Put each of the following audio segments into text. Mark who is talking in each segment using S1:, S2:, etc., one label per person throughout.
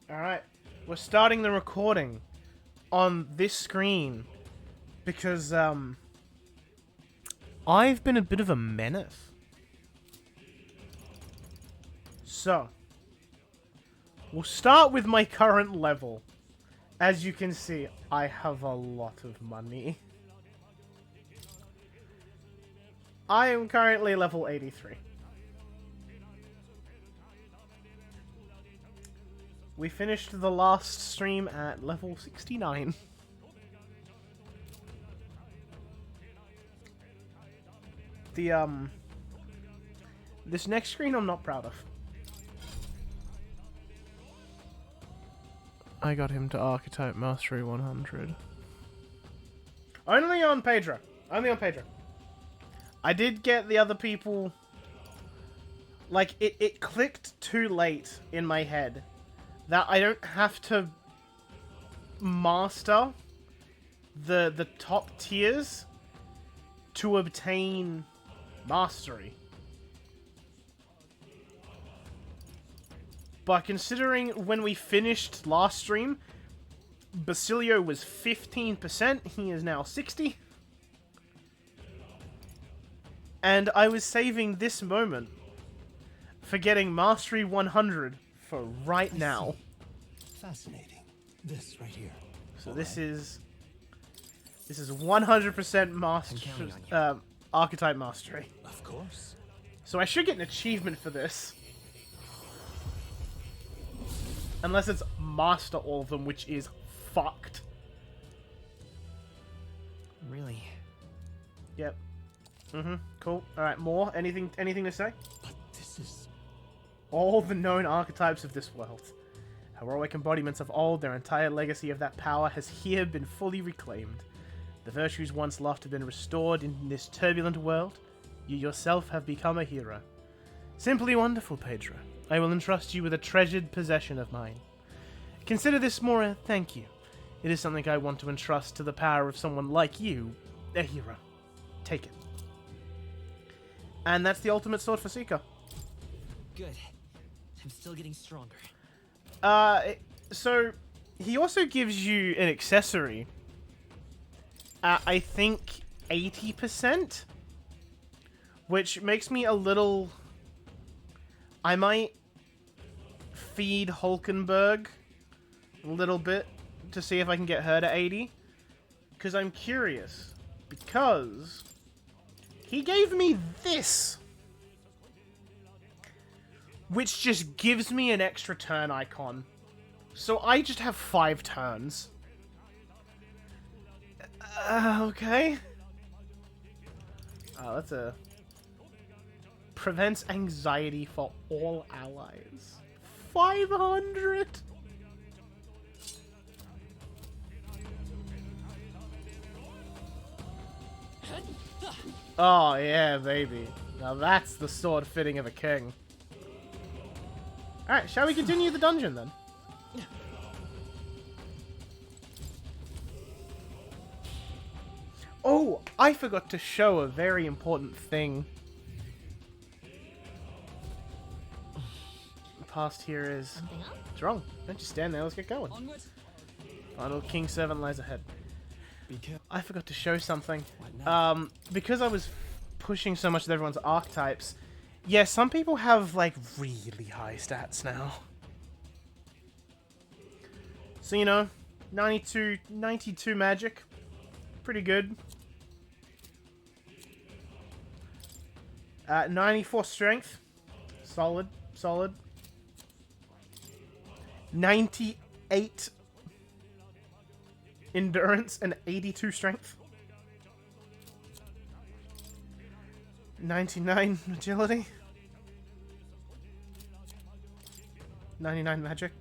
S1: Alright, we're starting the recording on this screen because, I've been a bit of a menace. So, we'll start with my current level. As you can see, I have a lot of money. I am currently level 83. We finished the last stream at level 69. This next screen I'm not proud of. I got him to Archetype Mastery 100. Only on Pedro. Only on Pedro. I did get the other people... Like, it clicked too late in my head that I don't have to master the top tiers to obtain mastery. But considering when we finished last stream, Basilio was 15%, he is now 60%. And I was saving this moment for getting Mastery 100 for right now.
S2: Fascinating. This right here.
S1: So this is 100% mastery, Archetype Mastery.
S2: Of course.
S1: So I should get an achievement for this. Unless it's master all of them, which is fucked.
S2: Really?
S1: Yep. Cool. Alright, more? Anything to say?
S2: But this is...
S1: All the known archetypes of this world. Heroic embodiments of old, their entire legacy of that power has here been fully reclaimed. The virtues once lost have been restored in this turbulent world. You yourself have become a hero. Simply wonderful, Pedro. I will entrust you with a treasured possession of mine. Consider this more a thank you. It is something I want to entrust to the power of someone like you, a hero. Take it. And that's the ultimate sword for Seeker.
S3: Good. I'm still getting stronger.
S1: So he also gives you an accessory at, I think, 80%, which makes me a little... I might feed Hulkenberg a little bit to see if I can get her to 80, because I'm curious, because he gave me this, which just gives me an extra turn icon. So I just have 5 turns. Okay. Oh, that's a... Prevents anxiety for all allies. 500? Oh, yeah, baby. Now that's the sword fitting of a king. Alright, shall we continue the dungeon then? Oh, I forgot to show a very important thing. The past here is... What's wrong? Don't just stand there, let's get going. Final King 7 lies ahead. I forgot to show something. Because I was pushing so much with everyone's archetypes, yeah, some people have, like, really high stats now. So, you know, 92 magic. Pretty good. 94 strength. Solid. 98 endurance and 82 strength. 99 agility. 99 magic.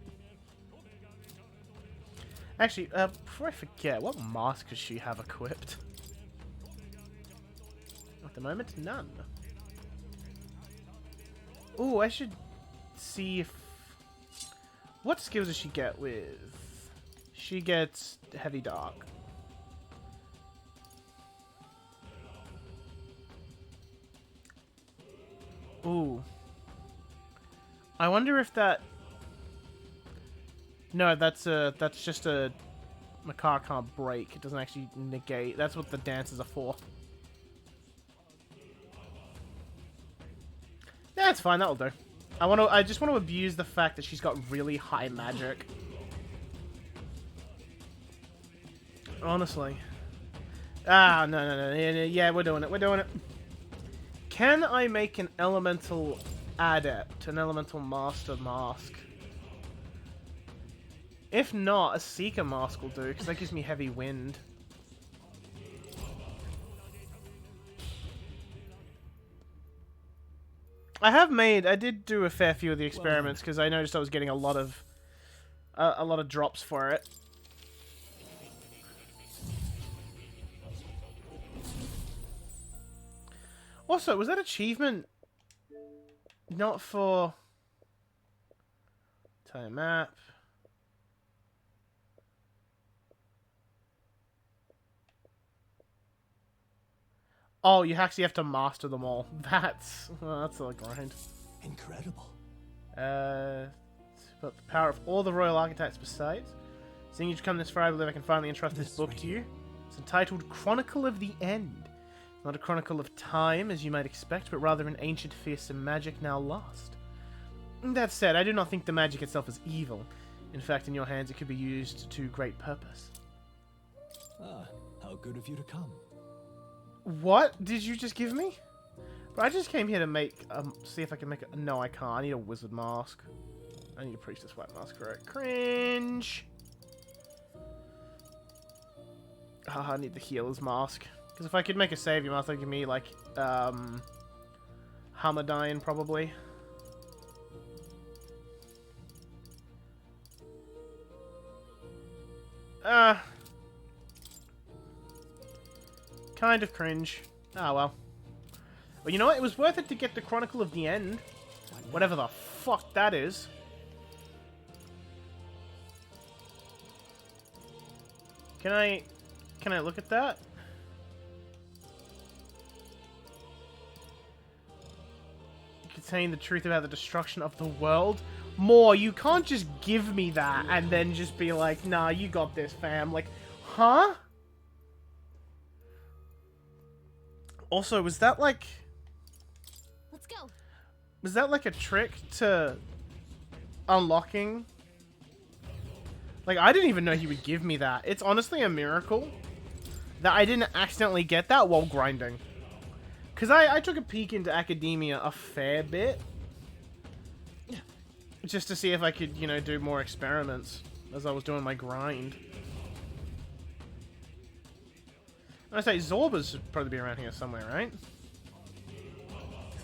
S1: Actually, before I forget, what mask does she have equipped? At the moment, none. Ooh, I should see if... What skills does she get with... She gets Heavy Dark. Ooh. I wonder if that... No, that's just a car can't break. It doesn't actually negate. That's what the dances are for. Yeah, it's fine. That'll do. I just want to abuse the fact that she's got really high magic. Honestly. Ah, no. Yeah, we're doing it. We're doing it. Can I make an elemental adept, an elemental master mask? If not, a seeker mask will do, because that gives me heavy wind. I did do a fair few of the experiments, because I noticed I was getting a lot of drops for it. Also, was that achievement not for time map? Oh, you actually have to master them all. That's a grind.
S2: Incredible.
S1: But the power of all the royal archetypes besides. Seeing you've come this far, I believe I can finally entrust this book to you. It's entitled Chronicle of the End. Not a chronicle of time, as you might expect, but rather an ancient fearsome magic now lost. That said, I do not think the magic itself is evil. In fact, in your hands it could be used to great purpose.
S2: Ah, how good of you to come.
S1: What did you just give me? But I just came here to make, see if I can make a... No, I can't. I need a wizard mask. I need a priestess white mask for it. Cringe! Ah, I need the healer's mask. Because if I could make a savior mask, that'd give me, like, Hamadine, probably. Kind of cringe. Ah, well. Well, you know what? It was worth it to get the Chronicle of the End. Whatever the fuck that is. Can I look at that? Contain the truth about the destruction of the world. More, you can't just give me that and then just be like, nah, you got this, fam. Like, huh? Also, was that like...
S4: Let's go.
S1: Was that like a trick to unlocking? Like, I didn't even know he would give me that. It's honestly a miracle that I didn't accidentally get that while grinding. Because I took a peek into academia a fair bit. Just to see if I could, you know, do more experiments as I was doing my grind. I say Zorba's should probably be around here somewhere, right?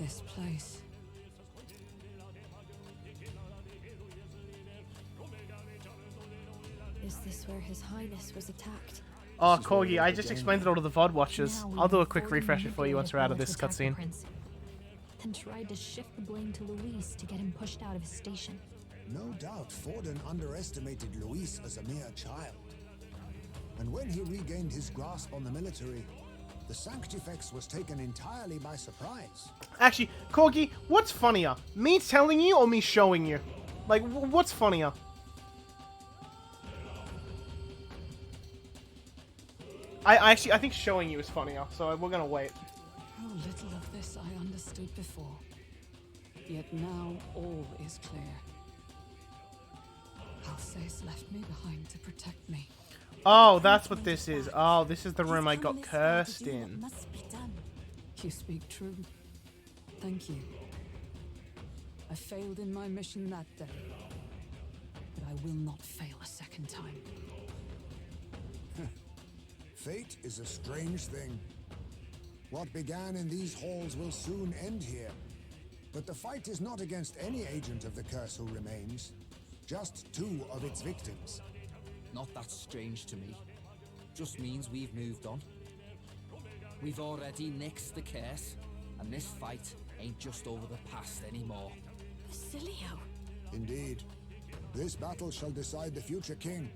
S5: This place.
S4: Is this where His Highness was attacked?
S1: Oh, Corgi, I just explained it all to the VOD watchers. I'll do a quick refresher for you once we're out of this cutscene.
S4: Then tried to shift the blame to Luis to get him pushed out of his station.
S6: No doubt Forden underestimated Luis as a mere child. And when he regained his grasp on the military, the Sanctifex was taken entirely by surprise.
S1: Actually, Corgi, what's funnier? Me telling you or me showing you? Like, what's funnier? I think showing you is funnier, so we're gonna wait.
S5: How little of this I understood before. Yet now all is clear. Alsace left me behind to protect me.
S1: Oh, that's what this is. Oh, this is the room I got cursed in.
S4: Must be done.
S5: You speak true. Thank you. I failed in my mission that day, but I will not fail a second time.
S6: Fate is a strange thing. What began in these halls will soon end here. But the fight is not against any agent of the curse who remains, just two of its victims.
S3: Not that strange to me. Just means we've moved on. We've already nixed the curse, and this fight ain't just over the past anymore.
S4: Basilio.
S6: Indeed. This battle shall decide the future king.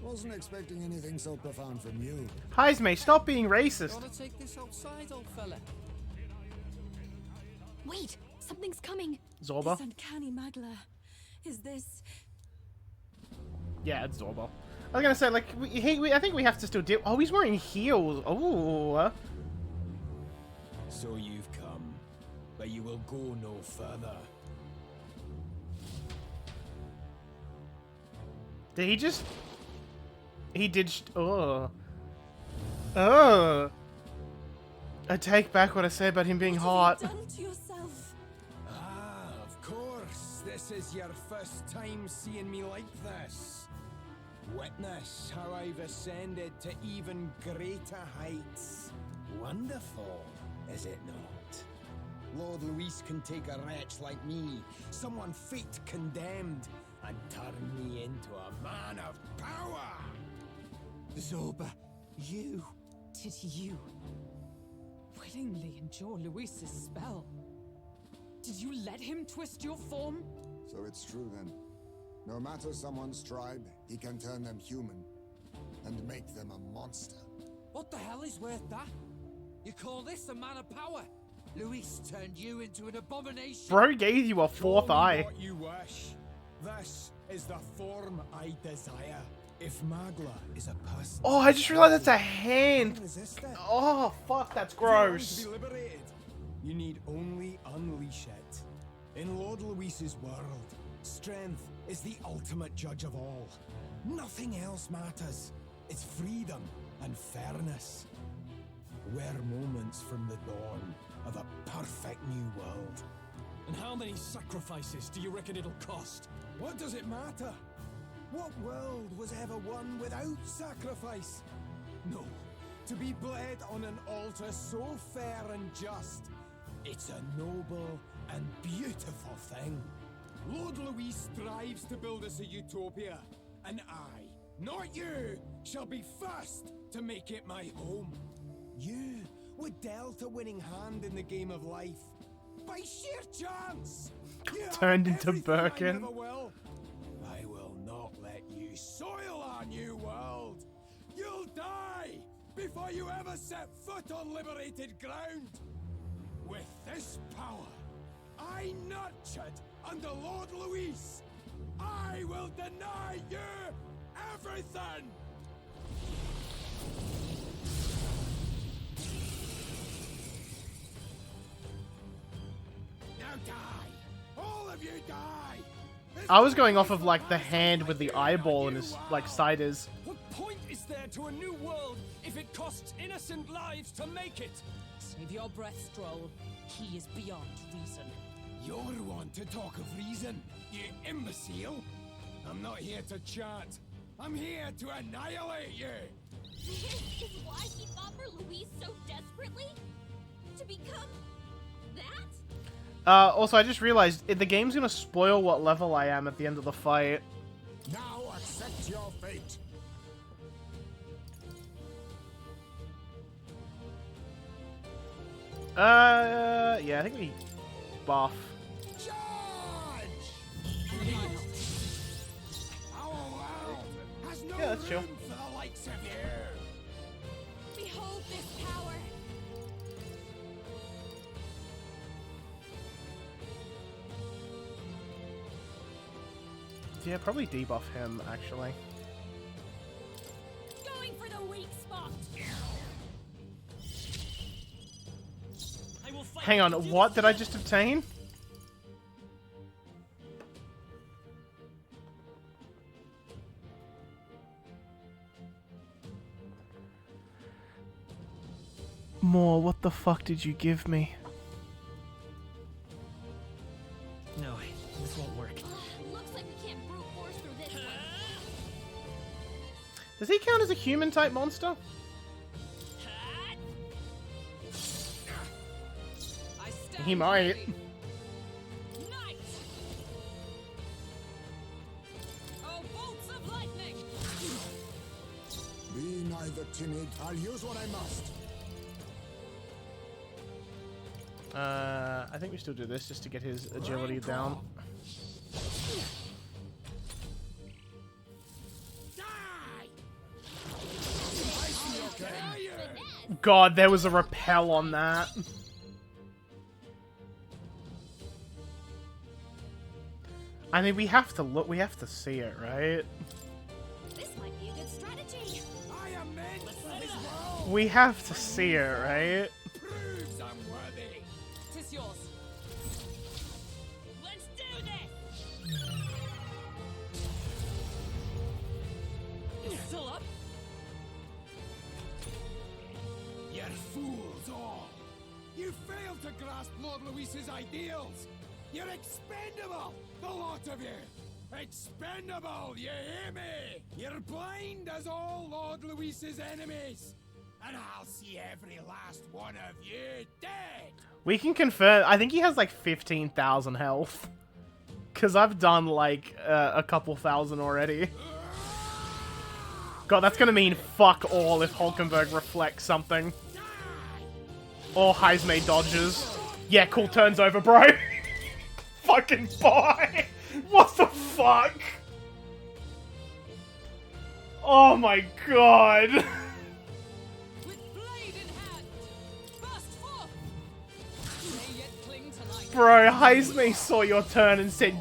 S6: Wasn't expecting anything so profound from you.
S1: Heisme, stop being racist.
S3: Gotta take this outside, old fella.
S4: Wait, something's coming.
S1: Zorba?
S5: This uncanny magla. Is this...
S1: Yeah, it's Zorbo. I was gonna say, like, I think we have to still deal. Oh, he's wearing heels. Oh.
S2: So you've come, but you will go no further.
S1: Did he just... He did... Oh. Oh. I take back what I said about him being hot.
S5: What have you done to yourself?
S2: Ah, of course. This is your first time seeing me like this. Witness how I've ascended to even greater heights. Wonderful, is it not? Lord Luis can take a wretch like me, someone fate condemned, and turn me into a man of power.
S3: Zoba, you...
S5: Did you willingly endure Luis's spell? Did you let him twist your form?
S6: So it's true then. No matter someone's tribe, he can turn them human and make them a monster.
S3: What the hell is worth that? You call this a man of power? Luis turned you into an abomination.
S1: Bro gave you a fourth
S2: Call me
S1: eye.
S2: what you wish. This is the form I desire. If Magla is a person...
S1: Oh, I just realized that's a hand.
S2: Resist it.
S1: Oh, fuck, that's
S2: If you want
S1: gross.
S2: to be liberated, you need only unleash it. In Lord Luis's world, strength is the ultimate judge of all. Nothing else matters. It's freedom and fairness. We're moments from the dawn of a perfect new world.
S7: And how many sacrifices do you reckon it'll cost?
S2: What does it matter? What world was ever won without sacrifice? No. To be bled on an altar so fair and just, it's a noble and beautiful thing. Lord Luis strives to build us a utopia, and I, not you, shall be first to make it my home. You were dealt a winning hand in the game of life. By sheer chance! You have
S1: Turned into
S2: everything I
S1: Birkin.
S2: never will. I will not let you soil our new world. You'll die before you ever set foot on liberated ground. With this power, I nurtured under Lord Luis, I will deny you everything. Now die! All of you die!
S1: I was going off of, like, the hand with the eyeball in his, like, side is.
S7: What point is there to a new world if it costs innocent lives to make it?
S5: Save your breath, Stroll. He is beyond reason.
S2: You're one to talk of reason, you imbecile! I'm not here to chat. I'm here to annihilate you!
S8: This is why he fought for Luis so desperately? To become that?
S1: Also, I just realized the game's gonna spoil what level I am at the end of the fight.
S6: Now accept your fate.
S1: Yeah, I think we buff.
S2: Charge! Our world has no
S1: Yeah, that's chill.
S2: room for the likes of you!
S8: Behold this power.
S1: Yeah, probably debuff him, actually.
S8: Going for the weak spot.
S7: I will fight
S1: Hang on,
S7: you to
S1: what
S7: the
S1: did I
S7: death.
S1: just obtain? More, what the fuck did you give me?
S7: No, this won't work.
S8: Looks like we can't brute force through this one.
S1: Does he count as a human type monster?
S5: I stand
S1: He might.
S5: ready. Night! Oh, bolts of lightning!
S6: Be neither timid. I'll use what I must.
S1: I think we still do this just to get his agility down. God, there was a repel on that. I mean, we have to look. We have to see it, right?
S8: This might be a good strategy.
S2: I am meant for this world.
S1: We have to see it, right?
S2: Proves I'm worthy.
S7: Tis yours.
S8: Let's do this.
S7: You still up?
S2: You're fools all. You failed to grasp Lord Luis's ideals. You're expendable, the lot of you. Expendable, you hear me? You're blind as all Lord Luis's enemies. And I'll see every last one of you dead.
S1: We can confirm. I think he has like 15,000 health. Because I've done like a couple thousand already. God, that's gonna mean fuck all if Hulkenberg reflects something. Or Heismay dodges. Yeah, cool, turns over, bro. Fucking boy! What the fuck? Oh my god!
S7: With blade in hand. Burst forth. You may yet cling tonight.
S1: Bro, Heismay saw your turn and said,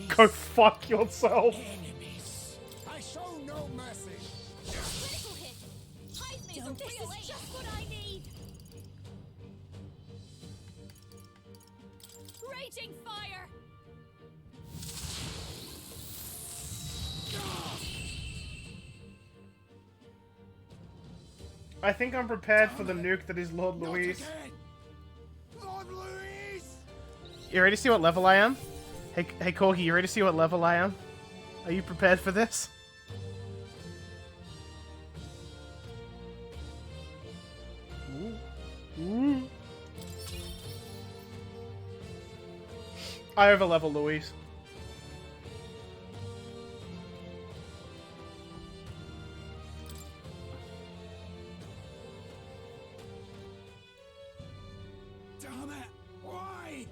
S1: go fuck yourself.
S2: Enemies. I show no mercy.
S8: Critical hit. Heismay's a real ace. Just what I need. Raging fire.
S1: I think I'm prepared for the nuke that is Lord
S2: Not
S1: Luis.
S2: again. Lord Luis!
S1: You ready to see what level I am? Hey Corgi, you ready to see what level I am? Are you prepared for this? Ooh. I overlevel Luis.
S2: Damn it! Why?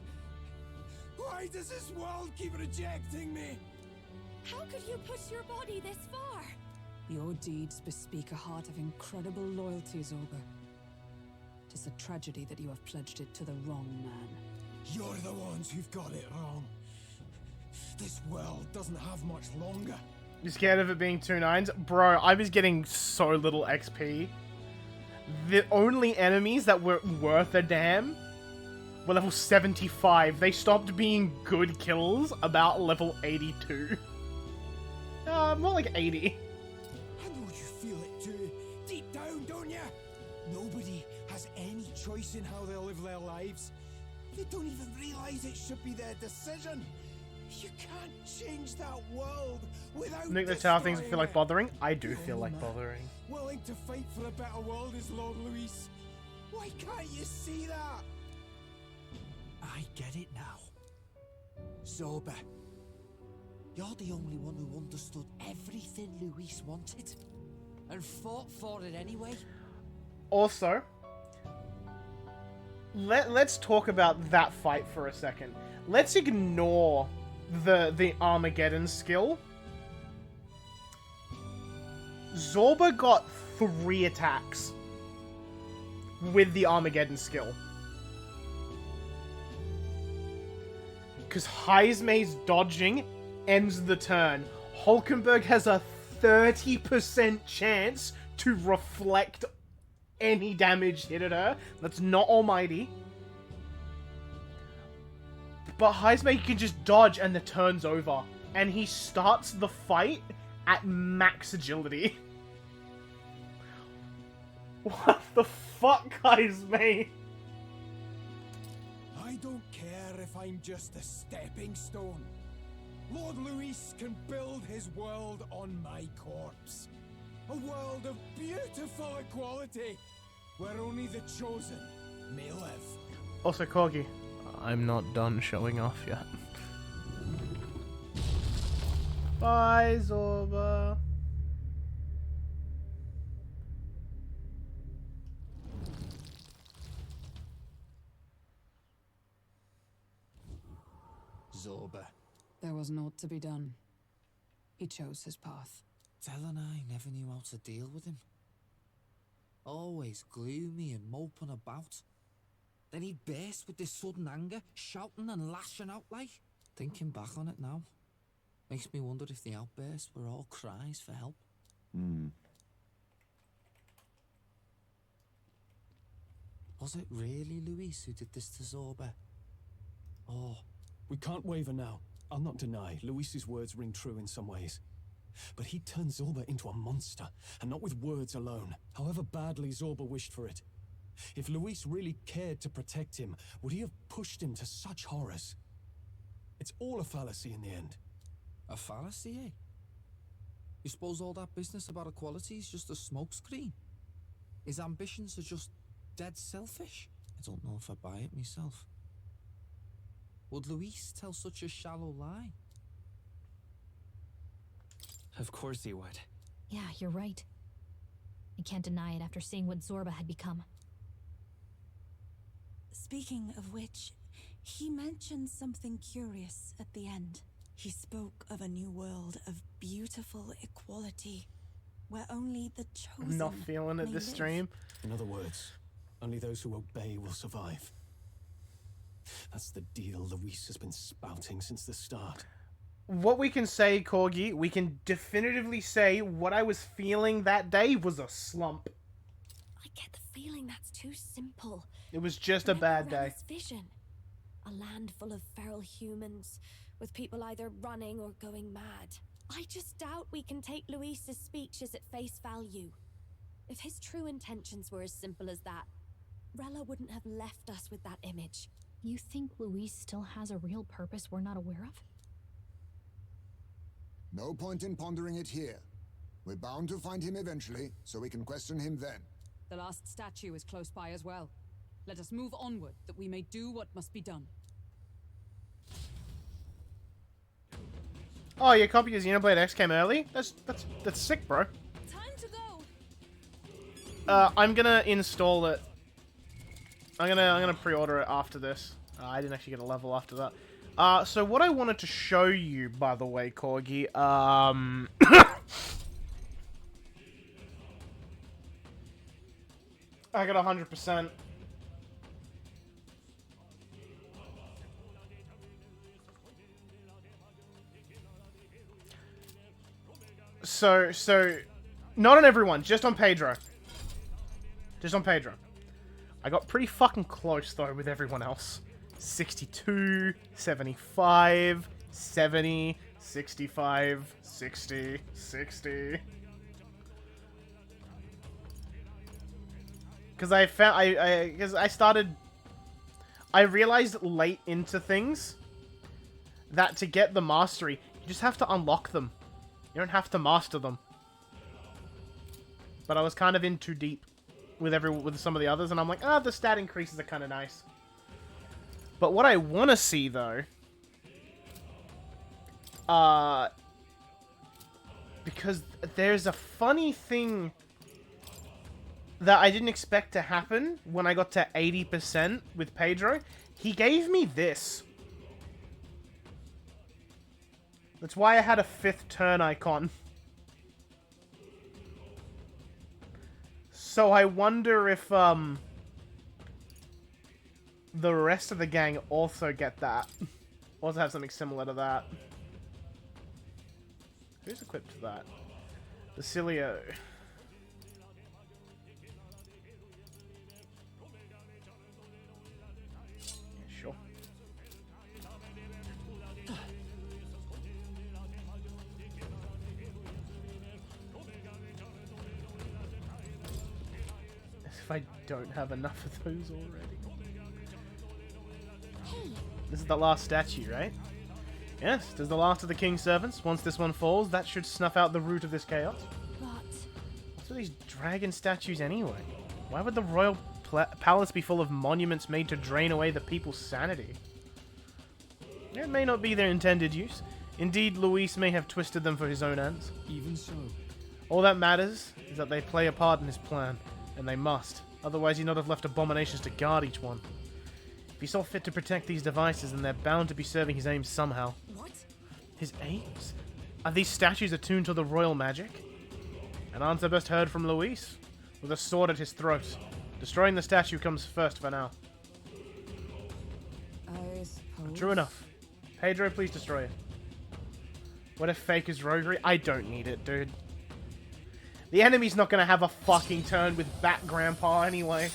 S2: Why does this world keep rejecting me?
S8: How could you push your body this far?
S5: Your deeds bespeak a heart of incredible loyalty, Zorba. Tis a tragedy that you have pledged it to the wrong man.
S2: You're the ones who've got it wrong. This world doesn't have much longer.
S1: You scared of it being 2 9s? Bro, I was getting so little XP. The only enemies that were worth a damn were level 75. They stopped being good kills about level 82. More like 80.
S2: I know you feel it too. Deep down, don't you? Nobody has any choice in how they'll live their lives. They don't even realize it should be their decision. You can't change that world without
S1: Nick, that's how things
S2: destroying
S1: feel like
S2: it.
S1: bothering. I do
S2: The
S1: feel
S2: only
S1: like
S2: man
S1: bothering.
S2: willing to fight for a better world is Lord Luis. Why can't you see that? I get it now. Zorba, you're the only one who understood everything Luis wanted and fought for it anyway.
S1: Also, let's talk about that fight for a second. Let's ignore the Armageddon skill. Zorba got 3 attacks with the Armageddon skill. Because Heismay's dodging ends the turn. Hulkenberg has a 30% chance to reflect any damage hit at her. That's not almighty. But Heismay can just dodge and the turn's over. And he starts the fight at max agility. What the fuck, Heismay?
S2: I don't care if I'm just a stepping stone. Lord Luis can build his world on my corpse. A world of beautiful equality, where only the chosen may live.
S1: Also, Corgi, I'm not done showing off yet. Bye, Zorba.
S3: Zorba.
S5: There was naught to be done. He chose his path.
S3: Tell and I never knew how to deal with him. Always gloomy and moping about. Then he'd burst with this sudden anger, shouting and lashing out like. Thinking back on it now, Makes me wonder if the outbursts were all cries for help. Was it really Luis who did this to Zorba?
S2: Oh, we can't waver now. I'll not deny, Luis's words ring true in some ways. But he turned Zorba into a monster, and not with words alone, however badly Zorba wished for it. If Luis really cared to protect him, would he have pushed him to such horrors? It's all a fallacy in the end.
S3: A fallacy, eh? You suppose all that business about equality is just a smokescreen? His ambitions are just dead selfish? I don't know if I buy it myself. Would Luis tell such a shallow lie?
S9: Of course he would.
S4: Yeah, you're right. I can't deny it after seeing what Zorba had become.
S10: Speaking of which, he mentioned something curious at the end. He spoke of a new world of beautiful equality, where only the chosen
S1: I'm not feeling it
S10: may
S1: this
S10: live.
S1: stream.
S2: In other words, only those who obey will survive. That's the deal Luis has been spouting since the start.
S1: What we can say, Corgi, we can definitively say what I was feeling that day was a slump.
S8: I get the feeling that's too simple.
S1: It was just a bad day.
S8: Remember Rama's vision. A land full of feral humans, with people either running or going mad. I just doubt we can take Luis's speeches at face value. If his true intentions were as simple as that, Rella wouldn't have left us with that image.
S4: You think Luis still has a real purpose we're not aware of?
S6: No point in pondering it here. We're bound to find him eventually, so we can question him then.
S5: The last statue is close by as well. Let us move onward, that we may do what must be done.
S1: Oh, your copy of Xenoblade X came early? That's sick, bro.
S7: Time to go.
S1: I'm gonna install it. I'm gonna pre-order it after this. I didn't actually get a level after that. So what I wanted to show you, by the way, Corgi, I got 100%. So, not on everyone, just on Pedro. Just on Pedro. I got pretty fucking close, though, with everyone else. 62, 75, 70, 65, 60, 60. Because I found, I realized late into things that to get the mastery, you just have to unlock them. You don't have to master them. But I was kind of in too deep with some of the others, and I'm like, the stat increases are kind of nice. But what I want to see, though, because there's a funny thing that I didn't expect to happen when I got to 80% with Pedro. He gave me this. That's why I had a 5th turn icon. So I wonder if, the rest of the gang also get that. Also have something similar to that. Who's equipped to that? Basilio. Yeah, sure. If I don't have enough of those already. This is the last statue, right? Yes, this is the last of the King's servants. Once this one falls, that should snuff out the root of this chaos.
S8: But
S1: What's with these dragon statues anyway? Why would the royal palace be full of monuments made to drain away the people's sanity? It may not be their intended use. Indeed, Luis may have twisted them for his own ends.
S2: Even so.
S1: All that matters is that they play a part in his plan, and they must. Otherwise, he'd not have left abominations to guard each one. If he saw fit to protect these devices, then they're bound to be serving his aims somehow.
S8: what?
S1: His aims? Are these statues attuned to the royal magic? An answer best heard from Luis, with a sword at his throat. Destroying the statue comes first for now.
S5: I suppose.
S1: True enough. Pedro, please destroy it. What if Faker's roguery? I don't need it, dude. The enemy's not gonna have a fucking turn with Bat Grandpa anyway.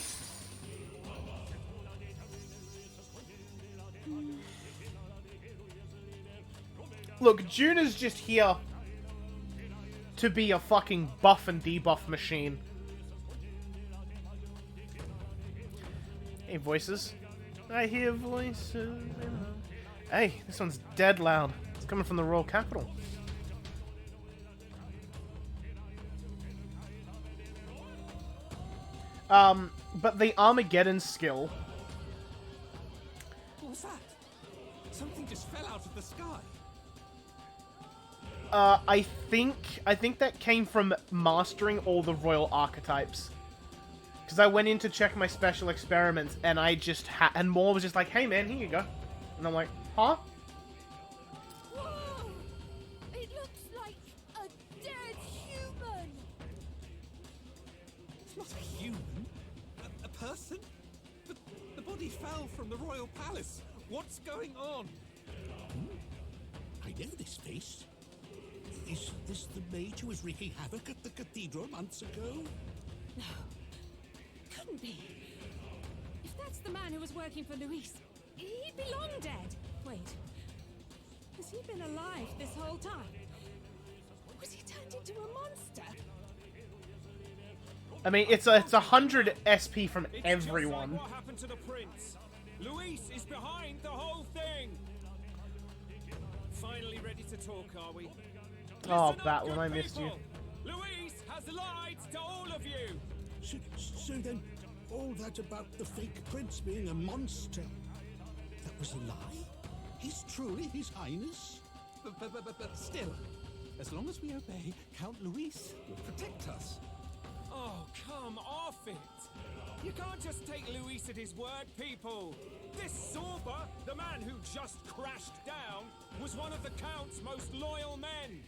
S1: Look, Juna's just here to be a fucking buff and debuff machine. Hey, voices. I hear voices. Hey, this one's dead loud. It's coming from the Royal Capital. But the Armageddon skill.
S2: What was that? Something just fell out of the sky.
S1: I think that came from mastering all the royal archetypes. Because I went in to check my special experiments, and I just and Moore was just like, "Hey man, here you go," and I'm like, "Huh?"
S8: Whoa! It looks like a dead human.
S2: It's not a human. A person? The body fell from the royal palace. What's going on?
S11: I know this face. Is this the mage who was wreaking havoc at the cathedral months ago?
S7: No. Couldn't be. If that's the man who was working for Luis, he'd be long dead. Wait. Has he been alive this whole time? Was he turned into a monster?
S1: I mean, it's 100 SP from everyone.
S2: Just like what happened to the prince? Luis is behind the whole thing. Finally ready to talk, are we?
S1: Oh,
S2: Listen up,
S1: Batlin,
S2: good
S1: I missed you.
S2: people. Luis has lied to all of you.
S11: So then, all that about the fake prince being a monster, that was a lie? He's truly His Highness?
S2: But still, as long as we obey, Count Luis will protect us. Oh, come off it. You can't just take Luis at his word, people. This Zorba, the man who just crashed down, was one of the Count's most loyal men.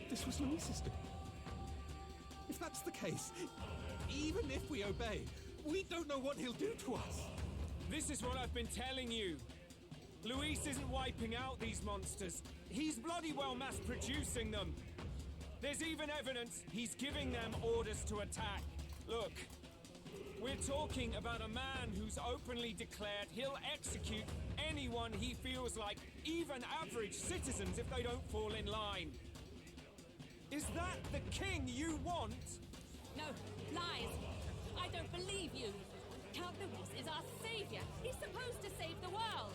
S2: This was Luis's doing. If that's the case, even if we obey, we don't know what he'll do to us. This is what I've been telling you. Luis isn't wiping out these monsters. He's bloody well mass-producing them. There's even evidence he's giving them orders to attack. Look, we're talking about a man who's openly declared he'll execute anyone he feels like, even average citizens, if they don't fall in line. Is that the king you want?
S7: No, lies. I don't believe you. Count Luis is our savior. He's supposed to save the world.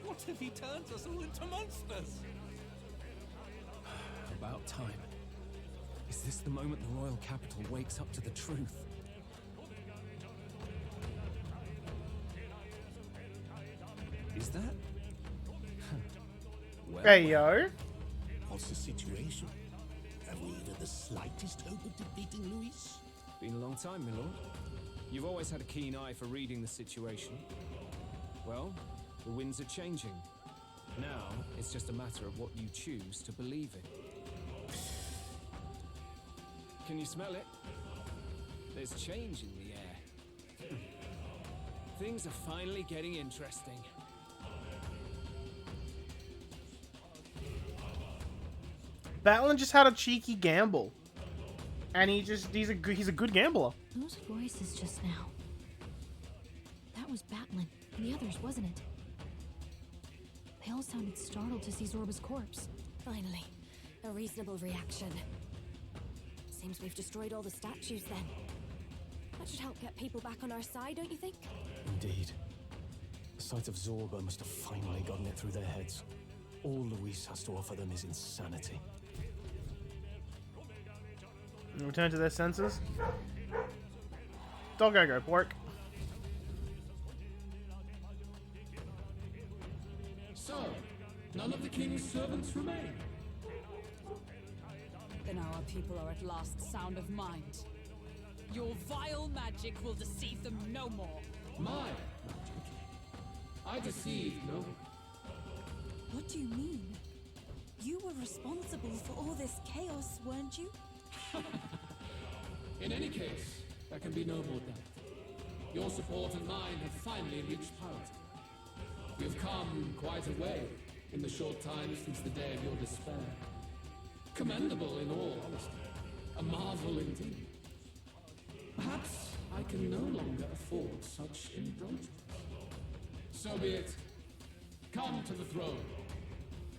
S2: What if he turns us all into monsters?
S12: About time. Is this the moment the royal capital wakes up to the truth? Is that? Well,
S1: Hey, yo.
S11: What's the situation? Have we even the slightest hope of defeating Luis?
S12: Been a long time, my lord. You've always had a keen eye for reading the situation. Well, the winds are changing. Now, it's just a matter of what you choose to believe in. Can you smell it? There's change in the air. Things are finally getting interesting.
S1: Batlin just had a cheeky gamble. And he's a good gambler.
S4: Those voices just now. That was Batlin and the others, wasn't it? They all sounded startled to see Zorba's corpse.
S8: Finally, a reasonable reaction. Seems we've destroyed all the statues then. That should help get people back on our side, don't you think?
S12: Indeed. The sight of Zorba must have finally gotten it through their heads. All Luis has to offer them is insanity.
S1: Return to their senses. Doggo go, pork.
S13: So, none of the king's servants remain.
S5: Then our people are at last sound of mind. Your vile magic will deceive them no more.
S13: My magic? I deceive no one.
S10: What do you mean? You were responsible for all this chaos, weren't you?
S13: In any case, there can be no more doubt. Your support and mine have finally reached parity. We have come quite a way, in the short time since the day of your despair. Commendable in all honesty. A marvel indeed. Perhaps I can no longer afford such indulgence. So be it. Come to the throne.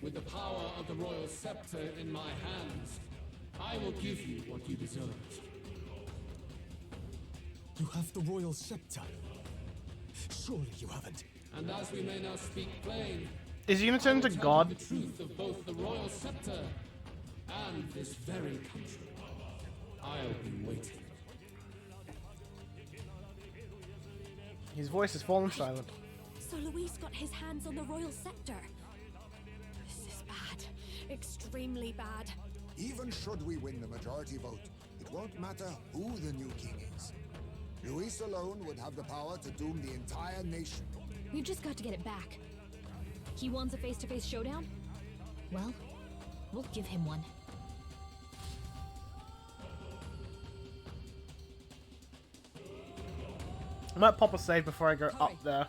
S13: With the power of the royal scepter in my hands, I will give you what you deserve.
S2: You have the royal scepter. Surely you haven't.
S13: And as we may now speak plain,
S1: Is he gonna turn into God?
S13: the truth of both the royal scepter and this very country. I'll be waiting.
S1: His voice has fallen silent.
S8: So Luis got his hands on the royal scepter. This is bad. Extremely bad.
S6: Even should we win the majority vote, it won't matter who the new king is. Luis alone would have the power to doom the entire nation.
S4: We've just got to get it back. He wants a face-to-face showdown? Well, we'll give him one.
S1: I might pop a save before I go up there.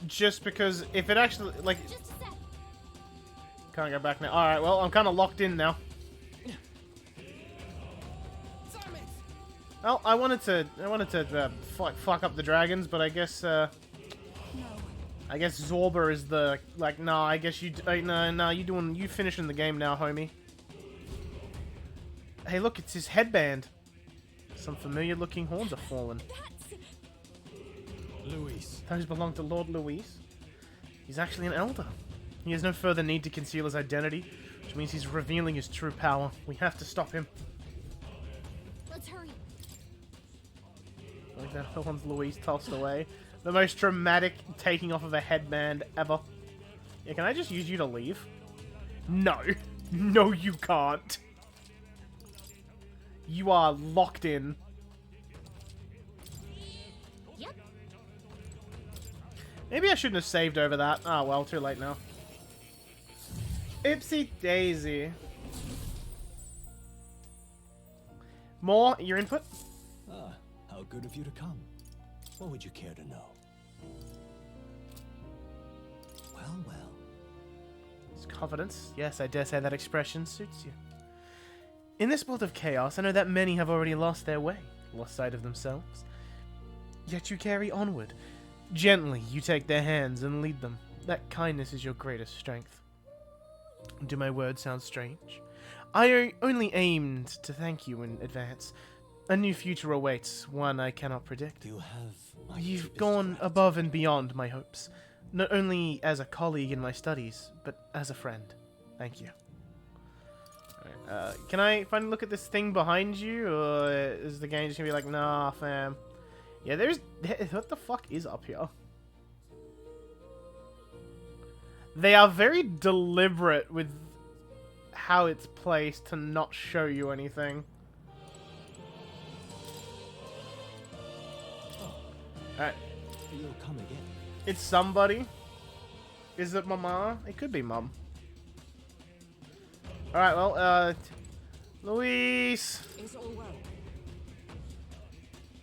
S1: Just because if it actually, like... Can't go back now. Alright, well, I'm kind of locked in now. Well, I wanted to fuck up the dragons, but I guess I guess Zorba is the like. Nah, I guess you no, you finishing the game now, homie. Hey, look, it's his headband. Some familiar-looking horns are fallen.
S2: Luis.
S1: Those belong to Lord Luis. He's actually an elder. He has no further need to conceal his identity, which means he's revealing his true power. We have to stop him.
S4: Let's hurry.
S1: Like that other one's Luis tossed away. The most dramatic taking off of a headband ever. Yeah, can I just use you to leave? No. No, you can't. You are locked in.
S4: Yep.
S1: Maybe I shouldn't have saved over that. Ah, well, too late now. Oopsie daisy. More, your input?
S14: Ah, how good of you to come. What would you care to know? Well, well.
S1: It's confidence. Yes, I dare say that expression suits you. In this world of chaos, I know that many have already lost their way, lost sight of themselves. Yet you carry onward. Gently, you take their hands and lead them. That kindness is your greatest strength. Do my words sound strange? I only aimed to thank you in advance. A new future awaits, one I cannot predict.
S14: You have...
S1: You've gone above and beyond my hopes, not only as a colleague in my studies, but as a friend. Thank you. Alright, can I finally look at this thing behind you, or is the game just gonna be like, nah, fam? Yeah, what the fuck is up here? They are very deliberate with how it's placed to not show you anything. Alright.
S14: You'll come again.
S1: It's somebody. Is it Mama? It could be Mum. Alright, well, Luis!
S5: Is all well?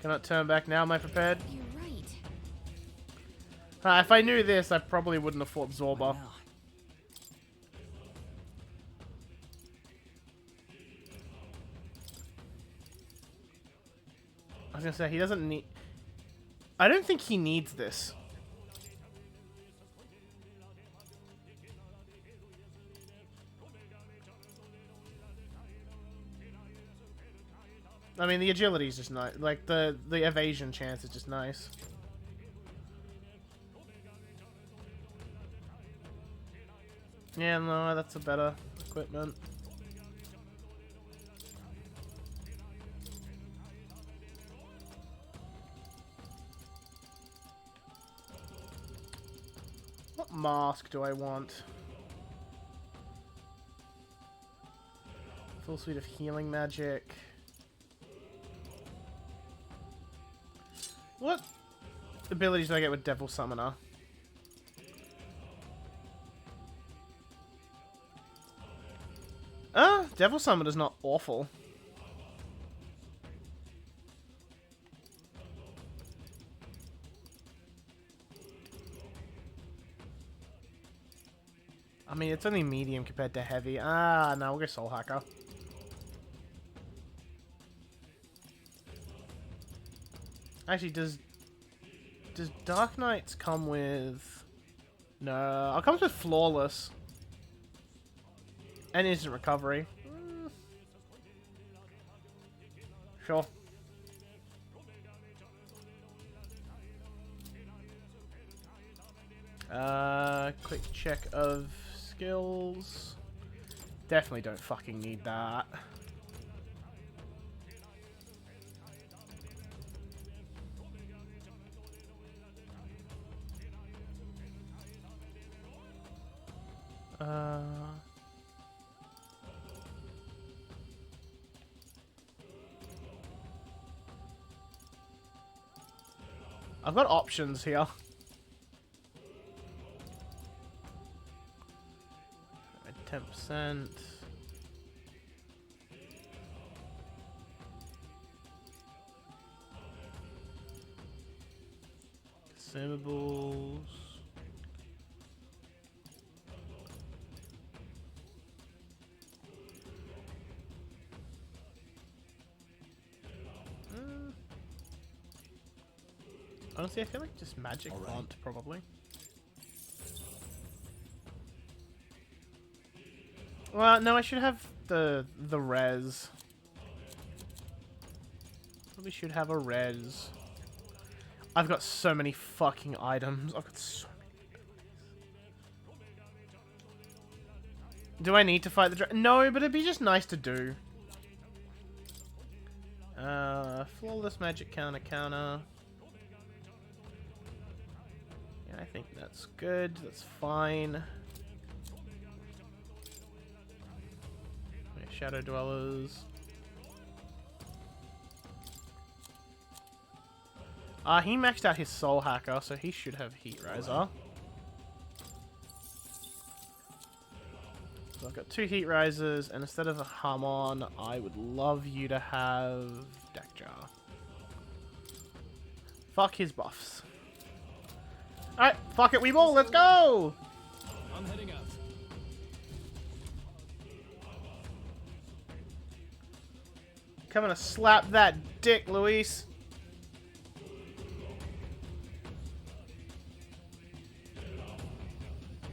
S1: Cannot turn back now, am I prepared?
S4: You're right.
S1: If I knew this, I probably wouldn't have fought Zorba. I was gonna say, he doesn't need... I don't think he needs this. I mean, the agility is just nice. Like, the evasion chance is just nice. Yeah, no, that's a better equipment. What mask do I want? Full suite of healing magic. What abilities do I get with Devil Summoner? Devil Summoner's not awful. I mean, it's only medium compared to heavy. Ah, no, we'll go Soul Hacker. Actually, does Dark Knights come with... No, it comes with Flawless. And Instant Recovery. Sure. Quick check of skills. Definitely don't fucking need that. I've got options here. 10%. Consumables. Honestly, I feel like just magic font, probably. Well, no, I should have the res. Probably should have a res. I've got so many fucking items. I've got so many abilities. Do I need to fight the dragon? No, but it'd be just nice to do. Flawless magic counter. Yeah, I think that's good. That's fine. Shadow Dwellers. He maxed out his Soul Hacker, so he should have Heat Riser. So I've got 2 Heat Risers, and instead of a Hamon, I would love you to have Deck Jar. Fuck his buffs. Alright, fuck it, we ball, let's go!
S12: I'm heading out.
S1: Coming to slap that dick, Luis.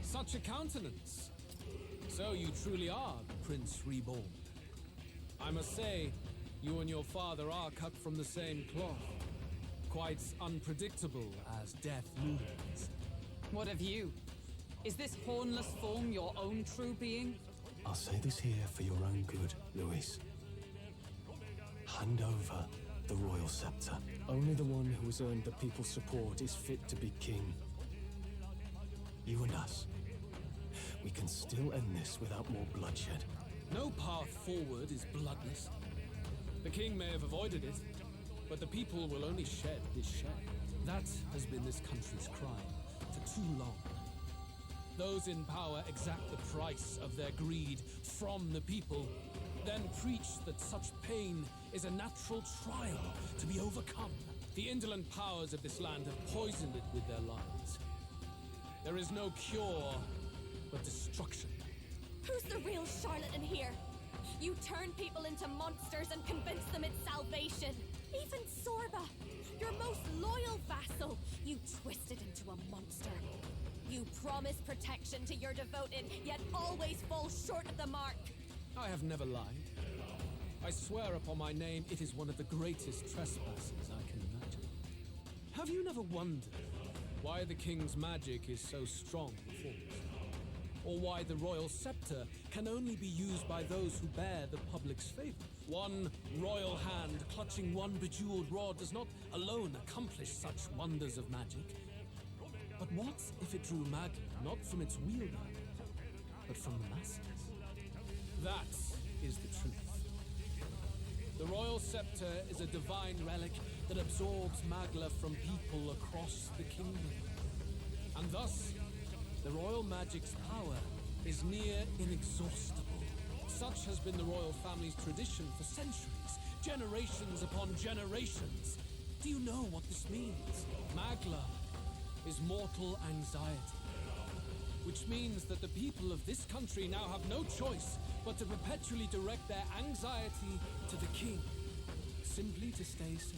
S12: Such a countenance. So you truly are Prince Reborn. I must say, you and your father are cut from the same cloth. Quite unpredictable as death looms.
S5: What of you? Is this hornless form your own true being?
S14: I'll say this here for your own good, Luis. Hand over the royal scepter. Only the one who has earned the people's support is fit to be king. You and us. We can still end this without more bloodshed.
S12: No path forward is bloodless. The king may have avoided it, but the people will only shed his share. That has been this country's crime for too long. Those in power exact the price of their greed from the people, then preach that such pain is a natural trial to be overcome. The indolent powers of this land have poisoned it with their lies. There is no cure but destruction.
S8: Who's the real charlatan here? You turn people into monsters and convince them it's salvation. Even Sorba, your most loyal vassal, you twisted into a monster. You promise protection to your devoted, yet always fall short of the mark.
S12: I have never lied. I swear upon my name, it is one of the greatest trespasses I can imagine. Have you never wondered why the king's magic is so strong before us? Or why the royal scepter can only be used by those who bear the public's favor? One royal hand clutching one bejeweled rod does not alone accomplish such wonders of magic. But what if it drew magic not from its wielder, but from the masses? That is the truth. The royal scepter is a divine relic that absorbs Magla from people across the kingdom. And thus, the royal magic's power is near inexhaustible. Such has been the royal family's tradition for centuries, generations upon generations. Do you know what this means? Magla is mortal anxiety. which means that the people of this country now have no choice but to perpetually direct their anxiety to the king, simply to stay safe.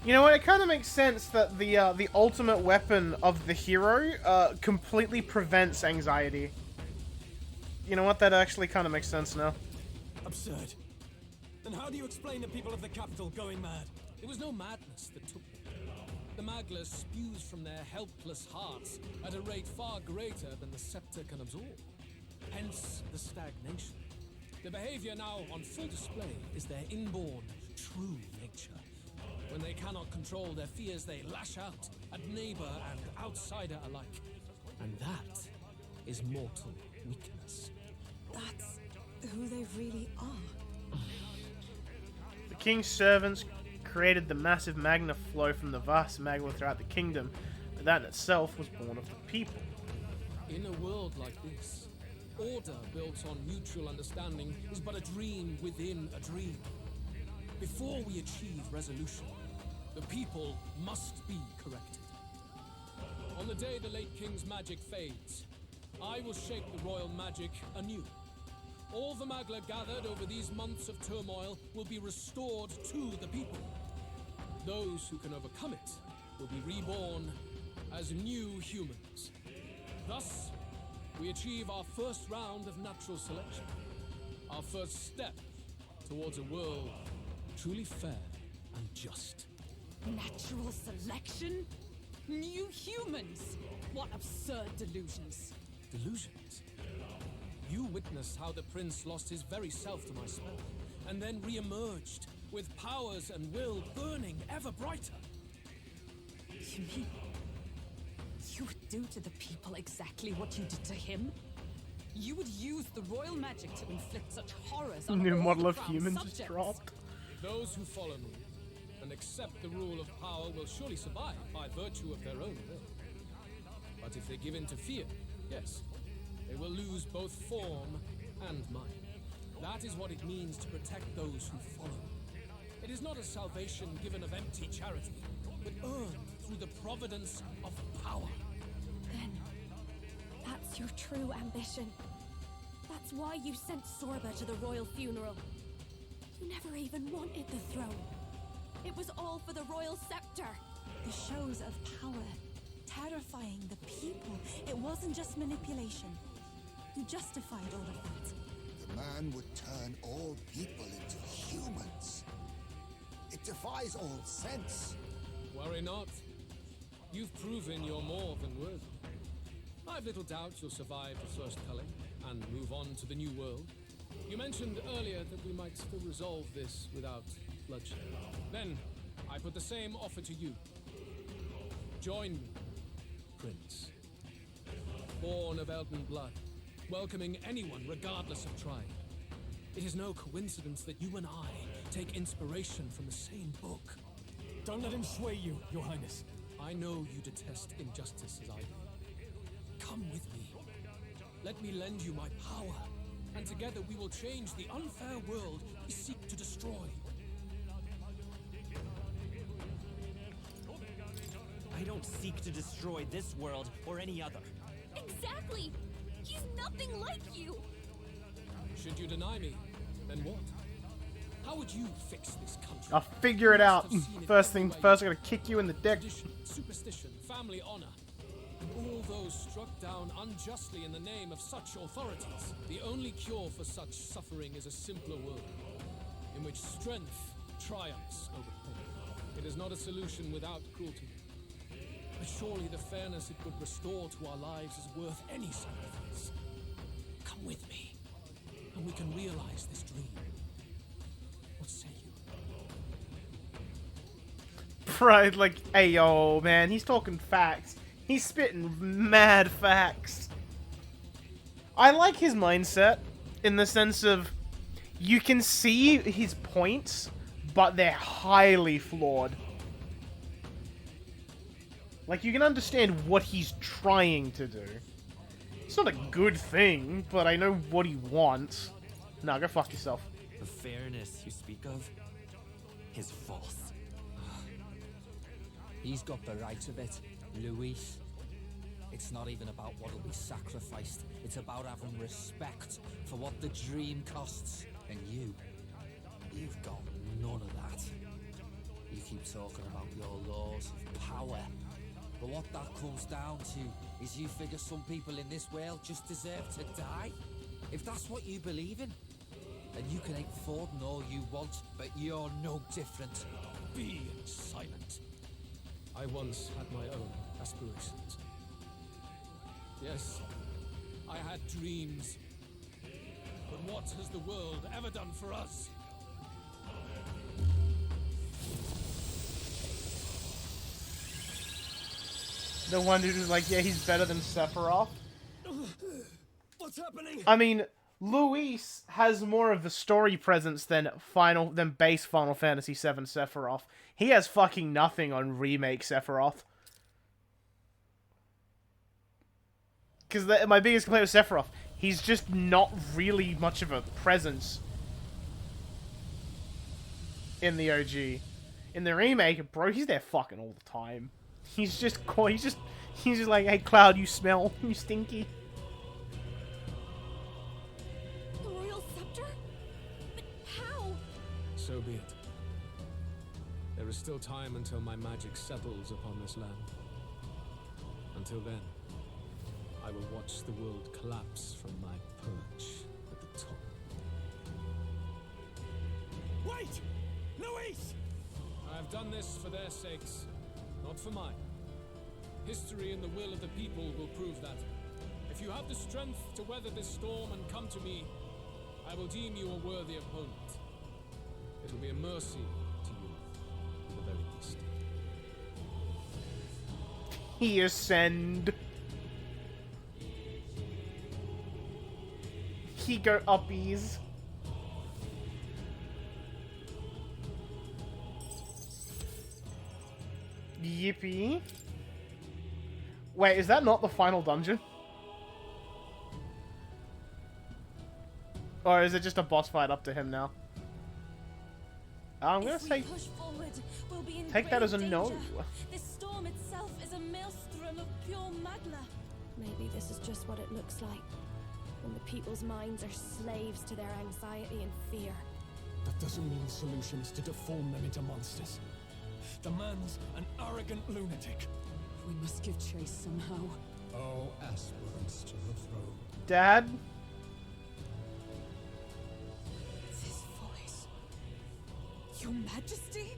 S1: You know what? It kind of makes sense that the ultimate weapon of the hero completely prevents anxiety. You know what? That actually kind of makes sense now.
S15: Absurd. Then how do you explain the people of the capital going mad?
S12: It was no madness that took them. The Magla spews from their helpless hearts at a rate far greater than the scepter can absorb. Hence the stagnation. The behavior now on full display is their inborn, true nature. When they cannot control their fears, they lash out at neighbor and outsider alike. And that is mortal weakness.
S10: That's who they really are.
S1: The king's servants created the massive magna flow from the vast magma throughout the kingdom, but that in itself was born of the people.
S12: In a world like this, order built on mutual understanding is but a dream within a dream. Before we achieve resolution, the people must be corrected. On the day the late king's magic fades, I will shape the royal magic anew. All the Magla gathered over these months of turmoil will be restored to the people. Those who can overcome it will be reborn as new humans. Thus, we achieve our first round of natural selection. Our first step towards a world truly fair and just.
S5: Natural selection? New humans? What absurd delusions.
S12: Delusions? You witnessed how the prince lost his very self to my spell, and then re-emerged with powers and will burning ever brighter.
S5: You mean you would do to the people exactly what you did to him? You would use the royal magic to inflict such horrors on
S1: New
S5: all
S1: model
S5: the
S1: of
S5: crown's
S1: human
S5: subjects.
S1: just dropped.
S12: Those who follow me and accept the rule of power will surely survive by virtue of their own will. But if they give in to fear, yes, they will lose both form and mind. That is what it means to protect those who follow. It is not a salvation given of empty charity, but earned through the providence of power.
S8: Then, that's your true ambition. That's why you sent Sorba to the royal funeral. You never even wanted the throne. It was all for the royal scepter.
S10: The shows of power, terrifying the people. It wasn't just manipulation. You justified all of that.
S6: The man would turn all people into humans. It defies all sense.
S12: Worry not. You've proven you're more than worthy. I've little doubt you'll survive the first culling and move on to the new world. You mentioned earlier that we might still resolve this without bloodshed. Then, I put the same offer to you. Join me, Prince. Born of Elden blood, welcoming anyone regardless of tribe. It is no coincidence that you and I take inspiration from the same book.
S15: Don't let him sway you, Your Highness.
S12: I know you detest injustice as I do. Come with me. Let me lend you my power, and together we will change the unfair world we seek to destroy.
S9: I don't seek to destroy this world or any other.
S8: Exactly! He's nothing like you!
S12: Should you deny me, then what? How would you fix this country?
S1: I'll figure it out. First things first, I'm gonna kick you in the dick.
S12: Tradition, superstition, family honor, and all those struck down unjustly in the name of such authorities. The only cure for such suffering is a simpler world, in which strength triumphs over pain. It is not a solution without cruelty. But surely the fairness it would restore to our lives is worth any sacrifice. Come with me, and we can realize this dream. What say you?
S1: Right, like, hey, yo, man, he's talking facts. He's spitting mad facts. I like his mindset in the sense of you can see his points, but they're highly flawed. Like, you can understand what he's trying to do. It's not a good thing, but I know what he wants. Nah, go fuck yourself.
S9: The fairness you speak of is false.
S3: He's got the right of it, Luis. It's not even about what'll be sacrificed. It's about having respect for what the dream costs. And you've got none of that. You keep talking about your laws of power. But what that comes down to is you figure some people in this world just deserve to die. If that's what you believe in, then you can hate Forden all you want, but you're no different.
S14: Be silent. I once had my own aspirations. Yes, I had dreams. But what has the world ever done for us?
S1: The one dude who's like, yeah, he's better than Sephiroth.
S15: What's happening?
S1: I mean, Luis has more of the story presence than base Final Fantasy VII Sephiroth. He has fucking nothing on remake Sephiroth. Because my biggest complaint with Sephiroth, he's just not really much of a presence in the OG. In the remake, bro, he's there fucking all the time. He's just like, hey Cloud, you smell, you stinky.
S8: The royal scepter? But how?
S14: So be it. There is still time until my magic settles upon this land. Until then, I will watch the world collapse from my perch at the top.
S15: Wait! Luis!
S14: I have done this for their sakes, not for mine. History and the will of the people will prove that. If you have the strength to weather this storm and come to me, I will deem you a worthy opponent. It will be a mercy to you, at the very least.
S1: He ascend. He go uppies. Yippee. Wait, is that not the final dungeon? Or is it just a boss fight up to him now? I'm gonna say...
S8: push forward, we'll be in
S1: take that as a
S8: grave
S1: no.
S8: danger. This storm itself is a maelstrom of pure magma. Maybe this is just what it looks like. When the people's minds are slaves to their anxiety and fear.
S14: That doesn't mean the solution is to deform them into monsters.
S15: The man's an arrogant lunatic.
S5: We must give chase somehow.
S11: Oh, aspirants to the throne.
S1: Dad?
S5: This voice. Your Majesty?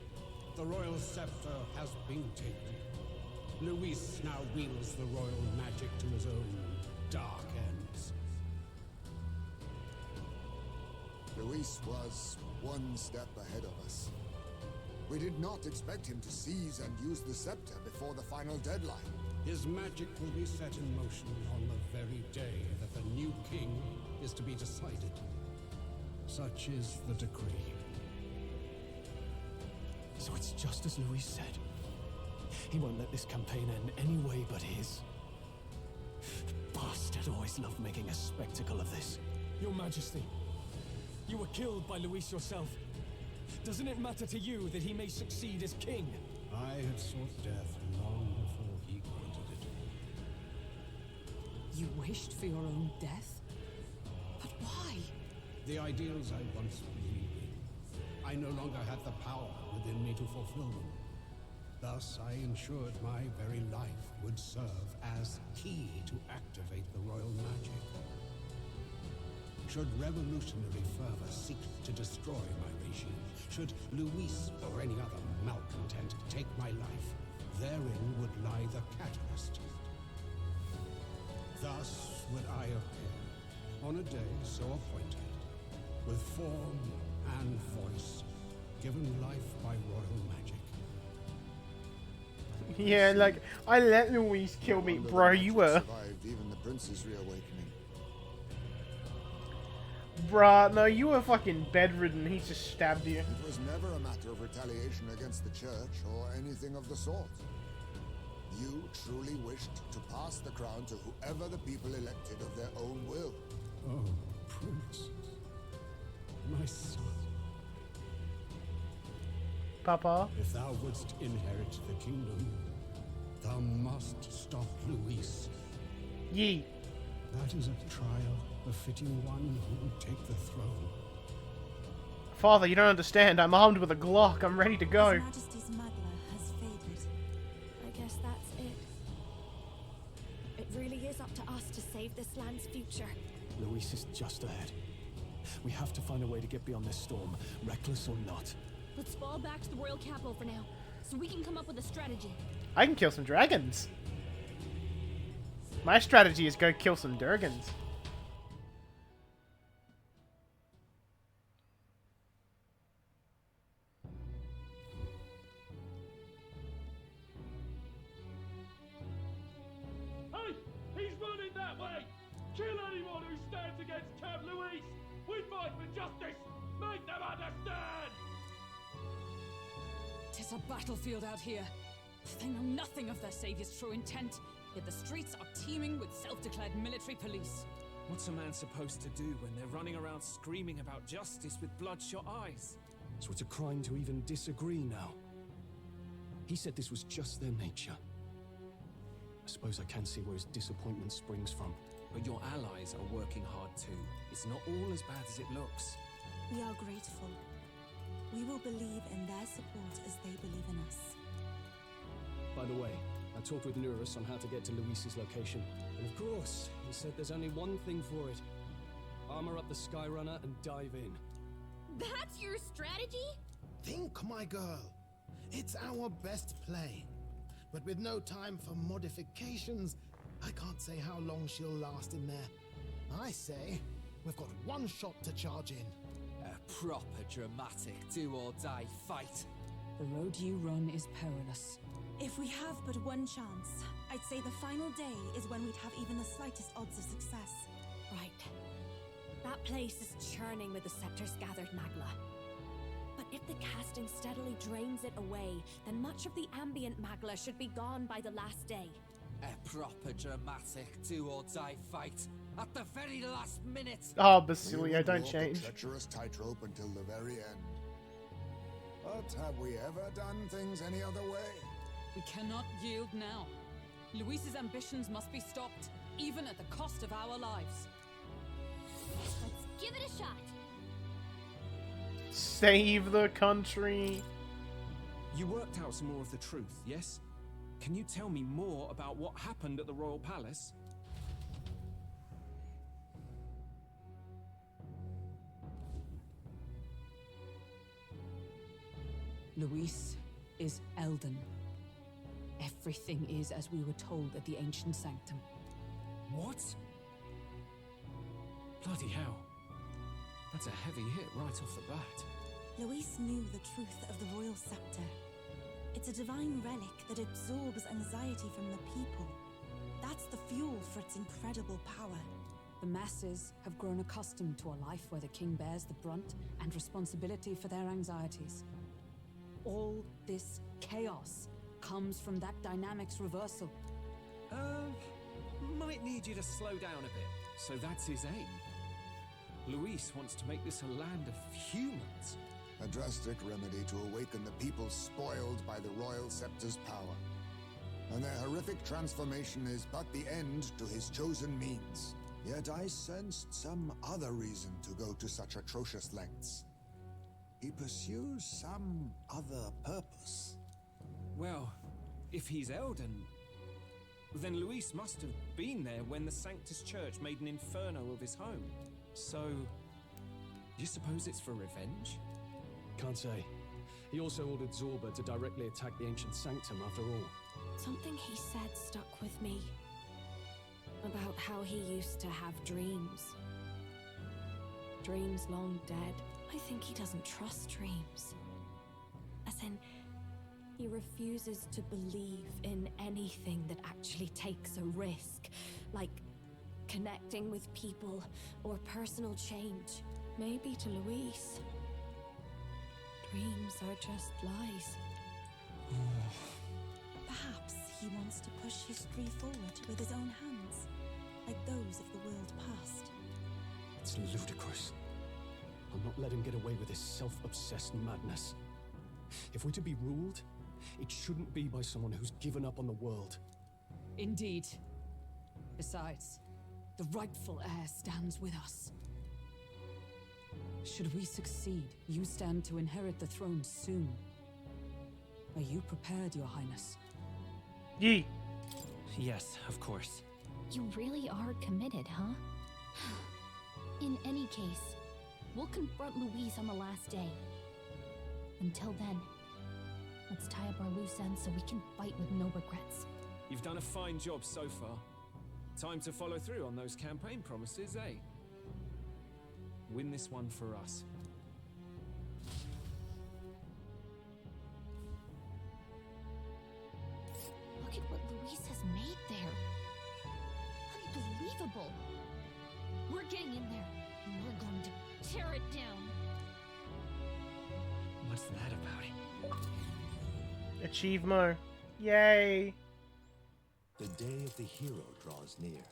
S11: The royal scepter has been taken. Luis now wields the royal magic to his own dark ends.
S6: Luis was one step ahead of us. We did not expect him to seize and use the scepter before the final deadline.
S11: His magic will be set in motion on the very day that the new king is to be decided. Such is the decree.
S14: So it's just as Luis said. He won't let this campaign end any way but his. The bastard always loved making a spectacle of this.
S15: Your Majesty, you were killed by Luis yourself. Doesn't it matter to you that he may succeed as king?
S11: I had sought death long before he granted it.
S5: You wished for your own death? But why?
S11: The ideals I once believed in, I no longer had the power within me to fulfill them. Thus, I ensured my very life would serve as key to activate the royal magic. Should revolutionary fervor seek to destroy my regime, should Luis or any other malcontent take my life, therein would lie the catalyst. Thus would I appear, on a day so appointed, with form and voice, given life by royal magic.
S1: Yeah, like, I let Luis kill me. Bro, you were...
S6: Survived even the prince's reawakening.
S1: Bruh, no, you were fucking bedridden. He just stabbed you.
S6: It was never a matter of retaliation against the church or anything of the sort. You truly wished to pass the crown to whoever the people elected of their own will.
S11: Oh, Prince. My son.
S1: Papa?
S11: If thou wouldst inherit the kingdom, thou must stop Luis
S1: Yeet.
S11: That is a trial befitting one who will take the throne.
S1: Father, you don't understand. I'm armed with a Glock. I'm ready to go.
S10: His Majesty's Magla has faded.
S8: I guess that's it. It really is up to us to save this land's future.
S14: Luis is just ahead. We have to find a way to get beyond this storm, reckless or not.
S4: Let's fall back to the royal capital for now, so we can come up with a strategy.
S1: I can kill some dragons. My strategy is go kill some Durgans.
S16: Hey! He's running that way! Kill anyone who stands against Cab Luis! We fight for justice! Make them understand!
S5: Tis a battlefield out here. They know nothing of their savior's true intent, yet the streets are teeming with self-declared military police.
S12: What's a man supposed to do when they're running around screaming about justice with bloodshot eyes?
S14: So it's a crime to even disagree now. He said this was just their nature. I suppose I can see where his disappointment springs from.
S12: But your allies are working hard too. It's not all as bad as it looks.
S10: We are grateful. We will believe in their support as they believe in us.
S14: By the way, I talked with Nurus on how to get to Luis's location. And of course, he said there's only one thing for it. Armor up the Skyrunner and dive in.
S4: That's your strategy?
S17: Think, my girl. It's our best play. But with no time for modifications, I can't say how long she'll last in there. I say, we've got one shot to charge in.
S18: A proper dramatic do-or-die fight.
S5: The road you run is perilous.
S10: If we have but one chance, I'd say the final day is when we'd have even the slightest odds of success.
S8: Right. That place is churning with the scepter's gathered magla. But if the casting steadily drains it away, then much of the ambient magla should be gone by the last day.
S18: A proper dramatic do-or-die fight at the very last minute.
S1: Oh, Basilio, don't change.
S6: A treacherous tightrope until the very end. But have we ever done things any other way?
S5: We cannot yield now. Luis's ambitions must be stopped, even at the cost of our lives.
S4: Let's give it a shot.
S1: Save the country.
S12: You worked out some more of the truth, yes? Can you tell me more about what happened at the Royal Palace?
S5: Luis is Elden. Everything is as we were told at the Ancient Sanctum.
S12: What? Bloody hell. That's a heavy hit right off the bat.
S10: Luis knew the truth of the royal scepter. It's a divine relic that absorbs anxiety from the people. That's the fuel for its incredible power.
S5: The masses have grown accustomed to a life where the king bears the brunt and responsibility for their anxieties. All this chaos comes from that dynamics reversal.
S12: Might need you to slow down a bit. So that's his aim. Luis wants to make this a land of humans.
S6: A drastic remedy to awaken the people spoiled by the royal scepter's power. And their horrific transformation is but the end to his chosen means. Yet I sensed some other reason to go to such atrocious lengths. He pursues some other purpose.
S12: Well, if he's Elden, then Luis must have been there when the Sanctus Church made an inferno of his home. So, you suppose it's for revenge?
S14: Can't say. He also ordered Zorba to directly attack the Ancient Sanctum after all.
S8: Something he said stuck with me. About how he used to have dreams. Dreams long dead. I think he doesn't trust dreams. As in, he refuses to believe in anything that actually takes a risk. Like connecting with people or personal change. Maybe to Luis, dreams are just lies.
S10: Perhaps he wants to push history forward with his own hands, like those of the world past.
S14: It's ludicrous. I'll not let him get away with his self-obsessed madness. If we're to be ruled, it shouldn't be by someone who's given up on the world.
S5: Indeed. Besides, the rightful heir stands with us. Should we succeed, you stand to inherit the throne soon. Are you prepared, Your Highness?
S1: Yee.
S9: Yes, of course.
S4: You really are committed, huh? In any case, we'll confront Louise on the last day. Until then, let's tie up our loose ends so we can fight with no regrets.
S12: You've done a fine job so far. Time to follow through on those campaign promises, eh? Win this one for us.
S4: Look at what Louise has made there. Unbelievable. We're getting in there, and we're going to tear it down.
S9: What's that about?
S1: Achievemo. Yay.
S14: The day of the hero draws near,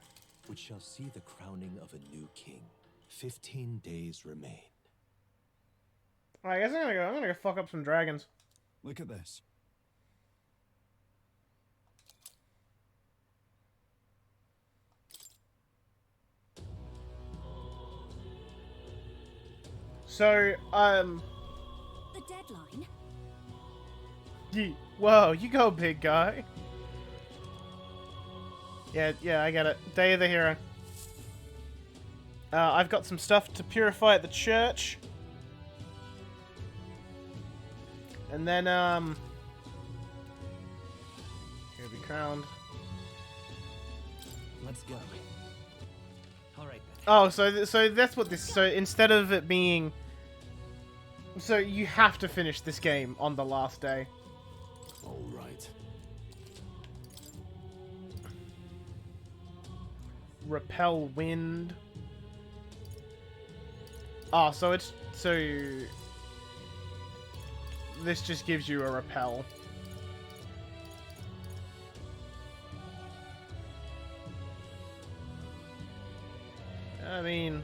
S14: which shall see the crowning of a new king. 15 days remain.
S1: Alright, I guess I'm gonna go fuck up some dragons.
S19: Look at this.
S1: So,
S8: The deadline?
S1: whoa, you go, big guy. Yeah, I get it. Day of the hero. I've got some stuff to purify at the church. And then, he'll be crowned.
S9: Let's go. Alright then.
S1: Oh, so that's what this... So instead of it being... So you have to finish this game on the last day.
S14: All right.
S1: Repel wind. Oh, so it's... So... This just gives you a repel. I mean...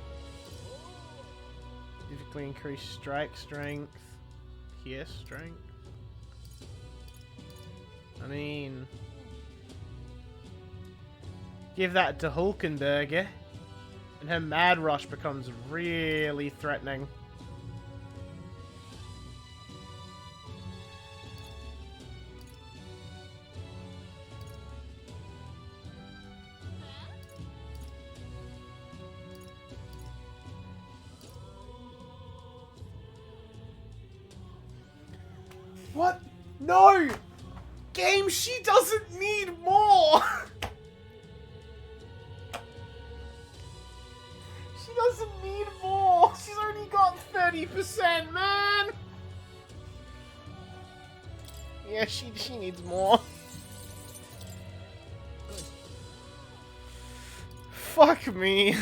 S1: Significantly increase strike strength. Pierce strength. I mean... Give that to Hulkenberger, and her Mad Rush becomes really threatening. What? No! Game, she doesn't need more! She doesn't need more! She's only got 30%, man! Yeah, she needs more. Fuck me.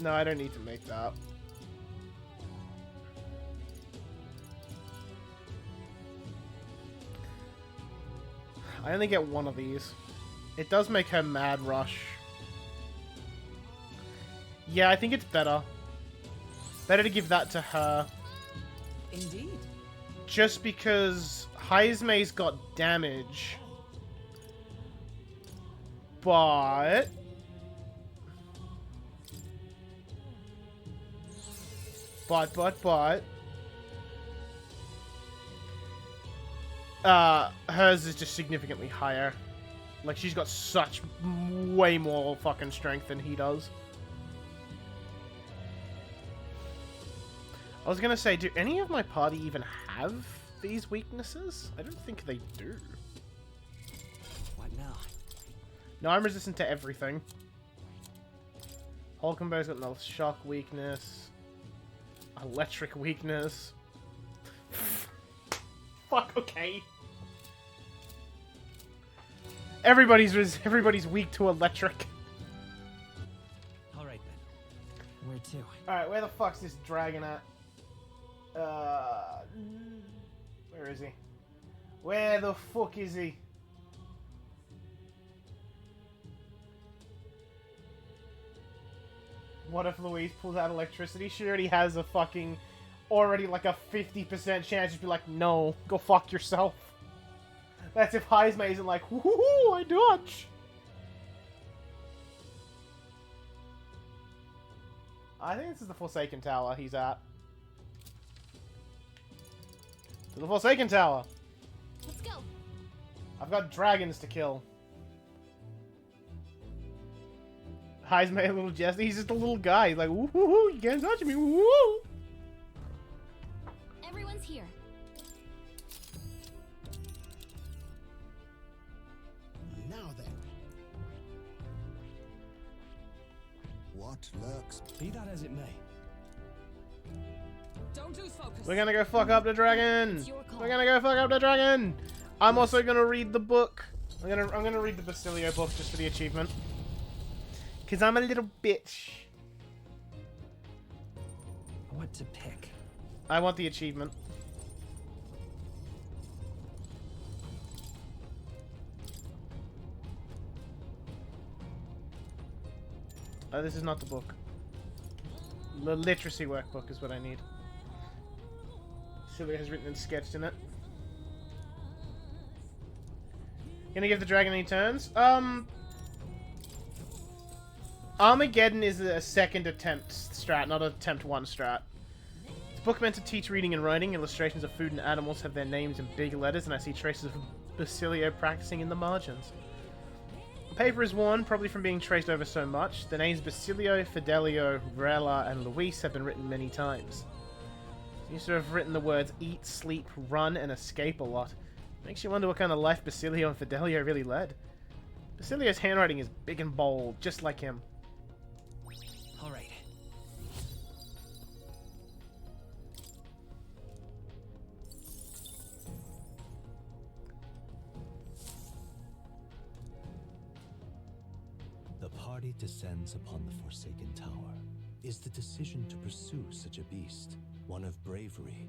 S1: No, I don't need to make that. I only get one of these. It does make her Mad Rush. Yeah, I think it's better. Better to give that to her.
S5: Indeed.
S1: Just because Heismei's got damage. But... hers is just significantly higher. Like, she's got such way more fucking strength than he does. I was gonna say, do any of my party even have these weaknesses? I don't think they do.
S9: What now?
S1: No, I'm resistant to everything. Hulkenberg's got another shock weakness. Electric weakness. Fuck, okay. Everybody's weak to electric.
S9: Alright then. Where to?
S1: Alright, where the fuck's this dragon at? Where is he? Where the fuck is he? What if Louise pulls out electricity? She already has a fucking... Already like a 50% chance to be like, no, go fuck yourself. That's if Heisme isn't like, woohoo, I dodge. I think this is the Forsaken Tower he's at. To the Forsaken Tower.
S4: Let's go.
S1: I've got dragons to kill. Heisme, a little Jester. He's just a little guy. He's like, woohoo, you can't touch me, woohoo.
S4: Everyone's here.
S17: Now then.
S6: What lurks?
S14: Be that as it may.
S7: Don't lose focus.
S1: We're gonna go fuck up the dragon. We're gonna go fuck up the dragon. I'm also gonna read the book. I'm gonna read the Basilio book just for the achievement. Cause I'm a little bitch.
S9: What to pick?
S1: I want the achievement. Oh, this is not the book. The literacy workbook is what I need. Celia has written and sketched in it. Gonna give the dragon any turns? Armageddon is a second attempt strat, not attempt one strat. It's a book meant to teach reading and writing. Illustrations of food and animals have their names in big letters, and I see traces of Basilio practicing in the margins. The paper is worn, probably from being traced over so much. The names Basilio, Fidelio, Rella, and Luis have been written many times. Seems to have written the words eat, sleep, run, and escape a lot. Makes you wonder what kind of life Basilio and Fidelio really led. Basilio's handwriting is big and bold, just like him.
S9: All right.
S19: The party descends upon the Forsaken Tower. Is the decision to pursue such a beast one of bravery,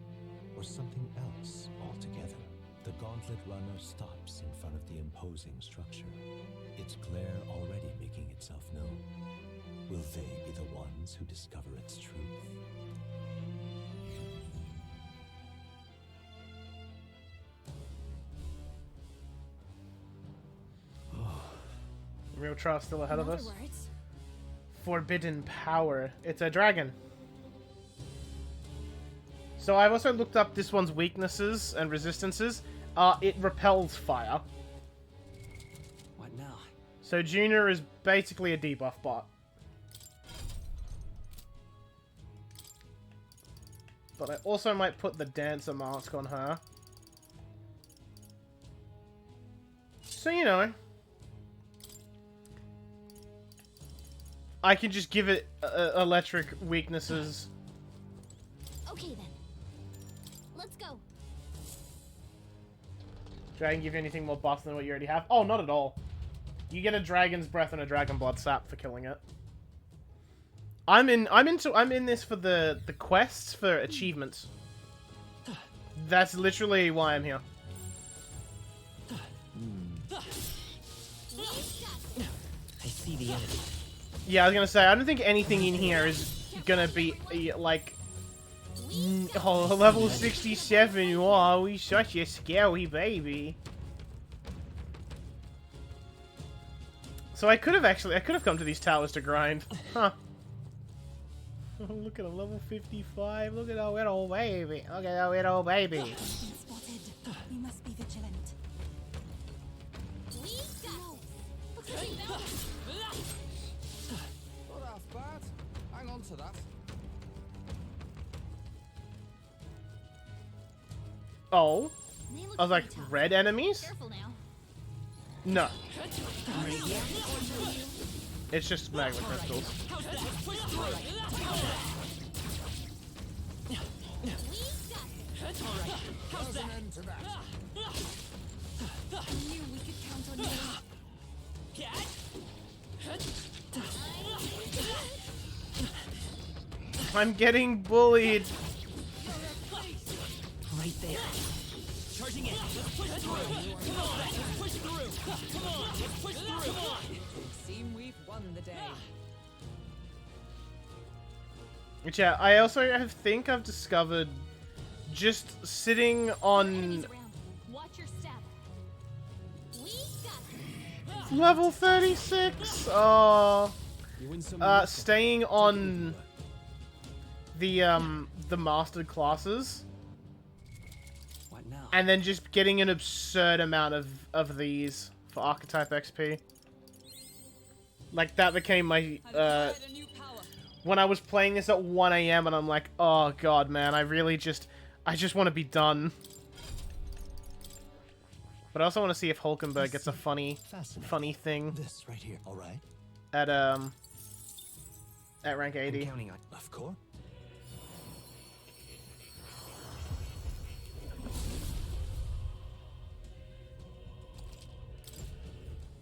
S19: or something else altogether? The gauntlet runner stops in front of the imposing structure, its glare already making itself known. Will they be the ones who discover its truth?
S1: The real trial still ahead of us.
S4: In other words,
S1: Forbidden power. It's a dragon. So I've also looked up this one's weaknesses and resistances. It repels fire.
S9: What now?
S1: So Junior is basically a debuff bot. But I also might put the Dancer mask on her. So, you know. I can just give it electric weaknesses.
S4: okay then. Let's go.
S1: Dragon give you anything more buff than what you already have? Oh, not at all. You get a Dragon's Breath and a Dragon Blood sap for killing it. I'm in this for the quests for achievements. That's literally why I'm here.
S9: I see the enemy.
S1: Yeah, I was gonna say, I don't think anything in here is gonna be, like... Oh, level 67, wow, he's such a scary baby. So I could have come to these towers to grind. Huh. Look at him, level 55, look at that little baby. Look at that little baby.
S10: Spotted. We must be vigilant.
S18: Not half bad. Hang on to that.
S1: Oh. I was like, red enemies?
S4: Careful now.
S1: No. It's just magma crystals.
S6: There's an end to that.
S4: I knew we could count on you.
S1: I'm getting bullied.
S9: Right there. Charging in. Let's push through. Come on. Let's push through. Come on. Let's push through. Come on.
S18: Would seem we've won the day.
S1: Which, yeah, I also think I've discovered just sitting on...
S4: Watch your step.
S1: Level 36. Oh. Staying on the mastered classes.
S18: What now?
S1: And then just getting an absurd amount of these for archetype XP. Like that became my when I was playing this at 1 AM and I'm like, oh god, man, I just want to be done. But I also want to see if Hulkenberg gets a funny thing.
S19: This right here, all right?
S1: At rank 80.
S19: I'm counting on, of course.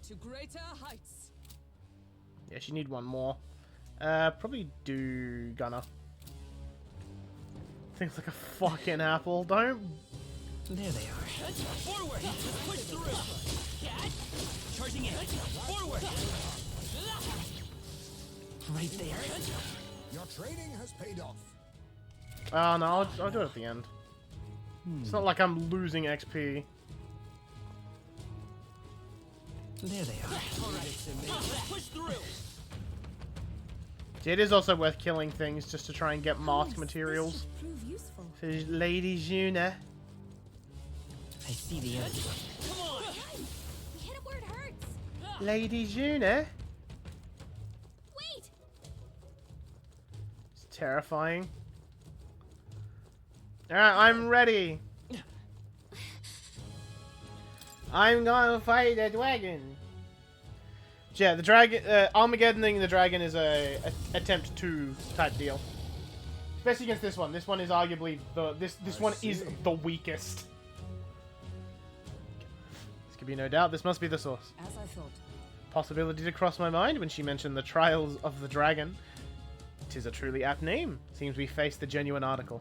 S5: To greater heights.
S1: Yeah, she need one more. Probably do Gunner. Things like a fucking apple. Don't.
S9: There they are. Forward! Push through! Charging in! Forward! Right there.
S6: Your training has paid off.
S1: Oh no, I'll do it at the end. It's not like I'm losing XP.
S9: There they are. Alright, push through!
S1: See, it is also worth killing things just to try and get mask materials. For Lady Juna.
S9: I see the end.
S8: Come on! Hit it where it hurts!
S1: Lady Juna?
S8: Wait!
S1: It's terrifying. Alright, I'm ready. I'm gonna fight the dragon. Yeah, the dragon, Armageddoning the dragon is a attempt 2 type deal. Especially against this one. This one is arguably this one is the weakest. This could be no doubt. This must be the source.
S5: As I thought.
S1: Possibility to cross my mind when she mentioned the trials of the dragon. 'Tis a truly apt name. Seems we faced the genuine article.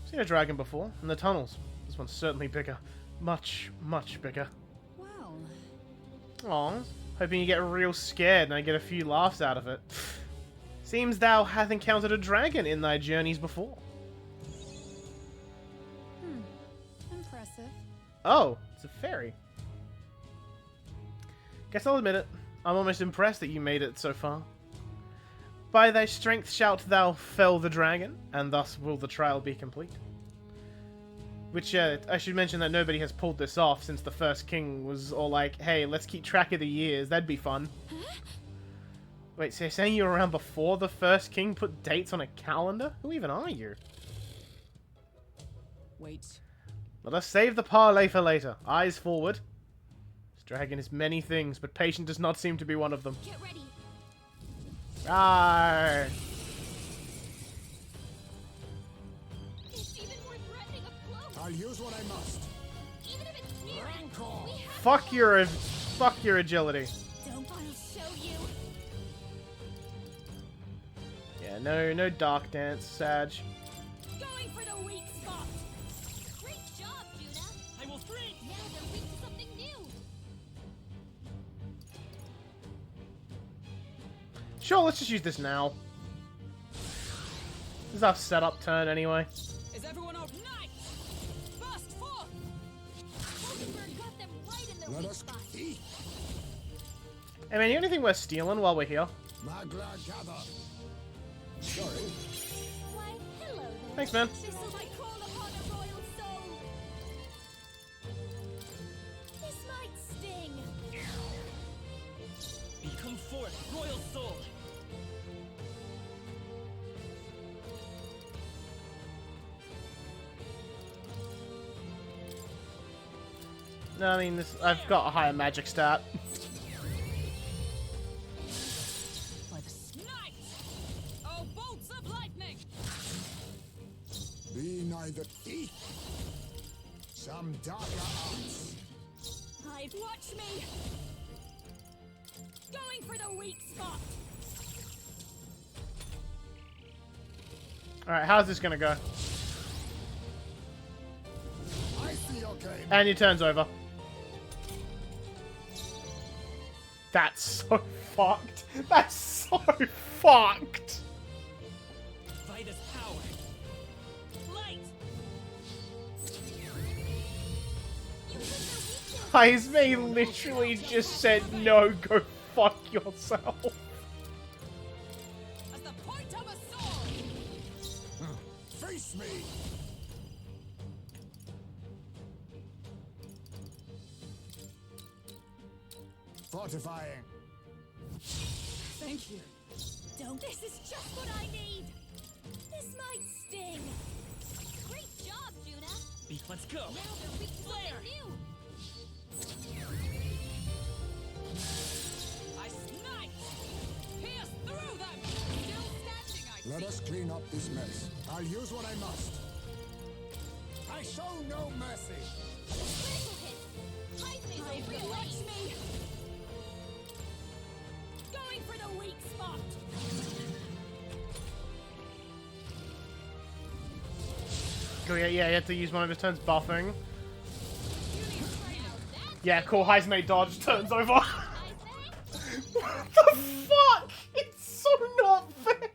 S1: Seen a dragon before in the tunnels. This one's certainly bigger. Much, much bigger.
S5: Well.
S1: Aw. Hoping you get real scared and I get a few laughs out of it. Seems thou hath encountered a dragon in thy journeys before.
S5: Impressive.
S1: Oh, it's a fairy. Guess I'll admit it. I'm almost impressed that you made it so far. By thy strength shalt thou fell the dragon, and thus will the trial be complete. Which, I should mention that nobody has pulled this off since the first king was all like, hey, let's keep track of the years, that'd be fun. Wait, so you're saying you were around before the first king put dates on a calendar? Who even are you?
S5: Wait.
S1: Let us save the parley for later. Eyes forward. This dragon is many things, but patient does not seem to be one of them.
S8: Get ready.
S1: Arr!
S6: I'll use what I must.
S8: Even if it's near it,
S1: Fuck your agility.
S8: Don't I'll show you.
S1: Yeah, no dark dance, Sag.
S8: Going for the weak spot. Great job, Judah.
S9: I will freeze.
S8: Now they're weak to something new.
S1: Sure, let's just use this now. This is our setup turn anyway.
S5: Is everyone out? Burst forth!
S8: Hulkenberg got them right in their weak spot.
S1: Hey man, you got anything worth stealing while we're here?
S6: Magla gather. Sorry.
S8: Why, hello there.
S1: Thanks, man.
S8: This is my call upon a royal soul. This might sting.
S9: Come forth, royal soul.
S1: No, I mean, I've got a higher magic stat.
S5: Oh, bolts of lightning!
S6: Be neither thief. Some darker arts.
S8: Hide, watch me. Going for the weak spot.
S1: Alright, how's this gonna go?
S6: I see your game.
S1: And he turns over. That's so fucked. That's so fucked.
S9: Vitus power. Light.
S8: You hit their weakness.
S1: Heisme literally just said, no, go fuck yourself.
S18: As the point of a sword!
S6: Face me! Fortifying.
S7: Thank you. Don't. This is just what I need. This might sting.
S8: Great job, Juna.
S9: Let's go.
S8: Now they're weak to something new.
S18: I snipe! Pierce through them! Still standing, I
S6: Let
S18: see.
S6: us clean up this mess. I'll use what I must. I show no mercy.
S8: Critical hit. Heisme's a real
S7: Watch
S8: ace.
S7: me. Going for the weak spot.
S1: Cool, yeah, you have to use one of his turns buffing. Yeah, cool, Heisme dodge turns over. What the fuck? It's so not fair.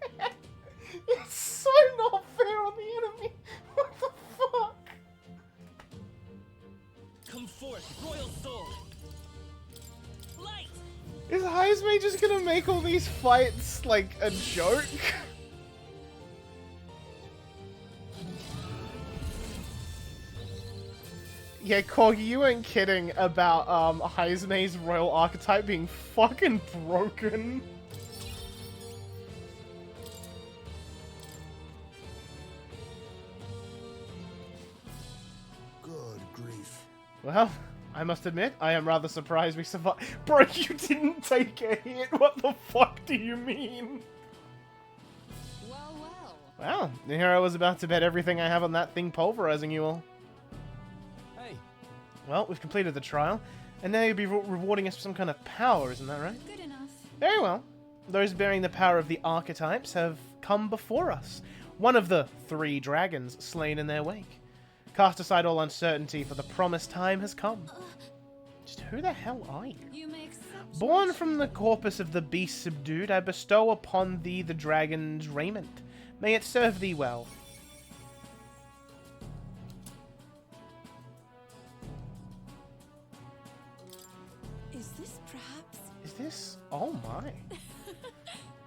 S1: It's so not fair on the enemy. What the fuck?
S9: Come forth, royal soul. Light.
S1: Is Heisme just gonna make all these fights like a joke? Yeah, Corgi, you weren't kidding about Heisme's royal archetype being fucking broken.
S6: Good grief.
S1: Well, I must admit, I am rather surprised we survived. Bro, you didn't take a hit. What the fuck do you mean?
S5: Well, well.
S1: Wow, the hero was about to bet everything I have on that thing pulverizing you all.
S3: Hey.
S1: Well, we've completed the trial, and now you'll be rewarding us with some kind of power, isn't that right?
S4: Good enough.
S1: Very well. Those bearing the power of the archetypes have come before us. One of the 3 dragons slain in their wake. Cast aside all uncertainty, for the promised time has come. Just who the hell are you?
S4: You make such
S1: Born from the corpus of the beast subdued, I bestow upon thee the dragon's raiment. May it serve thee well.
S10: Is this perhaps?
S1: Is this? Oh my.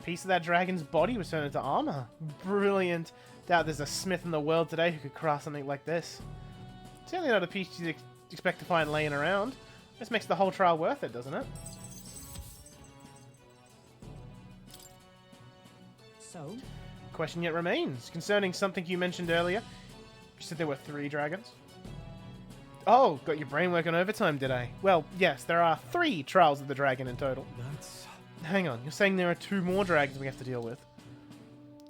S1: Piece of that dragon's body was turned into armor. Brilliant. Doubt there's a smith in the world today who could craft something like this. Certainly not a piece you'd expect to find laying around. This makes the whole trial worth it, doesn't it?
S5: So?
S1: Question yet remains. Concerning something you mentioned earlier. You said there were 3 dragons? Oh, got your brain working overtime, did I? Well, yes, there are 3 trials of the dragon in total.
S14: That's...
S1: Hang on, you're saying there are 2 more dragons we have to deal with?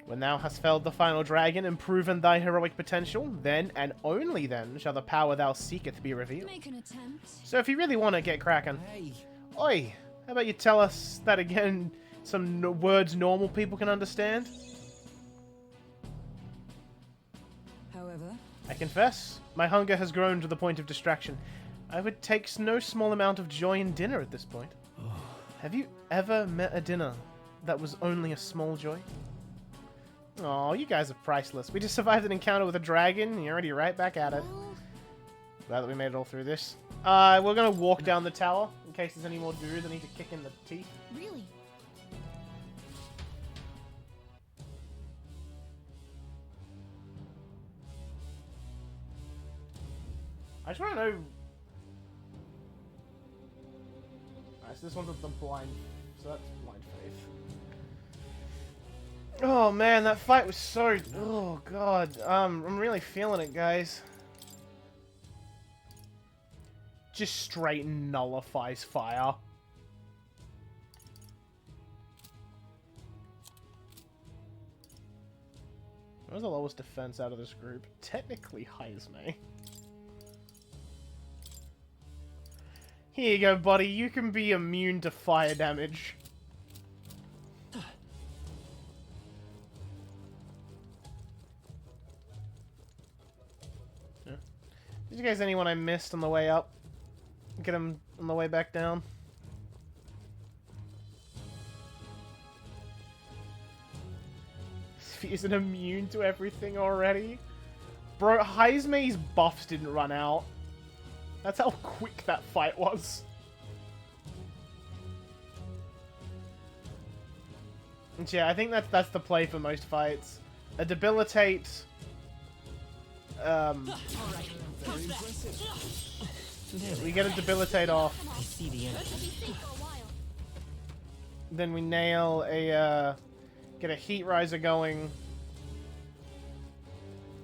S1: When thou hast felled the final dragon and proven thy heroic potential, then, and only then, shall the power thou seeketh be revealed.
S4: Make an attempt.
S1: So if you really want to get cracking...
S3: Hey.
S1: Oi, how about you tell us that again, some words normal people can understand?
S5: However,
S1: I confess, my hunger has grown to the point of distraction. I would take no small amount of joy in dinner at this point. Have you ever met a dinner that was only a small joy? Oh, you guys are priceless. We just survived an encounter with a dragon, and you're already right back at it. Glad that we made it all through this. We're gonna walk down the tower, in case there's any more dudes I need to kick in the teeth.
S4: Really?
S1: I just want to know... Alright, so this one's with the blind... So that's blind faith. Oh man, that fight was so... Oh god. I'm really feeling it, guys. Just straight nullifies fire. What was the lowest defense out of this group? Technically Heisme. Here you go, buddy. You can be immune to fire damage. Yeah. Did you guys anyone I missed on the way up? Get him on the way back down? He isn't immune to everything already? Bro, Heisme's buffs didn't run out. That's how quick that fight was. And yeah, I think that's the play for most fights. A debilitate. We get a debilitate off.
S9: I see the enemy.
S1: Then we nail a get a heat riser going.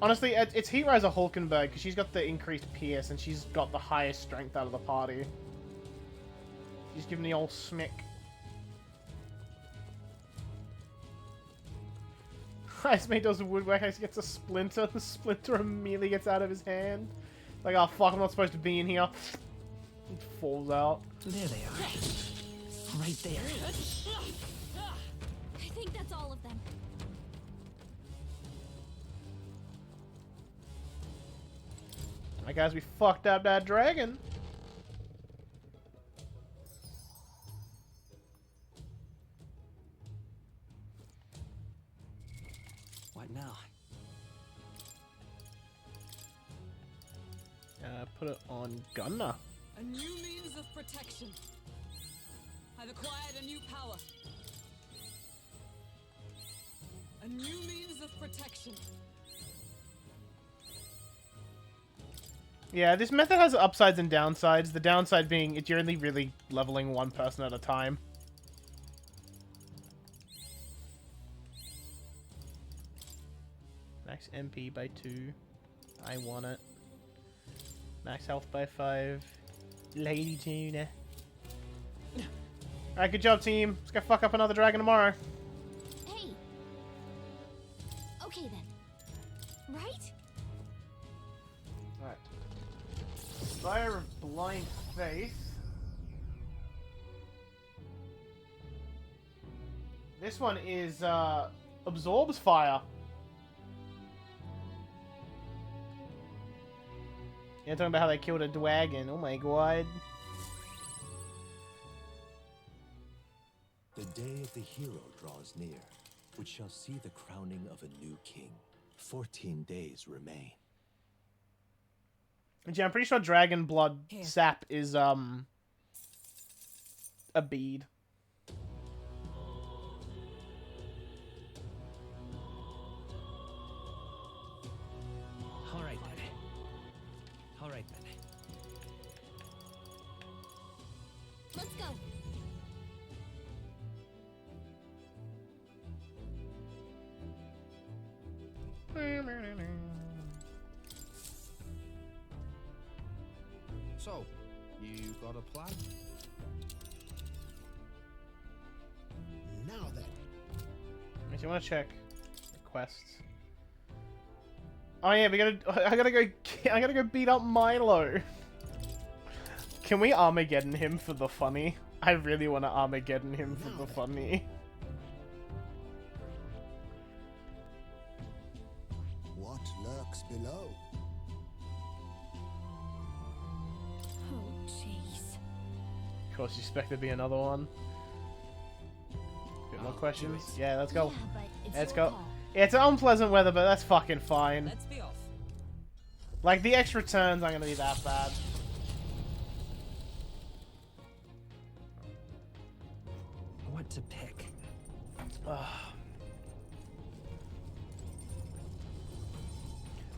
S1: Honestly, it's heat riser Hulkenberg because she's got the increased PS and she's got the highest strength out of the party. She's giving the old smick. Ice Mate does the woodwork, Ice gets a splinter, the splinter immediately gets out of his hand. Like, oh fuck, I'm not supposed to be in here. It falls out.
S9: There they are. Right there.
S4: I think that's all of them.
S1: Alright guys, we fucked up that dragon.
S9: What now?
S1: Put it on Gunner.
S5: A new means of protection. I've acquired a new power. A new means of protection.
S1: Yeah, this method has upsides and downsides. The downside being you're only really leveling one person at a time. Max MP by 2. I want it. Max health by 5. Lady Tuna. Alright, good job, team. Let's go fuck up another dragon tomorrow.
S4: Hey. Okay then. Right?
S1: Alright. Fire of Blind Faith. This one is, absorbs fire. Yeah, talking about how they killed a dragon. Oh my god.
S19: The day of the hero draws near, which shall see the crowning of a new king. 14 days remain.
S1: Yeah, I'm pretty sure dragon blood sap is, a bead.
S9: Alright then. Alright then.
S4: Let's go.
S3: So, you got a plan?
S17: Now then.
S1: If you want to check the quests. Oh yeah, I gotta go beat up Milo. Can we Armageddon him for the funny? I really want to Armageddon him for the funny.
S6: What lurks below?
S8: Oh, jeez.
S1: Of course, you expect there to be another one. Bit more questions? Yeah, let's go.
S4: Yeah, but it's
S1: Let's
S4: your
S1: go.
S4: call.
S1: Yeah, it's unpleasant weather, but that's fucking fine.
S5: Let's be off.
S1: Like, the extra turns aren't gonna be that bad.
S9: What to pick?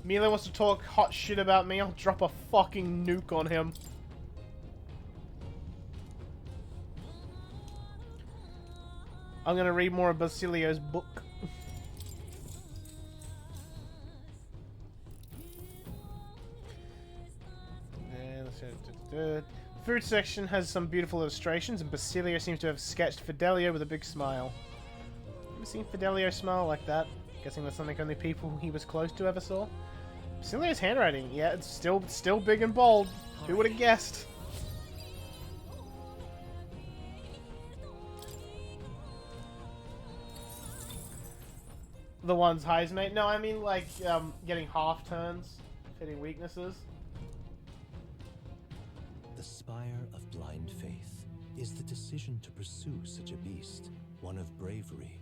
S1: Mila wants to talk hot shit about me. I'll drop a fucking nuke on him. I'm gonna read more of Basilio's book. Food section has some beautiful illustrations, and Basilio seems to have sketched Fidelio with a big smile. Ever seen Fidelio smile like that? Guessing that's something only people he was close to ever saw. Basilio's handwriting, yeah, it's still big and bold. Who would have guessed? The ones highs, mate. No, I mean like getting half turns, hitting weaknesses.
S19: The Spire of Blind Faith is the decision to pursue such a beast, one of bravery.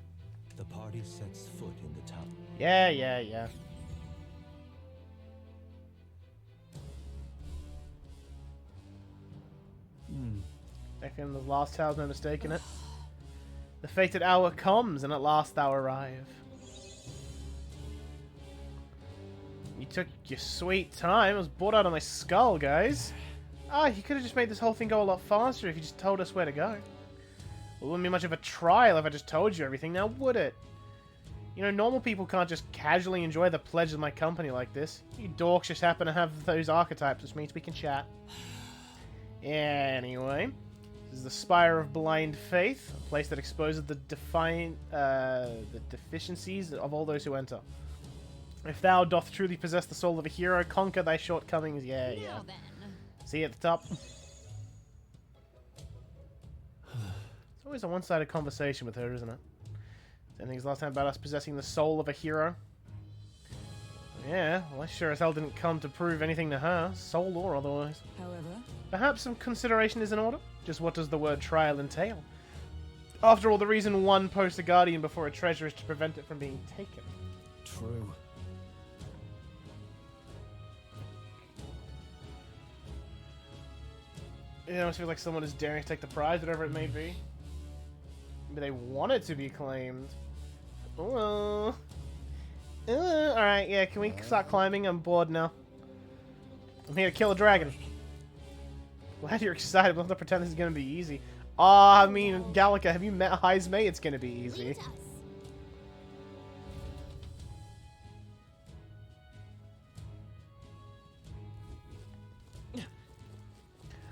S19: The party sets foot in the town.
S1: Yeah. Second, the last tower's no mistake in it. The fated hour comes, and at last thou arrive. You took your sweet time. I was bored out of my skull, guys. Ah, you could have just made this whole thing go a lot faster if you just told us where to go. It wouldn't be much of a trial if I just told you everything, now would it? You know, normal people can't just casually enjoy the pleasure of my company like this. You dorks just happen to have those archetypes, which means we can chat. Anyway, this is the Spire of Blind Faith, a place that exposes the deficiencies of all those who enter. If thou doth truly possess the soul of a hero, conquer thy shortcomings. Yeah, yeah. See you at the top. It's always a one-sided conversation with her, isn't it? Same thing as last time about us possessing the soul of a hero. Yeah, well, I sure as hell didn't come to prove anything to her, soul or otherwise.
S5: However,
S1: perhaps some consideration is in order? Just what does the word trial entail? After all, the reason one posts a guardian before a treasure is to prevent it from being taken.
S14: True.
S1: It almost feels like someone is daring to take the prize, whatever it may be. Maybe they want it to be claimed. Alright, yeah, can we start climbing? I'm bored now. I'm here to kill a dragon. Glad you're excited, but don't have to pretend this is gonna be easy. I mean, Gallica, have you met Heismay? It's gonna be easy.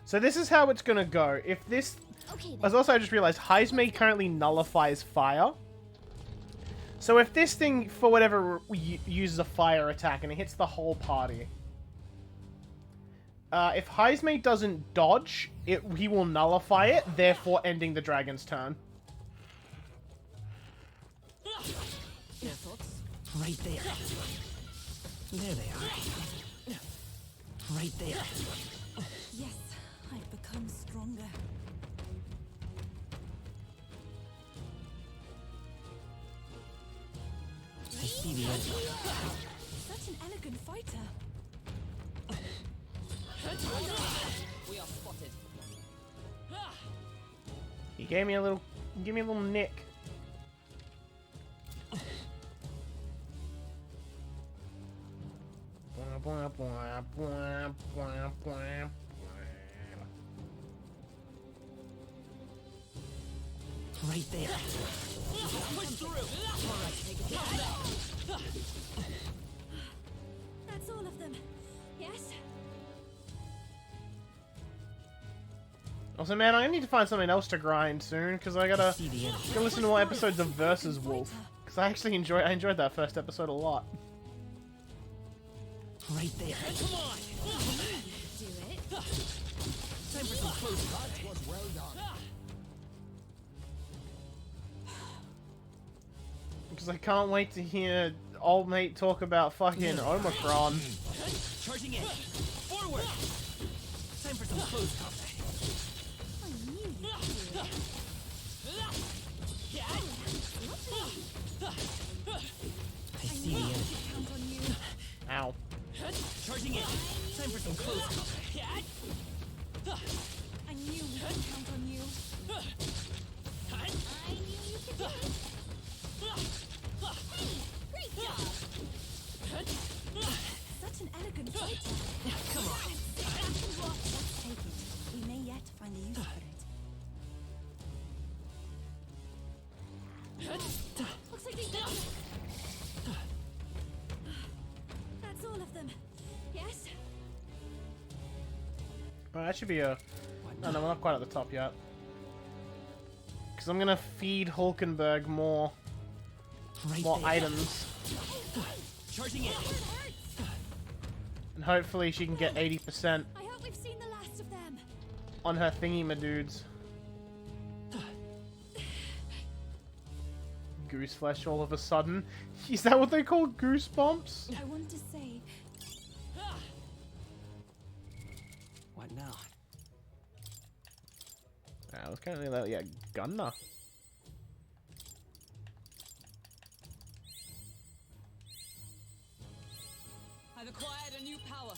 S1: So this is how it's gonna go. If this... As also I just realized, Heismay currently nullifies fire. So if this thing, for whatever, uses a fire attack and it hits the whole party... if Heismay doesn't dodge, he will nullify it, therefore ending the dragon's turn.
S9: Your thoughts? Right there. There they are. Right there.
S10: Yes, I've become stronger.
S9: I see the end.
S10: Such an elegant fighter.
S9: We are spotted.
S1: He gave me a little nick.
S9: Right there. Push through. All right, take it down.
S8: That's all of them. Yes?
S1: Also, man, I need to find something else to grind soon, because I gotta go listen to more episodes of Versus Wolf. Because I actually enjoyed that first episode a lot.
S9: Right there. Come on.
S8: Do it.
S9: Time for some close cuts.
S6: That was well done.
S1: Because I can't wait to hear old mate talk about fucking Omicron.
S9: Charging in. Forward. Time for some close combat.
S8: I knew you'd do it.
S9: I see the enemy.
S8: Count on you.
S1: Ow.
S9: Charging in. Time for some close combat.
S10: I knew we could count on you.
S8: I knew you could do it. Great job.
S10: Such an elegant fighter.
S9: Come on.
S10: Let's take it. We may yet find a use for it.
S8: Looks like they did it. That's all of them. Yes?
S1: Well, that should be a... No, we're not quite at the top yet. Because I'm gonna feed Hulkenberg more items.
S9: Charging in.
S1: And hopefully she can get 80%
S8: I hope we've seen the last of them.
S1: on her thingy-ma-dudes. Goose flesh all of a sudden. Is that what they call goosebumps?
S10: I want to say,
S9: What now?
S1: I was kind of like, yeah, Gunner.
S9: I've acquired a new power.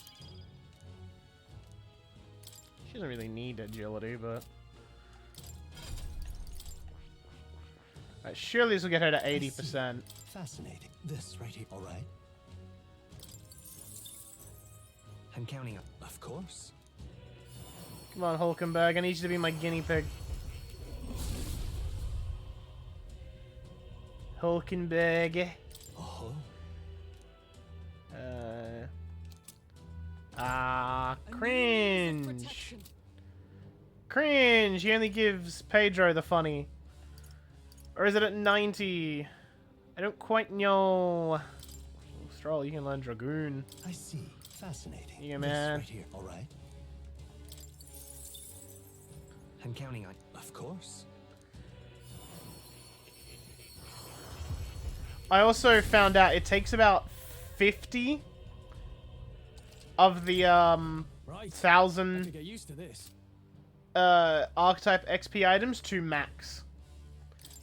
S1: doesn't really need agility, but... Right, surely this will get her to 80%.
S19: Fascinating. This right here, all right?
S14: I'm counting on. Of course.
S1: Come on, Hulkenberg, I need you to be my guinea pig. Hulkenberg.
S19: Oh.
S1: Cringe. Cringe. He only gives Pedro the funny. Or is it at 90? I don't quite know. Stroll, you can learn Dragoon.
S19: I see. Fascinating.
S1: Yeah, man.
S19: This right here, all right?
S14: I'm counting on.
S19: Of course.
S1: I also found out it takes about 50 of the
S15: Right.
S1: 1,000
S15: I have to get used to this.
S1: archetype XP items to max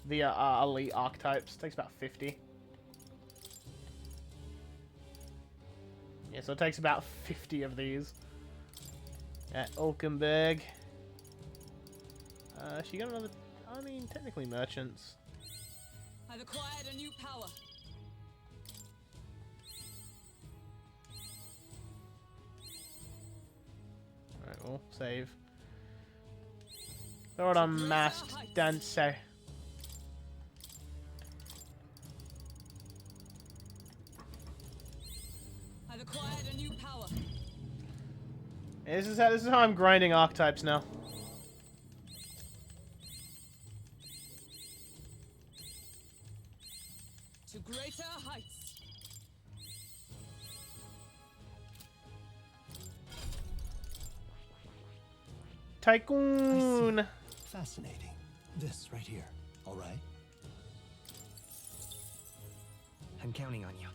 S1: the elite archetypes. Takes about 50. Yeah, so it takes about 50 of these. At Ulkenberg. She got another... I mean, technically merchants.
S5: I've acquired a new power.
S1: Alright, we'll save. Throw it on Masked Dancer.
S5: I've acquired a new power.
S1: Yeah, this is how I'm grinding archetypes now.
S5: To greater heights.
S1: Tycoon.
S19: Fascinating. This right here, all right?
S14: I'm counting on you.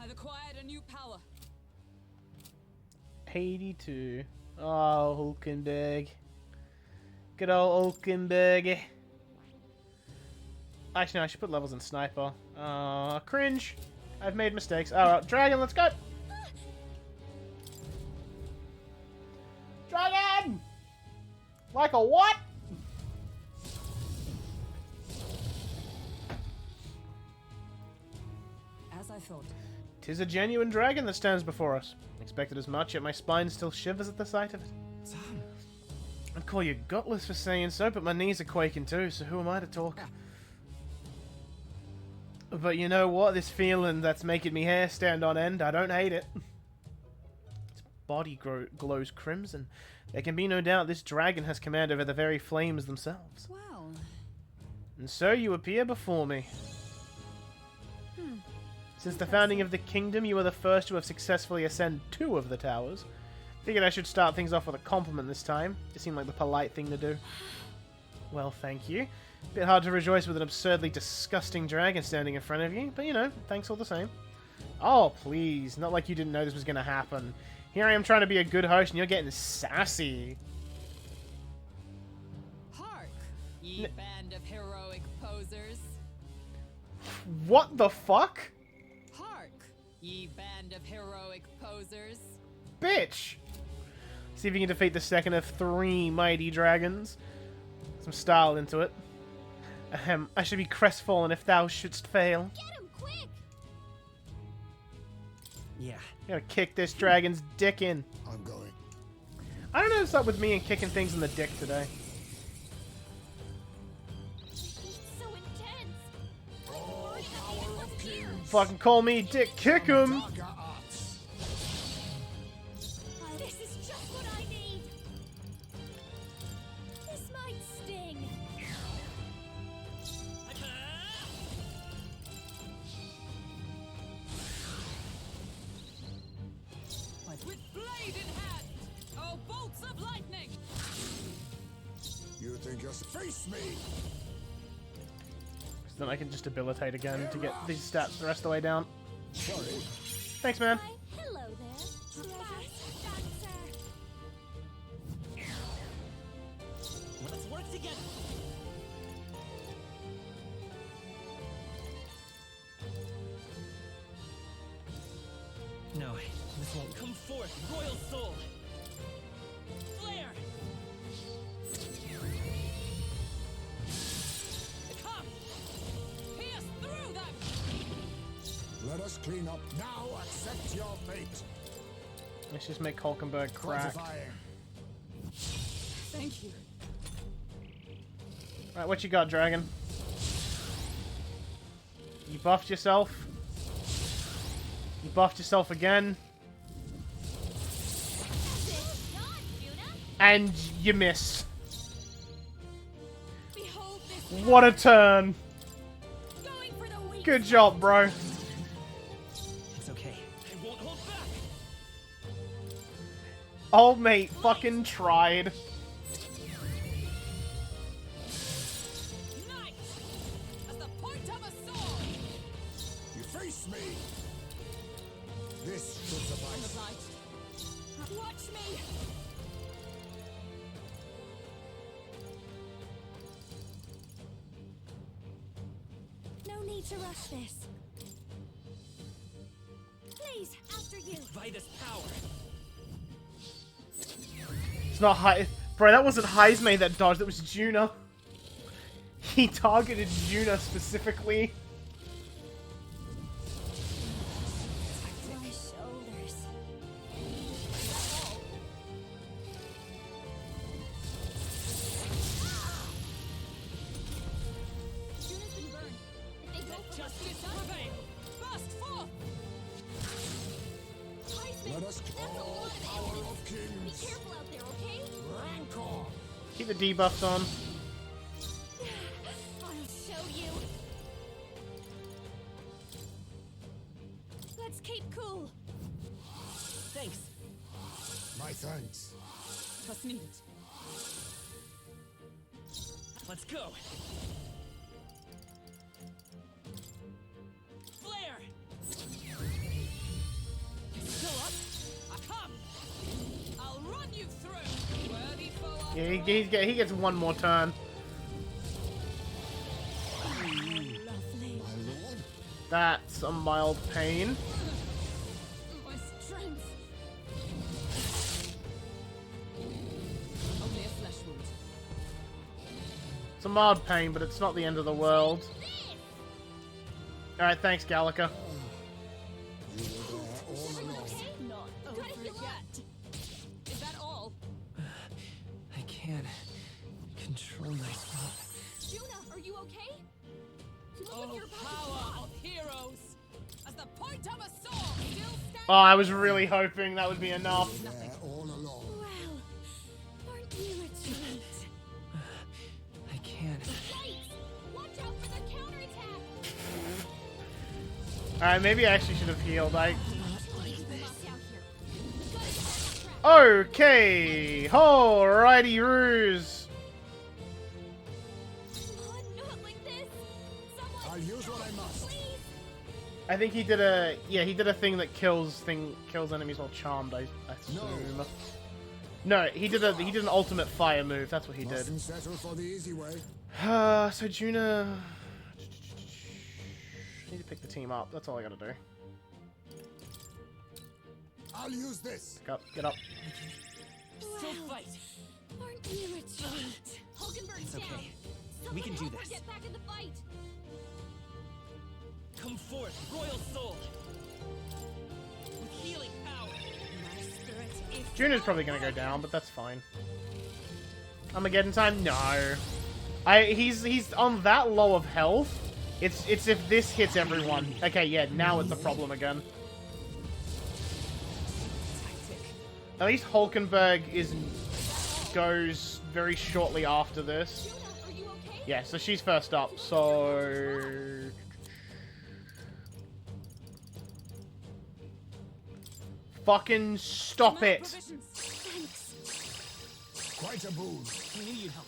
S5: I've acquired a new power.
S1: 82. Oh, Hulkenberg. Good old Hulkenberg. Actually, no, I should put levels in Sniper. Cringe. I've made mistakes. Alright, Dragon, let's go! Dragon! Like a what?
S5: As I thought.
S1: 'Tis a genuine dragon that stands before us. Expected as much, yet my spine still shivers at the sight of it.
S3: Sam.
S1: I'd call you gutless for saying so, but my knees are quaking too, so who am I to talk? But you know what? This feeling that's making me hair stand on end, I don't hate it. Its body glows crimson. There can be no doubt this dragon has command over the very flames themselves.
S5: Well.
S1: And so you appear before me. Since the founding of the kingdom, you are the first to have successfully ascended 2 of the towers. Figured I should start things off with a compliment this time. It seemed like the polite thing to do. Well, thank you. Bit hard to rejoice with an absurdly disgusting dragon standing in front of you, but you know, thanks all the same. Oh, please. Not like you didn't know this was going to happen. Here I am trying to be a good host and you're getting sassy.
S5: Hark, ye band of heroic posers.
S1: What the fuck?
S5: Hark, ye band of heroic posers.
S1: Bitch! See if you can defeat the second of 3 mighty dragons. Some style into it. Ahem, I should be crestfallen if thou shouldst fail.
S4: Get him, quick!
S14: Yeah.
S1: You gotta kick this dragon's dick in.
S6: I'm going.
S1: I don't know what's up with me and kicking things in the dick today.
S4: So intense.
S1: Fucking call me Dick Kickem.
S4: This is just what I need. This might sting.
S5: With blade in hand, oh bolts of lightning!
S6: You think you'll face me?
S1: So then I can just debilitate again to get these stats the rest of the way down.
S6: Sorry.
S1: Thanks, man.
S4: Hello there. Fast dancer.
S9: Let's work together. No, this won't come forth, royal soul. Flare! Come! Pierce through them!
S6: Let us clean up. Now accept your fate.
S1: Let's just make Hulkenberg crack.
S5: Thank you.
S1: Right, what you got, Dragon? You buffed yourself. You buffed yourself again. And you miss. What a turn. Good job, bro.
S9: It's okay. I won't hold back.
S1: Old mate fucking tried.
S6: Face me! This should suffice.
S7: Watch me!
S8: No need to rush this. Please, after you.
S9: Vitus power.
S1: It's not high. Bro, that wasn't Heismay that dodged, that was Juna. He targeted Juna specifically.
S8: My shoulders.
S7: Juna's been burned. If they go for
S9: Justice prevail.
S7: burst forth!
S6: Let us call power of
S7: Be
S6: kings.
S7: careful out there, okay?
S6: Rancor.
S1: Keep the debuffs on.
S8: I'll show you. Let's keep cool.
S9: Thanks.
S6: My thanks.
S5: Trust needed.
S9: Let's go. Flare! Still up? Come! I'll run you through! Worthy foe of
S1: Yeah, he gets one more turn. That's a mild pain.
S7: My strength.
S5: Only a flesh wound.
S1: It's a mild pain, but it's not the end of the world. Alright, thanks, Gallica.
S6: You were there all along.
S7: Not over yet. Is that all?
S9: I can't control myself.
S7: Juna, are you okay? Look
S9: Oh,
S7: what you're about to
S9: power
S7: drop.
S9: of heroes! As the point of a sword still stands.
S1: Oh, I was really hoping that would be enough.
S6: You were there all along.
S8: Well, aren't you a treat?
S9: I can't.
S7: Wait! Watch out for the counterattack!
S1: Alright, maybe I actually should have healed.
S7: Locked out here.
S1: Okay! Alrighty, Ruse!
S8: Not like this.
S6: I'll use what I must.
S1: I think he did a thing that kills enemies while charmed, I assume. No, he did an ultimate fire move, that's what he did.
S6: Mustn't settle for the easy way.
S1: So Juna, need to pick the team up, that's all I gotta do.
S6: I'll use this.
S1: Get up.
S9: Still fight.
S8: Aren't you a treat?
S7: Hulkenberg's
S9: It's
S7: down.
S9: okay.
S7: Someone
S9: We can do
S7: help her
S9: this.
S7: Get back in the fight.
S9: Come forth, royal soul. With healing power.
S7: My spirit is.
S1: Juna's probably gonna go down, but that's fine. Armageddon time? No. He's on that low of health. It's if this hits everyone. Okay, yeah, now it's a problem again. At least Hulkenberg goes very shortly after this.
S7: Juna, are you okay?
S1: Yeah, so she's first up, so... Fucking stop it!
S6: Quite a boon.
S9: We need help.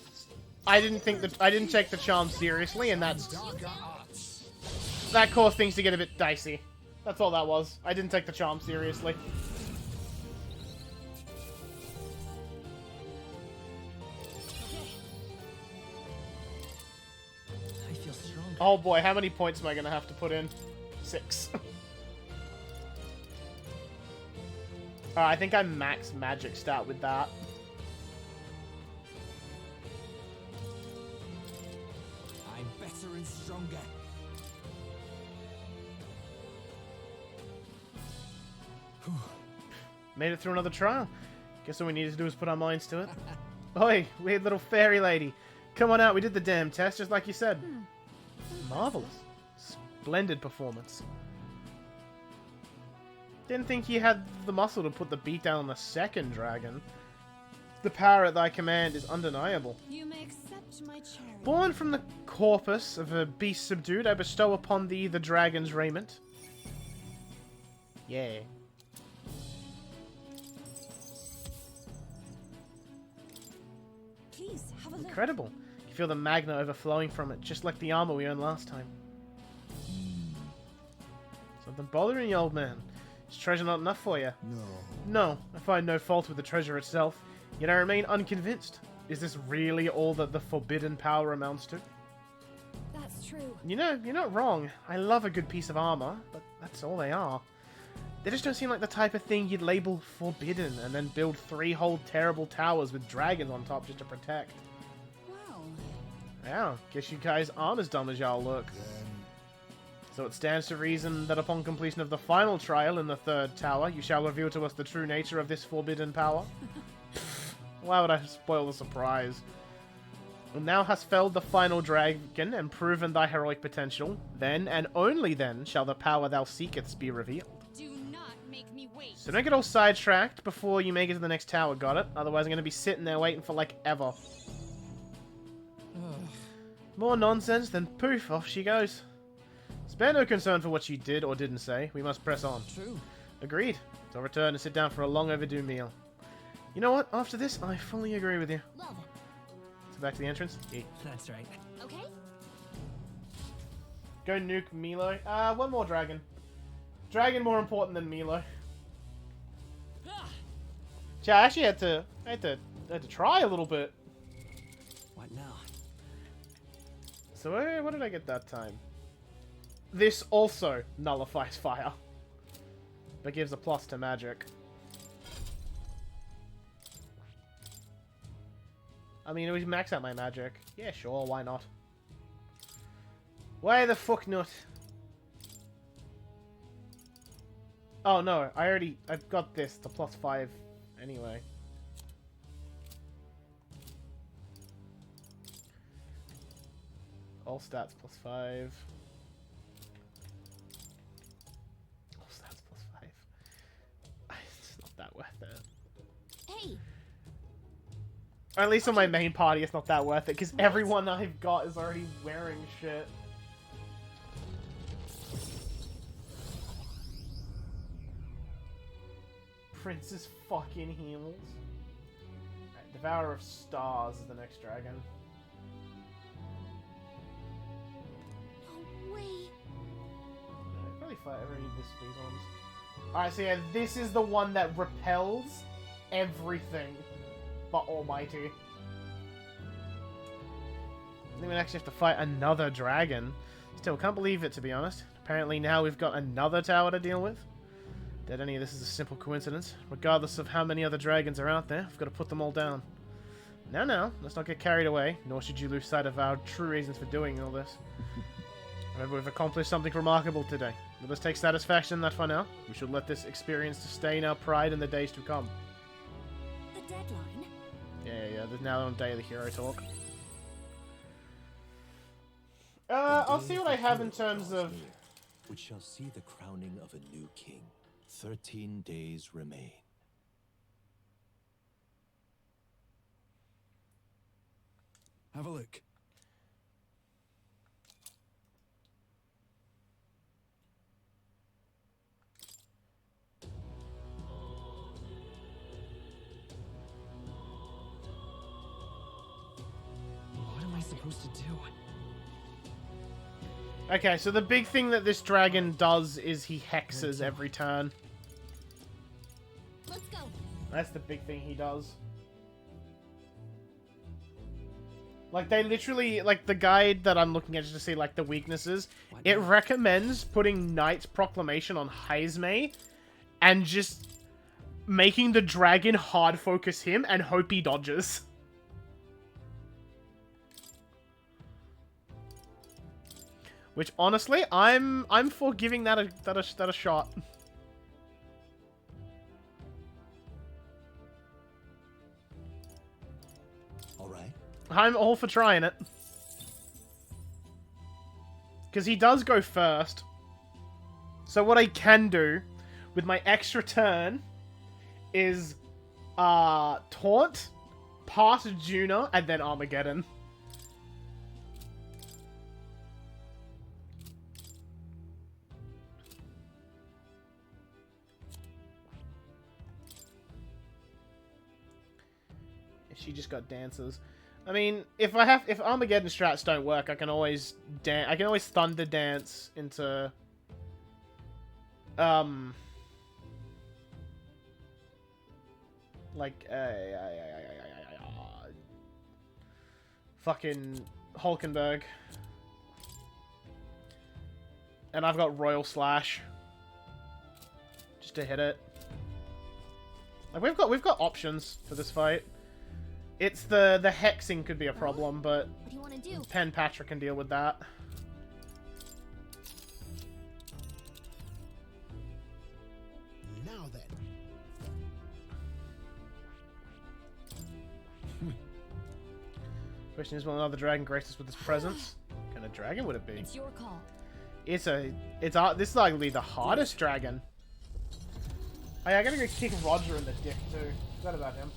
S1: I didn't take the charm seriously, and that caused things to get a bit dicey. That's all that was. I didn't take the charm seriously.
S9: I feel strong.
S1: Oh boy, how many points am I gonna have to put in? 6. Alright, I think I max magic stat with that.
S18: I'm better and stronger.
S1: Made it through another trial. Guess all we needed to do is put our minds to it. Oi, weird little fairy lady. Come on out, we did the damn test, just like you said. Marvelous. Splendid performance. Didn't think you had the muscle to put the beat down on the second dragon. The power at thy command is undeniable.
S7: You may accept my charity.
S1: Born from the corpus of a beast subdued, I bestow upon thee the dragon's raiment. Yeah.
S7: Please, have a look.
S1: Incredible. You feel the magna overflowing from it, just like the armor we earned last time. Something bothering you, old man? Is treasure not enough for you?
S6: No.
S1: No, I find no fault with the treasure itself, yet I remain unconvinced. Is this really all that the forbidden power amounts to?
S8: That's true.
S1: You know, you're not wrong. I love a good piece of armor, but that's all they are. They just don't seem like the type of thing you'd label forbidden and then build 3 whole terrible towers with dragons on top just to protect.
S7: Wow.
S1: Yeah, guess you guys aren't as dumb as y'all look. So it stands to reason that upon completion of the final trial in the 3rd tower, you shall reveal to us the true nature of this forbidden power. Why would I spoil the surprise? When thou hast felled the final dragon and proven thy heroic potential, then, and only then, shall the power thou seekest be revealed.
S7: Do not make me wait.
S1: So don't get all sidetracked before you make it to the next tower, got it? Otherwise I'm going to be sitting there waiting for, like, ever. More nonsense, then poof, off she goes. Spare no concern for what you did or didn't say. We must press on.
S18: True.
S1: Agreed. So return and sit down for a long overdue meal. You know what? After this, I fully agree with you.
S4: Well then.
S1: So back to the entrance. Yeah.
S9: That's right.
S4: Okay.
S1: Go nuke Milo. One more dragon. Dragon more important than Milo. Yeah, I actually had to try a little bit.
S18: What now?
S1: So what did I get that time? This also nullifies fire, but gives a plus to magic. I mean, we max out my magic. Yeah, sure, why not? Why the fuck not? Oh no, I've got this, the plus 5 anyway. All stats plus 5. All stats plus 5. It's not that worth it.
S4: Hey.
S1: Or at least on my main party, it's not that worth it, because everyone I've got is already wearing shit. Princess fucking heals. Right, Devourer of Stars is the next dragon.
S4: No way.
S1: Probably fight every these ones. Alright, so yeah, this is the one that repels everything but Almighty. I think we actually have to fight another dragon. Still, can't believe it, to be honest. Apparently now we've got another tower to deal with. That any of this is a simple coincidence. Regardless of how many other dragons are out there, we've got to put them all down. Now, let's not get carried away, nor should you lose sight of our true reasons for doing all this. Remember, we've accomplished something remarkable today. Let us take satisfaction in that for now. We should let this experience sustain our pride in the days to come.
S8: The deadline?
S1: Yeah, there's now on Day of the Hero talk. I'll see what I have in terms of...
S19: Which shall see the crowning of a new king. 13 days remain.
S3: Have a look.
S9: What am I supposed to do?
S1: Okay, so the big thing that this dragon does is he hexes every turn.
S4: Let's go.
S1: That's the big thing he does. Like, they literally, like, the guide that I'm looking at just to see, like, the weaknesses, it recommends putting Knight's Proclamation on Heismay and just making the dragon hard focus him and hope he dodges. Which honestly, I'm for giving that a shot.
S19: All right.
S1: I'm all for trying it. Because he does go first. So what I can do with my extra turn is taunt, pass Juna, and then Armageddon. She just got dancers. I mean, if Armageddon strats don't work, I can always thunder dance into like fucking Hulkenberg. And I've got Royal Slash just to hit it. Like we've got options for this fight. It's the hexing could be a problem, but
S4: what do you want to do?
S1: Pen Patrick can deal with that.
S17: Now then.
S1: Question is, will another dragon grace us with his presence? What kind of dragon would it be?
S4: It's your call.
S1: This is arguably the hardest dragon. Oh, yeah, I gotta go kick Roger in the dick too. Forgot about him.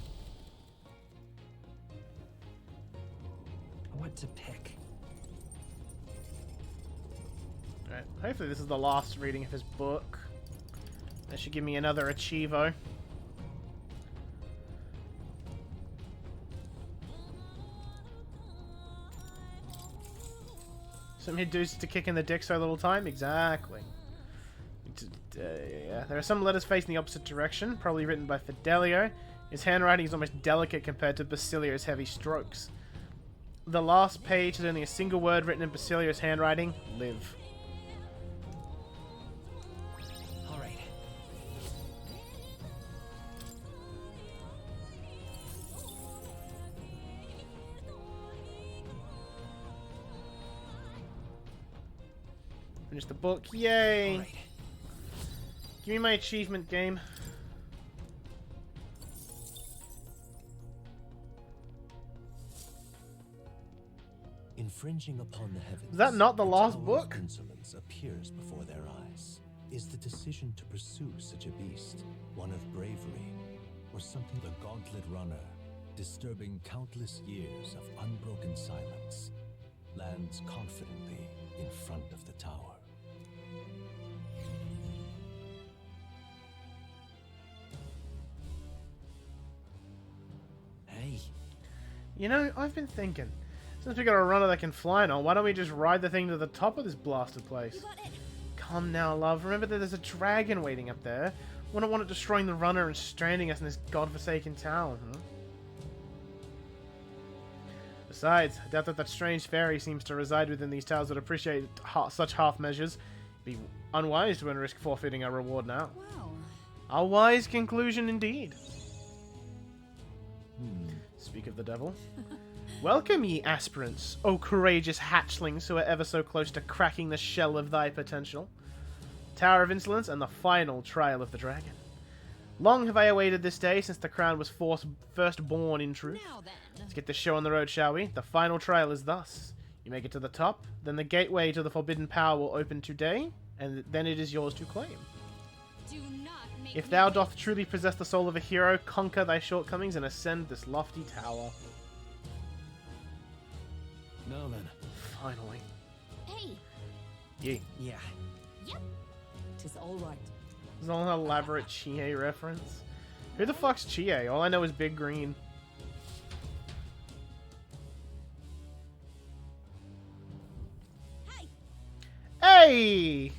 S18: What to pick?
S1: Alright, hopefully this is the last reading of his book. That should give me another achievo. Some dudes to kick in the dick so little time? Exactly. Yeah. There are some letters facing the opposite direction, probably written by Fidelio. His handwriting is almost delicate compared to Basilio's heavy strokes. The last page has only a single word written in Basilio's handwriting: live.
S18: Alright.
S1: Finish the book. Yay! Right. Give me my achievement, game.
S19: Infringing upon the heavens.
S1: Is that not the last book?
S19: Insolence appears before their eyes. Is the decision to pursue such a beast one of bravery, or something the gauntlet runner, disturbing countless years of unbroken silence, lands confidently in front of the tower?
S18: Hey.
S1: You know, I've been thinking. Since we got a runner that can fly now, why don't we just ride the thing to the top of this blasted place? Come now, love. Remember that there's a dragon waiting up there. Wouldn't want it destroying the runner and stranding us in this godforsaken town, huh? Besides, I doubt that strange fairy seems to reside within these towers would appreciate such half measures. It'd be unwise to risk forfeiting our reward now.
S4: Wow.
S1: A wise conclusion indeed. Speak of the devil. Welcome, ye aspirants, O courageous hatchlings who are ever so close to cracking the shell of thy potential. Tower of Insolence and the final trial of the dragon. Long have I awaited this day since the crown was first born in truth.
S4: Now then.
S1: Let's get this show on the road, shall we? The final trial is thus. You make it to the top, then the gateway to the forbidden power will open today, and then it is yours to claim.
S4: Do not make
S1: If thou doth truly possess the soul of a hero, conquer thy shortcomings and ascend this lofty tower.
S14: Now then.
S1: Finally.
S4: Hey.
S18: Yeah.
S4: Yep.
S5: Tis all right.
S1: There's an elaborate Chie reference. Who the fuck's Chie? All I know is Big Green. Hey!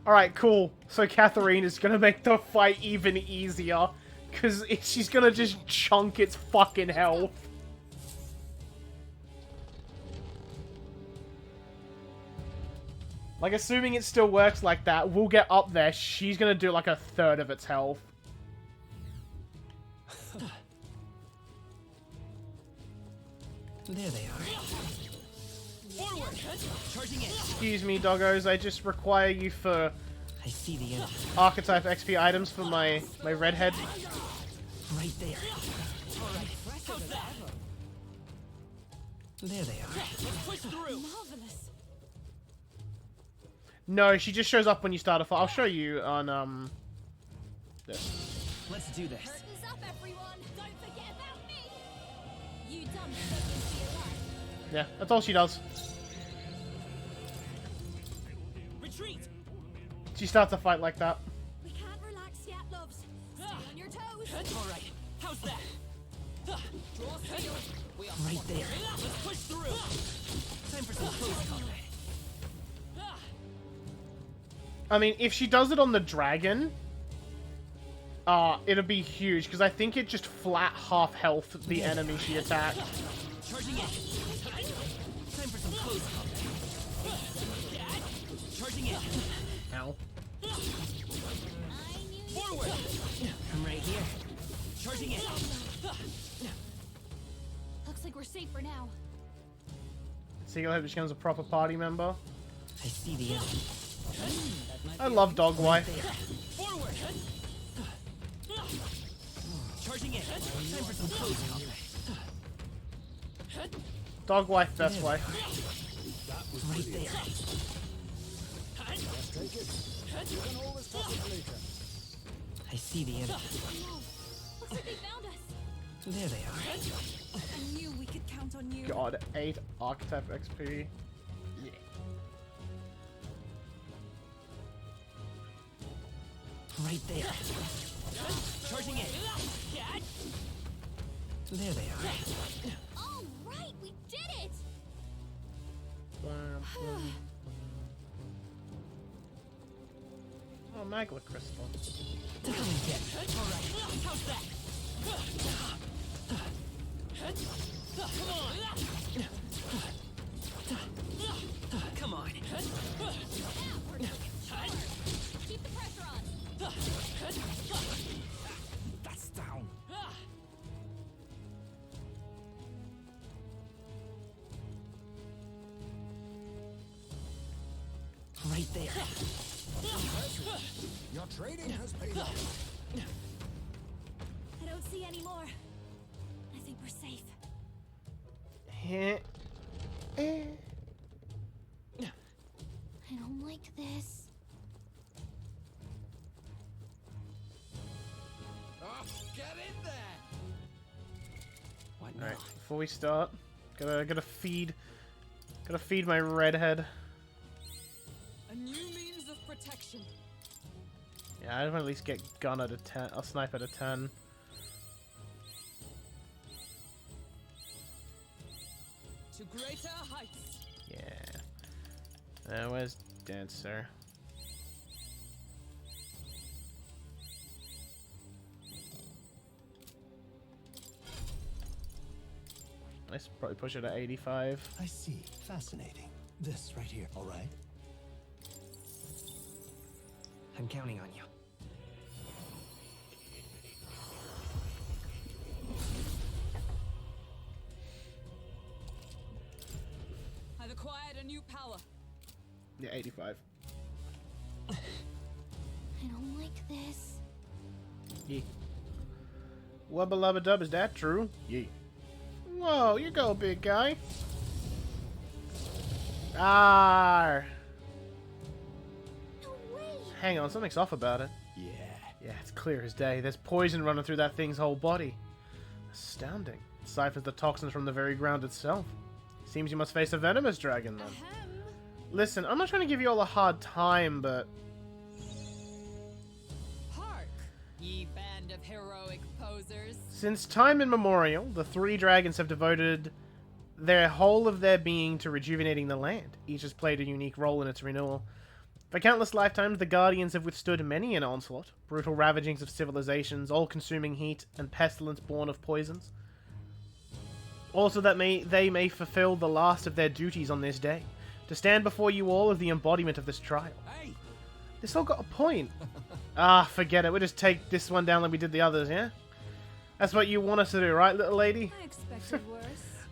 S1: Alright, cool. So Catherine is gonna make the fight even easier. Because she's gonna just chunk its fucking health. Like, assuming it still works like that, we'll get up there, she's gonna do like a third of its health.
S9: There they are. Forward! Charging in.
S1: Excuse me, doggos, I just require you for
S9: I see the enemy.
S1: archetype XP items for my redhead.
S9: Right there. Alright, how's that? There they are. Let's push through.
S7: Marvelous.
S1: No, she just shows up when you start a fight. I'll show you on this.
S9: Let's do this.
S4: Curtains up, everyone! Don't forget about me! You dumb fucking
S1: Yeah, that's all she does.
S9: Retreat.
S1: She starts a fight like that.
S7: We can't relax yet, loves. Stay on your toes.
S9: Alright, how's that?
S7: Draw shield.
S9: We are right there. Let's push through. Time for some close combat.
S1: I mean, if she does it on the dragon, it'll be huge, because I think it just flat half health the enemy she attacked.
S9: Charging in. Time for some close combat. Charging in.
S1: Ow.
S9: Forward. I'm right here. Charging in.
S4: Looks like we're safe for now.
S1: See, I hope she becomes a proper party member.
S9: I see the enemy.
S1: I love Dog Wife.
S9: Forward. Charging in. Time for some close combat.
S1: Dog Wife, best wife.
S9: Right there.
S6: Just take it. You can always top it later.
S9: I see the enemy.
S4: Looks like they found us.
S9: There they are.
S10: I knew we could count on you.
S1: God, 8 archetype XP. Yeah.
S9: Right there. Charging in. There they are.
S4: All right, we did it!
S1: Oh, Magla Crystal.
S9: Come and get it. Alright, how's that? Come on. Come on.
S4: Keep the pressure on.
S9: That's down. Right there.
S6: Your trading has paid off.
S7: I don't see any more. I think we're safe.
S4: I don't like this.
S18: Oh, get in there!
S9: What
S1: Alright, before we start, gotta feed my redhead.
S5: A new means of protection.
S1: Yeah, I want to at least get gun at a 10. I'll snipe at a 10.
S5: To greater heights.
S1: Yeah. Where's Dancer? Let's probably push it at 85.
S19: I see. Fascinating. This right here, all right?
S9: I'm counting on you.
S5: I've acquired a new power.
S1: Yeah, 85.
S4: I don't like this.
S1: Yeah. Wubba lubba dub, is that true? Yeah. Whoa, you go, big guy. Ah. Hang on, something's off about it.
S19: Yeah.
S1: Yeah, it's clear as day. There's poison running through that thing's whole body. Astounding. It siphons the toxins from the very ground itself. Seems you must face a venomous dragon, then. Listen, I'm not trying to give you all a hard time, but...
S5: Hark, ye band of heroic posers.
S1: Since time immemorial, the three dragons have devoted their whole of their being to rejuvenating the land. Each has played a unique role in its renewal. For countless lifetimes, the Guardians have withstood many an onslaught, brutal ravagings of civilizations, all-consuming heat, and pestilence born of poisons. Also that they may fulfill the last of their duties on this day, To stand before you all is the embodiment of this trial. This all got a point. Ah, forget it. We'll just take this one down like we did the others, yeah? That's what you want us to do, right, little lady?
S7: I expected worse.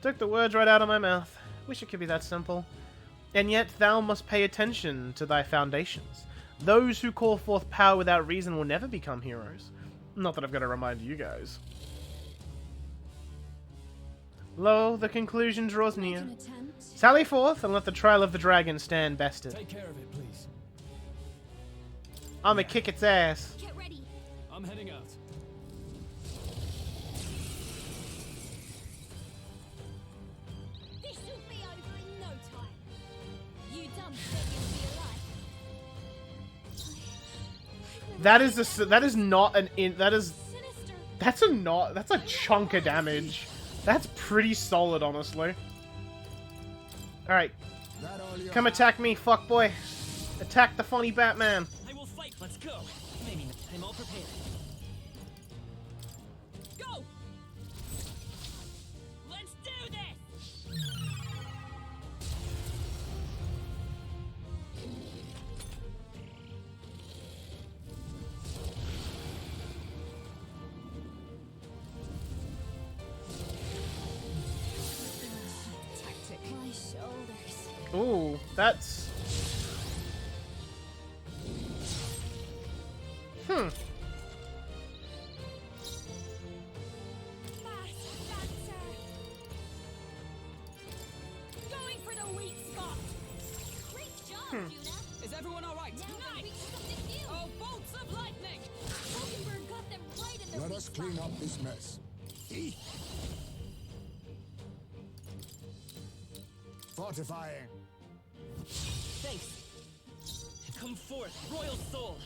S1: Took the words right out of my mouth. Wish it could be that simple. And yet thou must pay attention to thy foundations. Those who call forth power without reason will never become heroes. Not that I've got to remind you guys. Lo, the conclusion draws near. Sally forth and let the trial of the dragon stand bested.
S15: Take care of it, please.
S1: I'ma kick its ass.
S7: Get ready.
S15: I'm heading out.
S8: This will be over in no time. You done begging for your life.
S1: That is not an in. That's a chunk of damage. That's pretty solid, honestly. All right, come attack me, fuckboy. Attack the funny Batman.
S9: I will fight. Let's go. Maybe I'm all prepared. Go. Let's do this.
S8: My shoulders.
S1: Ooh, that's...
S8: Going for the weak spot. Great job, Juna.
S18: Is everyone alright?
S8: Oh, bolts of lightning! Hulkenberg got them right in the
S6: Let us clean up this mess. Fortifying.
S9: Thanks. Come forth, royal soul.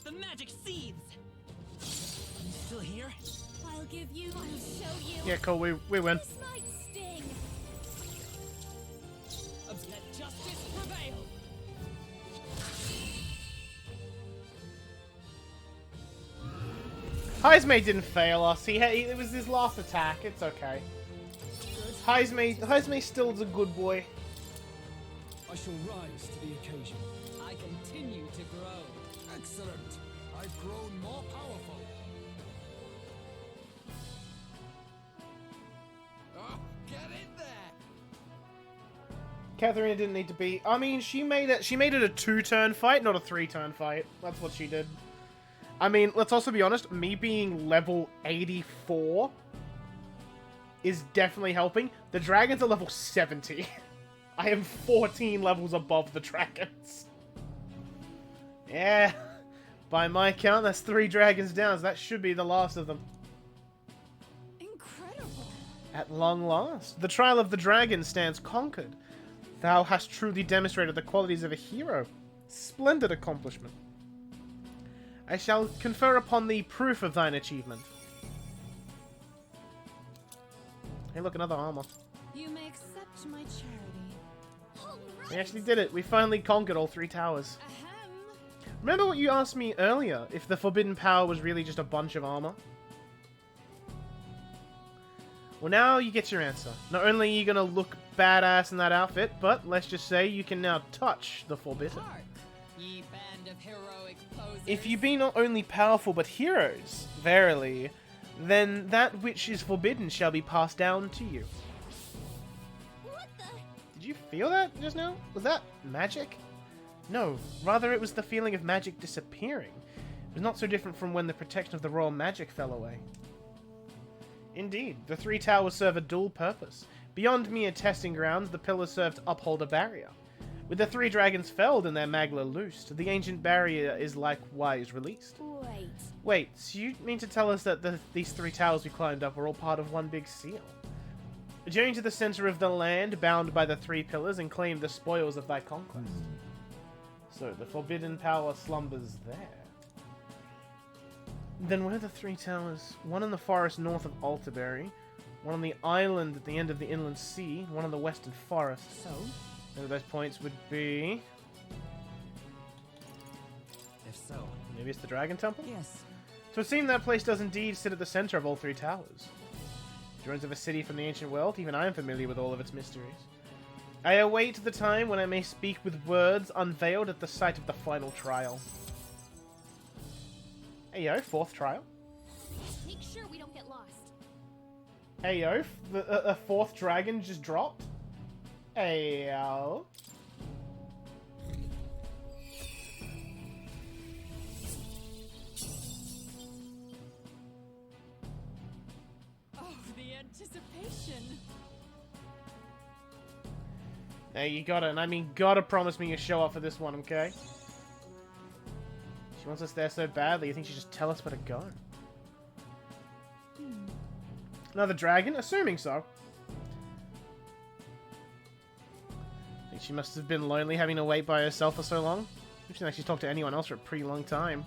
S9: The magic seeds. You still here?
S8: I'll give you. I'll show you.
S1: Yeah, cool. We win.
S8: This might sting.
S9: Let justice prevail.
S1: Heismay didn't fail us. It was his last attack. It's okay. Heismay still is a good boy.
S15: I shall rise to the occasion.
S18: I continue to grow.
S6: Excellent. I've grown more powerful.
S18: Oh, get in there.
S1: Katharina didn't need to be. I mean, she made it a 2-turn fight, not a 3-turn fight. That's what she did. I mean, let's also be honest. Me being level 84 is definitely helping. The dragons are level 70. I am 14 levels above the dragons. Yeah. By my count, that's 3 dragons down, so that should be the last of them.
S7: Incredible.
S1: At long last, the trial of the dragon stands conquered. Thou hast truly demonstrated the qualities of a hero. Splendid accomplishment. I shall confer upon thee proof of thine achievement. Hey, look, another armor.
S7: You may accept my charity.
S1: We actually did it. We finally conquered all 3 towers. Remember what you asked me earlier, if the forbidden power was really just a bunch of armor? Well, now you get your answer. Not only are you going to look badass in that outfit, but let's just say you can now touch the forbidden.
S18: Ye band of heroic posers.
S1: If you be not only powerful but heroes, verily, then that which is forbidden shall be passed down to you.
S8: What the?
S1: Did you feel that just now? Was that magic? No, rather it was the feeling of magic disappearing. It was not so different from when the protection of the royal magic fell away. Indeed, the 3 towers serve a dual purpose. Beyond mere testing grounds, the pillars serve to uphold a barrier. With the 3 dragons felled and their magla loosed, the ancient barrier is likewise released. Wait, so you mean to tell us that these 3 towers we climbed up were all part of one big seal? Journey to the center of the land, bound by the 3 pillars, and claim the spoils of thy conquest. So, the forbidden power slumbers there. Then where are the 3 towers? One in the forest north of Alterberry, one on the island at the end of the inland sea, one on the western forest.
S18: So?
S1: One of those points would be...
S18: If so.
S1: Maybe it's the Dragon Temple?
S18: Yes.
S1: So it seems that place does indeed sit at the center of all 3 towers. Ruins of a city from the ancient world, even I am familiar with all of its mysteries. I await the time when I may speak with words unveiled at the sight of the final trial. Hey yo, fourth trial.
S4: Make sure we don't get lost.
S1: Hey yo, the fourth dragon just dropped. Hey yo.
S7: Oh, the anticipation.
S1: Hey, you gotta, and I mean gotta promise me you show up for this one, okay? She wants us there so badly, you think she'd just tell us where to go? Another dragon? Assuming so. Think she must have been lonely having to wait by herself for so long. She didn't actually talk to anyone else for a pretty long time.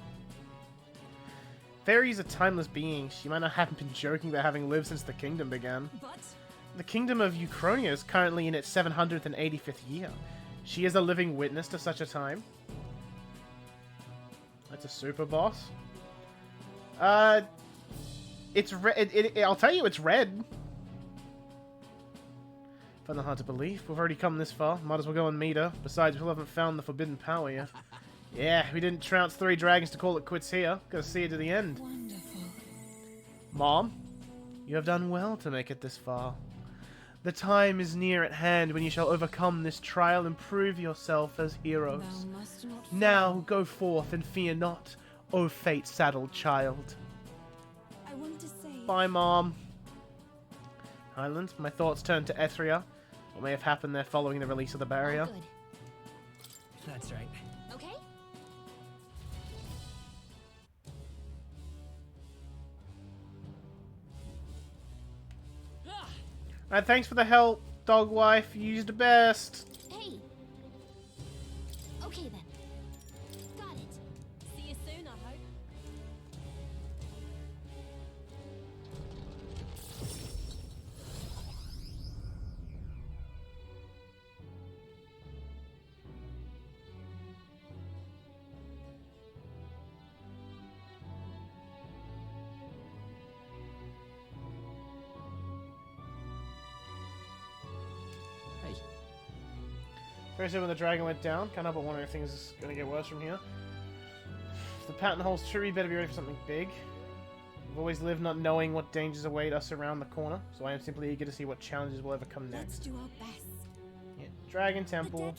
S1: Fairies are timeless beings. She might not have been joking about having lived since the kingdom began.
S7: But
S1: the kingdom of Uchronia is currently in its 785th year. She is a living witness to such a time. That's a super boss. It's red. I'll tell you, it's red. Find it hard to believe. We've already come this far. Might as well go and meet her. Besides, we still haven't found the forbidden power yet. Yeah, we didn't trounce 3 dragons to call it quits here. Gotta see it to the end.
S10: Wonderful.
S1: Mom, you have done well to make it this far. The time is near at hand when you shall overcome this trial and prove yourself as heroes.
S5: Thou must not
S1: Now go forth and fear not, O fate-saddled child.
S10: I want to say...
S1: Bye, Mom. Highland, my thoughts turn to Ethria. What may have happened there following the release of the barrier?
S4: Good.
S9: That's right.
S4: Okay?
S1: Alright, thanks for the help, dog wife. You used the best.
S4: Hey. Okay then. Got it.
S7: see you soon, I hope.
S1: Very soon when the dragon went down, can't help but wonder if things is going to get worse from here. If the pattern holds true, we better be ready for something big. We've always lived not knowing what dangers await us around the corner, so I am simply eager to see what challenges will ever come
S10: Let's
S1: next.
S10: do our best.
S1: Yeah. Dragon Temple.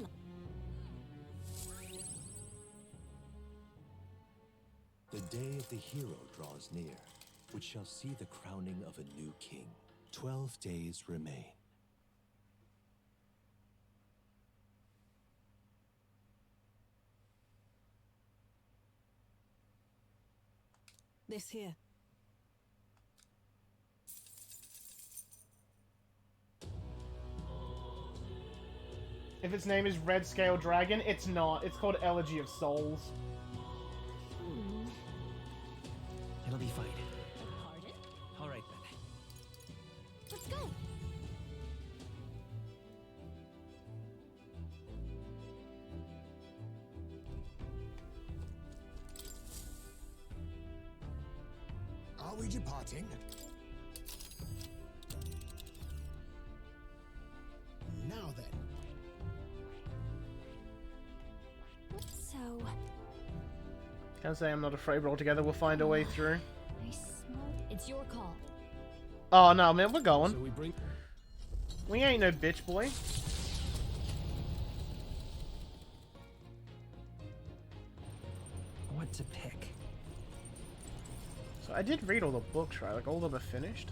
S19: The day of the hero draws near, which shall see the crowning of a new king. 12 days remain.
S5: This here.
S1: If its name is Red Scale Dragon, it's not. It's called Elegy of Souls.
S9: It'll be fine.
S4: Pardon?
S9: All right then.
S4: Let's go.
S6: Are we departing? Now then.
S4: So,
S1: Can't say I'm not afraid, but altogether we'll find a way through.
S4: I smell. It's your call.
S1: Oh no, man, we're going.
S15: So
S1: We ain't no bitch boy.
S9: What to pick?
S1: So I did read all the books, right? Like all of them are finished.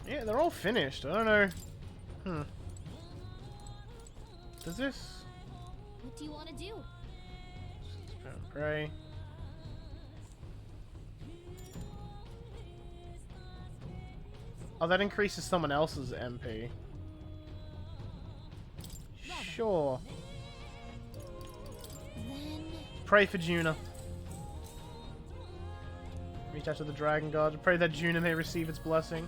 S1: Yeah, they're all finished. I don't know. Does this?
S4: What do you want to do?
S1: Gray. Oh, that increases someone else's MP. Sure.
S4: Then
S1: Pray for Juna. Reach out to the Dragon God. Pray that Juna may receive its blessing.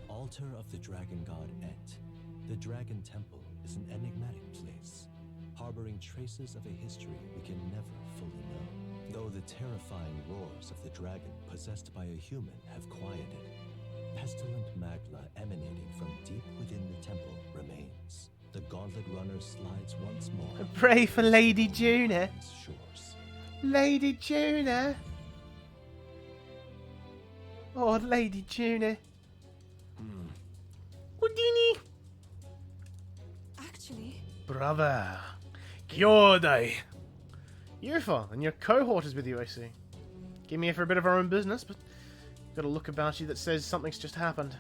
S19: Altar of the Dragon God Et. The Dragon Temple is an enigmatic place. harboring traces of a history we can never fully know. Though the terrifying roars of the dragon possessed by a human have quieted, pestilent magma emanating from deep within the temple remains. The gauntlet runner slides once more.
S1: Pray for Lady Juna.
S19: Shores.
S1: Lady Juna. Oh, Lady Juna. Houdini.
S10: Actually,
S1: Brother. Kyodai. Yufa, and your cohort is with you, I see. Came here for a bit of our own business, but got a look about you that says something's just happened.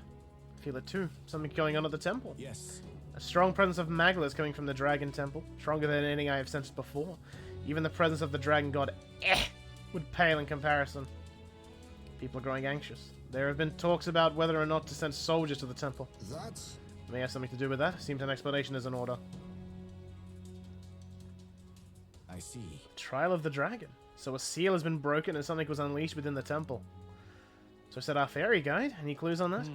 S1: I feel it too. Something going on at the temple.
S14: Yes.
S1: A strong presence of Maglas coming from the Dragon Temple. Stronger than anything I have sensed before. Even the presence of the Dragon God would pale in comparison. People are growing anxious. There have been talks about whether or not to send soldiers to the temple.
S6: That's...
S1: May have something to do with that. Seems an explanation is in order.
S14: I see.
S1: Trial of the Dragon. So a seal has been broken and something was unleashed within the temple. So said our fairy guide. Any clues on that?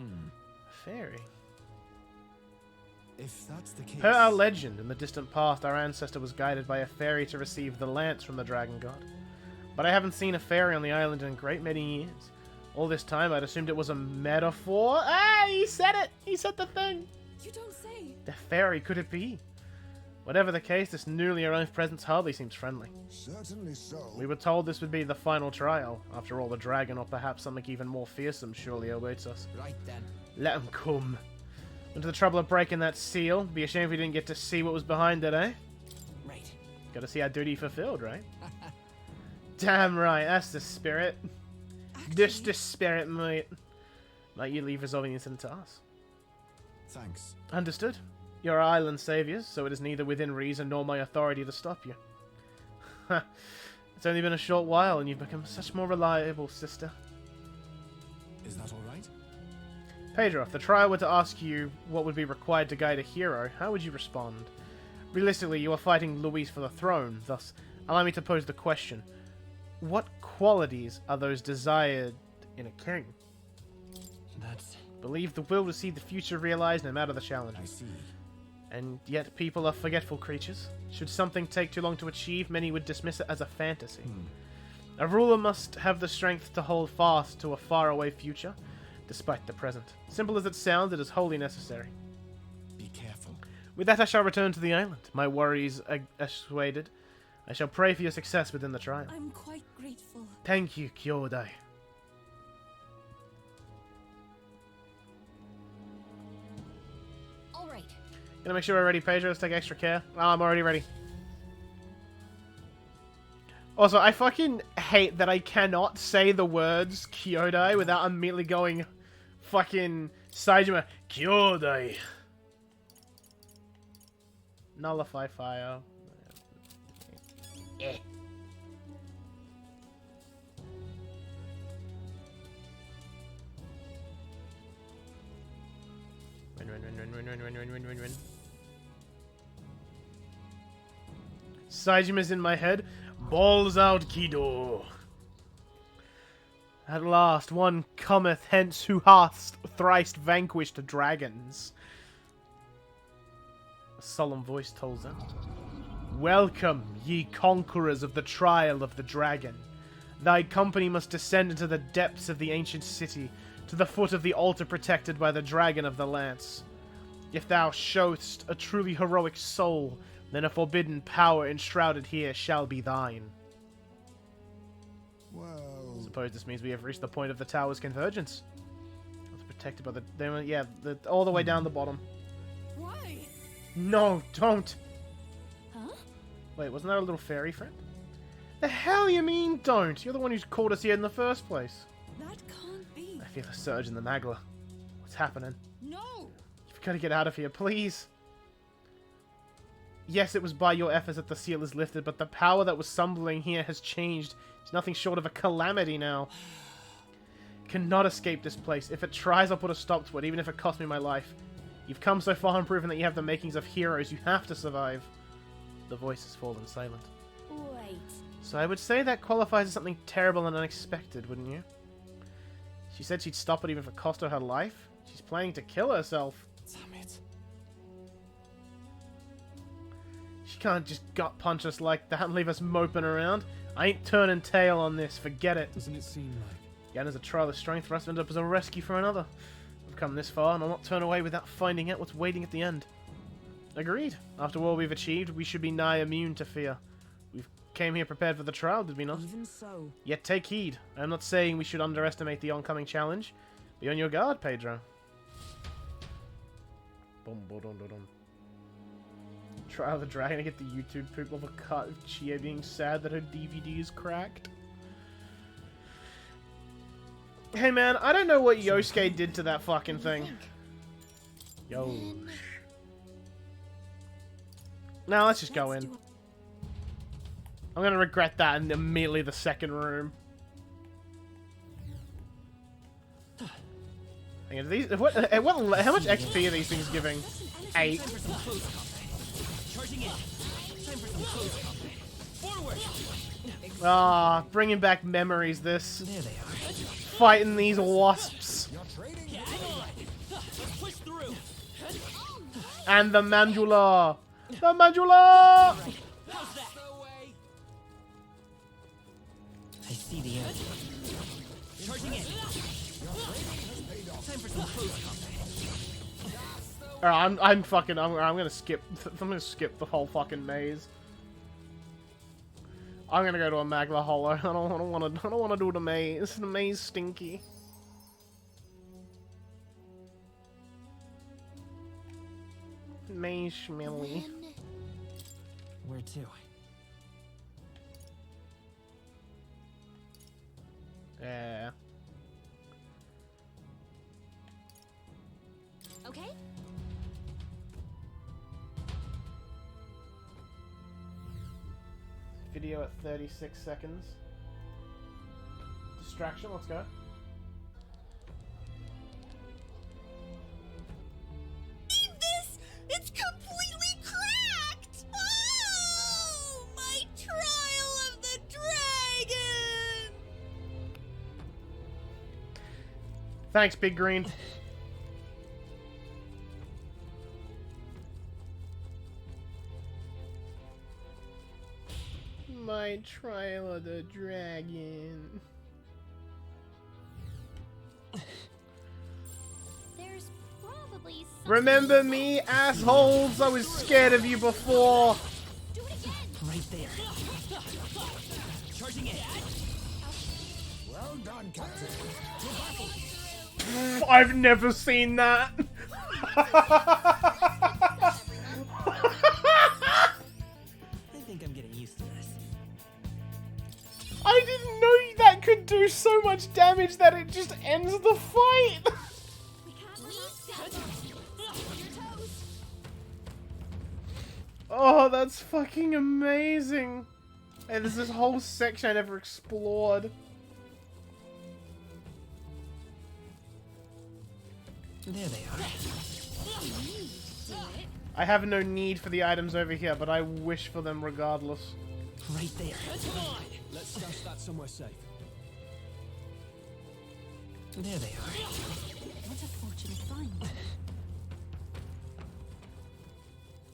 S1: Fairy.
S14: If that's the case...
S1: Per our legend, in the distant past, our ancestor was guided by a fairy to receive the lance from the Dragon God. But I haven't seen a fairy on the island in a great many years. All this time, I'd assumed it was a metaphor. Ah, he said it! He said the thing!
S10: you don't say.
S1: The fairy, could it be? Whatever the case, this newly arrived presence hardly seems friendly.
S6: Certainly so.
S1: We were told this would be the final trial. After all, the dragon, or perhaps something even more fearsome, surely awaits us.
S18: Right then.
S1: Let him come. Into the trouble of breaking that seal. Be a shame if we didn't get to see what was behind it, eh?
S18: Right.
S1: Gotta see our duty fulfilled, right? Damn right, that's the spirit. This the spirit, mate. Might you leave resolving the incident to us?
S14: Thanks.
S1: Understood. You're our island saviors, so it is neither within reason nor my authority to stop you. It's only been a short while, and you've become such more reliable, sister.
S14: Is that all right?
S1: Pedro, if the trial were to ask you what would be required to guide a hero, how would you respond? Realistically, you are fighting Luis for the throne, thus, allow me to pose the question. What qualities are those desired in a king?
S14: That's...
S1: Believe the will to see the future realized no matter the challenge.
S14: I see.
S1: And yet people are forgetful creatures. Should something take too long to achieve, many would dismiss it as a fantasy. A ruler must have the strength to hold fast to a faraway future, despite the present. Simple as it sounds, it is wholly necessary.
S14: Be careful.
S1: With that, I shall return to the island. My worries assuaded. I shall pray for your success within the trial.
S10: I'm quite grateful.
S1: Thank you, Kyodai.
S4: All right.
S1: Gonna make sure we're ready, Pedro. Let's take extra care. Oh, I'm already ready. Also, I fucking hate that I cannot say the words Kyodai without immediately going fucking Saijima. Kyodai. Nullify fire. Eh. Win. Saijima's in my head. Balls out, Kido. At last, one cometh hence who hath thrice vanquished dragons. A solemn voice tells them. Welcome, ye conquerors of the trial of the dragon. Thy company must descend into the depths of the ancient city, to the foot of the altar protected by the dragon of the lance. If thou showst a truly heroic soul, then a forbidden power enshrouded here shall be thine.
S6: Well...
S1: Suppose this means we have reached the point of the tower's convergence. It's protected by the... all the way down the bottom.
S7: Why?
S1: No, don't!
S4: Huh?
S1: Wait, wasn't that a little fairy friend? The hell you mean don't? You're the one who's called us here in the first place.
S10: That can't be.
S1: I feel a surge in the magla. What's happening?
S10: No!
S1: You've got to get out of here, please. Yes, it was by your efforts that the seal is lifted, but the power that was stumbling here has changed. It's nothing short of a calamity now. Cannot escape this place. If it tries, I'll put a stop to it, even if it costs me my life. You've come so far and proven that you have the makings of heroes. You have to survive. The voice has fallen silent.
S4: Wait.
S1: So I would say that qualifies as something terrible and unexpected, wouldn't you? She said she'd stop it even if it cost her her life. She's planning to kill herself.
S14: Damn it.
S1: She can't just gut punch us like that and leave us moping around. I ain't turning tail on this, forget it.
S15: Doesn't it seem like...
S1: Again, as a trial of strength for us, end up as a rescue for another. We've come this far, and I'll not turn away without finding out what's waiting at the end. Agreed. After all we've achieved, we should be nigh immune to fear. We came here prepared for the trial, did we not?
S5: Even so.
S1: Yet take heed. I am not saying we should underestimate the oncoming challenge. Be on your guard, Pedro. Trial of the Dragon to get the YouTube poop of a cut of Chia being sad that her DVD is cracked. Hey man, I don't know what Yosuke did to that fucking thing. Yo. Now let's just go in. I'm gonna regret that in immediately the second room. Hang on, these, how much XP are these things giving? 8. Ah, bringing back memories. This fighting these wasps and the mandula. The mandula.
S9: I see the answer. Charging in. Time for some close combat.
S1: Alright, I'm gonna skip. I'm gonna skip the whole fucking maze. I'm gonna go to a Magla Hollow. I don't wanna do the maze. The maze stinky. Maze schmilly.
S9: Where to?
S1: Yeah.
S4: Okay.
S1: Video at 36 seconds. Distraction, let's go.
S10: This! It's completely cracked! Oh! My trial of the dragon!
S1: Thanks, Big Green. My trial of the dragon.
S4: There's probably
S1: Remember me, assholes? I was scared of you before.
S9: Right there. Charging in.
S6: Well done, Captain.
S1: I've never seen that.
S9: I think I'm getting used to this.
S1: I didn't know that could do so much damage that it just ends the fight. Oh, that's fucking amazing. And there's this whole section I never explored.
S9: There they are.
S1: I have no need for the items over here, but I wish for them regardless.
S9: Right there.
S15: Come on! Let's stash that somewhere safe.
S9: There they are.
S10: What a fortunate find.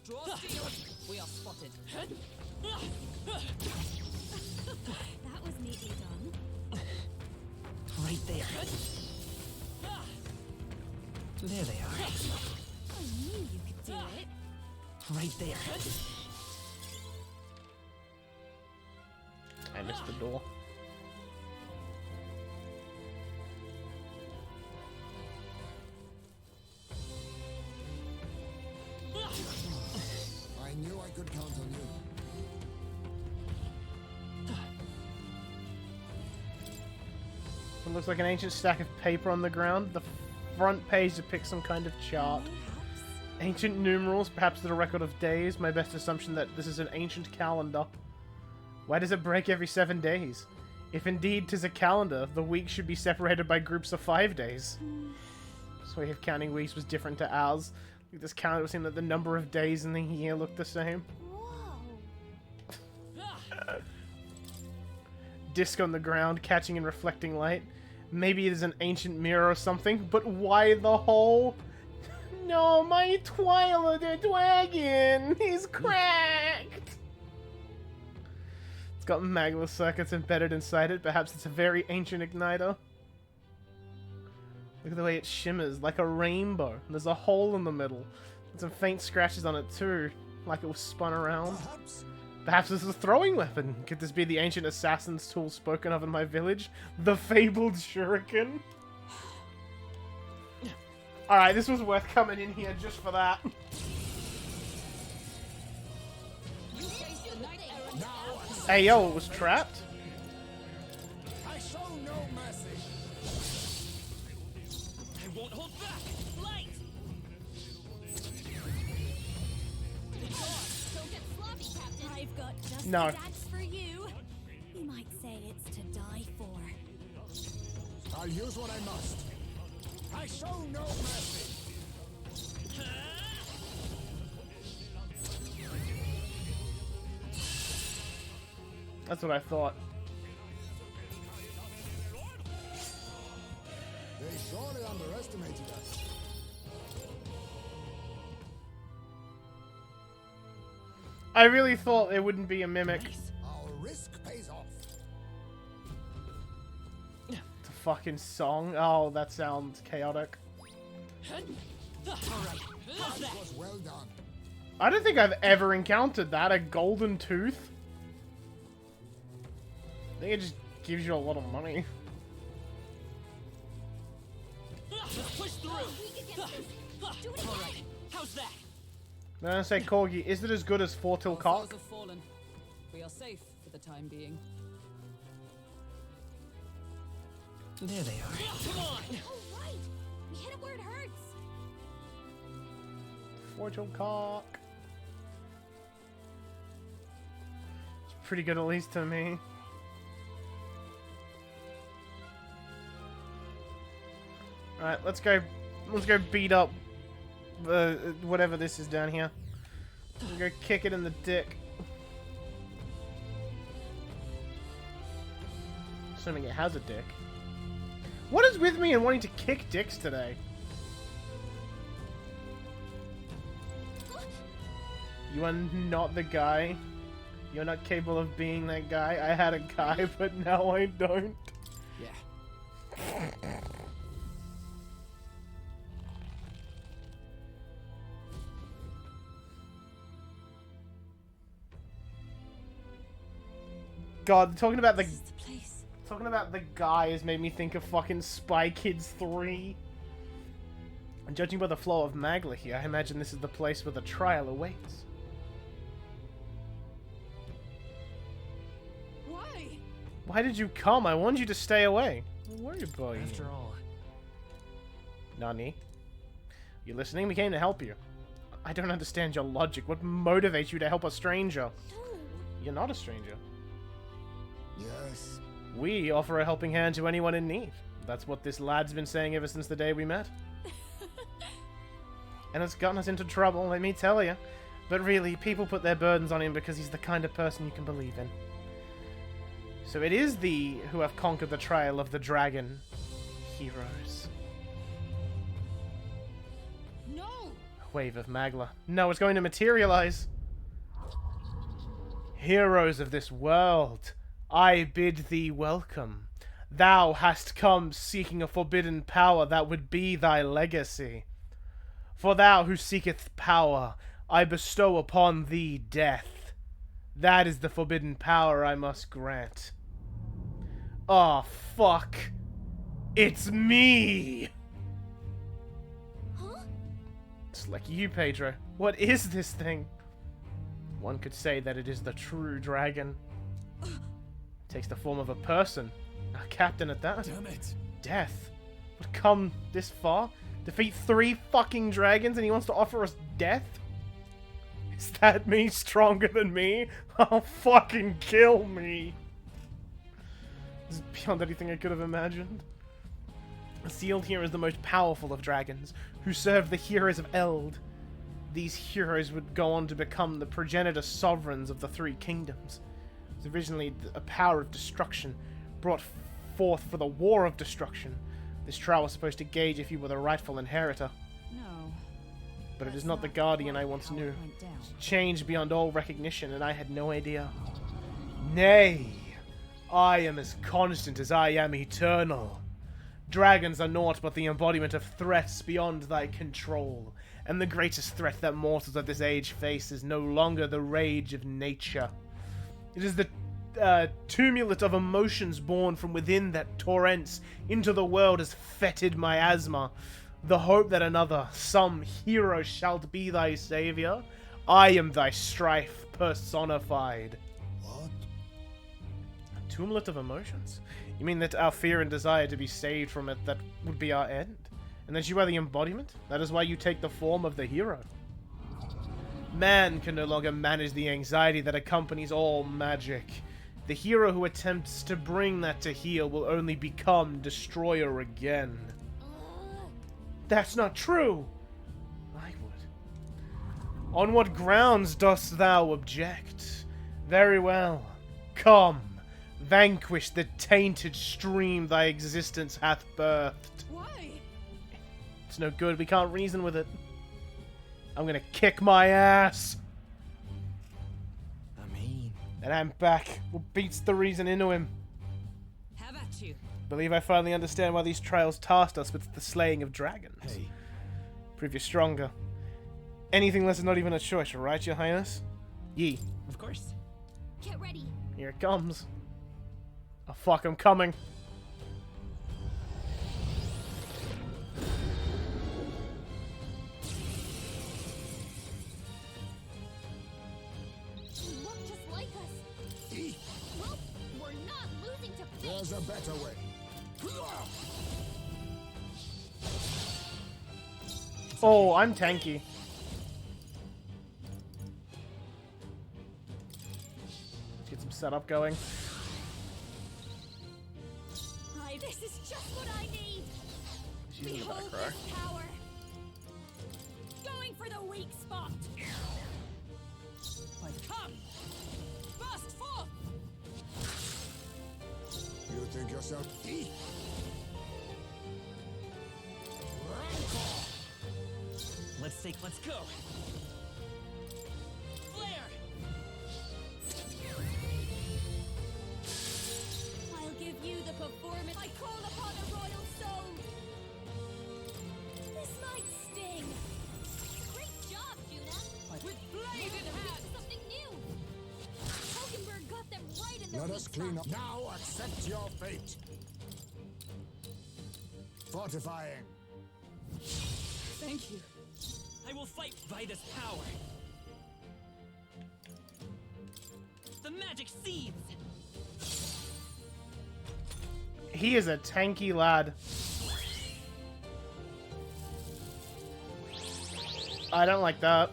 S18: Draw steel. We are spotted.
S4: That was neatly done.
S9: Right there. There they are.
S4: I knew you could do it.
S9: Right there.
S1: I missed the door.
S6: I knew I could count on you.
S1: It looks like an ancient stack of paper on the ground. The front page depicts some kind of chart. Ancient numerals, perhaps the record of days. My best assumption that this is an ancient calendar. Why does it break every 7 days? If indeed 'tis a calendar, the weeks should be separated by groups of 5 days. So if counting weeks was different to ours, like this calendar was saying that the number of days in the year looked the same. Disc on the ground, catching and reflecting light. Maybe it is an ancient mirror or something, but why the hole? No, my Twilight the dragon! He's cracked! It's got magma circuits embedded inside it. Perhaps it's a very ancient igniter. Look at the way it shimmers, like a rainbow. There's a hole in the middle. And some faint scratches on it too, like it was spun around. Perhaps this is a throwing weapon. Could this be the ancient assassin's tool spoken of in my village? The fabled shuriken? Alright, this was worth coming in here just for that. Hey yo, it was trapped?
S2: I show no mercy.
S9: I won't hold back. Light.
S8: Don't get sloppy, Captain. I've got just
S1: No.
S8: a dance for you. You might say it's to die for.
S6: I'll use what I must. I show no mercy.
S1: That's what I thought.
S6: They surely underestimated us.
S1: I really thought it wouldn't be a mimic.
S6: Our risk pays off.
S1: It's a fucking song. Oh, that sounds chaotic.
S9: Alright, how's that?
S6: Was well done.
S1: I don't think I've ever encountered that. A golden tooth? I think it just gives you a lot of money.
S9: Let's push through. Alright, how's that?
S1: I'm gonna say, Corgi, is it as good as Fortil
S5: Our
S1: Cock?
S5: foes have fallen. We are safe for the time being.
S9: There they are. Come on!
S8: Oh, right. We hit it where it hurts.
S1: Fortil Cock. It's pretty good, at least to me. Alright, let's go beat up whatever this is down here. Let's go kick it in the dick. Assuming it has a dick. What is with me and wanting to kick dicks today? You are not the guy. You're not capable of being that guy. I had a guy, but now I don't.
S3: Yeah.
S1: God, talking about the guy has made me think of fucking Spy Kids 3. And judging by the flow of Magla here, I imagine this is the place where the trial awaits.
S5: Why?
S1: Why did you come? I wanted you to stay away. Don't worry about you.
S9: After all,
S1: Nani? You listening? We came to help you. I don't understand your logic. What motivates you to help a stranger? You're not a stranger.
S6: Yes.
S1: We offer a helping hand to anyone in need. That's what this lad's been saying ever since the day we met. And it's gotten us into trouble, let me tell you. But really, people put their burdens on him because he's the kind of person you can believe in. So it is thee who have conquered the trial of the dragon, heroes.
S5: No!
S1: A wave of Magla. No, it's going to materialize. Heroes of this world, I bid thee welcome. Thou hast come seeking a forbidden power that would be thy legacy. For thou who seeketh power, I bestow upon thee death. That is the forbidden power I must grant. Oh, fuck. It's me!
S8: Huh?
S1: It's like you, Pedro. What is this thing? One could say that it is the true dragon. Takes the form of a person. A captain at that.
S15: Damn it.
S1: Death. Would come this far? Defeat 3 fucking dragons and he wants to offer us death? Is that me stronger than me? Oh, fucking kill me. This is beyond anything I could have imagined. Sealed here is the most powerful of dragons, who served the heroes of Eld. These heroes would go on to become the progenitor sovereigns of the 3 kingdoms. It was originally a power of destruction, brought forth for the war of destruction. This trial was supposed to gauge if you were the rightful inheritor.
S5: No.
S1: But it is not the Guardian I once knew. It's changed beyond all recognition, and I had no idea. Nay, I am as constant as I am eternal. Dragons are naught but the embodiment of threats beyond thy control, and the greatest threat that mortals of this age face is no longer the rage of nature. It is the tumult of emotions born from within that torrents into the world as fetid miasma. The hope that another, some hero shalt be thy savior. I am thy strife personified.
S6: What?
S1: A tumult of emotions? You mean that our fear and desire to be saved from it, that would be our end? And that you are the embodiment? That is why you take the form of the hero. Man can no longer manage the anxiety that accompanies all magic. The hero who attempts to bring that to heel will only become destroyer again. That's not true! I would. On what grounds dost thou object? Very well. Come, vanquish the tainted stream thy existence hath birthed.
S7: Why?
S1: It's no good, we can't reason with it. I'm gonna kick my ass! And I'm back. What beats the reason into him?
S7: How about you?
S1: Believe I finally understand why these trials tasked us with the slaying of dragons.
S14: Hey.
S1: Prove you're stronger. Anything less is not even a choice, right, Your Highness? Ye.
S9: Of course.
S4: Get ready.
S1: Here it comes. Oh fuck, I'm coming.
S6: There's a better way.
S1: Oh, I'm tanky. Let's get some setup going.
S8: This is just what I need.
S1: She's in the back
S8: Behold
S1: row.
S8: this power. Going for the weak spot.
S7: Come! Burst forth!
S6: You think yourself
S9: Let's go. Flare!
S8: I'll give you the performance. I call upon a royal soul. This might sting. Great job, Juna.
S7: With blade in hand!
S8: Something new. Hulkenberg got them right in the
S6: Let
S8: weak
S6: us clean
S8: spot.
S6: up. Now accept your fate. Fortifying.
S7: Thank you.
S9: I will fight by this power. The magic seeds.
S1: He is a tanky lad. I don't like that.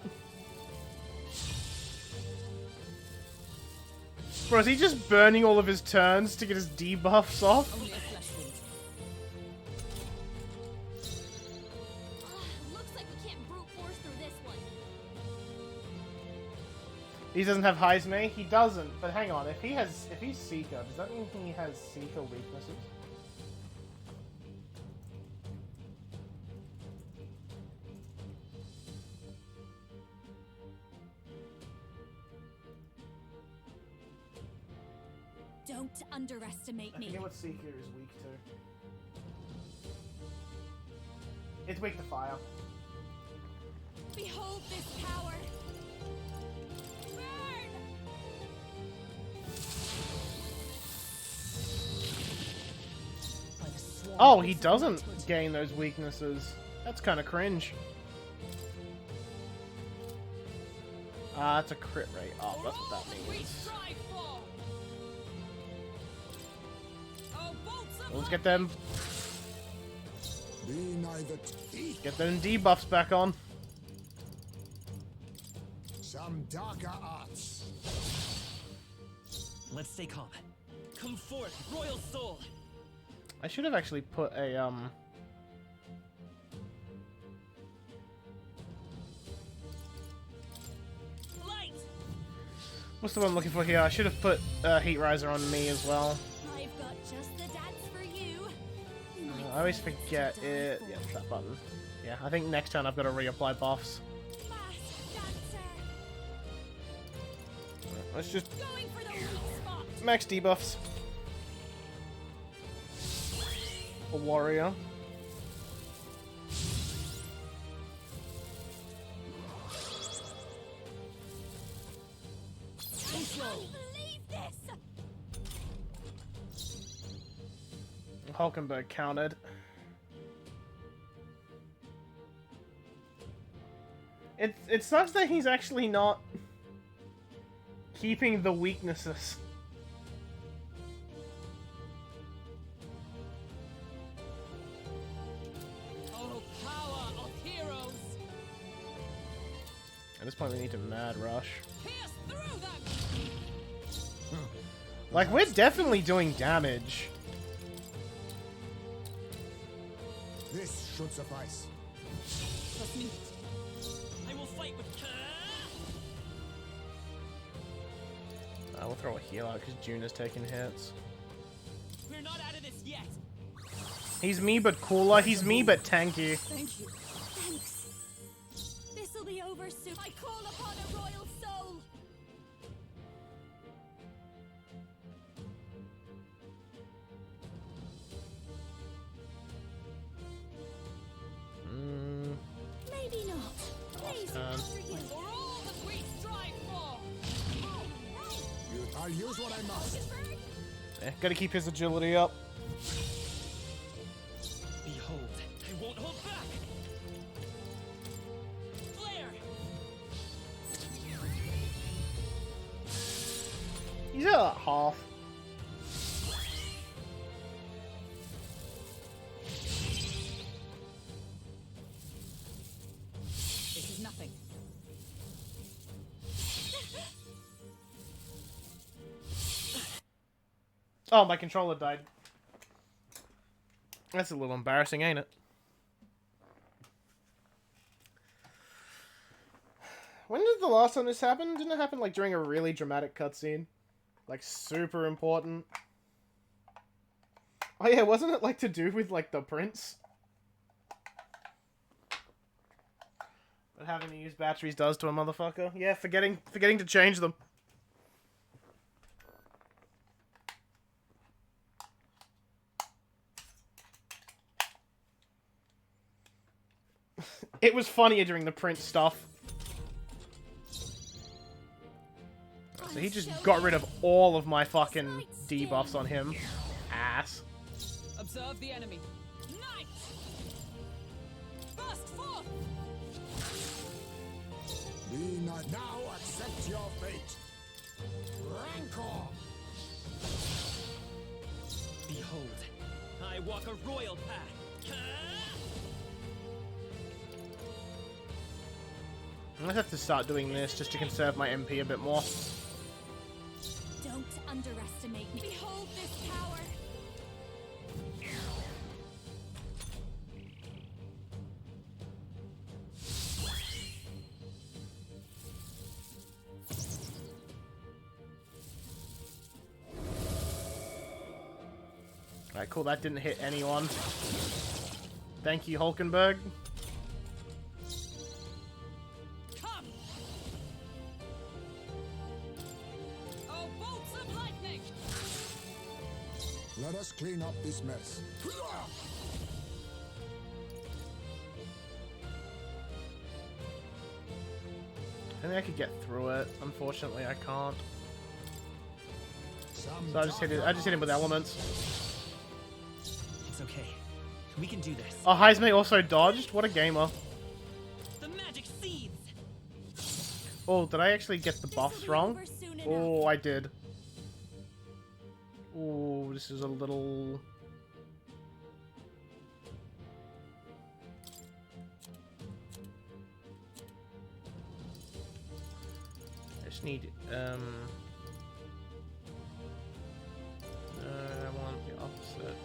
S1: Bro, is he just burning all of his turns to get his debuffs off?
S7: Only a flesh wound.
S8: Looks like we can't brute force through this one.
S1: He doesn't have Heisme? He doesn't, but hang on, if he's Seeker, does that mean he has Seeker weaknesses?
S8: Don't underestimate
S1: I
S8: me.
S1: forget what Seeker is weak to. It's weak to fire.
S8: Behold this power. Burn!
S1: Oh, he doesn't gain those weaknesses. That's kind of cringe. That's a crit rate. Oh, that's what that means. Let's get them.
S6: Be neither
S1: Get them debuffs back on.
S6: some darker arts.
S9: Let's stay calm. Come forth, royal soul.
S1: I should have actually put a
S9: Light.
S1: what's the one I'm looking for here? I should have put Heat Riser on me as well.
S8: I've got just the dance for you.
S1: I always forget it. Yeah, it's that button. Yeah, I think next turn I've got to reapply buffs. Let's just
S7: Going for the weak spot.
S1: max debuffs. A warrior.
S7: I can't believe this.
S1: Hulkenberg countered. It sucks that he's actually not keeping the weaknesses.
S9: Oh, power of heroes!
S1: At this point, we need to mad rush.
S9: Pierce through them!
S1: Like, we're definitely doing damage.
S6: This should suffice.
S9: Trust me. I will fight with
S1: We'll throw a heal out because June is taking hits.
S9: We're not out of this yet.
S1: He's me but cooler. He's me but tanky.
S7: Thank you. Thanks. This'll be over soon. I call upon a royal soul. Maybe not. Please, after you.
S9: For all that we strive for.
S6: I'll use what I must.
S1: Gotta keep his agility up.
S9: Behold, I won't hold back. Flare.
S1: He's at half.
S7: This is nothing.
S1: Oh, my controller died. That's a little embarrassing, ain't it? When did the last time this happen? Didn't it happen like during a really dramatic cutscene? Like super important. Oh yeah, wasn't it like to do with like the prince? What having to use batteries does to a motherfucker? Yeah, forgetting to change them. It was funnier during the prince stuff. So he just got rid of all of my fucking debuffs on him. Ass.
S9: Observe the enemy. Knight! Burst forth!
S6: Be not now, accept your fate. Rancor!
S9: Behold, I walk a royal path.
S1: I'm gonna have to start doing this just to conserve my MP a bit more.
S7: Don't underestimate me. Behold this power.
S1: Alright, cool, that didn't hit anyone. Thank you, Hulkenberg.
S9: Come! Oh, bolts of lightning!
S6: Let us clean up this mess.
S1: I think I could get through it. Unfortunately, I can't. So I just hit him with elements.
S9: It's okay. We can do this.
S1: Oh, Heismay also dodged? What a gamer.
S9: The magic seeds!
S1: Oh, did I actually get the buffs wrong? Oh, I did. Oh, this is a little... I just need, I want the opposite.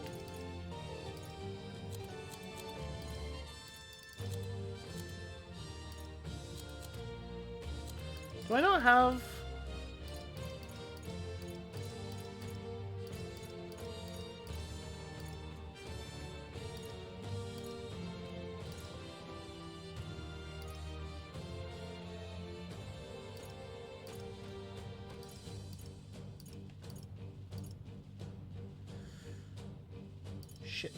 S1: Do I not have... shit.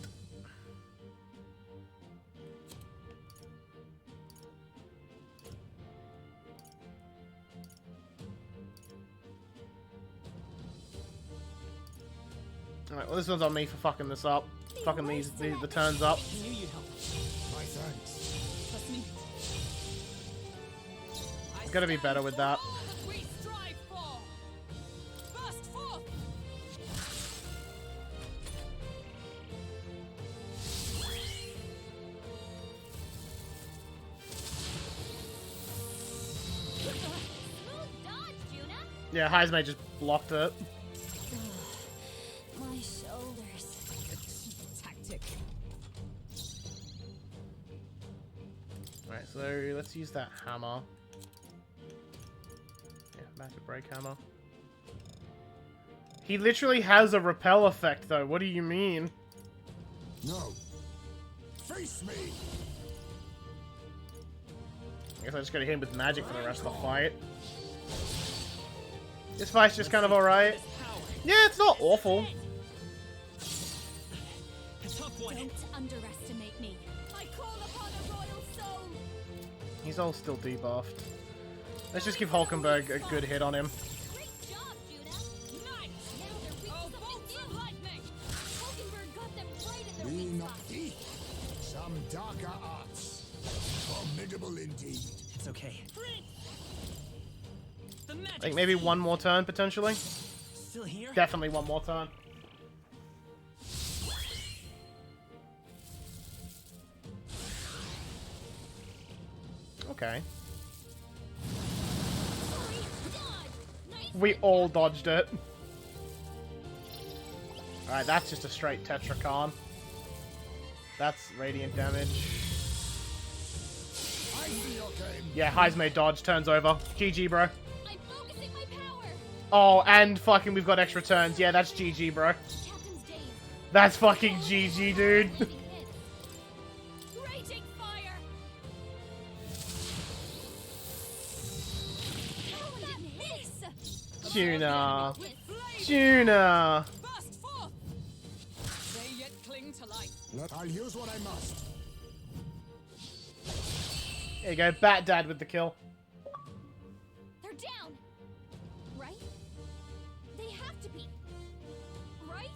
S1: Alright, well this one's on me for fucking this up. Fucking the turns up.
S9: I knew you'd help.
S6: My thanks.
S9: Trust me.
S1: It's gotta be better with that.
S7: We strive for. Burst forth.
S4: Smooth dodge, Juna.
S1: Yeah, Heismay just blocked it.
S8: My shoulders.
S7: Tactic.
S1: Alright, so let's use that hammer. Yeah, magic break hammer. He literally has a repel effect though, what do you mean?
S6: No. Face me!
S1: I guess I just gotta hit him with magic for the rest of the fight. This fight's just kind of alright. Yeah, it's not awful.
S7: Don't underestimate me. I call upon a royal soul.
S1: He's all still debuffed. Let's just give Hulkenberg a good hit on him.
S7: Great job, Juna. Nice. Now they're weak to bolts of lightning. Hulkenberg got them right in their
S6: We
S7: weak
S6: not
S7: spot.
S6: eat some darker arts. Formidable indeed.
S9: It's okay. The
S1: I
S9: magic
S1: think maybe one more turn, potentially.
S9: still here?
S1: Definitely one more turn. Okay. We all dodged it. Alright, that's just a straight Tetracon. That's radiant damage.
S6: I see your game.
S1: Yeah, Heismay dodge, turns over. GG, bro. Oh, and fucking we've got extra turns. Yeah, that's GG, bro. That's fucking GG, dude.
S7: Raging fire. How did that miss?
S1: Tuna. Tuna.
S7: Burst forth. They yet cling to life.
S6: I'll use what I must.
S1: There you go, Bat Dad with the kill.
S4: They're down. Right? They have to be. Right?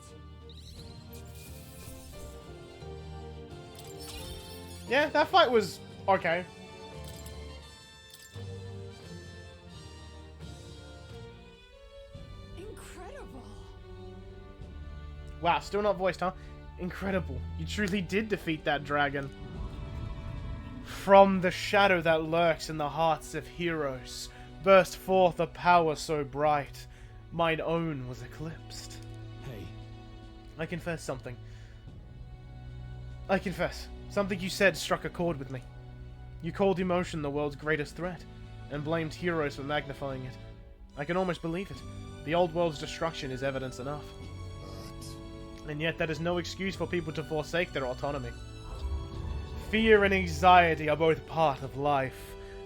S1: Yeah, that fight was okay.
S7: Incredible.
S1: Wow, still not voiced, huh? Incredible. You truly did defeat that dragon. From the shadow that lurks in the hearts of heroes, burst forth a power so bright, mine own was eclipsed.
S14: Hey.
S1: I confess something. I confess. Something you said struck a chord with me. You called emotion the world's greatest threat, and blamed heroes for magnifying it. I can almost believe it. The old world's destruction is evidence enough. And yet that is no excuse for people to forsake their autonomy. Fear and anxiety are both part of life.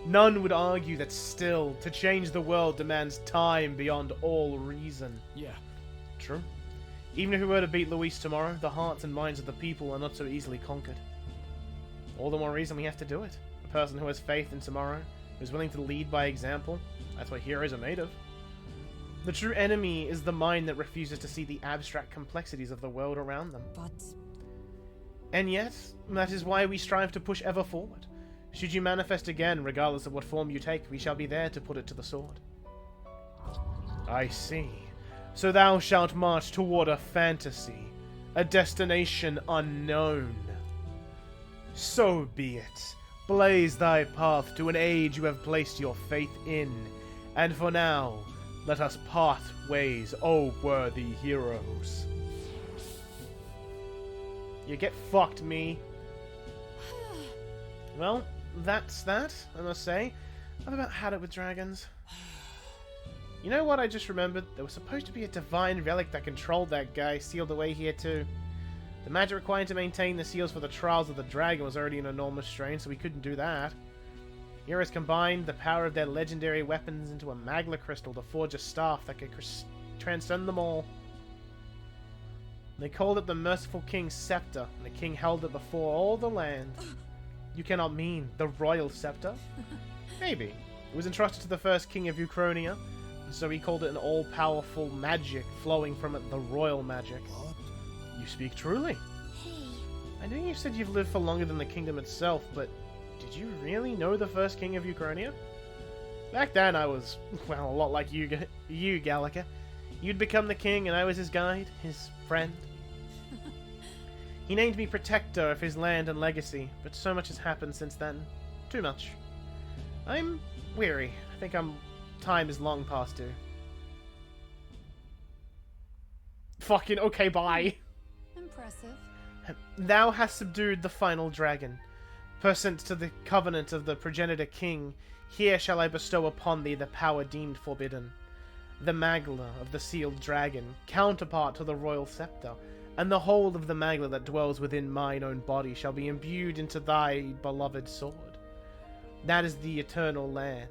S1: None would argue that still, to change the world demands time beyond all reason.
S14: Yeah.
S1: True. Even if we were to beat Luis tomorrow, the hearts and minds of the people are not so easily conquered. All the more reason we have to do it. A person who has faith in tomorrow, who is willing to lead by example, that's what heroes are made of. The true enemy is the mind that refuses to see the abstract complexities of the world around them.
S5: But
S1: And yet, that is why we strive to push ever forward. Should you manifest again, regardless of what form you take, we shall be there to put it to the sword. I see. So thou shalt march toward a fantasy, a destination unknown. So be it. Blaze thy path to an age you have placed your faith in, and for now, let us part ways, O worthy heroes. You get fucked, me. Well, that's that, I must say. I've about had it with dragons. You know what I just remembered? There was supposed to be a divine relic that controlled that guy sealed away here too. The magic required to maintain the seals for the trials of the dragon was already an enormous strain, so we couldn't do that. Heroes combined the power of their legendary weapons into a magla crystal to forge a staff that could transcend them all. They called it the Merciful King's Scepter, and the king held it before all the land. You cannot mean the Royal Scepter? Maybe. It was entrusted to the first king of Uchronia, and so he called it an all-powerful magic flowing from it, the royal magic.
S6: What?
S1: You speak truly. I know you said you've lived for longer than the kingdom itself, but did you really know the first king of Uchronia? Back then I was, well, a lot like you, Gallica. You'd become the king and I was his guide, his friend. He named me protector of his land and legacy, but so much has happened since then. Too much. I'm weary. I think time is long past due. Fucking okay, bye.
S5: Impressive.
S1: Thou hast subdued the final dragon. Pursuant to the covenant of the progenitor king, here shall I bestow upon thee the power deemed forbidden. The Magla of the sealed dragon, counterpart to the royal scepter, and the whole of the Magla that dwells within mine own body shall be imbued into thy beloved sword. That is the eternal land.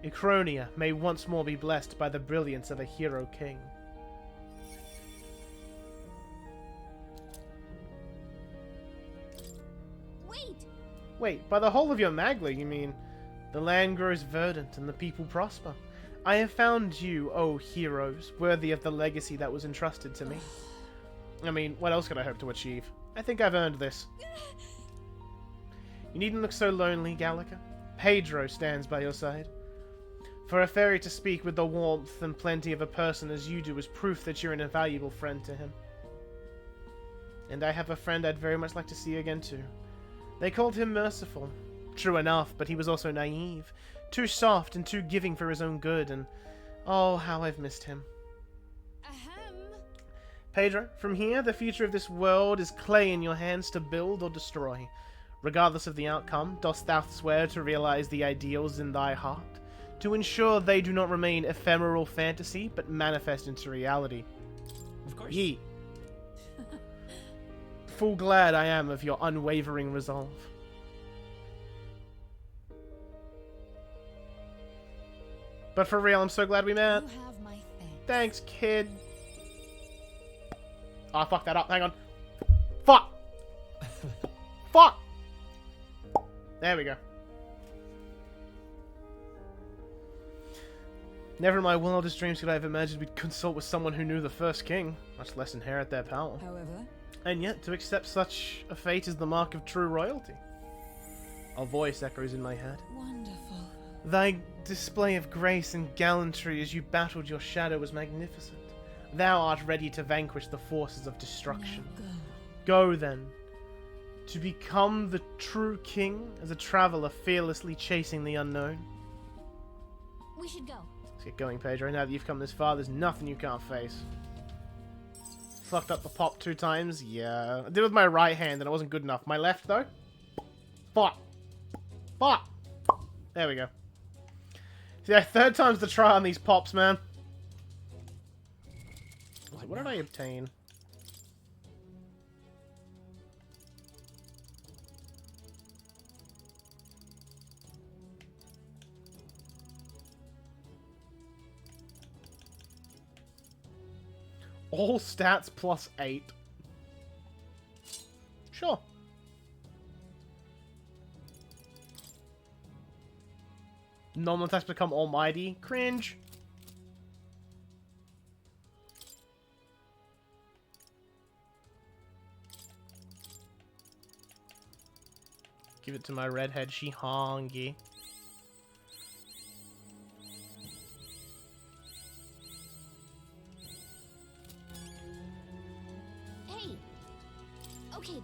S1: Uchronia may once more be blessed by the brilliance of a hero king. Wait, by the whole of your Magla, you mean? The land grows verdant and the people prosper. I have found you, O heroes, worthy of the legacy that was entrusted to me. I mean, what else could I hope to achieve? I think I've earned this. You needn't look so lonely, Gallica. Pedro stands by your side. For a fairy to speak with the warmth and plenty of a person as you do is proof that you're an invaluable friend to him. And I have a friend I'd very much like to see again too. They called him merciful. True enough, but he was also naive. Too soft and too giving for his own good, and oh, how I've missed him. Pedro, from here, the future of this world is clay in your hands to build or destroy. Regardless of the outcome, dost thou swear to realize the ideals in thy heart? To ensure they do not remain ephemeral fantasy, but manifest into reality?
S9: Of course.
S1: Ye. Full glad I am of your unwavering resolve. But for real, I'm so glad we met.
S5: You have my
S1: Thanks, kid. Oh, I fucked that up. Hang on. Fuck! Fuck! There we go. Never in my wildest dreams could I have imagined we'd consult with someone who knew the first king, much less inherit their power.
S5: However,
S1: and yet, to accept such a fate is the mark of true royalty. A voice echoes in my head.
S5: Wonderful.
S1: Thy display of grace and gallantry as you battled your shadow was magnificent. Thou art ready to vanquish the forces of destruction. Go then, to become the true king as a traveler fearlessly chasing the unknown.
S4: We should go.
S1: Let's get going, Pedro. Now that you've come this far, there's nothing you can't face. Fucked up the pop 2 times? Yeah. I did it with my right hand and it wasn't good enough. My left, though? Fuck. Fuck. There we go. See, 3rd time's the try on these pops, man. So what did I obtain? All stats plus 8. Sure. Normal attacks become almighty. Cringe. Give it to my redhead, she hongy.
S4: Hey. Okay then.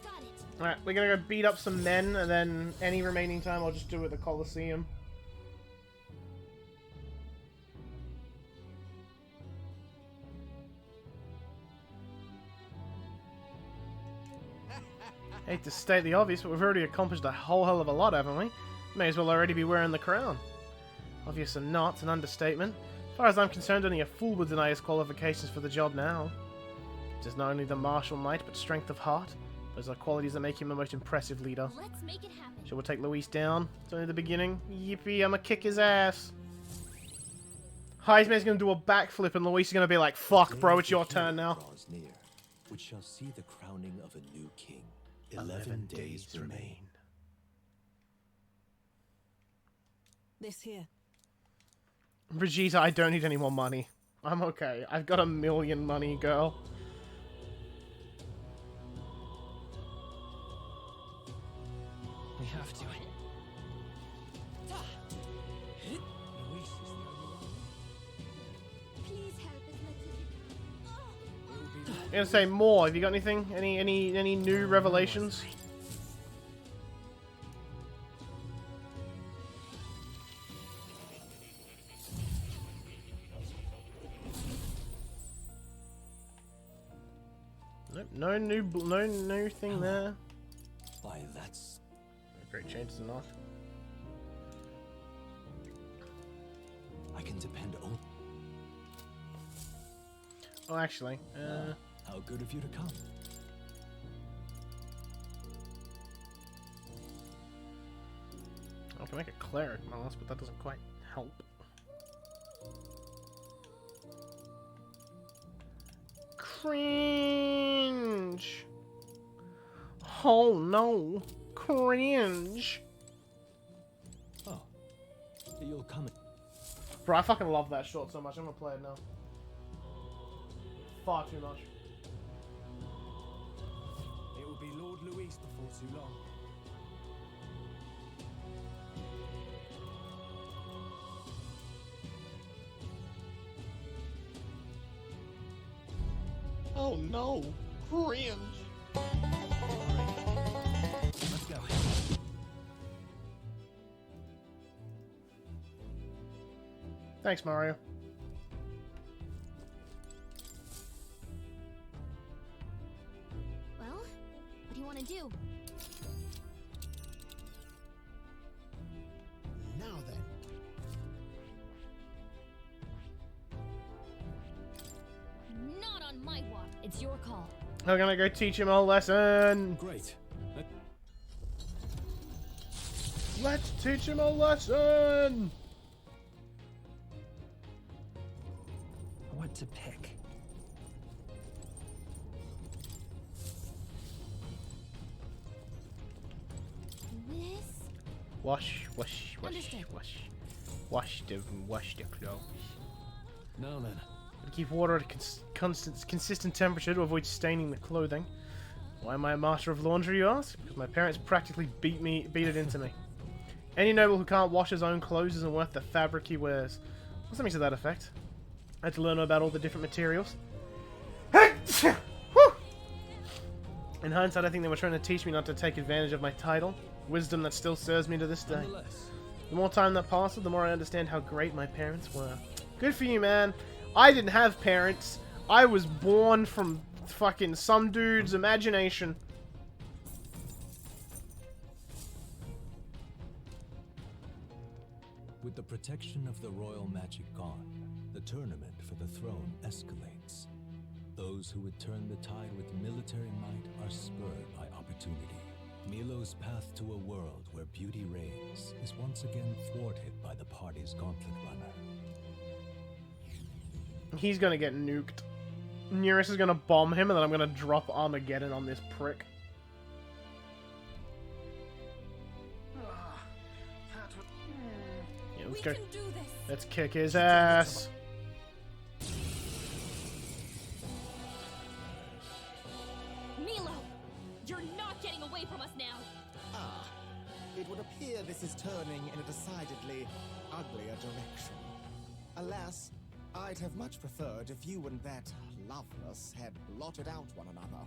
S4: Got it.
S1: Alright, we're gonna go beat up some men, and then any remaining time I'll just do it at the Colosseum. Hate to state the obvious, but we've already accomplished a whole hell of a lot, haven't we? May as well already be wearing the crown. Obvious or not, an understatement. As far as I'm concerned, only a fool would deny his qualifications for the job now. It is not only the martial might, but strength of heart. Those are qualities that make him a most impressive leader.
S4: Let's make it happen.
S1: Shall we take Luis down? It's only the beginning. Yippee, I'ma kick his ass. Heisman's gonna do a backflip and Luis is gonna be like, fuck, bro, it's your turn now.
S19: Draws near, which shall see the crowning of a new king. 11 days remain.
S5: This here.
S1: Vegeta, I don't need any more money. I'm okay. I've got 1 million money, girl.
S9: We have to.
S1: I'm gonna say more. Have you got anything? Any new revelations? Nope, no new thing there.
S19: Why, that's
S1: great changes or not.
S19: I can depend on.
S1: Oh, actually,
S19: how good of you to come.
S1: I can make a cleric mask, but that doesn't quite help. Cringe. Oh no, cringe.
S19: Oh, you'll come.
S1: Bro, I fucking love that short so much. I'm gonna play it now. Far too much.
S15: It will be Lord Luis before too long.
S1: Oh no, cringe.
S15: Let's go.
S1: Thanks, Mario.
S4: Well, what do you want to do?
S17: Now then.
S4: Not on my watch. It's your call.
S1: I'm gonna go teach him a lesson.
S14: Great.
S1: Let's teach him a lesson.
S9: What to pick?
S4: This?
S1: Wash
S4: Understood.
S1: the clothes.
S14: Now then.
S1: Keep water at a consistent temperature to avoid staining the clothing. Why am I a master of laundry, you ask? Because my parents practically beat it into me. Any noble who can't wash his own clothes isn't worth the fabric he wears. Or something to that effect. I had to learn about all the different materials. In hindsight, I think they were trying to teach me not to take advantage of my title. Wisdom that still serves me to this day. The more time that passes, the more I understand how great my parents were. Good for you, man. I didn't have parents. I was born from fucking some dude's imagination.
S19: With the protection of the royal magic gone, the tournament for the throne escalates. Those who would turn the tide with military might are spurred by opportunity. Milo's path to a world where beauty reigns is once again thwarted by the party's gauntlet runner.
S1: He's gonna get nuked. Nearest is gonna bomb him, and then I'm gonna drop Armageddon on this prick. Yeah, let's go. Let's kick his ass.
S4: Milo, you're not getting away from us now.
S20: Ah, it would appear this is turning in a decidedly uglier direction. Alas, I'd have much preferred if you and that Loveless had blotted out one another.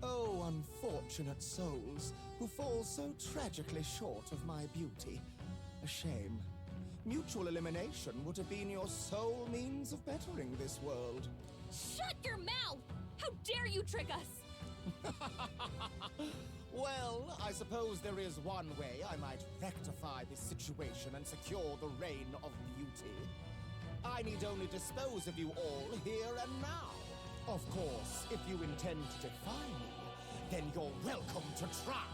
S20: Oh, unfortunate souls who fall so tragically short of my beauty. A shame. Mutual elimination would have been your sole means of bettering this world.
S4: Shut your mouth! How dare you trick us!
S20: Well, I suppose there is one way I might rectify this situation and secure the reign of beauty. I need only dispose of you all here and now. Of course, if you intend to defy me, then you're welcome to try.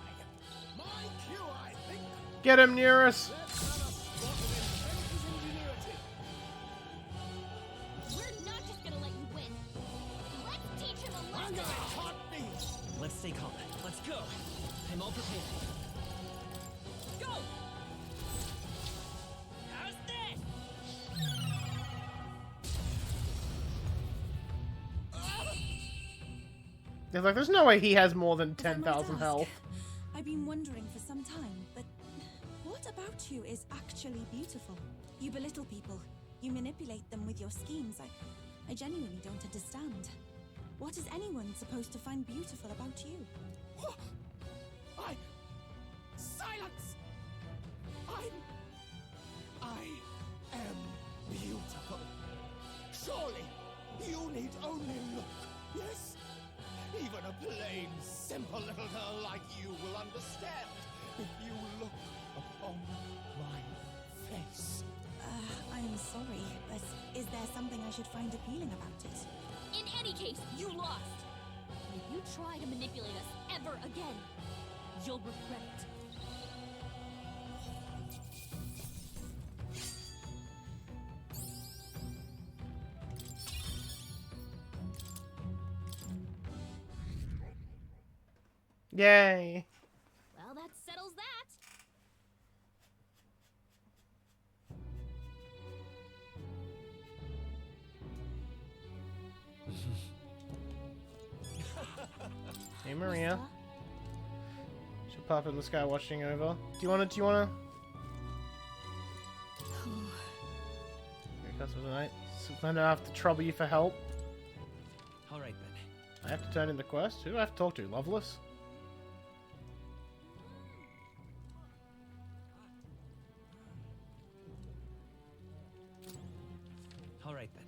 S20: My cue, I think.
S1: Get him, Nearest!
S9: prepared. Go! How's this?
S1: There's no way he has more than
S10: If I might
S1: 10,000
S10: ask,
S1: health.
S10: I've been wondering for some time, but what about you is actually beautiful? You belittle people. You manipulate them with your schemes. I genuinely don't understand. What is anyone supposed to find beautiful about you?
S20: Silence! I am beautiful. Surely you need only look, yes? Even a plain, simple little girl like you will understand if you look upon my face.
S10: I'm sorry, but is there something I should find appealing about it?
S4: In any case, you lost. And if you try to manipulate us ever again, you'll regret it.
S1: Yay.
S4: Well, that settles that.
S1: Hey Maria. Should pop in the sky watching over. Do you wanna Here comes the night. So I don't have to trouble you for help.
S9: Alright then.
S1: I have to turn in the quest? Who do I have to talk to? Loveless?
S9: Alright then.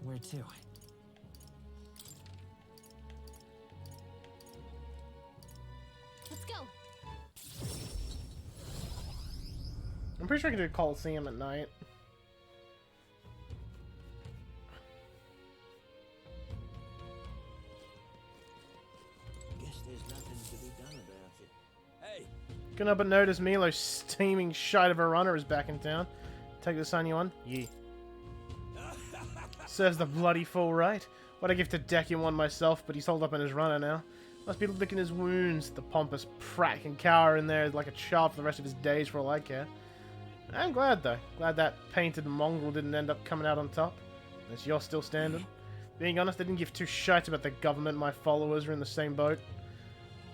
S9: Where to?
S4: Let's go.
S1: I'm pretty sure I can do a Coliseum at night.
S21: Guess there's nothing to be done about it. Hey!
S1: Couldn't help but notice Milo's steaming shite of a runner is back in town. Take the sun you on? Yeah. Serves the bloody fool right. What a gift to deck him one myself, but he's holed up in his runner now. Must be licking his wounds. The pompous prat can cower in there like a child for the rest of his days for all I care. I'm glad though. Glad that painted mongrel didn't end up coming out on top. Unless you're still standing. Being honest, I didn't give two shites about the government. My followers are in the same boat.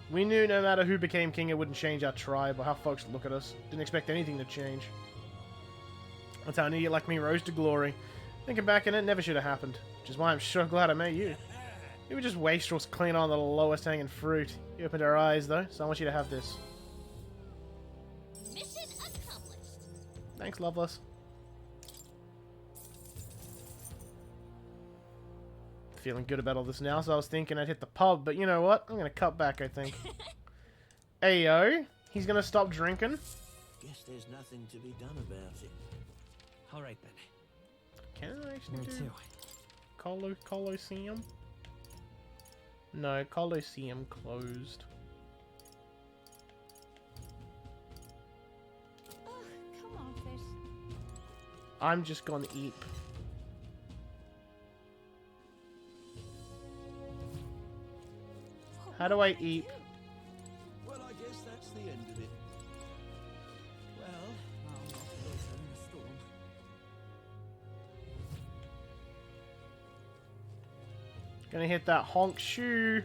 S1: We knew no matter who became king, it wouldn't change our tribe or how folks look at us. Didn't expect anything to change. That's how an idiot like me rose to glory. Thinking back on it, never should have happened. Which is why I'm sure glad I met you. We were just wastrels clean on the lowest hanging fruit. You opened our eyes though, so I want you to have this.
S4: Mission accomplished.
S1: Thanks, Loveless. Feeling good about all this now, so I was thinking I'd hit the pub, but you know what? I'm gonna cut back, I think. Ayo, he's gonna stop drinking.
S21: Guess there's nothing to be done about it.
S9: Alright then.
S1: Can I actually
S9: Where
S1: do
S9: to?
S1: Coliseum? No, Coliseum closed.
S4: Oh, come on, fish.
S1: I'm just gonna eat. How do I eat?
S21: Well, I guess that's the end of it. Well,
S3: I'll not filter in the storm.
S1: Gonna hit that honk shoe.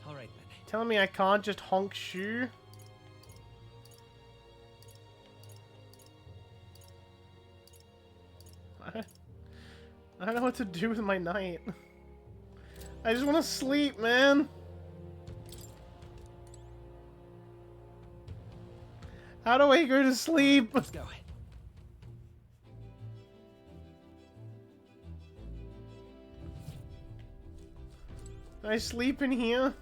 S9: Alright then.
S1: Telling me I can't just honk shoe? I don't know what to do with my night. I just want to sleep, man. How do I go to sleep?
S9: Let's go.
S1: Can I sleep in here?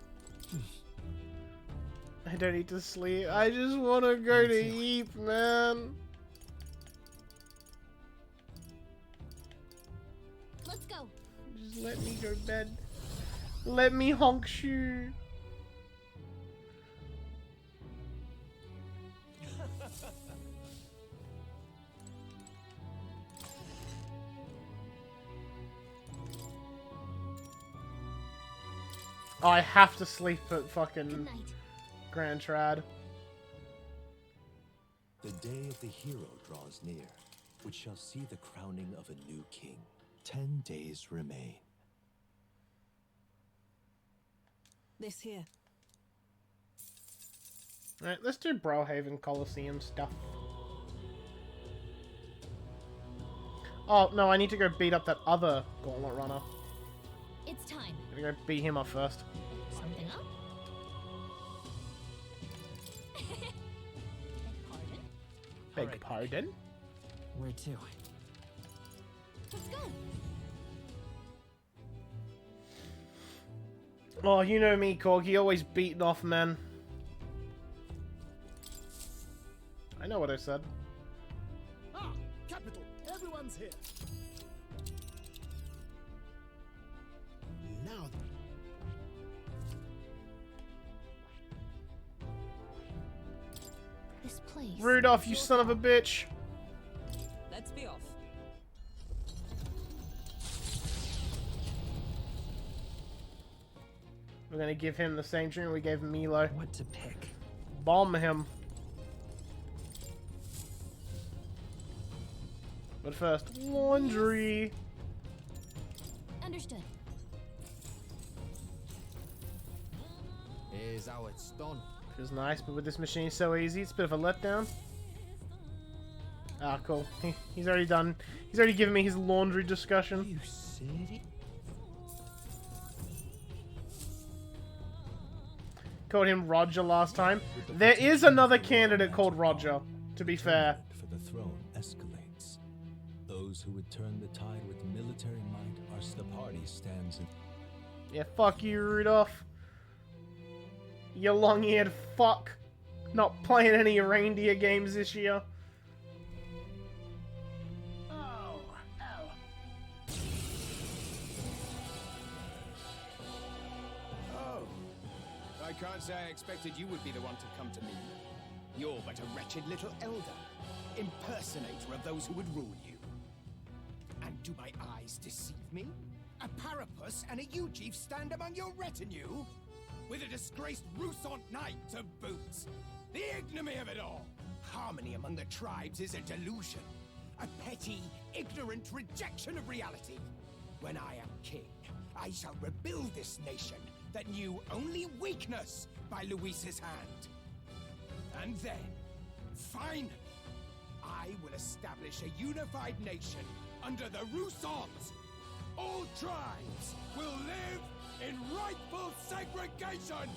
S1: I don't need to sleep. I just want to go to eat, man.
S4: Let's go.
S1: Just let me go to bed. Let me honk shoe. Oh, I have to sleep at fucking
S4: Good night.
S1: Grand Trad.
S19: The day of the hero draws near, which shall see the crowning of a new king. 10 days remain.
S5: This here.
S1: Alright, let's do Brohaven Coliseum stuff. Oh, no, I need to go beat up that other Gauntlet Runner.
S4: It's time.
S1: I'm gonna go beat him up first.
S4: Something up?
S1: Beg pardon?
S9: Where to?
S4: Let's go.
S1: Oh, you know me, Corgi, always beating off men. I know what I said.
S17: Ah, capital. Everyone's here. Now.
S4: This place.
S1: Rudolph, you son of a bitch.
S5: Let's be off.
S1: We're gonna give him the same treatment we gave Milo.
S9: What to pick?
S1: Bomb him. But first, laundry.
S4: Understood.
S20: Here's how it's done.
S1: Feels nice, but with this machine so easy, it's a bit of a letdown. Ah, cool. He's already done. He's already given me his laundry discussion.
S9: You serious?
S1: Called him Roger last time. There is another candidate called Roger, to be fair.
S19: For the throne escalates. Those who would turn the tide with military might are the party stands in.
S1: Yeah, fuck you, Rudolph. You long-eared fuck. Not playing any reindeer games this year.
S17: Oh, ow.
S13: Oh. I can't say I expected you would be the one to come to me. You're but a wretched little elder, impersonator of those who would rule you. And do my eyes deceive me? A Parapus and a Uchief stand among your retinue? With a disgraced Rousant knight to boot. The ignominy of it all. Harmony among the tribes is a delusion. A petty, ignorant rejection of reality. When I am king, I shall rebuild this nation that knew only weakness by Luis's hand. And then, finally, I will establish a unified nation under the Rousants. All tribes will live in rightful segregation!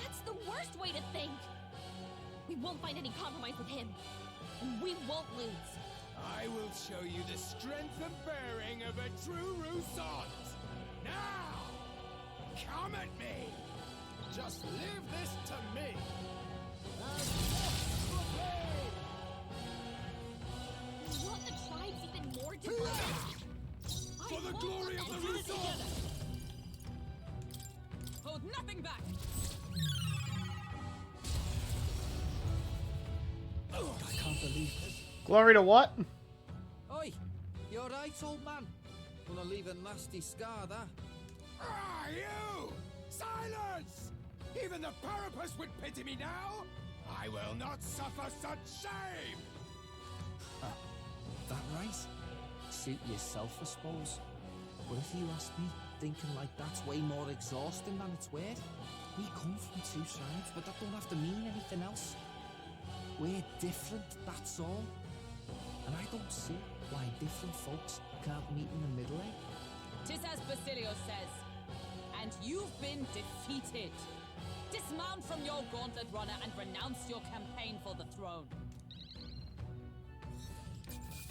S4: That's the worst way to think. We won't find any compromise with him. And we won't lose.
S13: I will show you the strength and bearing of a true Rousant. Now, come at me!
S17: Just leave this to me.
S4: You want the tribes even more divided?
S13: For the glory of the Rousant!
S5: Hold nothing back.
S9: I can't believe it.
S1: Glory to what?
S3: Oi, you alright, old man? Gonna leave a nasty scar, that.
S13: Ah, you! Silence! Even the Parapus would pity me now! I will not suffer such shame!
S9: That right? Suit yourself, I suppose. But if you ask me, thinking like that's way more exhausting than it's worth. We come from two sides, but that don't have to mean anything else. We're different, that's all. And I don't see why different folks can't meet in the middle, eh?
S5: 'Tis as Basilio says. And you've been defeated. Dismount from your gauntlet runner and renounce your campaign for the throne.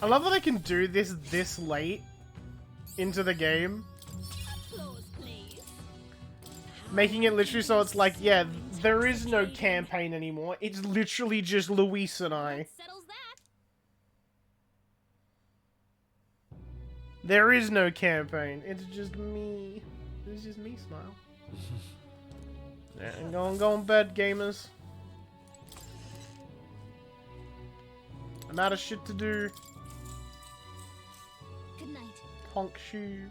S1: I love that I can do this late into the game.
S4: Applause, please.
S1: Making it literally so it's like, yeah, there is no campaign anymore. It's literally just Luis and I.
S4: Settles that.
S1: There is no campaign. It's just me. It's just me, Smile. Yeah, go on bed, gamers. I'm out of shit to do.
S4: Good night.
S1: Honk shoe.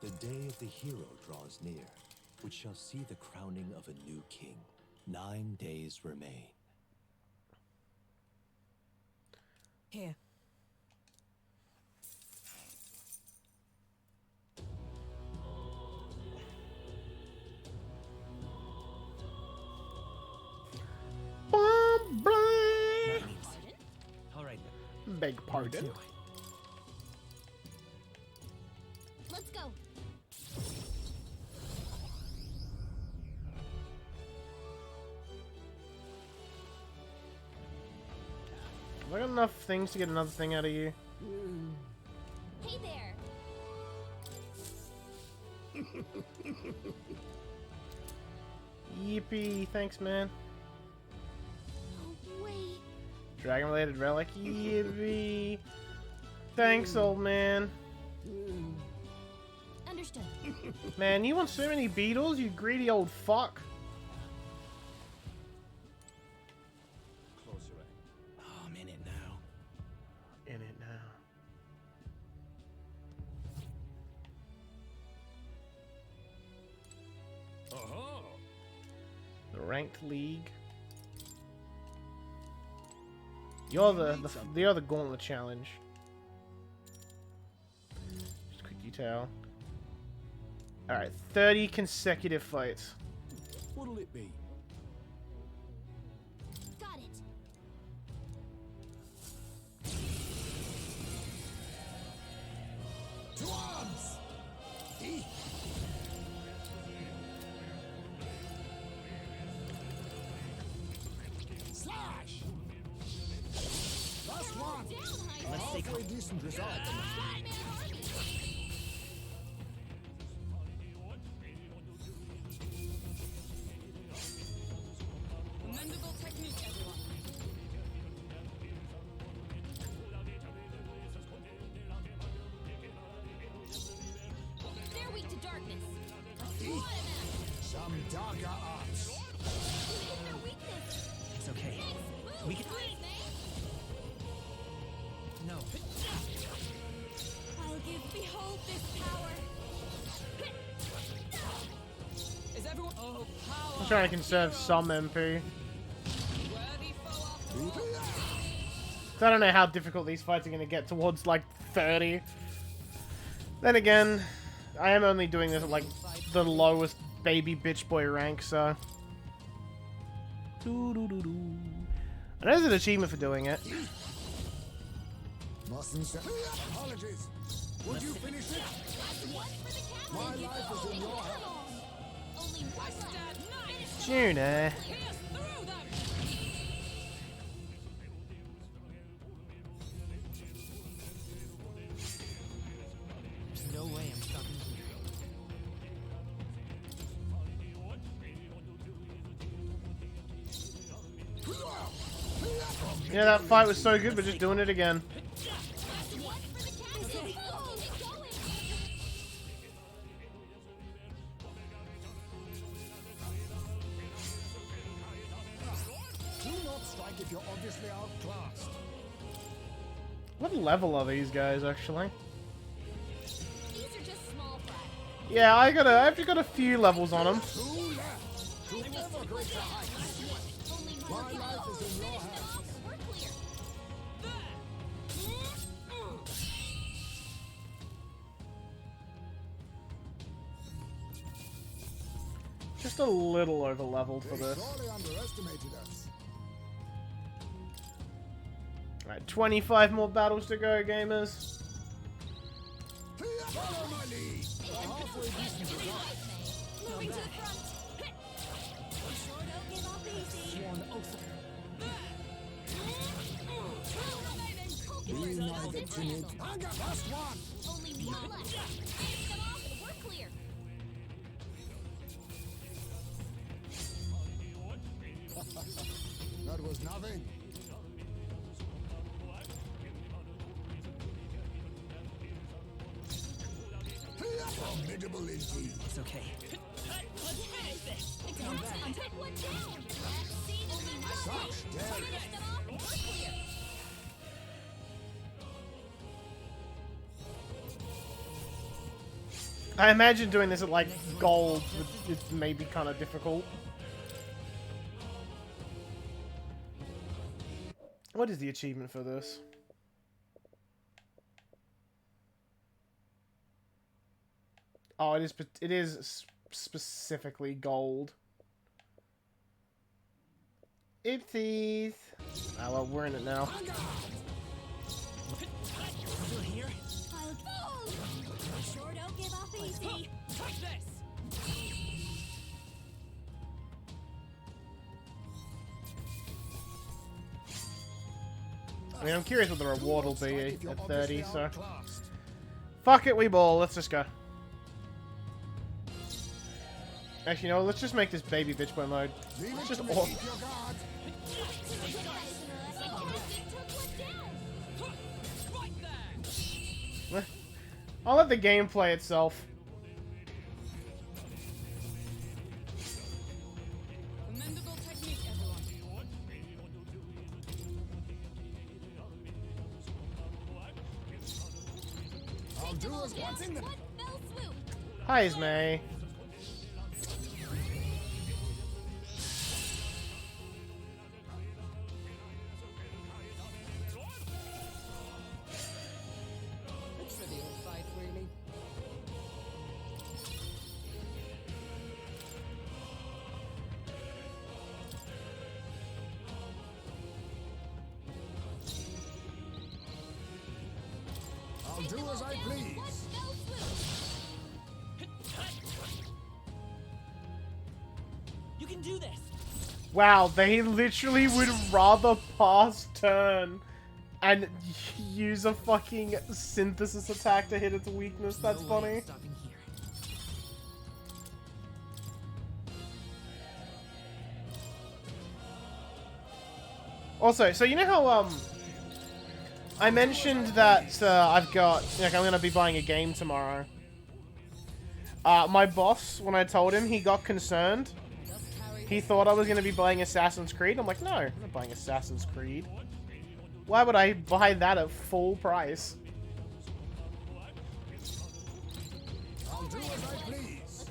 S19: The day of the hero draws near, which shall see the crowning of a new king. 9 days remain.
S5: Here.
S11: All right.
S1: Beg pardon.
S4: Let's go.
S1: Have I got enough things to get another thing out of you?
S4: Hey there.
S1: Yippee, thanks, man.
S4: Oh, wait.
S1: Dragon-related relic, yippee. Thanks, old man.
S4: Understood.
S1: Man, you want so many beetles, you greedy old fuck.
S12: Close your eye.
S11: Oh, I'm in it now.
S1: In it now.
S12: Aha!
S1: The ranked league. You're the gauntlet challenge. Just quick detail. Alright, 30 consecutive fights.
S14: What'll it be?
S4: Got it.
S6: To arms! Eat! Slash! Last one! A halfway decent result.
S7: Commendable technique, everyone.
S4: They're weak to darkness.
S6: Some darker arts.
S4: Their weakness.
S11: It's okay. We can. No.
S7: I'll give behold this power. Is everyone? Oh, power.
S1: I'm trying to conserve some MP. So I don't know how difficult these fights are going to get towards like 30. Then again, I am only doing this at like the lowest baby bitch boy rank, so. I know there's an achievement for doing it.
S6: Mustn't say. Apologies. Would you finish it? My life is in your hands.
S1: Tuna.
S11: There's no way I'm stopping here.
S1: Yeah, that fight was so good, but just doing it again.
S6: Do not strike if you're obviously outclassed.
S1: What level are these guys, actually?
S4: These are just small fry.
S1: Yeah, I've actually got a few levels on them.
S6: Two left. To ever greater heights. My life is in your hands.
S4: We're clear.
S1: Just a little over leveled for
S6: They
S1: this.
S6: sorely underestimated us.
S1: Alright, 25 more battles to go, gamers.
S6: Follow my lead. A halfway decent result.
S7: Moving to the front. Sure don't give up easy.
S6: Be neither timid. Anger past one.
S4: Only one left. Finish them off. We're clear.
S6: That was nothing. Formidable indeed.
S11: It's okay.
S4: Let's finish this. Take one down.
S6: Such daring.
S4: Finish them off. We're clear.
S1: I imagine doing this at like gold it may be kind of difficult. What is the achievement for this? Oh, it is specifically gold. Oopsies. Ah, well, we're in it now.
S7: Still here? Sure don't give up easy. Take this.
S1: I mean, I'm curious what the reward will be at 30, so... Fuck it, we ball. Let's just go. Actually, no, let's just make this baby bitch boy mode. It's just awesome. I'll let the game play itself.
S7: Commendable technique, everyone.
S6: I'll do as what's in them.
S1: Hi, Ismay.
S5: A trivial fight, really.
S6: I'll do as I please.
S11: You can do this.
S1: Wow, they literally would rather pass turn and use a fucking synthesis attack to hit its weakness. That's funny. Also, so you know how I mentioned that I've got like I'm gonna be buying a game tomorrow. My boss, when I told him, he got concerned. He thought I was gonna be buying Assassin's Creed. I'm like, no, I'm not buying Assassin's Creed. Why would I buy that at full price?
S6: I'll do as I please.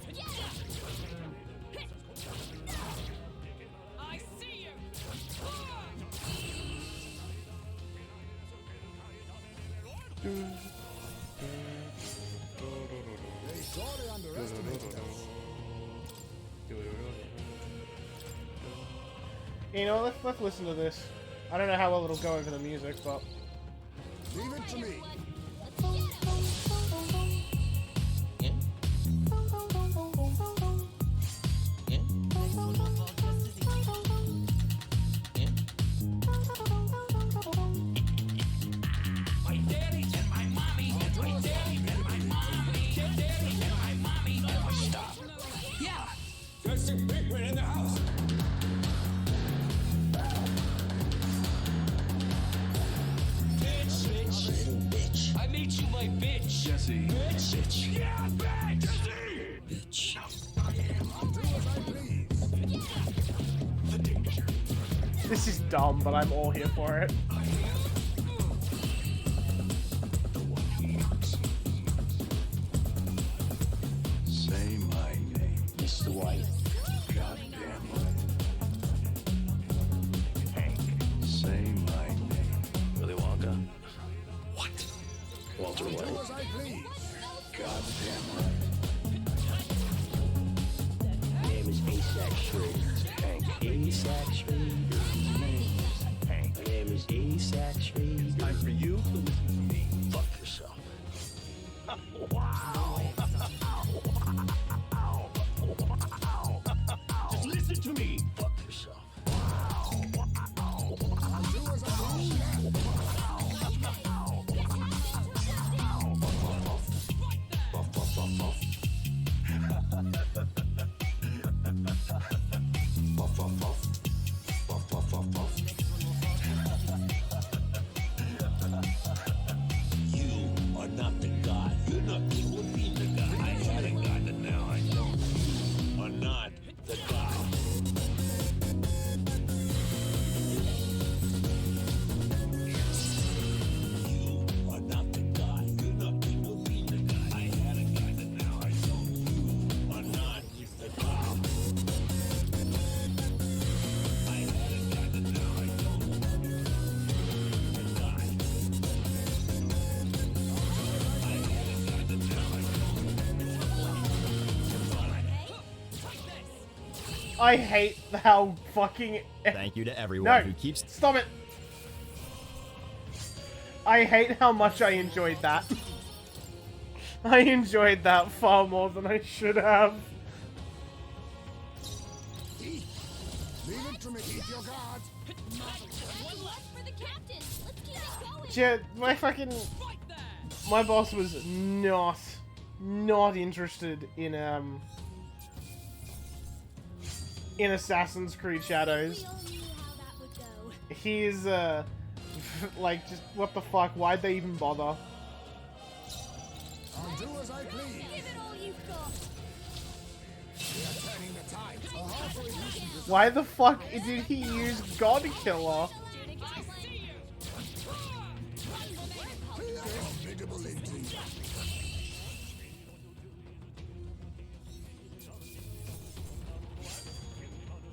S7: I see you.
S6: They sorely underestimated us.
S1: You know, let's listen to this. I don't know how well it'll go over the music, but
S6: Leave it to me.
S11: My daddy and my mommy. My daddy and my mommy. Daddy and my mommy. Stop. Yeah. There's a big one in the house. Bitch. I made you my bitch. Jesse. Bitch. Yeah, bitch. Bitch.
S1: this is dumb, but I'm all here for it.
S16: Say my name, Mr. White. Goddamn right. Hank. Say my name. Willy Wonka. What? Walter White. Goddamn right. My name is A-Sack Shreve. Hank. A-Sack Shreve. Hank. My name is A-Sack Shreve. Time for you to listen to me. Fuck yourself. Wow. Just listen to me. Fuck yourself. You are not the god. You're not capable of being the god.
S1: I hate how fucking...
S18: Thank you to everyone
S1: No,
S18: who keeps...
S1: stop it! I hate how much I enjoyed that. I enjoyed that far more than I should have.
S6: Leave it to me, keep your guard.
S4: One left for the captain. Let's keep it going.
S1: Yeah, my fucking... My boss was not interested in Assassin's Creed Shadows. He's, like, just, what the fuck, why'd they even bother?
S6: I'll do as I please.
S4: Give it all you've got.
S6: We are turning the tide. A halfway decent
S1: Why the fuck did he use God Killer?
S6: formidable indeed.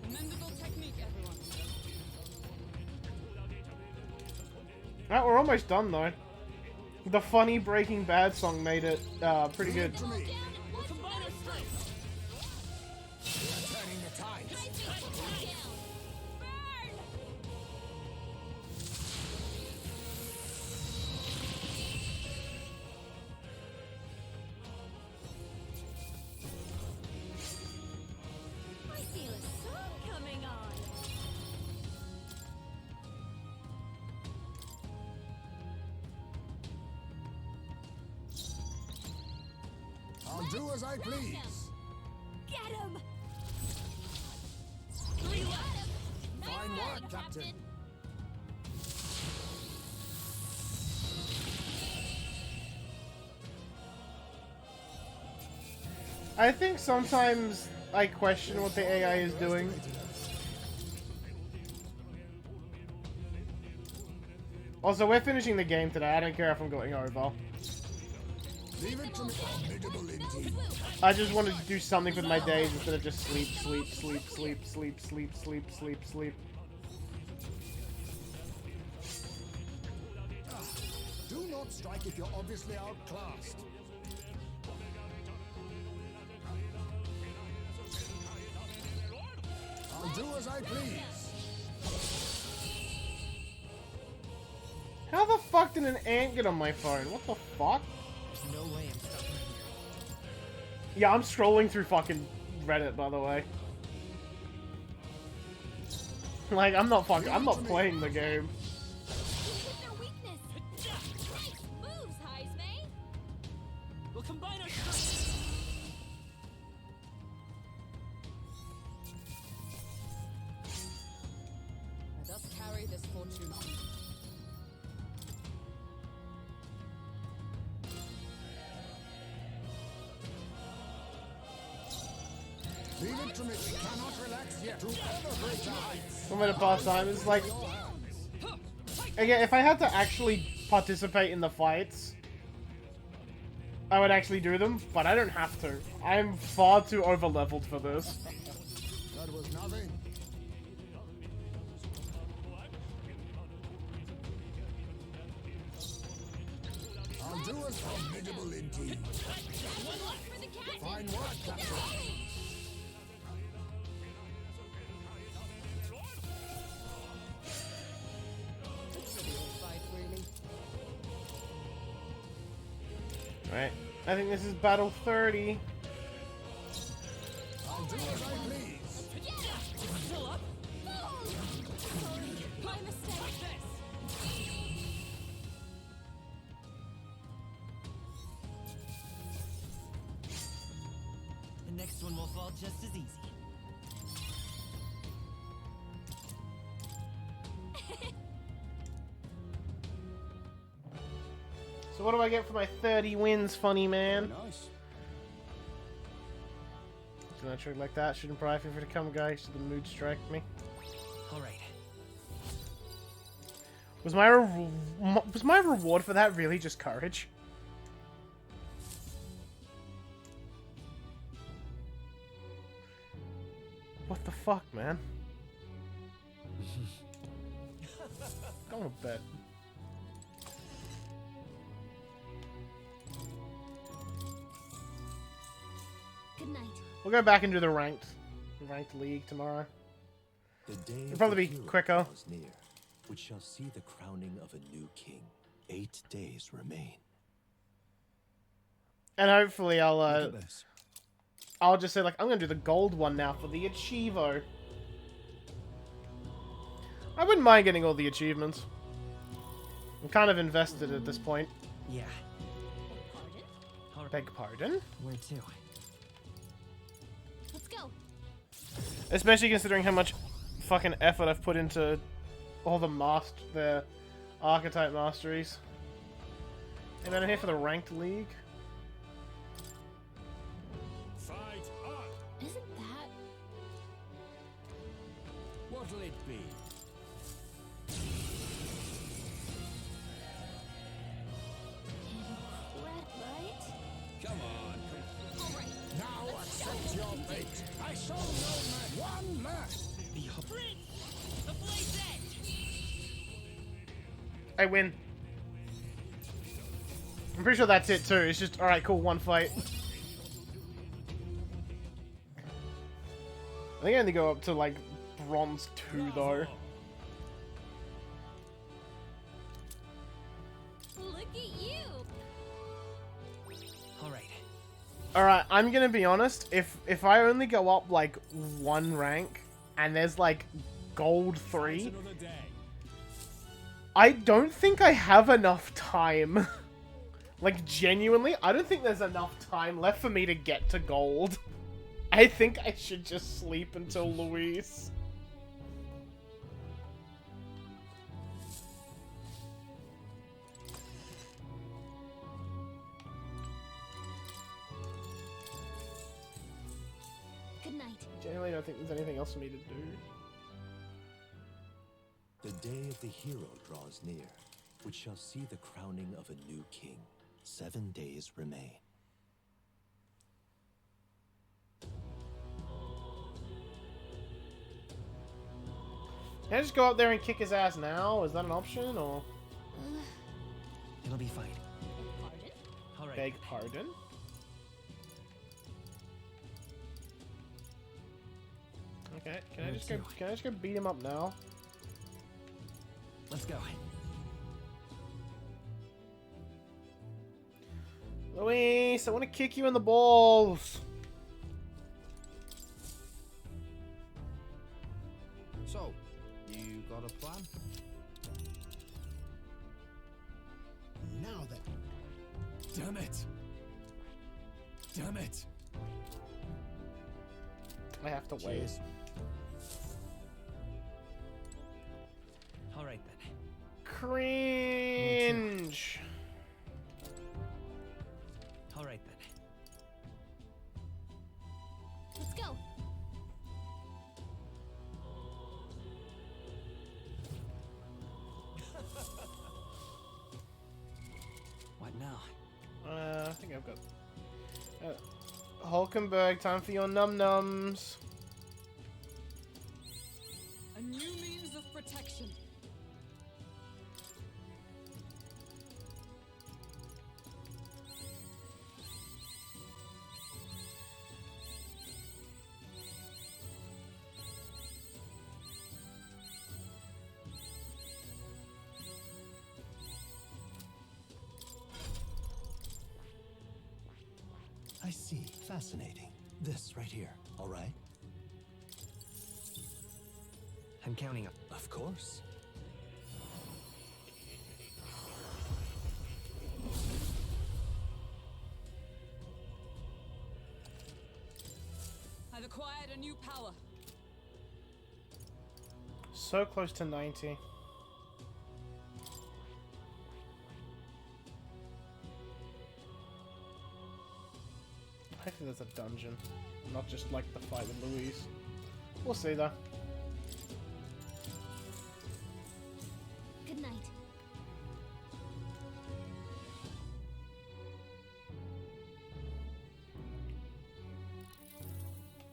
S7: Commendable technique, everyone.
S1: Alright, we're almost done though. The funny Breaking Bad song made it pretty good.
S6: We are turning the tide.
S4: I feel a sun coming on.
S6: I'll do as I please.
S4: Get him!
S6: Fine work, Captain.
S1: I think sometimes I question what the AI is doing. Also, we're finishing the game today. I don't care if I'm going over.
S6: Leave it to me. Formidable indeed.
S1: I just wanted to do something with my days instead of just sleep, sleep, sleep, sleep, sleep, sleep, sleep, sleep, sleep.
S6: Do not strike if you're obviously outclassed. I'll do as I please.
S1: How the fuck did an ant get on my phone? What the fuck?
S9: There's no way I'm stopping here.
S1: Yeah, I'm scrolling through fucking Reddit, by the way. Like, I'm not playing the game.
S4: Their weakness. Nice moves, Heisme.
S15: We'll combine our strengths.
S5: Let us carry this fortune on.
S6: Leave it to me. We cannot relax yet. To ever greater heights.
S1: One minute past time. It's like, again, if I had to actually participate in the fights, I would actually do them, but I don't have to. I'm far too over-leveled for this.
S6: That was nothing. I'll do as formidable indeed. Fine work, Captain.
S1: Right. I think this is battle 30.
S6: I'll do as I please.
S7: Still up? My mistake.
S9: The next one will fall just as easy.
S1: So what do I get for my 30 wins, funny man?
S6: Nice.
S1: So not trick like that. Shouldn't probably feel free to come, guys. So the mood strike me.
S9: All right.
S1: Was my reward for that really just courage? What the fuck, man? Go to bed.
S4: Good night.
S1: We'll go back and do the ranked. ranked league tomorrow.
S19: The day
S1: It'll
S19: of
S1: probably
S19: the
S1: be
S19: hero
S1: quicker.
S19: draws near, which shall see the crowning of a new king. 8 days remain.
S1: And hopefully
S19: Look at this.
S1: I'll just say like I'm gonna do the gold one now for the Achievo. I wouldn't mind getting all the achievements. I'm kind of invested at this point.
S9: Yeah.
S1: Beg pardon?
S9: Where to?
S4: Let's go.
S1: Especially considering how much fucking effort I've put into all the archetype masteries. And then I'm here for the ranked league.
S4: Isn't that...
S15: What'll it be?
S4: right?
S15: Come on.
S17: Now accept your fate. I show no man. One last.
S11: The blade's edge.
S1: I win. I'm pretty sure that's it too. It's just, alright, cool, one fight. I think I only go up to like bronze 2 though.
S4: Look at you.
S9: Alright.
S1: Alright, I'm gonna be honest, if I only go up like 1 rank and there's like gold 3, I don't think I have enough time. Like genuinely, I don't think there's enough time left for me to get to gold. I think I should just sleep until Luis.
S4: Good night.
S1: Genuinely, I don't think there's anything else for me to do.
S19: The day of the hero draws near, which shall see the crowning of a new king. 7 days remain.
S1: Can I just go up there and kick his ass now? Is that an option, or...?
S9: It'll be fine. Alright.
S1: Beg pardon? Okay, can I just go beat him up now?
S9: Let's go.
S1: Luis, I want to kick you in the balls.
S3: So, you got a plan?
S17: Now then.
S15: Damn it. Damn it.
S1: I have to wait.
S9: Alright then.
S1: Cringe.
S9: Alright then.
S4: Let's go.
S9: What now?
S1: I think I've got... Hulkenberg, time for your num-nums.
S5: A new means of protection.
S19: I see. Fascinating. This right here, all right?
S9: I'm counting up.
S19: Of course.
S5: I've acquired a new power.
S1: So close to 90. Hopefully there's a dungeon, not just like the fight with Luis. We'll see though.
S4: Good night.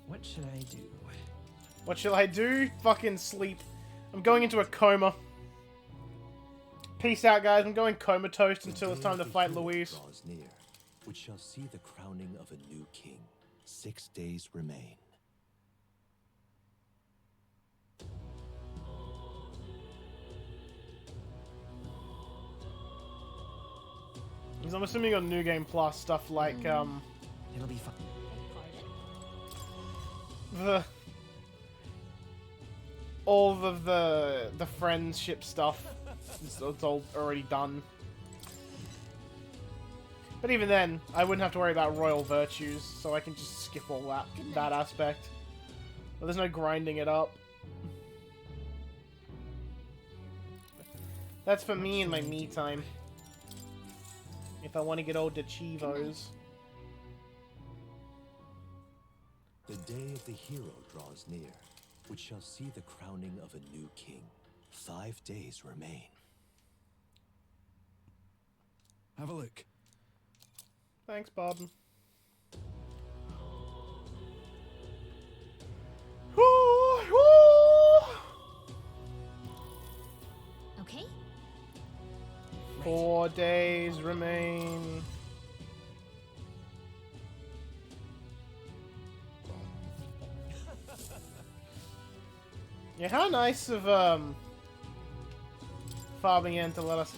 S9: What should I do?
S1: What shall I do? Fucking sleep. I'm going into a coma. Peace out, guys. I'm going comatose until it's time to fight Luis.
S19: Draws near, which shall see the crowning of a new king. 6 days remain.
S1: I'm assuming on New Game Plus stuff like
S9: It'll be fun.
S1: all of the friendship stuff. It's all already done. But even then, I wouldn't have to worry about royal virtues, so I can just skip all that aspect. But there's no grinding it up. That's for me and my me time. If I want to get all the chivos.
S19: The day of the hero draws near, which shall see the crowning of a new king. 5 days remain.
S15: Have a look.
S1: Thanks, Bob.
S4: Okay.
S1: 4 days remain. Yeah, how nice of Fabian to let us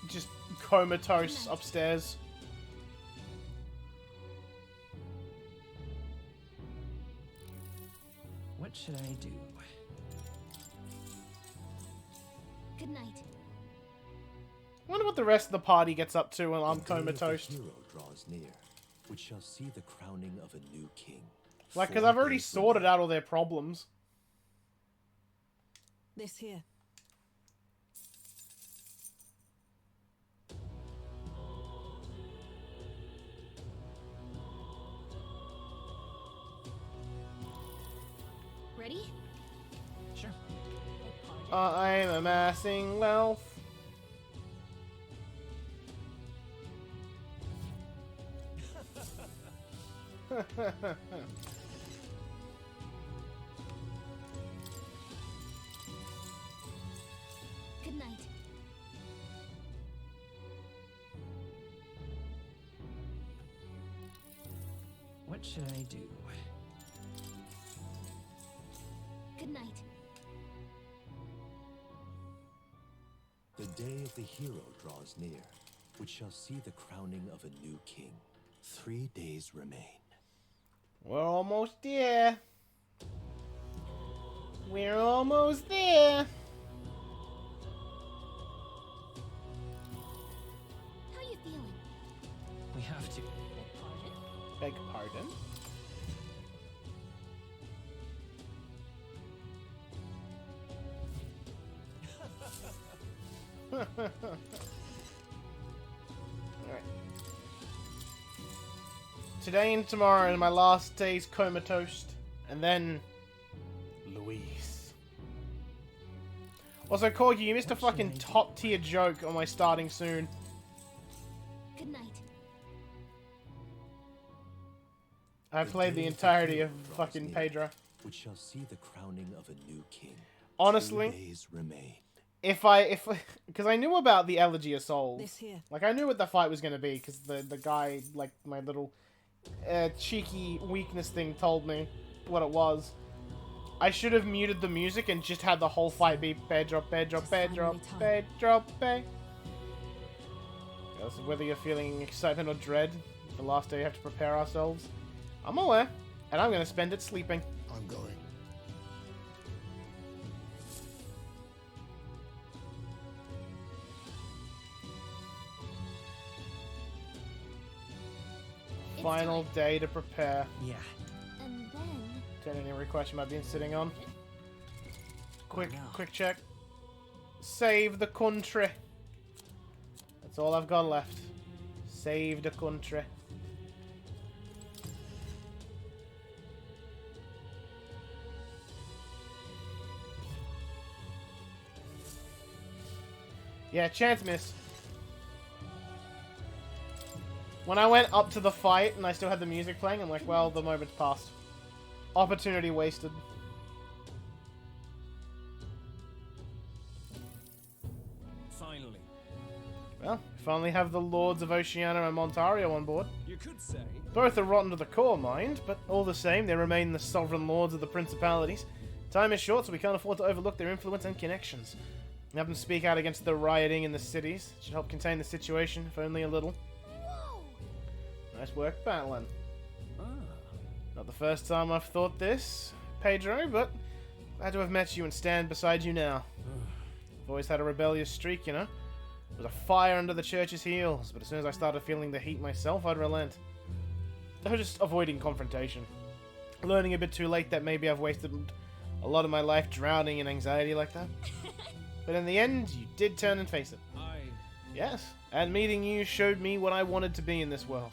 S1: just comatose upstairs.
S9: What should I do?
S4: Good night.
S1: I wonder what the rest of the party gets up to when I'm
S19: The day of the
S1: comatose.
S19: hero draws near, which shall see the crowning of a new king.
S1: Like, because
S19: 4
S1: I've already
S19: days
S1: sorted out all their problems.
S5: This here.
S4: Ready?
S9: Sure.
S1: I'm amassing wealth.
S4: Good night.
S9: What should I do?
S4: Good night.
S19: The day of the hero draws near, which shall see the crowning of a new king. 3 days remain.
S1: We're almost there. We're almost there.
S4: How you feeling?
S9: We have to.
S1: Beg pardon? Alright. Today and tomorrow are my last days comatose, and then Luis. Also, Corgi, you missed a fucking top tier joke on my starting soon.
S4: Good night.
S1: I played the entirety of fucking Pedro.
S19: Which shall see the crowning of a new king.
S1: Honestly,
S19: 2 days remain.
S1: because I knew about the Elegy of Souls.
S5: This here.
S1: Like, I knew what the fight was gonna be, because the guy, like, my little cheeky weakness thing told me what it was. I should have muted the music and just had the whole fight be bed drop, bed drop, bed drop, bed drop, bed. Whether you're feeling excitement or dread, the last day we have to prepare ourselves. I'm aware, and I'm gonna spend it sleeping.
S6: I'm going.
S1: Final day to prepare.
S9: Yeah.
S4: And then...
S1: Don't any question I've been sitting on. Quick check. Save the country. That's all I've got left. Save the country. Yeah, chance miss. When I went up to the fight and I still had the music playing, I'm like, well, the moment's passed. Opportunity wasted.
S12: Finally.
S1: Well, we finally have the Lords of Oceania and Montario on board.
S12: You could say.
S1: Both are rotten to the core, mind, but all the same, they remain the sovereign lords of the principalities. Time is short, so we can't afford to overlook their influence and connections. Have them speak out against the rioting in the cities. It should help contain the situation, if only a little. Nice work battling.
S12: Ah.
S1: Not the first time I've thought this, Pedro, but glad to have met you and stand beside you now. I've always had a rebellious streak, you know? It was a fire under the church's heels, but as soon as I started feeling the heat myself, I'd relent. I was just avoiding confrontation. Learning a bit too late that maybe I've wasted a lot of my life drowning in anxiety like that. But in the end, you did turn and face it. Yes, and meeting you showed me what I wanted to be in this world.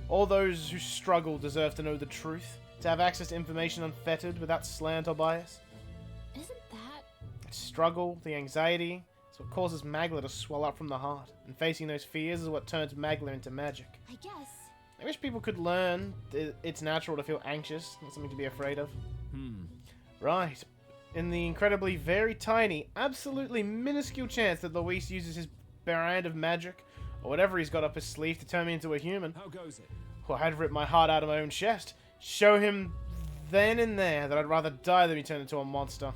S1: All those who struggle deserve to know the truth, to have access to information unfettered without slant or bias.
S4: Isn't that...
S1: The struggle, the anxiety, is what causes Magla to swell up from the heart, and facing those fears is what turns Magla into magic.
S4: I guess.
S1: I wish people could learn that it's natural to feel anxious, not something to be afraid of. Right. In the incredibly very tiny, absolutely minuscule chance that Luis uses his brand of magic, or whatever he's got up his sleeve to turn me into a human.
S12: How goes it?
S1: Well, I'd rip my heart out of my own chest. Show him then and there that I'd rather die than be turned into a monster.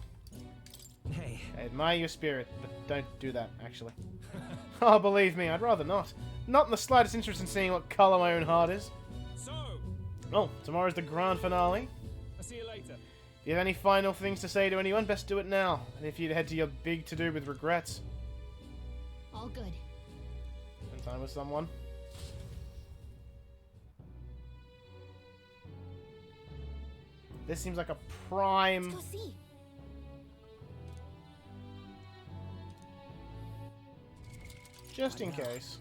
S9: Hey.
S1: I admire your spirit, but don't do that, actually. Oh, believe me, I'd rather not. Not in the slightest interest in seeing what colour my own heart is.
S12: So,
S1: Oh, tomorrow's the grand finale.
S12: I'll see you later.
S1: If you have any final things to say to anyone, best do it now. And if you'd head to your big to-do with regrets.
S4: All good.
S1: Spend time with someone. This seems like a prime...
S4: Let's go see.
S1: Just in case.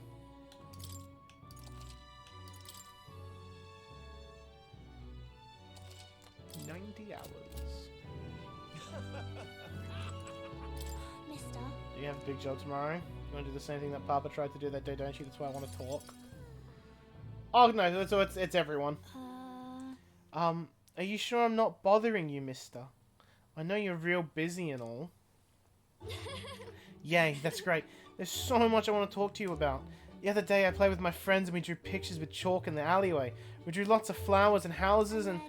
S1: $90.
S4: Mister.
S1: Do you have a big job tomorrow? You want to do the same thing that Papa tried to do that day, don't you? That's why I want to talk. Oh no, so it's everyone. Are you sure I'm not bothering you, mister? I know you're real busy and all. Yay, that's great. There's so much I want to talk to you about. The other day I played with my friends and we drew pictures with chalk in the alleyway. We drew lots of flowers and houses and...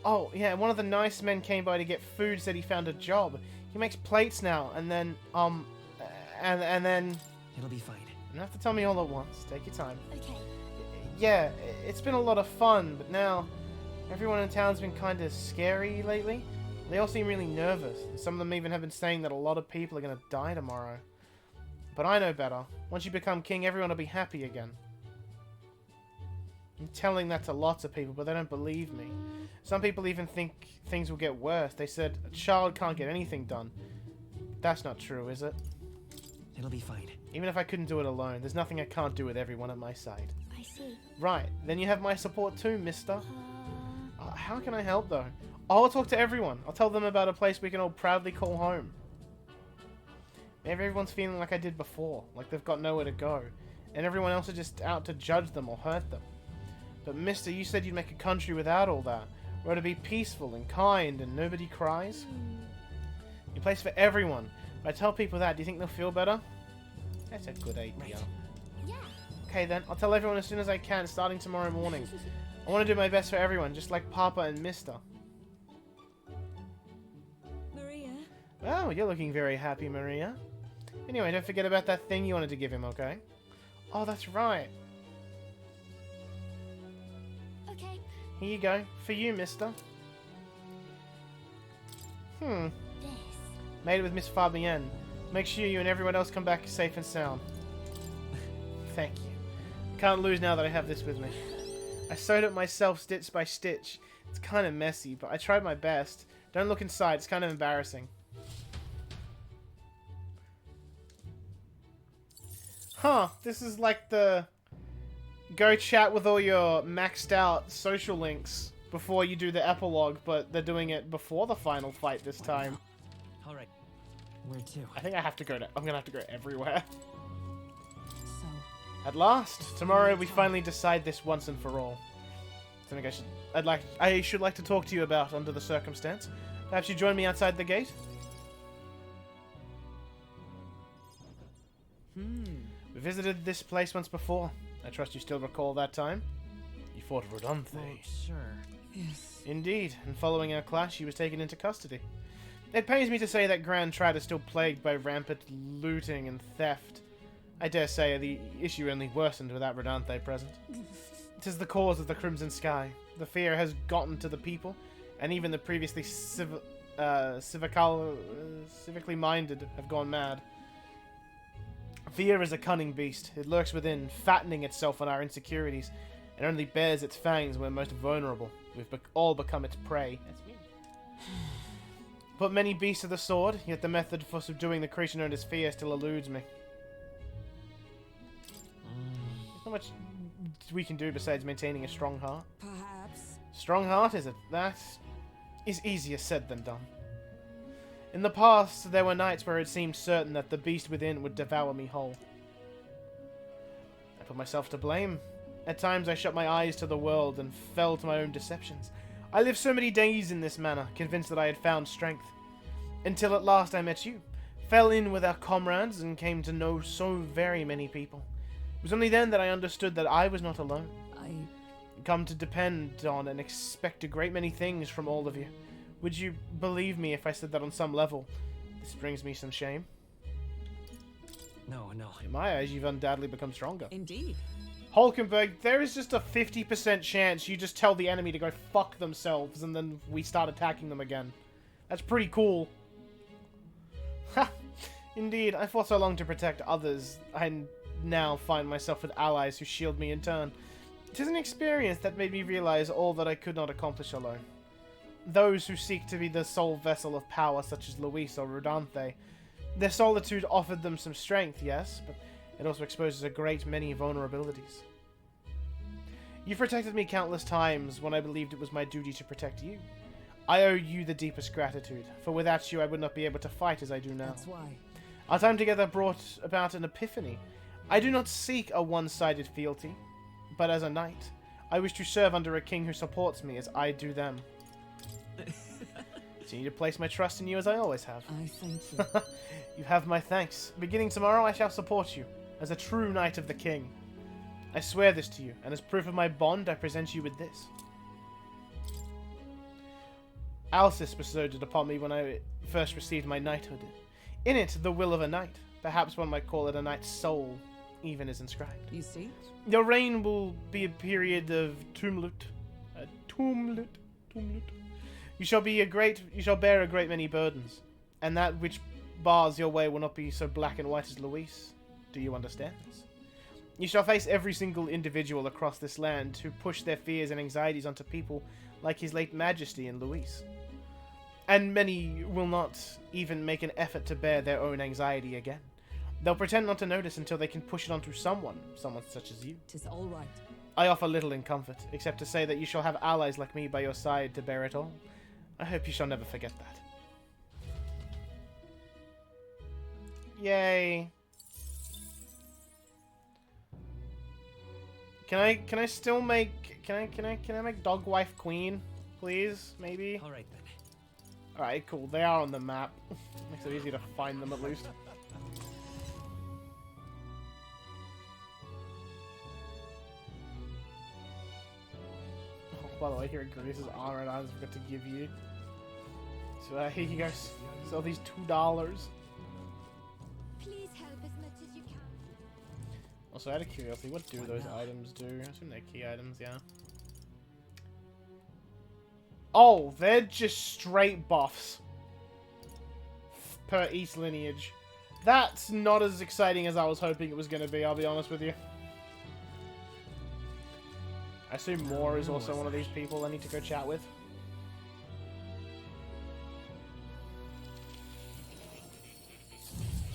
S1: Oh, yeah, one of the nice men came by to get food, said he found a job. He makes plates now, and then, and then...
S9: It'll be fine.
S1: You don't have to tell me all at once. Take your time.
S4: Okay.
S1: Yeah, it's been a lot of fun, but now everyone in town's been kind of scary lately. They all seem really nervous. Some of them even have been saying that a lot of people are going to die tomorrow. But I know better. Once you become king, everyone will be happy again. I'm telling that to lots of people, but they don't believe me. Some people even think things will get worse. They said a child can't get anything done. That's not true, is it?
S9: It'll be fine.
S1: Even if I couldn't do it alone, there's nothing I can't do with everyone at my side.
S4: I see.
S1: Right, then you have my support too, mister. How can I help, though? I'll talk to everyone. I'll tell them about a place we can all proudly call home. Maybe everyone's feeling like I did before, like they've got nowhere to go, and everyone else is just out to judge them or hurt them. But mister, you said you'd make a country without all that, where it'd be peaceful and kind and nobody cries. A place for everyone. If I tell people that, do you think they'll feel better? That's a good idea.
S4: Right. Yeah.
S1: Okay then, I'll tell everyone as soon as I can, starting tomorrow morning. I want to do my best for everyone, just like Papa and Mister.
S10: Maria?
S1: Oh, you're looking very happy, Maria. Anyway, don't forget about that thing you wanted to give him, okay? Oh, that's right.
S4: Okay.
S1: Here you go. For you, mister.
S4: This.
S1: Made it with Miss Fabienne. Make sure you and everyone else come back safe and sound. Thank you. Can't lose now that I have this with me. I sewed it myself stitch by stitch. It's kind of messy, but I tried my best. Don't look inside, it's kind of embarrassing. Huh, this is like the... Go chat with all your maxed out social links before you do the epilogue, but they're doing it before the final fight this time.
S9: Alright. Where to?
S1: I think I have to go to... I'm gonna have to go everywhere.
S5: So,
S1: At last, tomorrow we finally decide this once and for all. Something I should like to talk to you about under the circumstance. Perhaps you join me outside the gate? We visited this place once before. I trust you still recall that time? You fought Rodanthe.
S9: Sure.
S5: yes.
S1: Indeed, and following our clash, she was taken into custody. It pains me to say that Grand Trat is still plagued by rampant looting and theft. I dare say the issue only worsened without Rodanthe present. 'Tis the cause of the crimson sky. The fear has gotten to the people, and even the previously civically minded have gone mad. Fear is a cunning beast. It lurks within, fattening itself on our insecurities, and only bares its fangs when most vulnerable. We've all become its prey. That's me. Put many beasts to the sword, yet the method for subduing the creature known as fear still eludes me. There's not much we can do besides maintaining a strong heart.
S5: Perhaps.
S1: Strong heart, is it? That is easier said than done. In the past, there were nights where it seemed certain that the beast within would devour me whole. I put myself to blame. At times I shut my eyes to the world and fell to my own deceptions. I lived so many days in this manner, convinced that I had found strength. Until at last I met you, fell in with our comrades, and came to know so very many people. It was only then that I understood that I was not alone. I come to depend on and expect a great many things from all of you. Would you believe me if I said that on some level, this brings me some shame?
S12: No.
S1: In my eyes, you've undoubtedly become stronger.
S5: Indeed.
S1: Hulkenberg, there is just a 50% chance you just tell the enemy to go fuck themselves and then we start attacking them again. That's pretty cool. Ha! Indeed, I fought so long to protect others, I now find myself with allies who shield me in turn. It is an experience that made me realize all that I could not accomplish alone. Those who seek to be the sole vessel of power, such as Luis or Rodanthe, their solitude offered them some strength, yes, but it also exposes a great many vulnerabilities. You've protected me countless times when I believed it was my duty to protect you. I owe you the deepest gratitude, for without you I would not be able to fight as I do now.
S5: That's why.
S1: Our time together brought about an epiphany. I do not seek a one-sided fealty, but as a knight, I wish to serve under a king who supports me as I do them. Continue to place my trust in you as I always have.
S5: I thank you.
S1: You have my thanks. Beginning tomorrow, I shall support you as a true knight of the king. I swear this to you, and as proof of my bond, I present you with this. Alcis bestowed it upon me when I first received my knighthood. In it, the will of a knight. Perhaps one might call it a knight's soul, even is inscribed.
S5: You see?
S1: Your reign will be a period of tumult. You shall bear a great many burdens, and that which bars your way will not be so black and white as Luis. Do you understand this? You shall face every single individual across this land who push their fears and anxieties onto people like His late Majesty and Luis. And many will not even make an effort to bear their own anxiety again. They'll pretend not to notice until they can push it onto someone such as you.
S5: 'Tis all right.
S1: I offer little in comfort, except to say that you shall have allies like me by your side to bear it all. I hope you shall never forget that. Yay. Can I still make can I make dog wife queen, please? Maybe?
S12: Alright then.
S1: Alright, cool. They are on the map. Makes it easy to find them at least. Oh, by the way, here at Grace's armor items I've got to give you. So here you guys sell these $2.
S8: Please help as much as you can.
S1: Also, out of curiosity, what do those items do? I assume they're key items, yeah. Oh, they're just straight buffs per each lineage. That's not as exciting as I was hoping it was going to be, I'll be honest with you. I assume Moore is also one of these people I need to go chat with.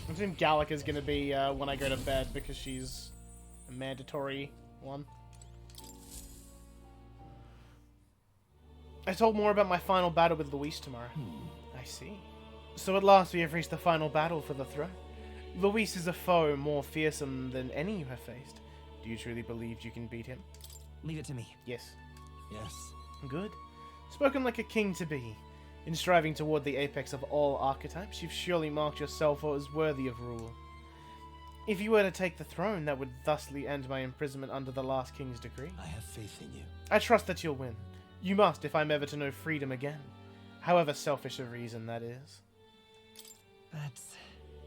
S1: I assume Gallica's going to be when I go to bed because she's a mandatory one. I told more about my final battle with Luis tomorrow. I see. So at last we have reached the final battle for the throne. Luis is a foe more fearsome than any you have faced. Do you truly believe you can beat him?
S9: Leave it to me.
S1: Yes.
S9: Yes.
S1: Good. Spoken like a king to be. In striving toward the apex of all archetypes, you've surely marked yourself as worthy of rule. If you were to take the throne, that would thusly end my imprisonment under the last king's decree.
S14: I have faith in you.
S1: I trust that you'll win. You must, if I'm ever to know freedom again. However selfish a reason that is.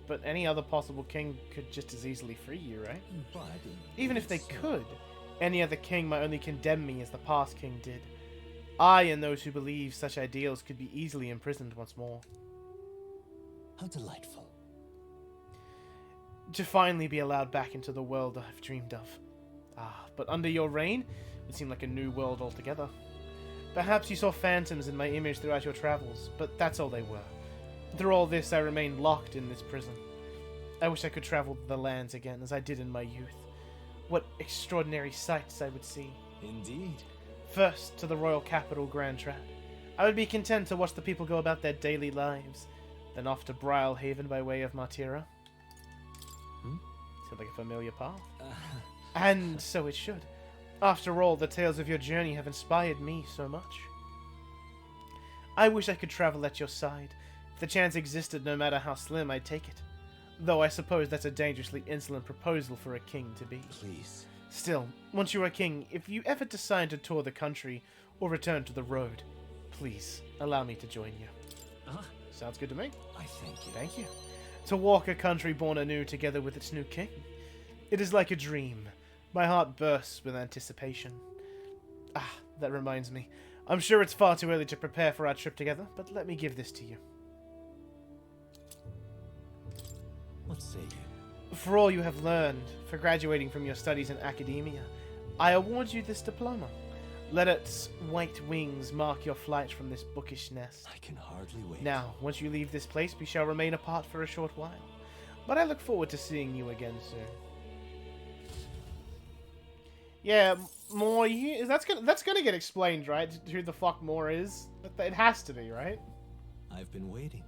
S1: But any other possible king could just as easily free you, right? Even if they could, Any other king might only condemn me as the past king did. I and those who believe such ideals could be easily imprisoned once more.
S19: How delightful.
S1: To finally be allowed back into the world I've dreamed of. Ah, but under your reign, it seemed like a new world altogether. Perhaps you saw phantoms in my image throughout your travels, but that's all they were. Through all this, I remained locked in this prison. I wish I could travel the lands again, as I did in my youth. What extraordinary sights I would see.
S19: Indeed.
S1: First, to the royal capital, Grand Trad. I would be content to watch the people go about their daily lives. Then off to Brylehaven by way of Martira. Sounds like a familiar path. And so it should. After all, the tales of your journey have inspired me so much. I wish I could travel at your side. If the chance existed, no matter how slim, I'd take it. Though I suppose that's a dangerously insolent proposal for a king to be.
S19: Please.
S1: Still, once you're a king, if you ever decide to tour the country or return to the road, please allow me to join you. Sounds good to me.
S19: I thank you.
S1: Thank you. To walk a country born anew together with its new king. It is like a dream. My heart bursts with anticipation. Ah, that reminds me. I'm sure it's far too early to prepare for our trip together, but let me give this to you.
S19: What say you?
S1: For all you have learned, for graduating from your studies in academia, I award you this diploma. Let its white wings mark your flight from this bookish nest.
S19: I can hardly wait.
S1: Now, once you leave this place, we shall remain apart for a short while. But I look forward to seeing you again soon. Yeah, Moore, that's gonna get explained, right? Who the fuck Moore is? It has to be, right?
S19: I've been waiting.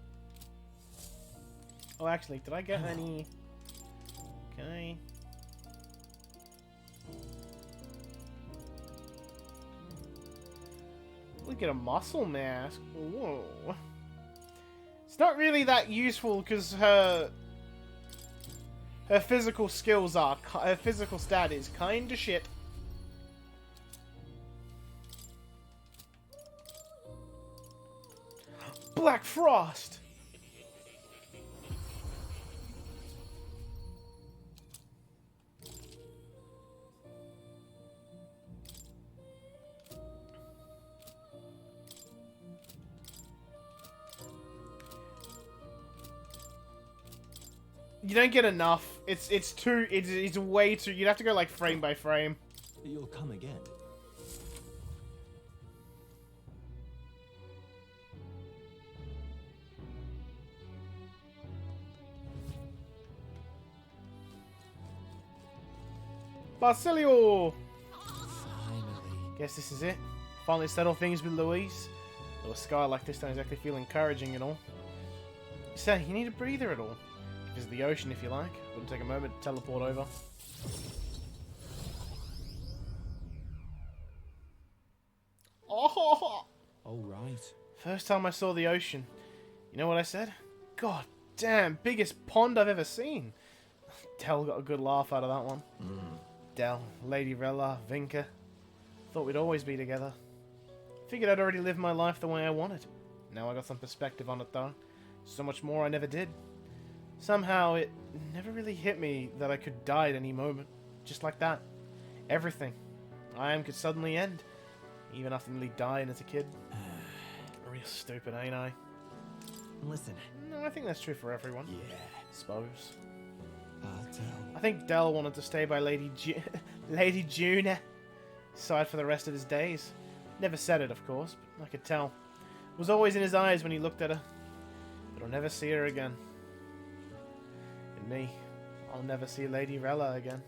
S1: Oh, actually, did I get any... Okay. Look at a muscle mask. Whoa. It's not really that useful because her physical skills are... Her physical stat is kinda shit. Black Frost! You don't get enough. It's way too... You'd have to go like frame by frame.
S19: You'll come again.
S1: Basilio!
S19: Finally.
S1: Guess this is it. Finally settle things with Louise. Though a scar like this don't exactly feel encouraging at all. Say, you need a breather at all. Visit the ocean if you like. Wouldn't take a moment to teleport over. Oh!
S12: Oh, right.
S1: First time I saw the ocean. You know what I said? God damn, biggest pond I've ever seen. Del got a good laugh out of that one. Del, Lady Rella, Vinka. Thought we'd always be together. Figured I'd already lived my life the way I wanted. Now I got some perspective on it though. So much more I never did. Somehow it never really hit me that I could die at any moment. Just like that. Everything I am could suddenly end. Even after nearly dying as a kid. Real stupid, ain't I?
S20: Listen.
S1: No, I think that's true for everyone.
S19: Yeah.
S1: Suppose.
S19: I'll tell.
S1: I think Del wanted to stay by Lady Juna side for the rest of his days. Never said it, of course, but I could tell. It was always in his eyes when he looked at her. But I'll never see her again. And me, I'll never see Lady Rella again.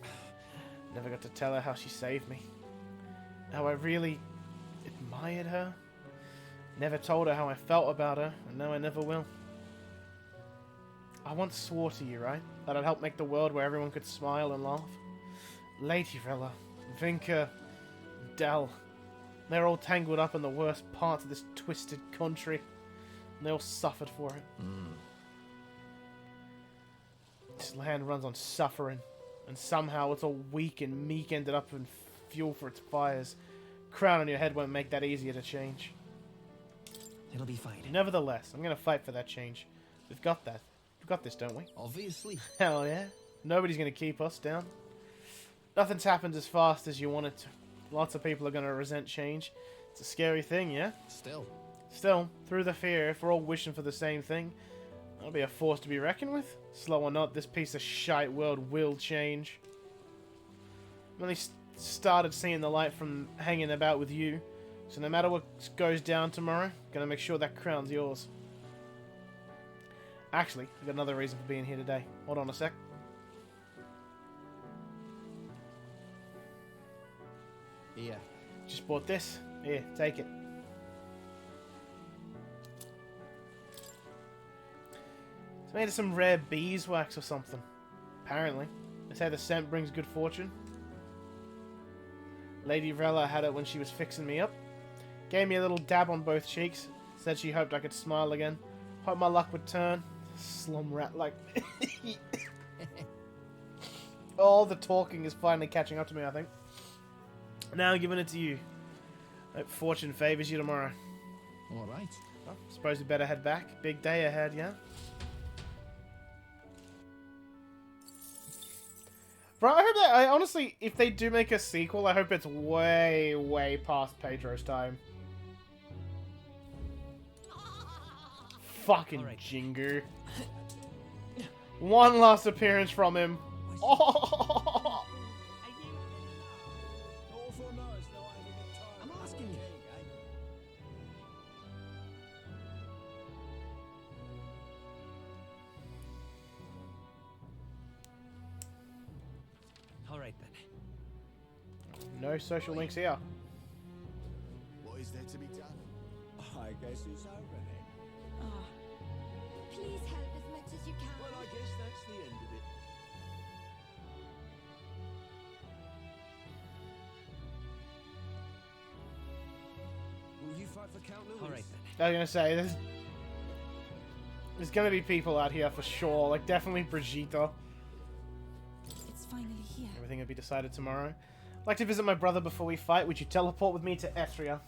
S1: Never got to tell her how she saved me. How I really admired her. Never told her how I felt about her, and now I never will. I once swore to you, right? That I'd help make the world where everyone could smile and laugh. Lady Rella, Vinka, Del. They're all tangled up in the worst parts of this twisted country. And they all suffered for it. This land runs on suffering. And somehow it's all weak and meek ended up in fuel for its fires. Crown on your head won't make that easier to change.
S20: It'll be fine.
S1: Nevertheless, I'm going to fight for that change. We've got that. We've got this, don't we?
S20: Obviously.
S1: Hell yeah. Nobody's going to keep us down. Nothing's happened as fast as you want it to. Lots of people are going to resent change. It's a scary thing, yeah? Still, through the fear, if we're all wishing for the same thing, that'll be a force to be reckoned with. Slow or not, this piece of shite world will change. I've only started seeing the light from hanging about with you, so no matter what goes down tomorrow, I'm gonna make sure that crown's yours. Actually, I've got another reason for being here today. Hold on a sec.
S9: Here.
S1: Just bought this. Here, take it. It's made of some rare beeswax or something. Apparently. They say the scent brings good fortune. Lady Rella had it when she was fixing me up. Gave me a little dab on both cheeks. Said she hoped I could smile again. Hoped my luck would turn. Slum rat like... All the talking is finally catching up to me, I think. Now I'm giving it to you. Hope fortune favors you tomorrow.
S9: Alright.
S1: Well, suppose we better head back. Big day ahead, yeah? Bro, I hope that... I honestly, if they do make a sequel, I hope it's way, way past Pedro's time. Fucking Jingu. One last appearance from him. Oh!
S9: I'm asking you.
S18: Alright then.
S1: No social links here.
S17: What is there to be done? I guess it's over then.
S8: Please help as much as you can.
S21: Well, I guess that's the end of it.
S12: Will you fight for Count Louis?
S18: Alright then.
S1: I was gonna say, there's gonna be people out here for sure. Like, definitely Brigitte.
S10: It's finally here.
S1: Everything will be decided tomorrow. I'd like to visit my brother before we fight. Would you teleport with me to Ethria?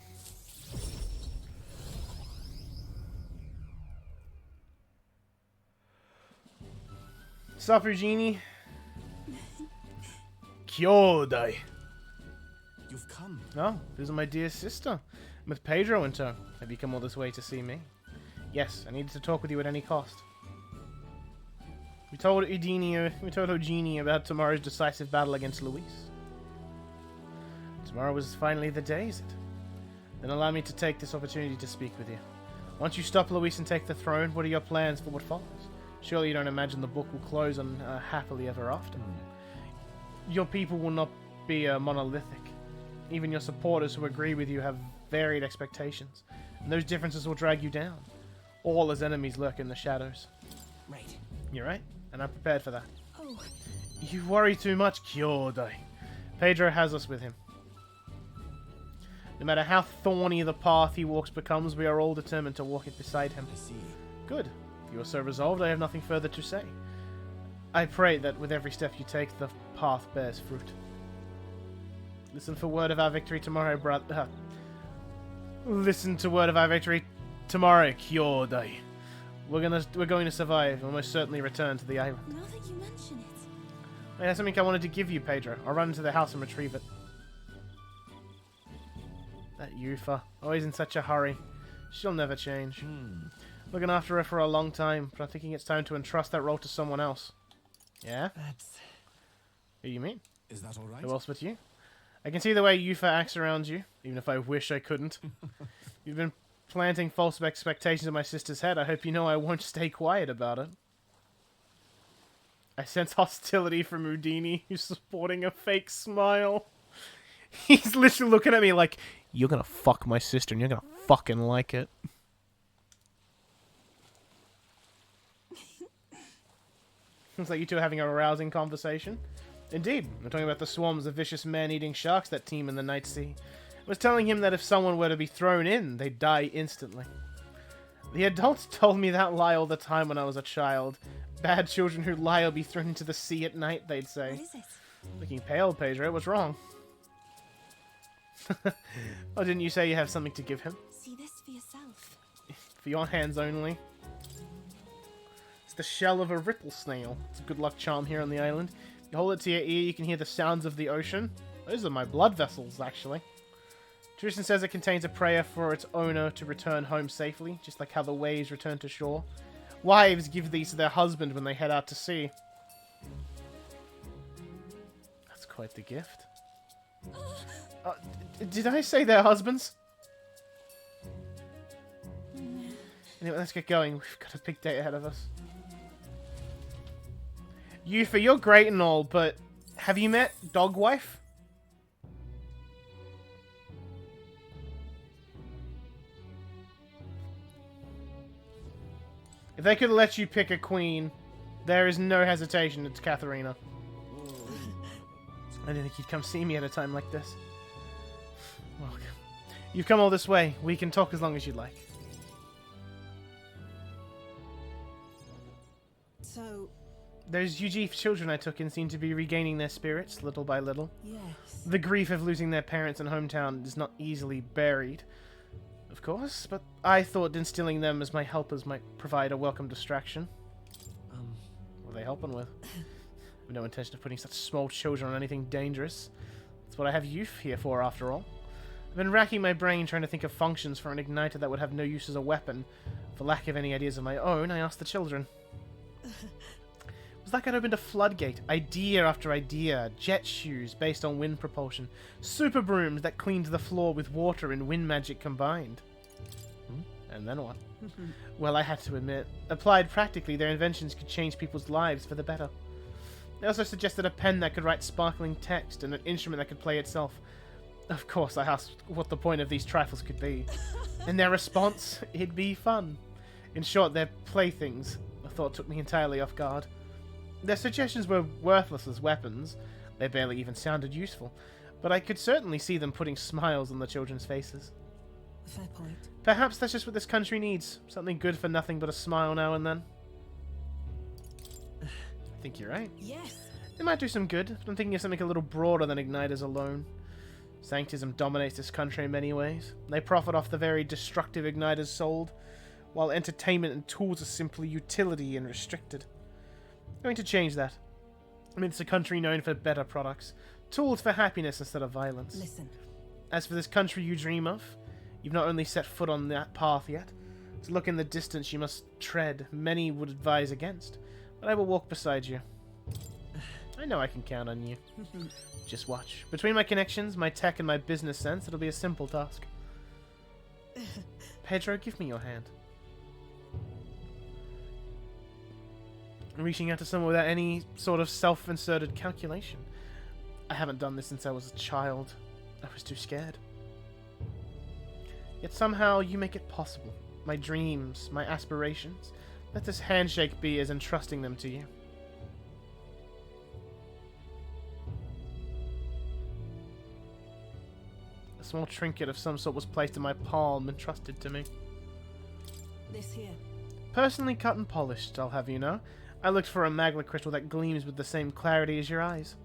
S1: Sup, Eugenie? Kyodai.
S9: You've come.
S1: Oh, this is my dear sister. I'm with Pedro in tow. Have you come all this way to see me? Yes, I needed to talk with you at any cost. We told Eugenie about tomorrow's decisive battle against Luis. Tomorrow is finally the day, is it? Then allow me to take this opportunity to speak with you. Once you stop Luis and take the throne, what are your plans for what follows? Surely you don't imagine the book will close on happily ever after. Your people will not be monolithic. Even your supporters who agree with you have varied expectations, and those differences will drag you down. All as enemies lurk in the shadows.
S9: Right.
S1: You're right, and I'm prepared for that.
S10: Oh.
S1: You worry too much, Kyodai. Pedro has us with him. No matter how thorny the path he walks becomes, we are all determined to walk it beside him.
S9: I see.
S1: Good. If you are so resolved, I have nothing further to say. I pray that with every step you take, the path bears fruit. Listen for word of our victory tomorrow, brother. Listen to word of our victory tomorrow, Kyodai. We're going to survive and most certainly return to the island.
S10: Now that you mention it.
S1: I have something I wanted to give you, Pedro. I'll run into the house and retrieve it. That Yufa, always in such a hurry. She'll never change. Looking after her for a long time, but I'm thinking it's time to entrust that role to someone else. Yeah?
S18: That's...
S1: Who you mean?
S9: Is that alright?
S1: Who else but you? I can see the way Yufa acts around you, even if I wish I couldn't. You've been planting false expectations in my sister's head. I hope you know I won't stay quiet about it. I sense hostility from Houdini, who's sporting a fake smile. He's literally looking at me like, you're gonna fuck my sister and you're gonna fucking like it. Looks like you two are having a rousing conversation. Indeed, I'm talking about the swarms of vicious man-eating sharks that teem in the night sea. I was telling him that if someone were to be thrown in, they'd die instantly. The adults told me that lie all the time when I was a child. Bad children who lie will be thrown into the sea at night, they'd say.
S10: What is it?
S1: Looking pale, Pedro. What's wrong? Oh, didn't you say you have something to give him?
S10: See this for yourself.
S1: For your hands only. It's the shell of a ripple snail. It's a good luck charm here on the island. Hold it to your ear, you can hear the sounds of the ocean. Those are my blood vessels, actually. Tradition says it contains a prayer for its owner to return home safely, just like how the waves return to shore. Wives give these to their husband when they head out to sea. That's quite the gift. Did I say their husbands? Anyway, let's get going. We've got a big day ahead of us. Yufa, you're great and all, but have you met Dogwife? If they could let you pick a queen, there is no hesitation. It's Katharina. I didn't think you'd come see me at a time like this. Welcome. You've come all this way. We can talk as long as you'd like.
S10: So...
S5: Those UG children I took in seem to be regaining their spirits, little by little.
S10: Yes.
S5: The grief of losing their parents and hometown is not easily buried, of course, but I thought instilling them as my helpers might provide a welcome distraction. What are they helping with? I have no intention of putting such small children on anything dangerous. That's what I have youth here for, after all. I've been racking my brain trying to think of functions for an igniter that would have no use as a weapon. For lack of any ideas of my own, I asked the children. It was like I'd opened a floodgate, idea after idea, jet shoes based on wind propulsion, super brooms that cleaned the floor with water and wind magic combined. And then what? Well, I had to admit, applied practically, their inventions could change people's lives for the better. They also suggested a pen that could write sparkling text and an instrument that could play itself. Of course, I asked what the point of these trifles could be. And their response, it'd be fun. In short, they're playthings. A thought took me entirely off guard. Their suggestions were worthless as weapons. They barely even sounded useful. But I could certainly see them putting smiles on the children's faces.
S10: Fair point.
S5: Perhaps that's just what this country needs. Something good for nothing but a smile now and then. I think you're right.
S10: Yes.
S5: It might do some good, but I'm thinking of something a little broader than igniters alone. Sanctism dominates this country in many ways. They profit off the very destructive igniters sold, while entertainment and tools are simply utility and restricted. I'm going to change that. I mean, it's a country known for better products. Tools for happiness instead of violence.
S10: Listen.
S5: As for this country you dream of, you've not only set foot on that path yet. To look in the distance you must tread, many would advise against. But I will walk beside you. I know I can count on you. Just watch. Between my connections, my tech, and my business sense, it'll be a simple task. Pedro, give me your hand. Reaching out to someone without any sort of self-inserted calculation. I haven't done this since I was a child. I was too scared. Yet somehow you make it possible. My dreams, my aspirations. Let this handshake be as entrusting them to you. A small trinket of some sort was placed in my palm and trusted to me.
S10: This here.
S5: Personally cut and polished, I'll have you know. I looked for a magma crystal that gleams with the same clarity as your eyes.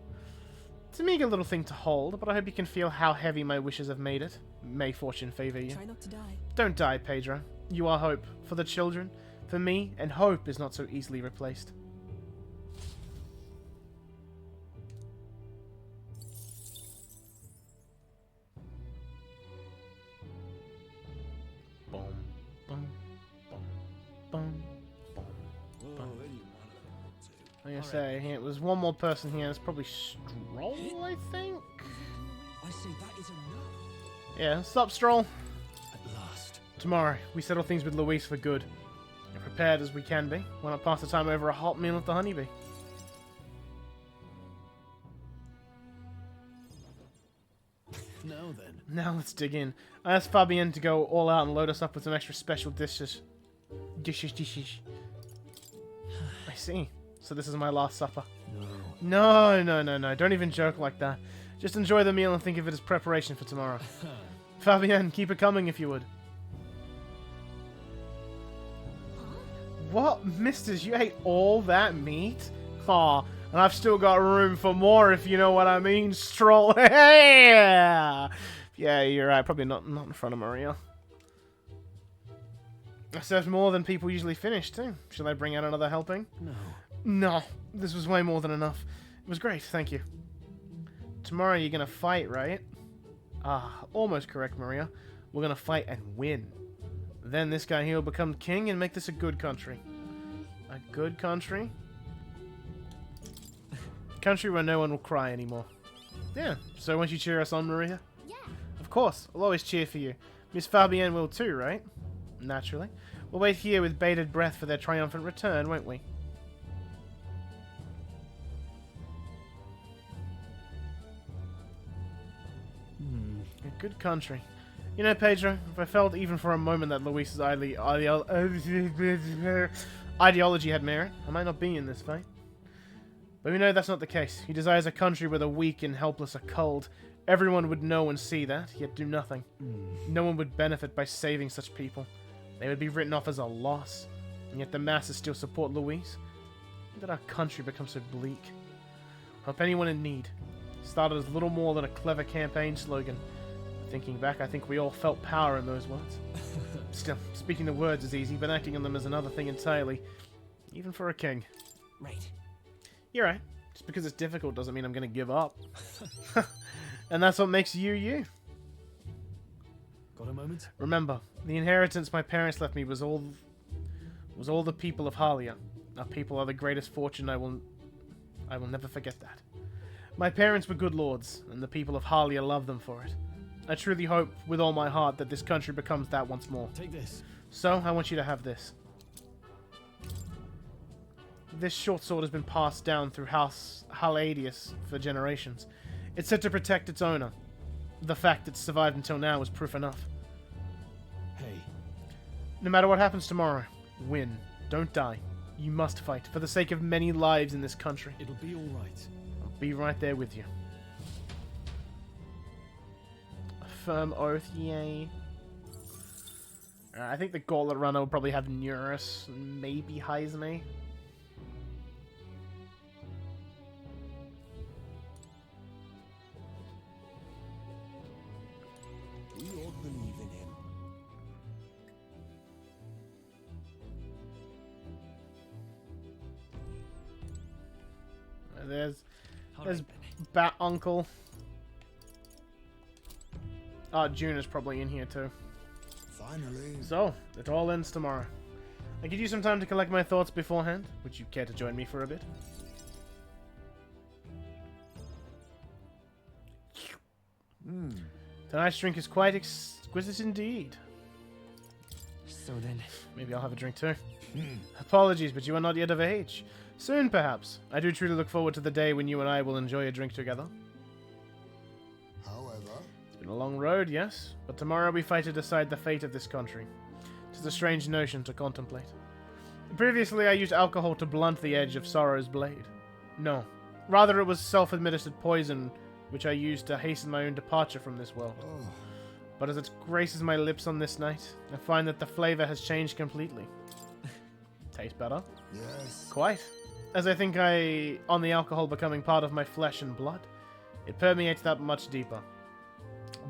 S5: It's a meager little thing to hold, but I hope you can feel how heavy my wishes have made it. May fortune favor you.
S10: Try not to die.
S5: Don't die, Pedro. You are hope. For the children, for me, and hope is not so easily replaced. Boom, boom, boom, boom. Like I say, it was one more person here. It's probably Stroll, I think?
S9: I say that is enough.
S5: Yeah, stop, Stroll.
S14: At last.
S5: Tomorrow, we settle things with Luis for good. And prepared as we can be. Why not pass the time over a hot meal at the Honeybee?
S14: Now then.
S5: Now let's dig in. I asked Fabienne to go all out and load us up with some extra special dishes. Dishes. I see. So this is my last supper. No. No. Don't even joke like that. Just enjoy the meal and think of it as preparation for tomorrow. Fabienne, keep it coming if you would. What? Misters, you ate all that meat? Aw, and I've still got room for more if you know what I mean, Stroll. Yeah, you're right. Probably not in front of Maria. I served more than people usually finish, too. Shall I bring out another helping?
S14: No.
S5: No, this was way more than enough.
S1: It was great, thank you. Tomorrow you're gonna fight, right? Ah, almost correct, Maria. We're gonna fight and win. Then this guy here will become king and make this a good country. A good country? Country where no one will cry anymore. Yeah, so won't you cheer us on, Maria?
S4: Yeah.
S1: Of course, I'll always cheer for you. Miss Fabienne will too, right? Naturally. We'll wait here with bated breath for their triumphant return, won't we? A good country. You know, Pedro, if I felt even for a moment that Luis's ideology had merit, I might not be in this fight. But we know that's not the case. He desires a country where the weak and helpless are culled. Everyone would know and see that, yet do nothing. No one would benefit by saving such people. They would be written off as a loss, and yet the masses still support Luis. That our country becomes so bleak. Help anyone in need. Started as little more than a clever campaign slogan. Thinking back, I think we all felt power in those words. Still, speaking the words is easy, but acting on them is another thing entirely. Even for a king.
S3: Right.
S1: You're right. Just because it's difficult doesn't mean I'm going to give up. And that's what makes you, you.
S15: Got a moment?
S1: Remember, the inheritance my parents left me was all the people of Halia. Our people are the greatest fortune. I will never forget that. My parents were good lords, and the people of Halia love them for it. I truly hope, with all my heart, that this country becomes that once more.
S15: Take this.
S1: So, I want you to have this. This short sword has been passed down through House Haladius for generations. It's said to protect its owner. The fact it's survived until now is proof enough.
S15: Hey.
S1: No matter what happens tomorrow, win. Don't die. You must fight, for the sake of many lives in this country.
S15: It'll be alright.
S1: I'll be right there with you. A firm oath, yay. I think the Gauntlet Runner will probably have Neurus, maybe Heisme.
S21: We all believe in him.
S1: There's Bat Uncle. Oh, June is probably in here too.
S6: Finally.
S1: So, it all ends tomorrow. I could use some time to collect my thoughts beforehand. Would you care to join me for a bit? Tonight's drink is quite exquisite indeed.
S18: So then...
S1: Maybe I'll have a drink too. Apologies, but you are not yet of age. Soon, perhaps. I do truly look forward to the day when you and I will enjoy a drink together.
S6: However...
S1: It's been a long road, yes, but tomorrow we fight to decide the fate of this country. It is a strange notion to contemplate. Previously, I used alcohol to blunt the edge of sorrow's blade. No. Rather, it was self-administered poison which I used to hasten my own departure from this world.
S6: Oh.
S1: But as it graces my lips on this night, I find that the flavor has changed completely. Tastes better?
S6: Yes.
S1: Quite. As I think on the alcohol becoming part of my flesh and blood, it permeates that much deeper.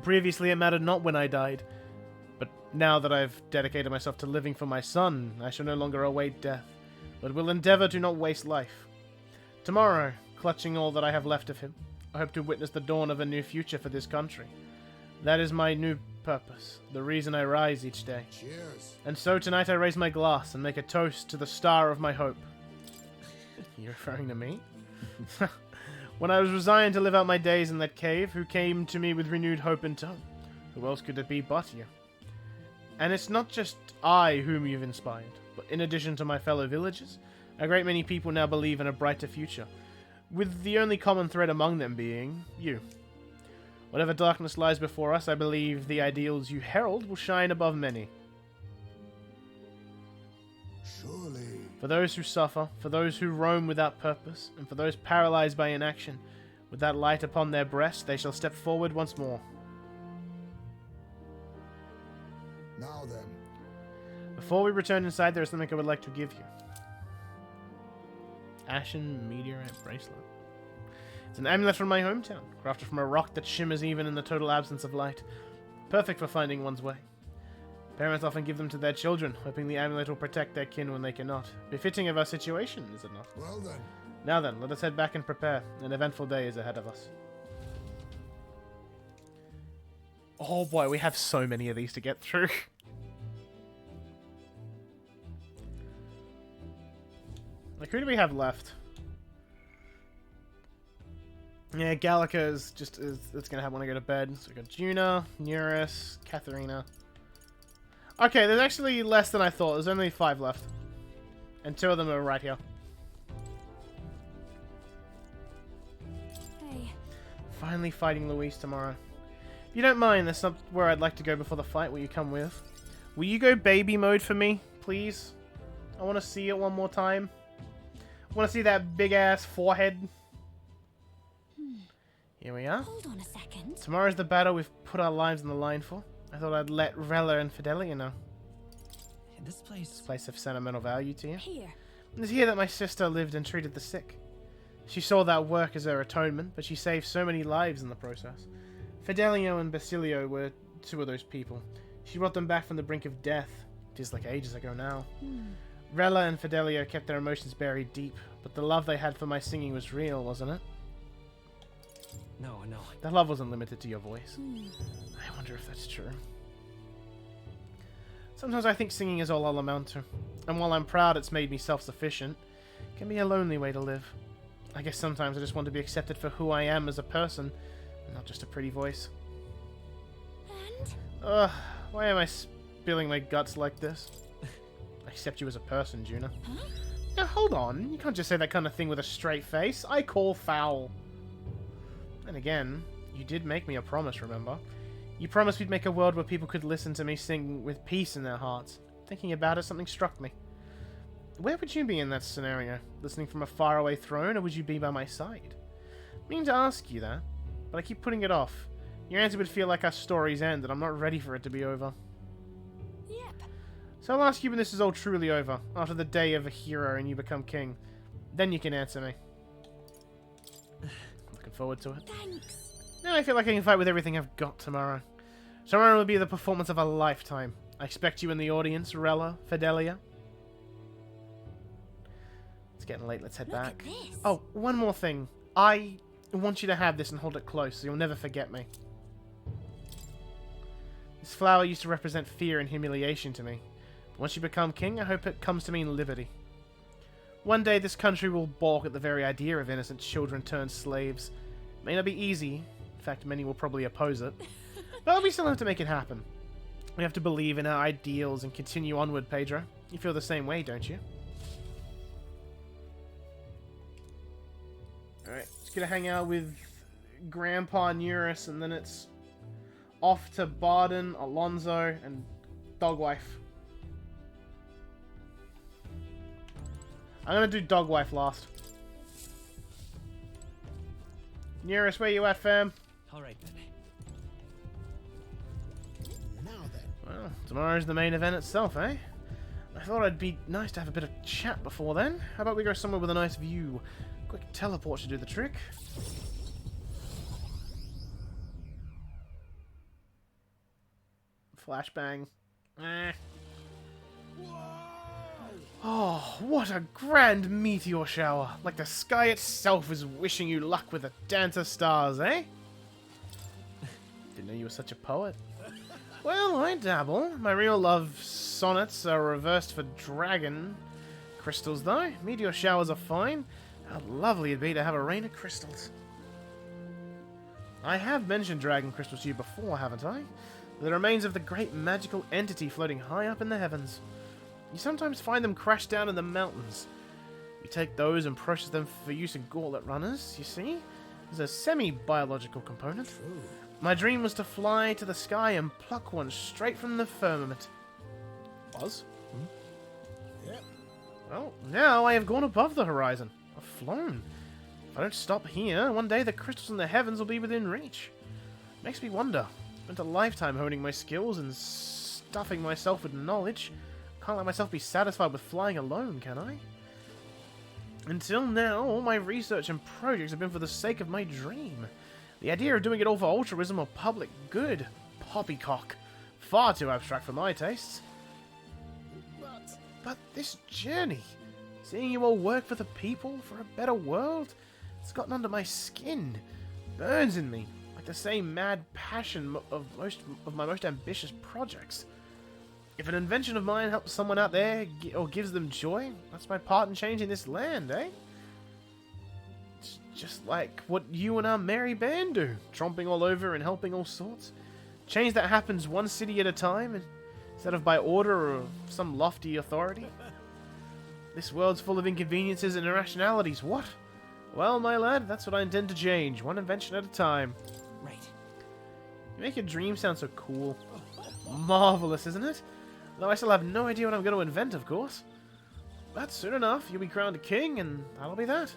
S1: Previously it mattered not when I died, but now that I've dedicated myself to living for my son, I shall no longer await death, but will endeavor to not waste life. Tomorrow, clutching all that I have left of him, I hope to witness the dawn of a new future for this country. That is my new purpose, the reason I rise each day.
S6: Cheers.
S1: And so tonight I raise my glass and make a toast to the star of my hope. You referring to me? When I was resigned to live out my days in that cave, who came to me with renewed hope in tow? Who else could it be but you? And it's not just I whom you've inspired, but in addition to my fellow villagers, a great many people now believe in a brighter future, with the only common thread among them being you. Whatever darkness lies before us, I believe the ideals you herald will shine above many.
S6: Surely.
S1: For those who suffer, for those who roam without purpose, and for those paralyzed by inaction, with that light upon their breast, they shall step forward once more.
S6: Now then.
S1: Before we return inside, there is something I would like to give you. Ashen Meteorite Bracelet. It's an amulet from my hometown, crafted from a rock that shimmers even in the total absence of light. Perfect for finding one's way. Parents often give them to their children, hoping the amulet will protect their kin when they cannot. Befitting of our situation, is it not?
S6: Well then.
S1: Now then, let us head back and prepare. An eventful day is ahead of us. Oh boy, we have so many of these to get through. Like, who do we have left? Yeah, Gallica is just... it's gonna have when I go to bed. So we got Juna, Neuris, Katharina. Okay, there's actually less than I thought. There's only 5 left. And 2 of them are right here.
S8: Hey.
S1: Finally fighting Luis tomorrow. If you don't mind, there's somewhere I'd like to go before the fight. Will you come with? Will you go baby mode for me, please? I want to see it one more time. I want to see that big-ass forehead. Here we are.
S8: Hold on a second.
S1: Tomorrow's the battle we've put our lives on the line for. I thought I'd let Rella and Fidelia know.
S18: This place
S1: of sentimental value to you.
S8: Here.
S1: It's here that my sister lived and treated the sick. She saw that work as her atonement, but she saved so many lives in the process. Fidelio and Basilio were 2 of those people. She brought them back from the brink of death. Feels like ages ago now. Rella and Fidelio kept their emotions buried deep, but the love they had for my singing was real, wasn't it?
S18: No.
S1: That love wasn't limited to your voice. I wonder if that's true. Sometimes I think singing is all I'll amount to. And while I'm proud it's made me self-sufficient, it can be a lonely way to live. I guess sometimes I just want to be accepted for who I am as a person, and not just a pretty voice.
S8: And?
S1: Why am I spilling my guts like this? I accept you as a person, Juna.
S8: Huh?
S1: Now hold on, you can't just say that kind of thing with a straight face. I call foul. And again, you did make me a promise, remember? You promised we'd make a world where people could listen to me sing with peace in their hearts. Thinking about it, something struck me. Where would you be in that scenario? Listening from a faraway throne, or would you be by my side? I mean to ask you that, but I keep putting it off. Your answer would feel like our story's end, and I'm not ready for it to be over.
S8: Yep.
S1: So I'll ask you when this is all truly over, after the day of a hero and you become king. Then you can answer me. Looking forward to it.
S8: Thanks.
S1: Now I feel like I can fight with everything I've got tomorrow. Tomorrow will be the performance of a lifetime. I expect you in the audience, Rella, Fidelia. It's getting late, let's head back.
S8: Look at this.
S1: Oh, one more thing. I want you to have this and hold it close so you'll never forget me. This flower used to represent fear and humiliation to me. But once you become king, I hope it comes to mean liberty. One day this country will balk at the very idea of innocent children turned slaves. It may not be easy. In fact, many will probably oppose it. But we still have to make it happen. We have to believe in our ideals and continue onward, Pedro. You feel the same way, don't you? Alright, just gonna hang out with Grandpa Neuris, and then it's off to Barden, Alonso, and Dogwife. I'm gonna do Dogwife last. Neuris, where you at, fam?
S18: Alright then.
S17: Now then.
S1: Well, tomorrow's the main event itself, eh? I thought it'd be nice to have a bit of chat before then. How about we go somewhere with a nice view? Quick teleport should do the trick. Flashbang. Oh, what a grand meteor shower! Like the sky itself is wishing you luck with a dance of stars, eh? Didn't know you were such a poet. Well, I dabble. My real love sonnets are reversed for dragon crystals, though. Meteor showers are fine. How lovely it'd be to have a rain of crystals. I have mentioned dragon crystals to you before, haven't I? The remains of the great magical entity floating high up in the heavens. You sometimes find them crashed down in the mountains. You take those and process them for use in gauntlet runners, you see? There's a semi-biological component.
S17: True.
S1: My dream was to fly to the sky and pluck one straight from the firmament. Buzz?
S17: Yep.
S1: Well, now I have gone above the horizon. I've flown. If I don't stop here, one day the crystals in the heavens will be within reach. Makes me wonder. Spent a lifetime honing my skills and stuffing myself with knowledge. Can't let myself be satisfied with flying alone, can I? Until now, all my research and projects have been for the sake of my dream. The idea of doing it all for altruism or public good. Poppycock. Far too abstract for my tastes. But this journey, Seeing you all work for the people, for a better world, it's gotten under my skin. Burns in me, like the same mad passion of my most ambitious projects. If an invention of mine helps someone out there, or gives them joy, that's my part in changing this land, eh? It's just like what you and our merry band do, tromping all over and helping all sorts. Change that happens one city at a time, instead of by order or some lofty authority. This world's full of inconveniences and irrationalities, what? Well, my lad, that's what I intend to change, one invention at a time.
S3: Right.
S1: You make your dream sound so cool. Marvelous, isn't it? Though I still have no idea what I'm going to invent, of course. But soon enough, you'll be crowned a king, and that'll be that.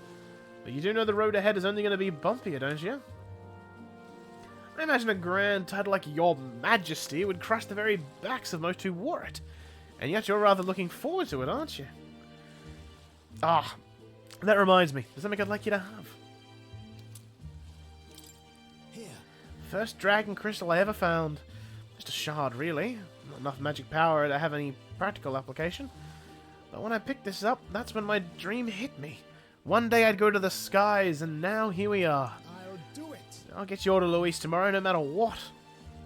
S1: But you do know the road ahead is only going to be bumpier, don't you? I imagine a grand title like Your Majesty would crush the very backs of most who wore it. And yet you're rather looking forward to it, aren't you? Ah, that reminds me. There's something I'd like you to have.
S17: Here.
S1: First dragon crystal I ever found. Just a shard, really. Not enough magic power to have any practical application. But when I picked this up, that's when my dream hit me. One day I'd go to the skies, and now here we are.
S17: I'll do it.
S1: I'll get you all to Luis tomorrow, no matter what.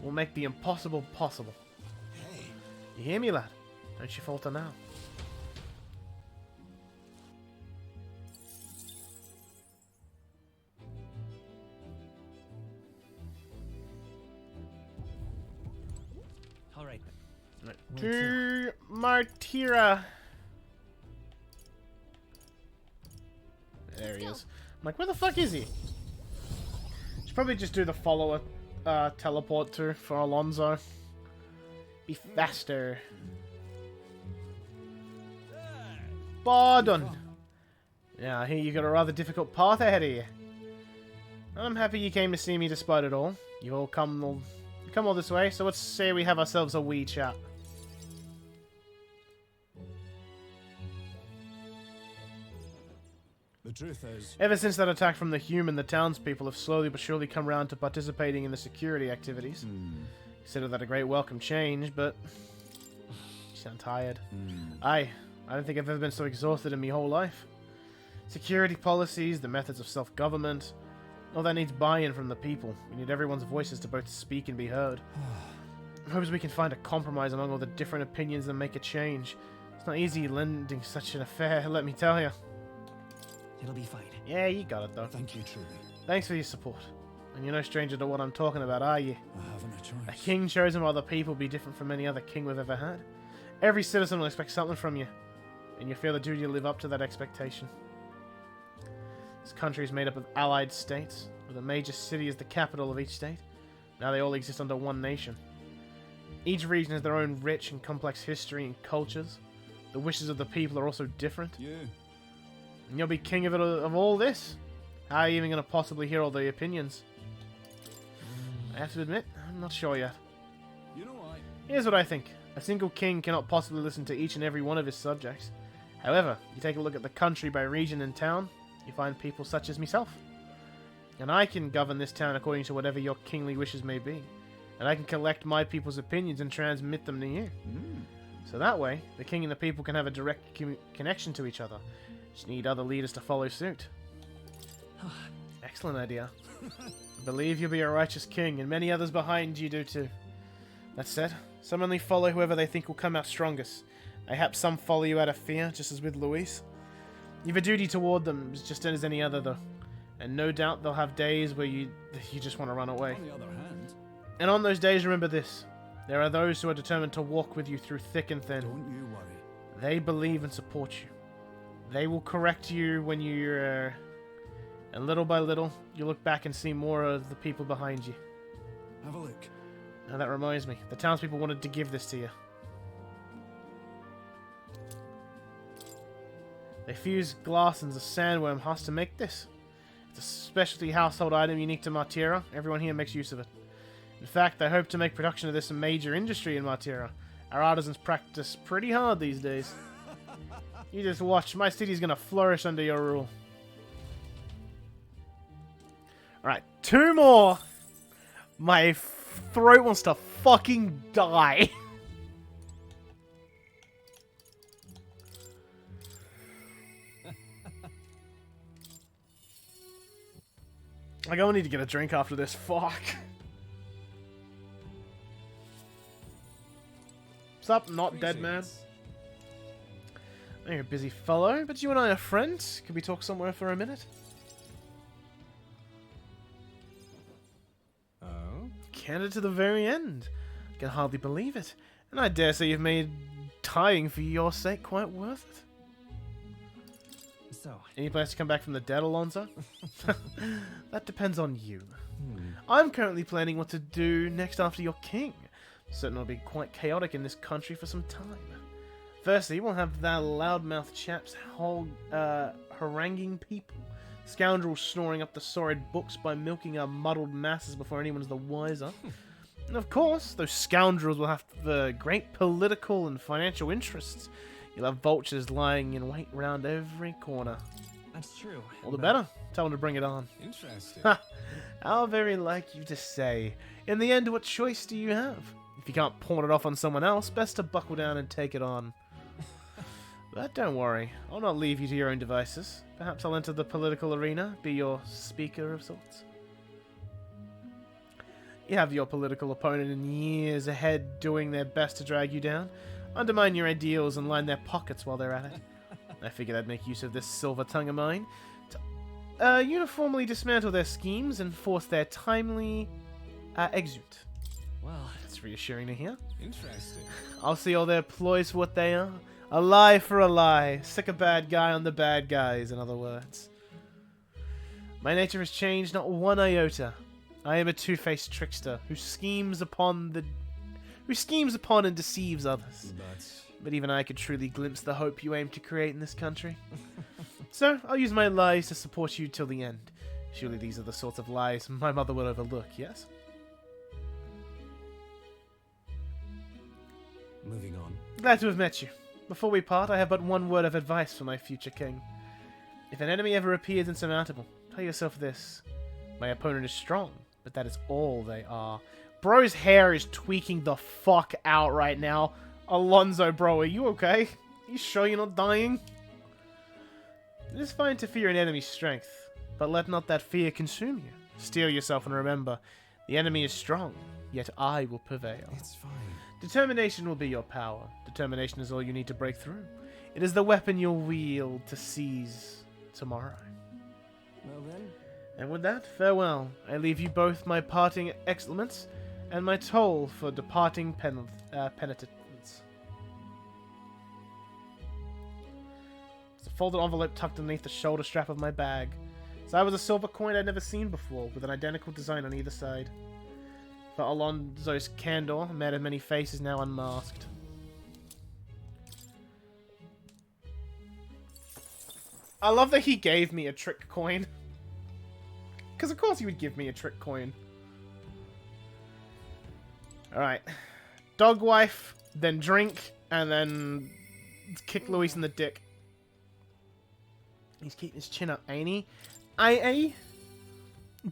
S1: We'll make the impossible possible.
S17: Hey.
S1: You hear me, lad? Don't you falter now.
S18: All right.
S1: To Martira. There he is. I'm like, where the fuck is he? Should probably just do the follower teleport to for Alonso. Be faster. Pardon. Yeah, I hear you got a rather difficult path ahead of you. I'm happy you came to see me despite it all. You all come all this way, so let's say we have ourselves a wee chat.
S14: The truth is...
S1: Ever since that attack from the human, the townspeople have slowly but surely come round to participating in the security activities. Consider that a great welcome change, but... You sound tired. I don't think I've ever been so exhausted in my whole life. Security policies, the methods of self-government... All that needs buy-in from the people. We need everyone's voices to both speak and be heard. I hope we can find a compromise among all the different opinions and make a change. It's not easy lending such an affair, let me tell you.
S18: It'll be fine.
S1: Yeah, you got it, though.
S14: Thank you, truly.
S1: Thanks for your support. And you're no stranger to what I'm talking about, are you?
S14: I haven't a choice.
S1: A king chosen by the people will be different from any other king we've ever had. Every citizen will expect something from you, and you feel the duty to live up to that expectation. This country is made up of allied states, with a major city as the capital of each state. Now they all exist under one nation. Each region has their own rich and complex history and cultures. The wishes of the people are also different.
S14: Yeah.
S1: And you'll be king of all this? How are you even going to possibly hear all the opinions? I have to admit, I'm not sure yet.
S14: You know why?
S1: Here's what I think. A single king cannot possibly listen to each and every one of his subjects. However, you take a look at the country by region and town, you find people such as myself. And I can govern this town according to whatever your kingly wishes may be. And I can collect my people's opinions and transmit them to you. So that way, the king and the people can have a direct connection to each other. Just need other leaders to follow suit. Excellent idea. I believe you'll be a righteous king, and many others behind you do too. That said, some only follow whoever they think will come out strongest. Mayhap some follow you out of fear, just as with Luis. You've a duty toward them, just as any other though. And no doubt they'll have days where you just want to run away.
S14: On the other hand...
S1: And on those days, remember this. There are those who are determined to walk with you through thick and thin.
S14: Don't you worry.
S1: They believe and support you. They will correct you when you're... and little by little, you look back and see more of the people behind you.
S14: Have a look.
S1: Now that reminds me. The townspeople wanted to give this to you. They fused glass and a sandworm husk to make this. It's a specialty household item unique to Martira. Everyone here makes use of it. In fact, they hope to make production of this a major industry in Martira. Our artisans practice pretty hard these days. You just watch. My city's gonna flourish under your rule. Alright, 2 more. My throat wants to fucking die. I gonna need to get a drink after this. Fuck. What's up, not dead man? You're a busy fellow, but you and I are friends. Could we talk somewhere for a minute?
S12: Oh?
S1: Candid to the very end. I can hardly believe it. And I dare say you've made dying for your sake quite worth it.
S9: So,
S1: any plans to come back from the dead, Alonso? That depends on you. I'm currently planning what to do next after you're king. Certain it'll be quite chaotic in this country for some time. Firstly, we'll have that loudmouth chaps haranguing people. Scoundrels snoring up the sordid books by milking our muddled masses before anyone's the wiser. And of course, those scoundrels will have great political and financial interests. You'll have vultures lying in wait round every corner.
S9: that's true.
S1: All the better. Tell them to bring it on.
S12: Interesting.
S1: How very like you to say. In the end, what choice do you have? If you can't pawn it off on someone else, best to buckle down and take it on. But don't worry, I'll not leave you to your own devices. Perhaps I'll enter the political arena, be your speaker of sorts. You have your political opponent in years ahead doing their best to drag you down, undermine your ideals and line their pockets while they're at it. I figured I'd make use of this silver tongue of mine to uniformly dismantle their schemes and force their timely exit.
S9: Well,
S1: that's reassuring to hear.
S12: Interesting.
S1: I'll see all their ploys for what they are. A lie for a lie. Sick a bad guy on the bad guys, in other words. My nature has changed not one iota. I am a two-faced trickster who schemes upon and deceives others. But even I could truly glimpse the hope you aim to create in this country. So, I'll use my lies to support you till the end. Surely these are the sorts of lies my mother would overlook, yes?
S14: Moving on.
S1: Glad to have met you. Before we part, I have but one word of advice for my future king. If an enemy ever appears insurmountable, tell yourself this. My opponent is strong, but that is all they are. Bro's hair is tweaking the fuck out right now. Alonso, bro, are you okay? Are you sure you're not dying? It is fine to fear an enemy's strength, but let not that fear consume you. Steel yourself and remember, the enemy is strong, yet I will prevail.
S14: It's fine.
S1: Determination will be your power. Determination is all you need to break through. It is the weapon you'll wield to seize tomorrow.
S14: Well then.
S1: And with that, farewell. I leave you both my parting excellence and my toll for departing penitence. It's a folded envelope tucked underneath the shoulder strap of my bag. Inside was a silver coin I'd never seen before, with an identical design on either side. For Alonso's candor, a man of many faces now unmasked. I love that he gave me a trick coin. Because of course he would give me a trick coin. Alright. Dog wife, then drink, and then kick Luis in the dick. He's keeping his chin up, ain't he? Aye.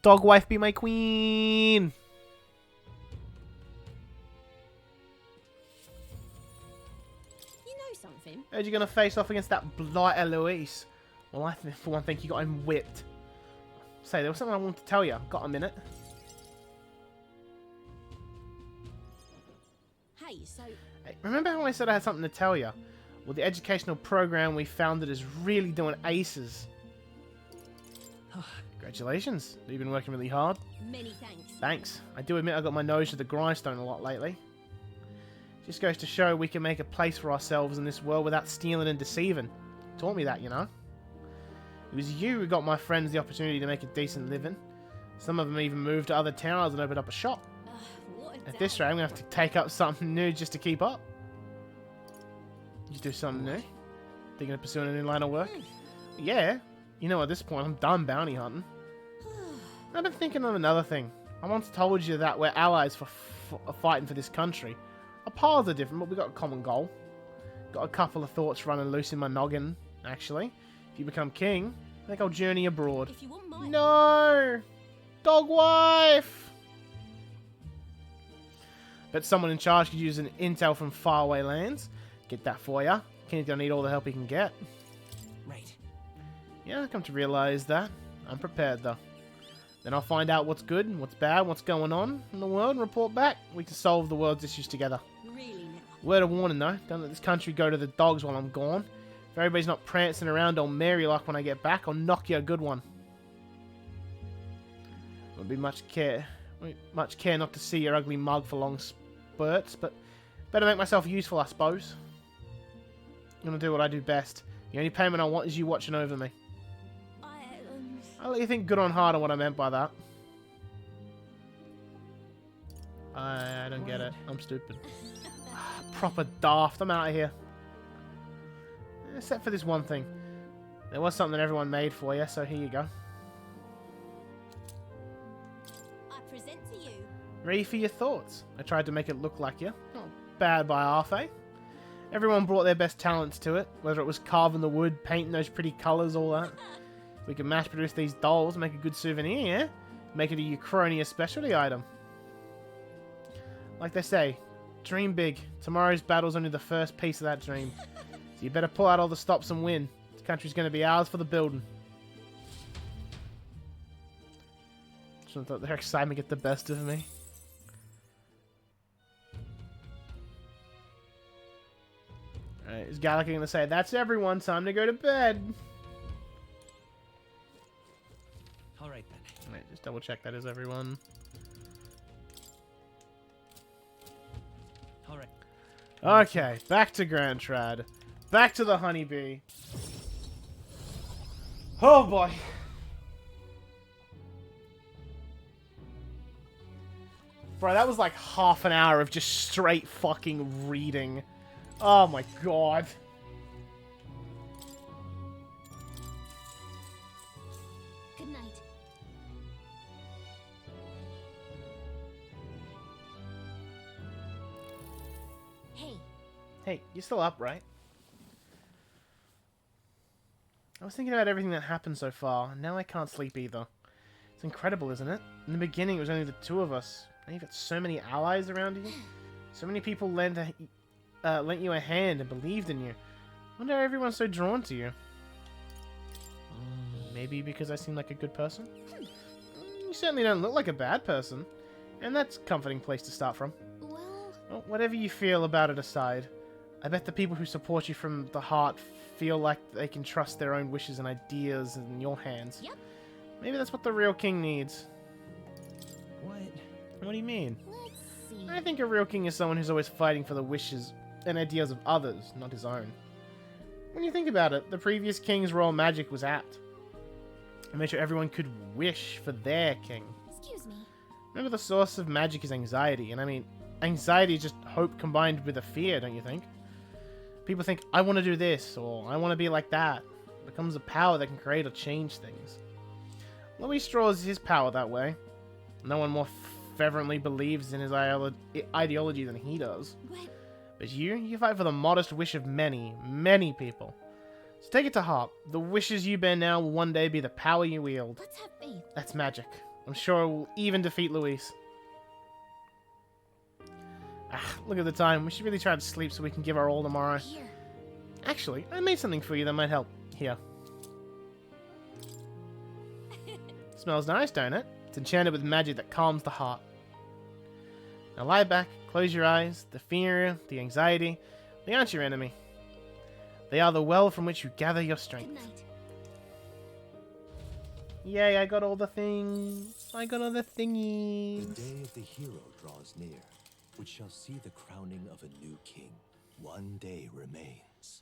S1: Dog wife be my queen.
S4: Something.
S1: Heard you're gonna face off against that blighter Luis. Well, I think for one thing you got him whipped. Say, there was something I wanted to tell you. Got a minute?
S4: Hey, so...
S1: Hey, remember how I said I had something to tell you? Well, the educational program we founded is really doing aces. Congratulations. You've been working really hard.
S4: Many thanks.
S1: Thanks. I do admit I got my nose to the grindstone a lot lately. Just goes to show we can make a place for ourselves in this world without stealing and deceiving. Taught me that, you know. It was you who got my friends the opportunity to make a decent living. Some of them even moved to other towns and opened up a shop. At this rate, I'm going to have to take up something new just to keep up. You do something new? Thinking of pursuing a new line of work? Yeah. You know, at this point, I'm done bounty hunting. I've been thinking of another thing. I once told you that we're allies for fighting for this country. Our paths are different, but we got a common goal. Got a couple of thoughts running loose in my noggin, actually. If you become king, I think I'll journey abroad.
S4: If you want mine.
S1: No! Dog wife! Bet someone in charge could use an intel from faraway lands. Get that for ya. Kenny's gonna need all the help he can get.
S9: Right.
S1: Yeah, I've come to realize that. I'm prepared, though. Then I'll find out what's good and what's bad, what's going on in the world, and report back. We can solve the world's issues together.
S7: Really now?
S1: Word of warning though, don't let this country go to the dogs while I'm gone. If everybody's not prancing around all merry like when I get back, I'll knock you a good one. Won't be much care not to see your ugly mug for long spurts, but better make myself useful, I suppose. I'm gonna do what I do best. The only payment I want is you watching over me. I'll let you think good on hard on what I meant by that. I don't get it. I'm stupid. Proper daft. I'm out of here. Except for this one thing. There was something everyone made for you, so here you go.
S8: I present to you.
S1: Ready for your thoughts. I tried to make it look like you. Not bad by half, eh? Everyone brought their best talents to it, whether it was carving the wood, painting those pretty colours, all that. We can mass produce these dolls, make a good souvenir, yeah? Make it a Uchronia specialty item. Like they say, dream big. Tomorrow's battle's only the first piece of that dream. So you better pull out all the stops and win. This country's going to be ours for the building. Just thought their excitement get the best of me. Alright, is Gallagher going to say, that's everyone, time to go to bed.
S18: Alright then.
S1: Alright, just double check that is everyone.
S18: Alright.
S1: Okay, back to Grand Trad. Back to the honeybee. Oh boy. Bro, that was like half an hour of just straight fucking reading. Oh my god.
S4: Good night. Hey.
S1: Hey, you still up, right? I was thinking about everything that happened so far, and now I can't sleep either. It's incredible, isn't it? In the beginning, it was only the two of us. Now you've got so many allies around you. So many people lent you a hand and believed in you. I wonder how everyone's so drawn to you. Maybe because I seem like a good person? You certainly don't look like a bad person. And that's a comforting place to start from. Well, whatever you feel about it aside, I bet the people who support you from the heart feel like they can trust their own wishes and ideas in your hands.
S4: Yep.
S1: Maybe that's what the real king needs.
S18: What?
S1: What do you mean?
S4: Let's see.
S1: I think a real king is someone who's always fighting for the wishes and ideas of others, not his own. When you think about it, the previous king's royal magic was apt. It made sure everyone could wish for their king.
S4: Excuse me.
S1: Remember, the source of magic is anxiety, and I mean, anxiety is just hope combined with a fear, don't you think? People think, I want to do this, or I want to be like that. It becomes a power that can create or change things. Louis draws his power that way. No one more fervently believes in his ideology than he does. But you fight for the modest wish of many, many people. So take it to heart. The wishes you bear now will one day be the power you wield.
S4: Let's have faith.
S1: That's magic. I'm sure it will even defeat Luis. Look at the time. We should really try to sleep so we can give our all tomorrow.
S4: Here.
S1: Actually, I made something for you that might help. Here. Smells nice, don't it? It's enchanted with magic that calms the heart. Now lie back, close your eyes. The fear, the anxiety, they aren't your enemy. They are the well from which you gather your strength.
S4: Good night.
S1: Yay, I got all the things. I got all the thingies.
S19: The day of the hero draws near, which shall see the crowning of a new king. One day remains.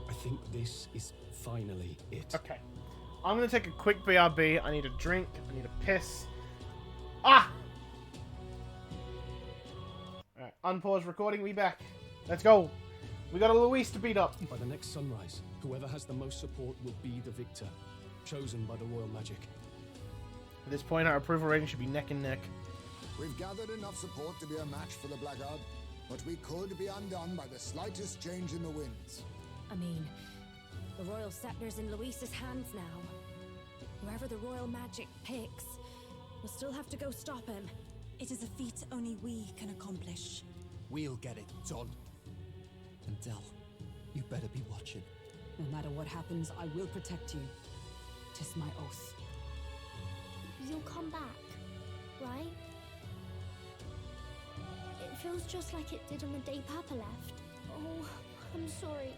S14: I think this is finally it.
S1: Okay. I'm going to take a quick BRB. I need a drink. I need a piss. Ah! Alright, unpause recording. We back. Let's go. We got a Luis to beat up.
S14: By the next sunrise, whoever has the most support will be the victor, chosen by the royal magic.
S1: At this point, our approval rating should be neck and neck.
S6: We've gathered enough support to be a match for the Blackguard, but we could be undone by the slightest change in the winds.
S8: I mean, the royal scepter's in Luis's hands now. Whoever the royal magic picks will still have to go stop him.
S10: It is a feat only we can accomplish.
S20: We'll get it done.
S19: And Del, you better be watching.
S5: No matter what happens, I will protect you. 'Tis my oath.
S2: You'll come back, right? It feels just like it did on the day Papa left. Oh, I'm sorry.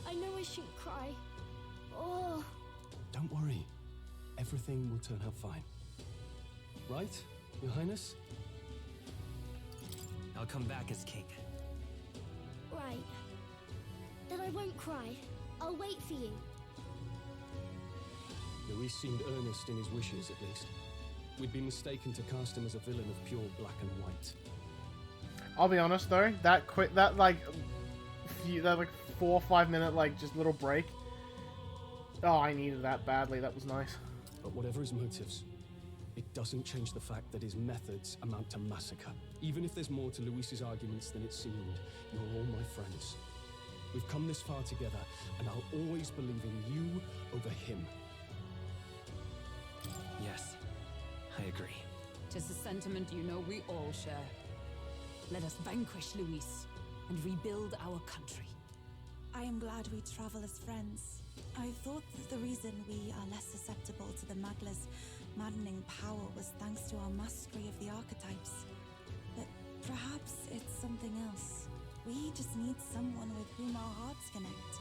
S2: I know I shouldn't cry. Oh.
S14: Don't worry. Everything will turn out fine. Right, Your Highness?
S18: I'll come back as king.
S2: Right. Then I won't cry. I'll wait for you.
S14: Luis seemed earnest in his wishes, at least. We'd been mistaken to cast him as a villain of pure black and white.
S1: I'll be honest though, that 4 or 5 minute just little break. Oh, I needed that badly. That was nice.
S14: But whatever his motives, it doesn't change the fact that his methods amount to massacre. Even if there's more to Luis's arguments than it seemed, you're all my friends. We've come this far together, and I'll always believe in you over him.
S18: Yes, I agree.
S5: 'Tis a sentiment you know we all share. Let us vanquish Luis and rebuild our country.
S10: I am glad we travel as friends. I thought that the reason we are less susceptible to the Magla's maddening power was thanks to our mastery of the archetypes. But perhaps it's something else. We just need someone with whom our hearts connect.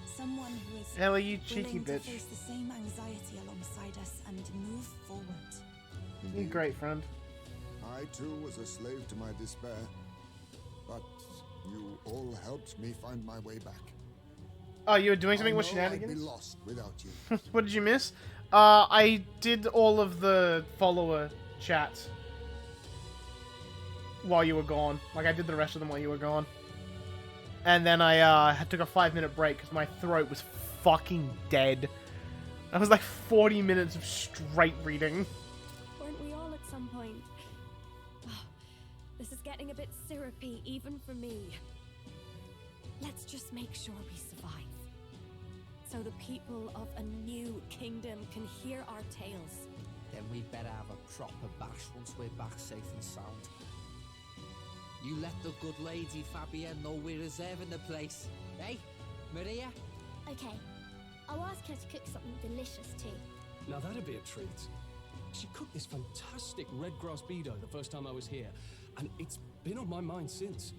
S10: Someone who is
S1: Ellie, you cheeky
S10: willing to
S1: bitch.
S10: face the same anxiety alongside us and move forward.
S1: You're great, friend.
S6: I too was a slave to my despair, but you all helped me find my way back.
S1: Oh, you were doing something
S6: I
S1: with
S6: know I'd
S1: shenanigans?
S6: be lost without you.
S1: What did you miss? I did all of the follower chats while you were gone. I did the rest of them while you were gone. And then I took a 5-minute break because my throat was fucking dead. That was 40 minutes of straight reading.
S8: Weren't we all at some point? Oh, this is getting a bit syrupy, even for me. Let's just make sure we survive. So the people of a new kingdom can hear our tales.
S9: Then we better have a proper bash once we're back safe and sound. You let the good lady Fabienne know we're reserving the place. Hey, Maria?
S2: Okay. I'll ask her to cook something delicious too.
S14: Now that'd be a treat. She cooked this fantastic red grass bedo the first time I was here, and it's been on my mind since.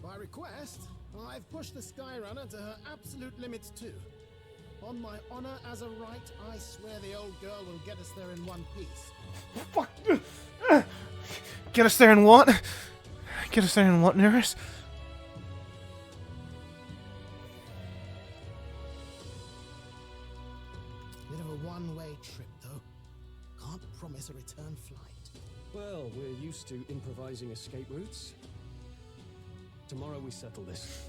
S17: By request, I've pushed the Skyrunner to her absolute limits too. On my honor as a right, I swear the old girl will get us there in one piece.
S1: Fuck! Get us there in what? Get us there in what, Neris?
S17: Bit of a one-way trip, though. Can't promise a return flight.
S14: Well, we're used to improvising escape routes. Tomorrow we settle this.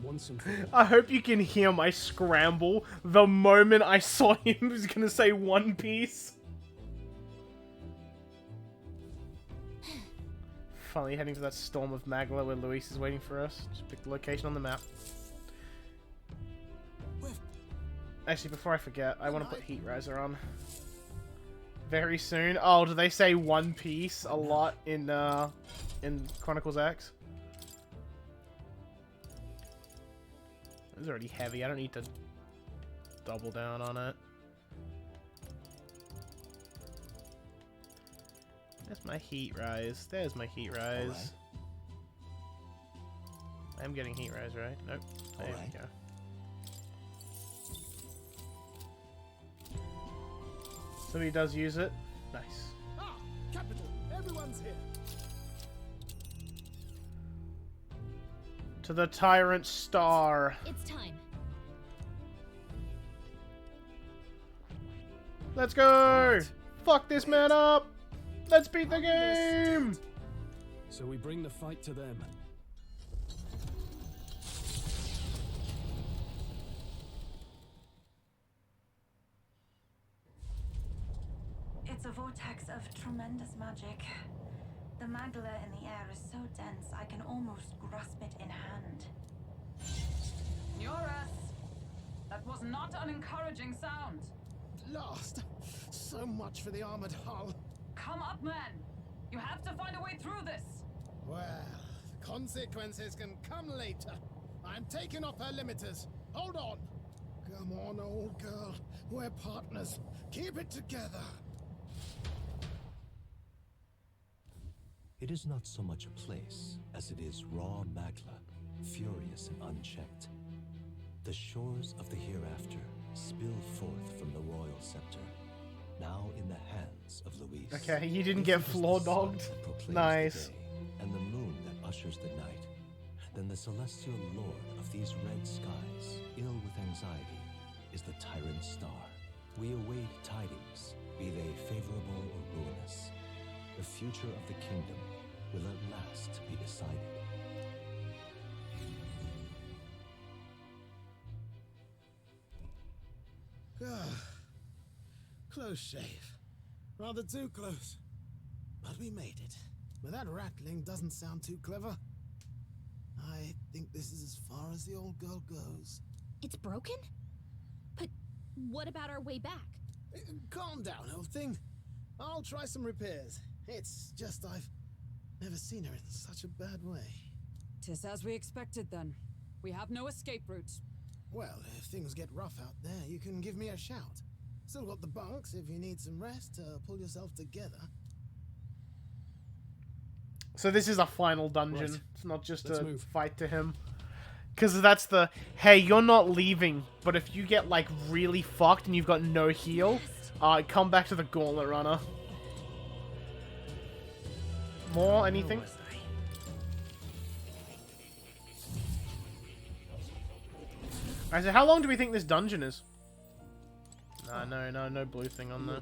S14: Once and for all.
S1: I hope you can hear my scramble the moment I saw him was gonna say One Piece. Finally heading to that storm of Magla where Luis is waiting for us. Just pick the location on the map. Actually, before I forget, I want to put Heat Riser on. Very soon. Oh, do they say One Piece a lot in Chronicles X? It's already heavy. I don't need to double down on it. There's my heat rise. There's my heat rise.
S19: Right.
S1: I'm getting heat rise, right? Nope. There we go. So he does use it. Nice.
S17: Ah, capital. Everyone's here.
S1: To the Tyrant Star.
S4: It's time.
S1: Let's go! Fuck this man up! Let's beat the game!
S14: So we bring the fight to them.
S10: It's a vortex of tremendous magic. The magla in the air is so dense I can almost grasp it in hand.
S22: Eurus! That was not an encouraging sound.
S17: Last. So much for the armored hull.
S22: Come up, man! You have to find a way through this!
S17: Well, consequences can come later. I'm taking off her limiters. Hold on. Come on, old girl. We're partners. Keep it together.
S19: It is not so much a place as it is raw magla, furious and unchecked. The shores of the hereafter spill forth from the royal scepter, now in the hands of Louise.
S1: Okay, you didn't get floor dogged. Nice.
S19: And the moon that ushers the night, then the celestial lord of these red skies, ill with anxiety, is the tyrant star. We await tidings, be they favorable or ruinous. The future of the kingdom will at last be decided.
S17: Close shave. Rather too close. But we made it. But that rattling doesn't sound too clever. I think this is as far as the old girl goes.
S4: It's broken? But what about our way back?
S17: Calm down, old thing. I'll try some repairs. It's just I've never seen her in such a bad way.
S5: 'Tis as we expected then. We have no escape route.
S17: Well, if things get rough out there, you can give me a shout. Still got the bunks if you need some rest to pull yourself together.
S1: So this is a final dungeon.
S15: Right.
S1: It's not just
S15: Let's
S1: a
S15: move.
S1: fight to him. Because that's the, hey, you're not leaving, but if you get, like, really fucked and you've got no heal, come back to the Gauntlet Runner. More? Anything? Alright, so how long do we think this dungeon is? No blue thing on there.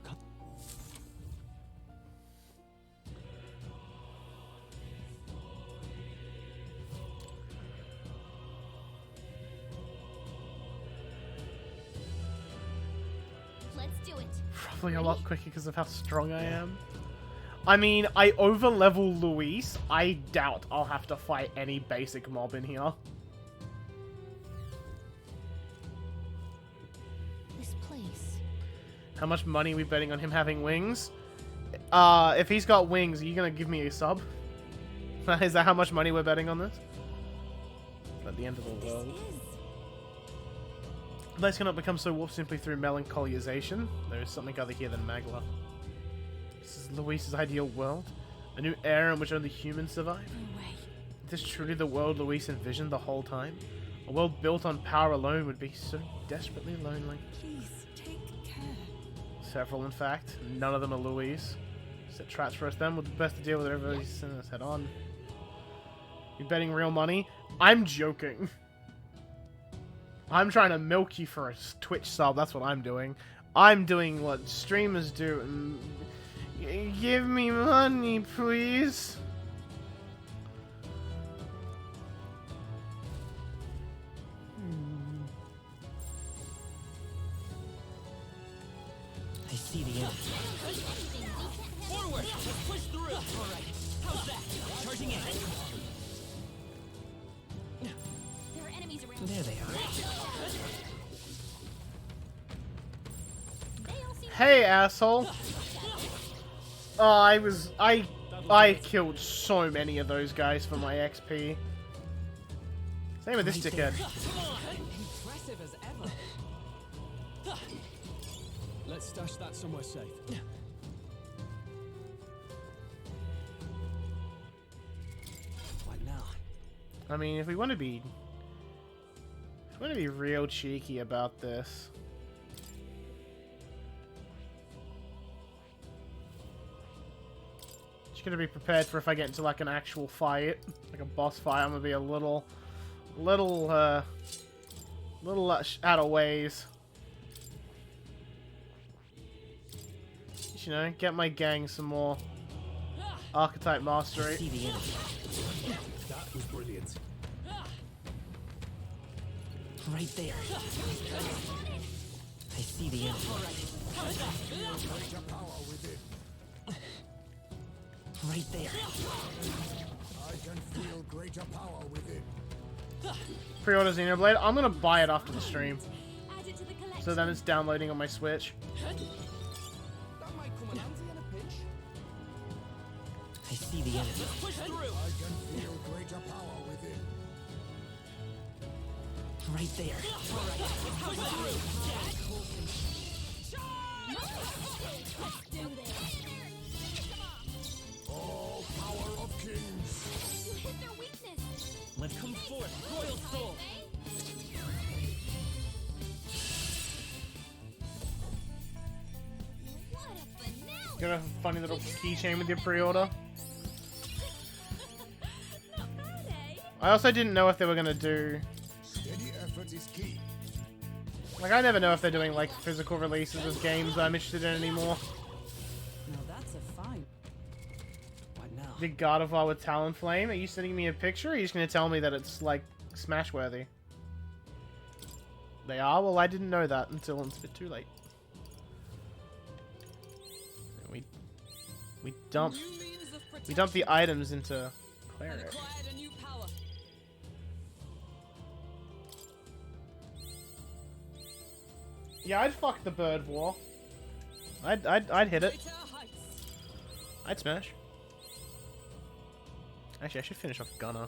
S4: Let's do it.
S1: Probably a lot quicker because of how strong I am. I mean, I over-level Luis. I doubt I'll have to fight any basic mob in here.
S4: This place.
S1: How much money are we betting on him having wings? If he's got wings, are you gonna give me a sub? Is that how much money we're betting on this? At the end of the world. Life cannot become so warped simply through melancholyization. There is something other here than Magla. This is Luis's ideal world. A new era in which only humans survive. Is this truly the world Luis envisioned the whole time? A world built on power alone would be so desperately lonely.
S10: Please, take care.
S1: Several, in fact. None of them are Luis. Set traps for us then. We'll do best to deal with everybody's sending us head on. You betting real money? I'm joking. I'm trying to milk you for a Twitch sub. That's what I'm doing. I'm doing what streamers do. Give me money, please.
S18: I see the end.
S11: Forward! Let's push through! Alright, how's that? Charging in.
S4: There are enemies around.
S18: There they are.
S1: Hey, asshole. Oh, I killed so many of those guys for my XP. Same with this dickhead.
S5: Impressive as ever.
S15: Let's stash that somewhere safe.
S18: What now?
S1: I mean, if we want to be real cheeky about this. Just gonna be prepared for if I get into like an actual fight, like a boss fight, I'm gonna be a little out of ways. Just, you know, get my gang some more archetype mastery.
S18: See the enemy.
S15: That was brilliant.
S18: Right there. I see the enemy. Right there.
S6: I can feel greater power within.
S1: Pre-order Xenoblade. I'm gonna buy it after the stream. So then it's downloading on my Switch.
S20: That might come in handy in a pinch.
S18: I see the enemy.
S6: I can feel greater power within.
S18: Right there.
S2: Let's do this.
S6: All power of kings.
S2: You hit their weakness.
S18: Let's come forth, royal soul.
S2: What a finale!
S1: You got a funny little keychain with your pre-order. I also didn't know if they were gonna do.
S6: Steady effort is key.
S1: Like, I never know if they're doing like physical releases of games I'm interested in anymore.
S5: Now that's a fight.
S18: What now?
S1: The God of War with Talonflame. Are you sending me a picture? Or are you just gonna tell me that it's like Smash worthy? They are? Well, I didn't know that until it's a bit too late. We dump the items into Cleric. Yeah, I'd fuck the Bird War. I'd hit it. I'd smash. Actually, I should finish off Gunner.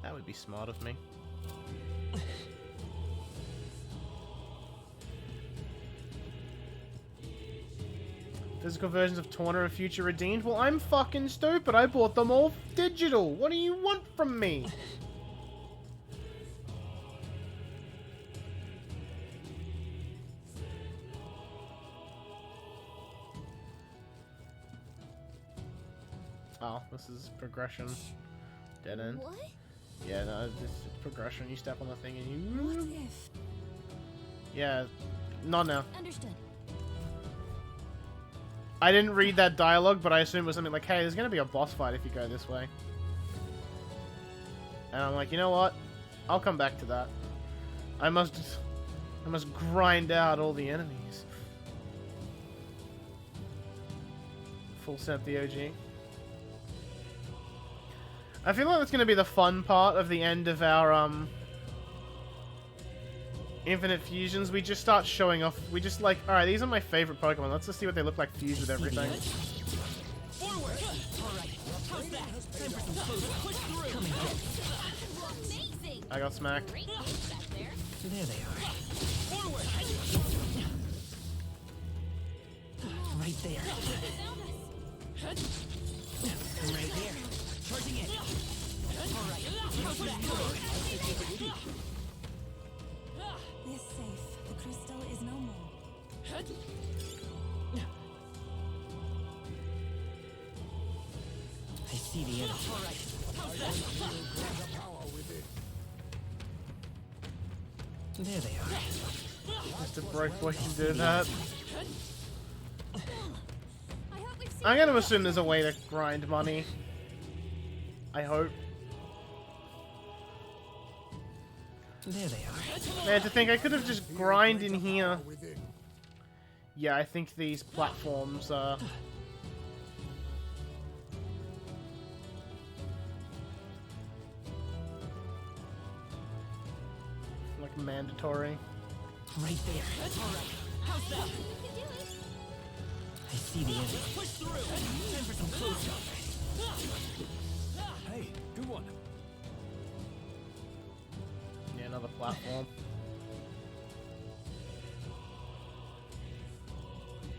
S1: That would be smart of me. Physical versions of Torna and Future redeemed? Well, I'm fucking stupid. I bought them all digital. What do you want from me? Oh, this is progression. Dead end.
S2: What?
S1: Yeah, no, this is progression. You step on the thing and you...
S2: What if?
S1: Yeah, not now.
S2: Understood.
S1: I didn't read that dialogue, but I assumed it was something like, hey, there's going to be a boss fight if you go this way. And I'm like, you know what? I'll come back to that. I must grind out all the enemies. Full set the OG. I feel like that's going to be the fun part of the end of our, Infinite Fusions. We just start showing off. We just like, alright, these are my favorite Pokemon. Let's just see what they look like fused with everything.
S18: Forward. All right. How's that? Time for some close. Push through.
S2: Amazing.
S1: I got smacked.
S2: Great moves back there.
S18: There they are.
S2: Forward.
S18: Right there. Right here. Charging in. All right. How's that?
S10: We're safe. The crystal is no more.
S18: I see the enemy.
S10: All right. How's that?
S18: There they are.
S1: Just a broke boy can do that. I'm gonna assume there's a way to grind money. I hope.
S18: There they are.
S1: Man, to think I could have just grind in here. Yeah, I think these platforms are... like mandatory.
S18: Right there. All right. How's that? I see the enemy. Push through. Time for some close up.
S15: Hey, good one.
S1: Yeah, another platform.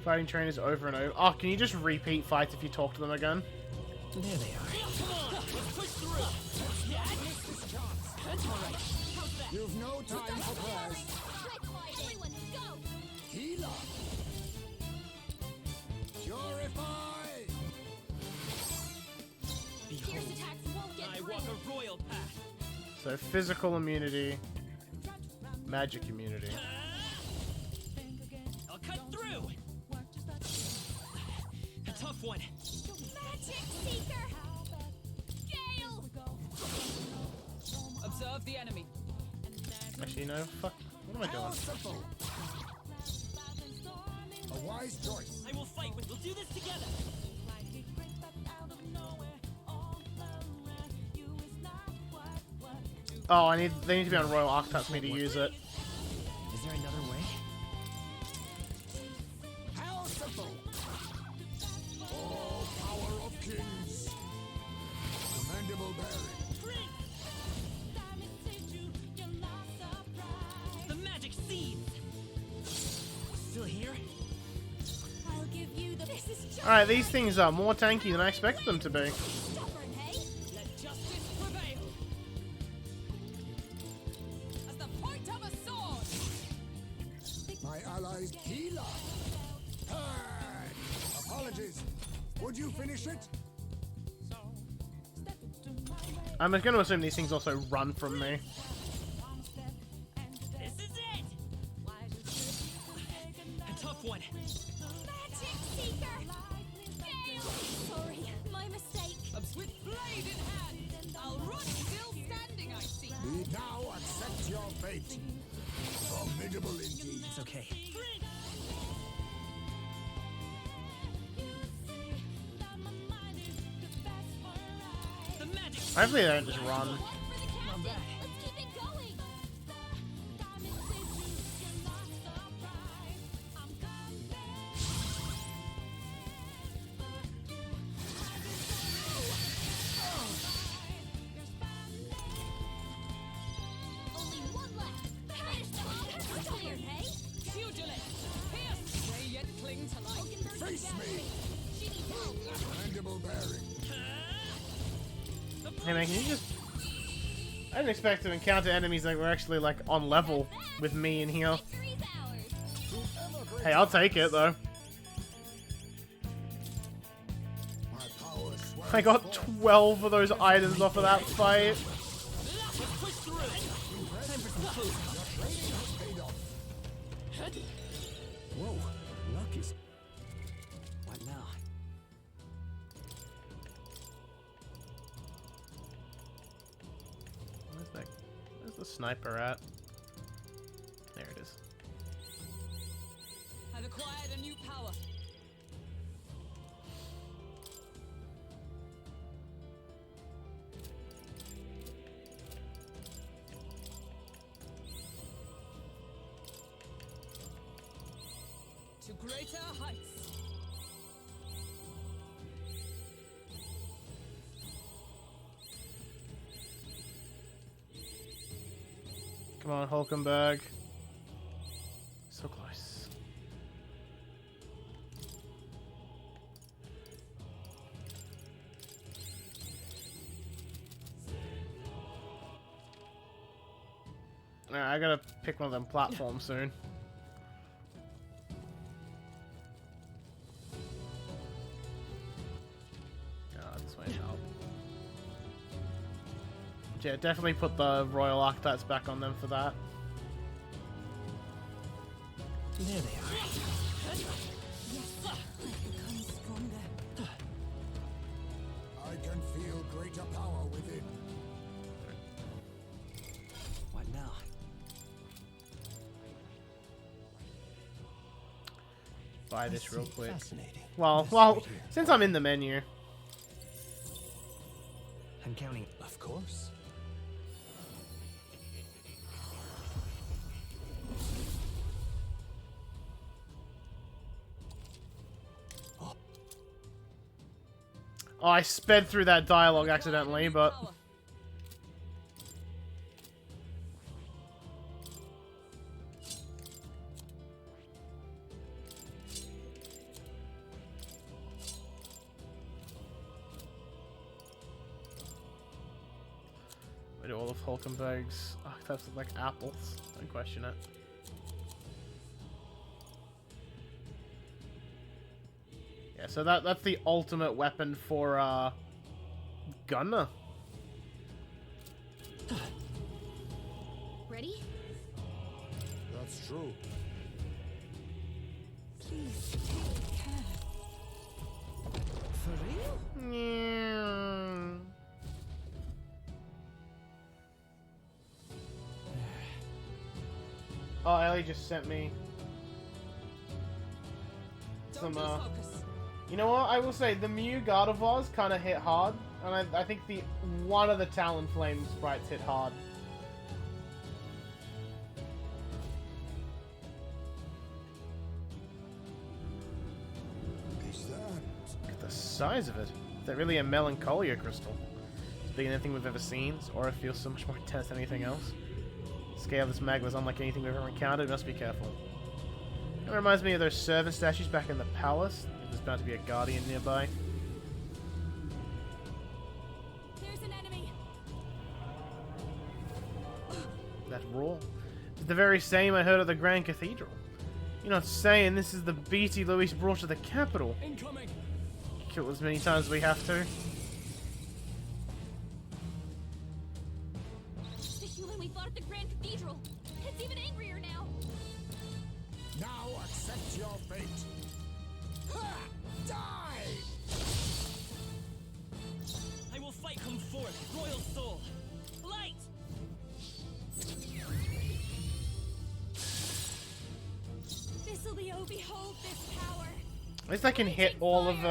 S1: Fighting trainers over and over. Oh, can you just repeat fights if you talk to them again?
S18: There they are. Come on. Push through. Yeah, I missed this chance. All right. How's that?
S6: You've no time for prayers.
S2: Everyone, go!
S6: Heal up. Purify.
S2: Fierce attacks won't get
S18: I
S2: through.
S18: walk a royal path.
S1: So physical immunity, magic immunity.
S18: I'll cut through. A tough one.
S2: Magic Seeker! Gale!
S22: Observe the enemy.
S1: Actually, no, fuck. What am I doing?
S6: A wise choice.
S18: I will fight. We'll do this together.
S1: Oh, they need to be on Royal Archetype for me to use it.
S18: Is there another way?
S6: All power of kings. Commendable bearing.
S18: seeds. Still here?
S2: I'll give you the. This is just
S1: Alright, these things are more tanky than I expected them to be.
S2: stubborn, hey?
S7: Let justice prevail. As the point of a sword.
S6: My allies healer. Hey! Apologies. Would you finish it?
S1: I'm just going to assume these things also run from me.
S18: This is it! A tough one.
S2: Magic Seeker! Fail! Sorry, my mistake.
S7: With blade in hand, I'll run still standing, I see.
S6: We now accept your fate. Formidable indeed.
S18: It's okay. The magic.
S1: Hopefully they don't just run.
S18: Not bad.
S2: Let's keep it going. Only one left. Finish them off. We're clear, hey?
S7: Pugilist, pierce. They yet cling to life.
S6: Face me.
S2: She needs help.
S6: Mandible bearing.
S1: Hey man, can you just... I didn't expect to encounter enemies that were actually like on level with me in here.
S2: Victory's ours.
S1: Hey, I'll take it though.
S6: My power swells
S1: I got
S6: forth.
S1: 12 of those items off of that fight.
S18: Let's push through. Time for some food.
S6: Your training has paid off.
S14: Whoa, luck is...
S18: What now?
S1: Where's the sniper at? There it is.
S7: I've acquired a new power. To greater heights.
S1: Come on, Hulkenberg. So close. Alright, I gotta pick one of them platforms soon. This way help. Yeah, definitely put the Royal Archetypes back on them for that.
S18: There they are.
S5: Yes, I've become stronger.
S6: I can feel greater power within.
S18: What now?
S1: Buy this real quick.
S19: Fascinating.
S1: Well, since I'm in the menu.
S18: I'm counting.
S19: Of course.
S1: Oh, I sped through that dialogue accidentally, but... Why do all of Hulkenberg's archetypes look like apples? Don't question it. Yeah, so that's the ultimate weapon for Gunner.
S2: Ready?
S6: That's true.
S5: Please take care.
S18: For real?
S1: Yeah. Oh, Ellie just sent me some, You know what? I will say the Mew Gardevoirs kind of hit hard, and I think one of the Talonflame sprites hit hard.
S6: Is that?
S1: Look at the size of it. Is that really a Melancholia crystal? It's bigger than anything we've ever seen. This aura feels so much more intense than anything else. Scale of this magma is unlike anything we've ever encountered. Must be careful. It reminds me of those servant statues back in the palace. There's bound to be a guardian nearby.
S7: There's an enemy.
S1: That roar. It's the very same I heard at the Grand Cathedral. You're not saying this is the BT Luis brought to the capital?
S15: Incoming.
S1: Kill as many times as we have to.
S4: The human we fought at the Grand Cathedral. It's even angrier now.
S6: Now accept your fate. Ha! Die!
S18: I will fight come forth, royal soul. Light!
S7: This'll be oh behold this power.
S1: At least I can hit all of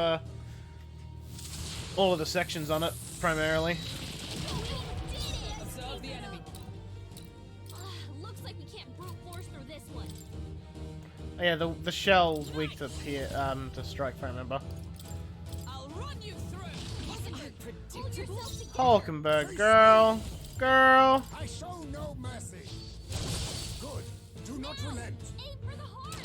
S1: the sections on it primarily.
S7: Observe the enemy.
S4: Looks like we can't brute force through this one.
S1: Oh, yeah, the shell's weak to strike, if I remember.
S7: I'll run you through. Wasn't it predictable?
S1: Hulkenberg, girl, girl.
S6: I show no mercy. Good. Do not relent.
S4: Aim for the heart.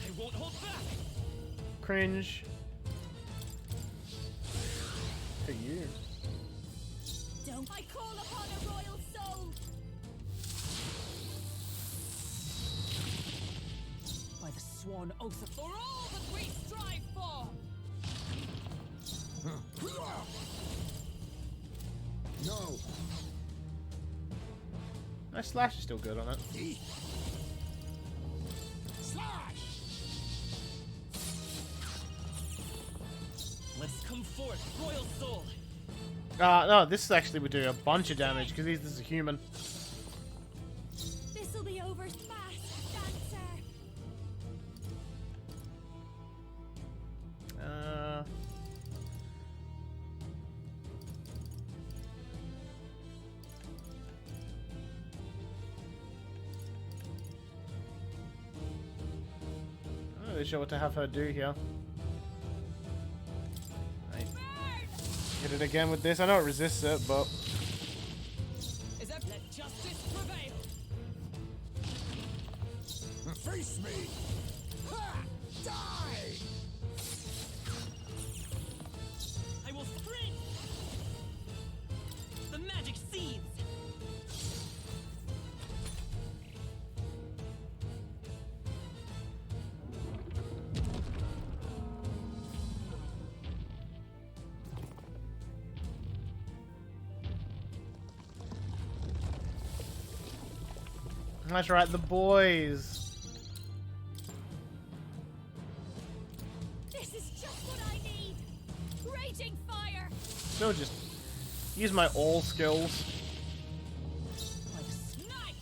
S18: I won't hold back.
S1: Cringe. For you.
S7: Don't I call upon a royal soul?
S5: By the sworn oath of
S7: For all that we strive for.
S6: No.
S1: My slash is still good on it.
S6: Slash.
S18: Let's come forth, royal soul.
S1: No, this actually would do a bunch of damage because this is a human.
S7: This'll be over fast, dancer.
S1: I'm not really sure what to have her do here. Right. Hit it again with this. I know it resists it, but
S7: Is that let justice prevail?
S6: Face me. Ha! Die.
S18: I will sprint. The magic seeds.
S1: that's right, the boys.
S7: This is just what I need. Raging fire.
S1: Still just use my all skills.
S7: Night.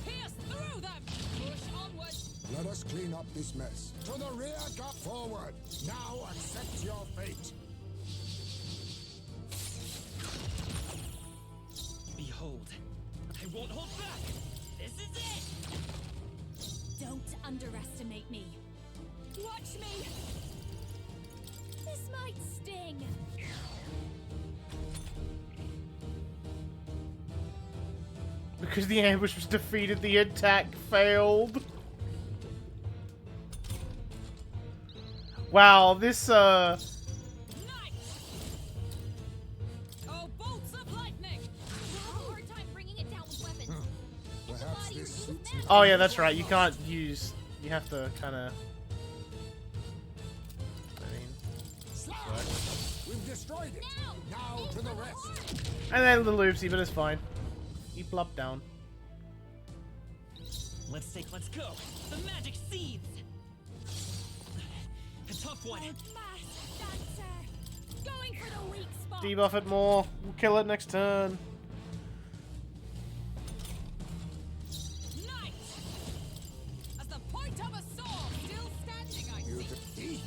S7: Pierce through them. Push onwards.
S6: Let us clean up this mess. To the rear, go forward. Now accept your fate.
S18: Behold, I won't hold back. This is it.
S7: Don't underestimate me. Watch me. This might sting.
S1: Because the ambush was defeated, the attack failed. Wow, this
S7: Oh, bolts of lightning.
S4: We'll have a hard time bringing it down with weapons.
S6: Perhaps this suits you.
S1: Oh yeah, that's right. You can't use. You have to kind of. I mean,
S6: Slash. We've destroyed it. Now to the rest.
S1: and then a little oopsie, but it's fine. He plopped down.
S18: Let's go. The magic seeds. A tough one.
S7: Fast, dancer. Going for the weak spot.
S1: Debuff it more. We'll kill it next turn.
S7: Night. As the point of a sword still standing, I
S6: You
S7: see.
S6: defeat.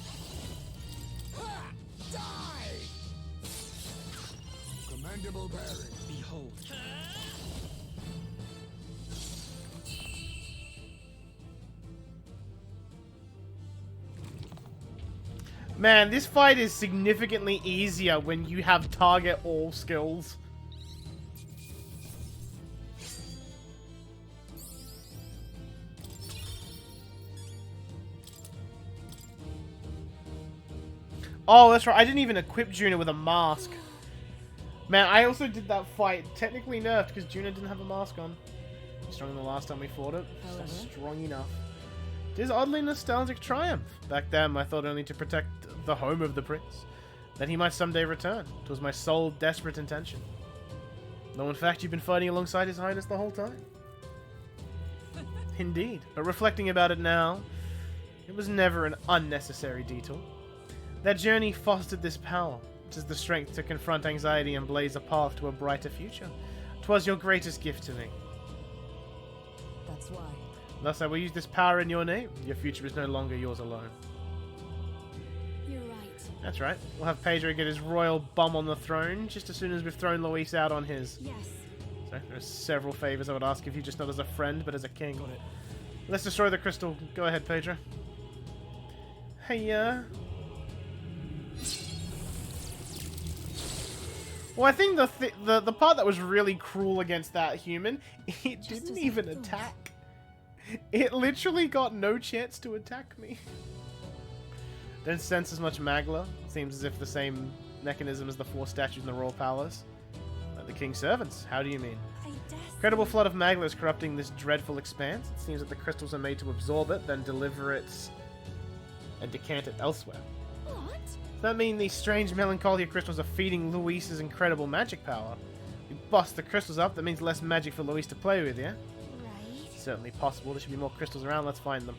S6: Ha! Die. Commendable bearing.
S18: Behold.
S1: Man, this fight is significantly easier when you have target all skills. Oh, that's right. I didn't even equip Juna with a mask. Man, I also did that fight technically nerfed because Juna didn't have a mask on. Stronger than the last time we fought it. Still strong enough. It is oddly nostalgic triumph. Back then, I thought only to protect the home of the prince. That he might someday return. It was my sole desperate intention. Though in fact, you've been fighting alongside his highness the whole time. Indeed. But reflecting about it now, it was never an unnecessary detour. That journey fostered this power. It is the strength to confront anxiety and blaze a path to a brighter future. 'Twas your greatest gift to me.
S5: That's why.
S1: Thus I will use this power in your name. Your future is no longer yours alone.
S2: You're right.
S1: That's right. We'll have Pedro get his royal bum on the throne just as soon as we've thrown Luis out on his.
S2: Yes.
S1: So there are several favors I would ask of you, just not as a friend, but as a king. Got it. Let's destroy the crystal. Go ahead, Pedro. Hey, Well, I think the part that was really cruel against that human, it didn't even attack. It literally got no chance to attack me. Don't sense as much magla. Seems as if the same mechanism as the 4 statues in the royal palace. Like the king's servants. How do you mean? Incredible flood of magla is corrupting this dreadful expanse. It seems that the crystals are made to absorb it, then deliver it and decant it elsewhere.
S2: What?
S1: Does that mean these strange melancholia crystals are feeding Luis's incredible magic power? We bust the crystals up, that means less magic for Luis to play with, yeah?
S2: Right.
S1: Certainly possible. There should be more crystals around. Let's find them.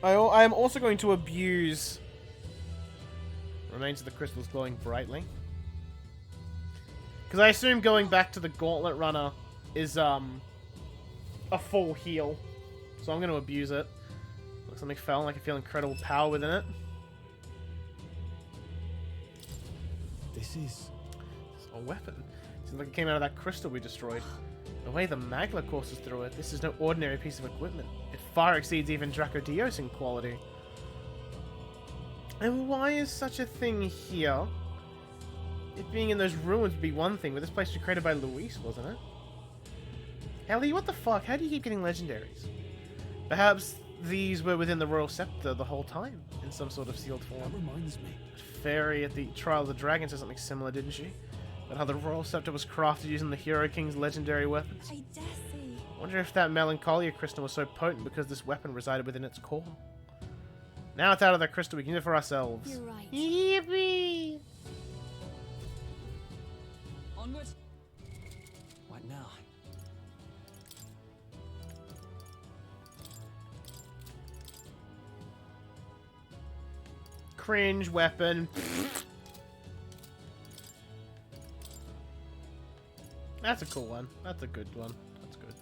S1: I am also going to abuse remains of the crystals glowing brightly. Because I assume going back to the Gauntlet Runner is a full heal. So I'm going to abuse it. Looks something fell, and I can feel incredible power within it.
S14: This is
S1: a weapon. Seems like it came out of that crystal we destroyed. The way the magla courses through it, this is no ordinary piece of equipment. It far exceeds even Dracodios in quality. And why is such a thing here? It being in those ruins would be one thing, but this place was created by Luis, wasn't it? Ellie, what the fuck? How do you keep getting legendaries? Perhaps these were within the Royal Scepter the whole time, in some sort of sealed form.
S14: That reminds me.
S1: Fairy at the Trial of the Dragon said something similar, didn't she? But how the Royal Scepter was crafted using the Hero King's legendary weapons.
S10: I dare say.
S1: I wonder if that Melancholia crystal was so potent because this weapon resided within its core. Now it's out of that crystal, we can use it for ourselves.
S2: You're right.
S1: Yippee!
S18: Onward.
S14: What now?
S1: Cringe weapon. That's a cool one. That's a good one. That's good.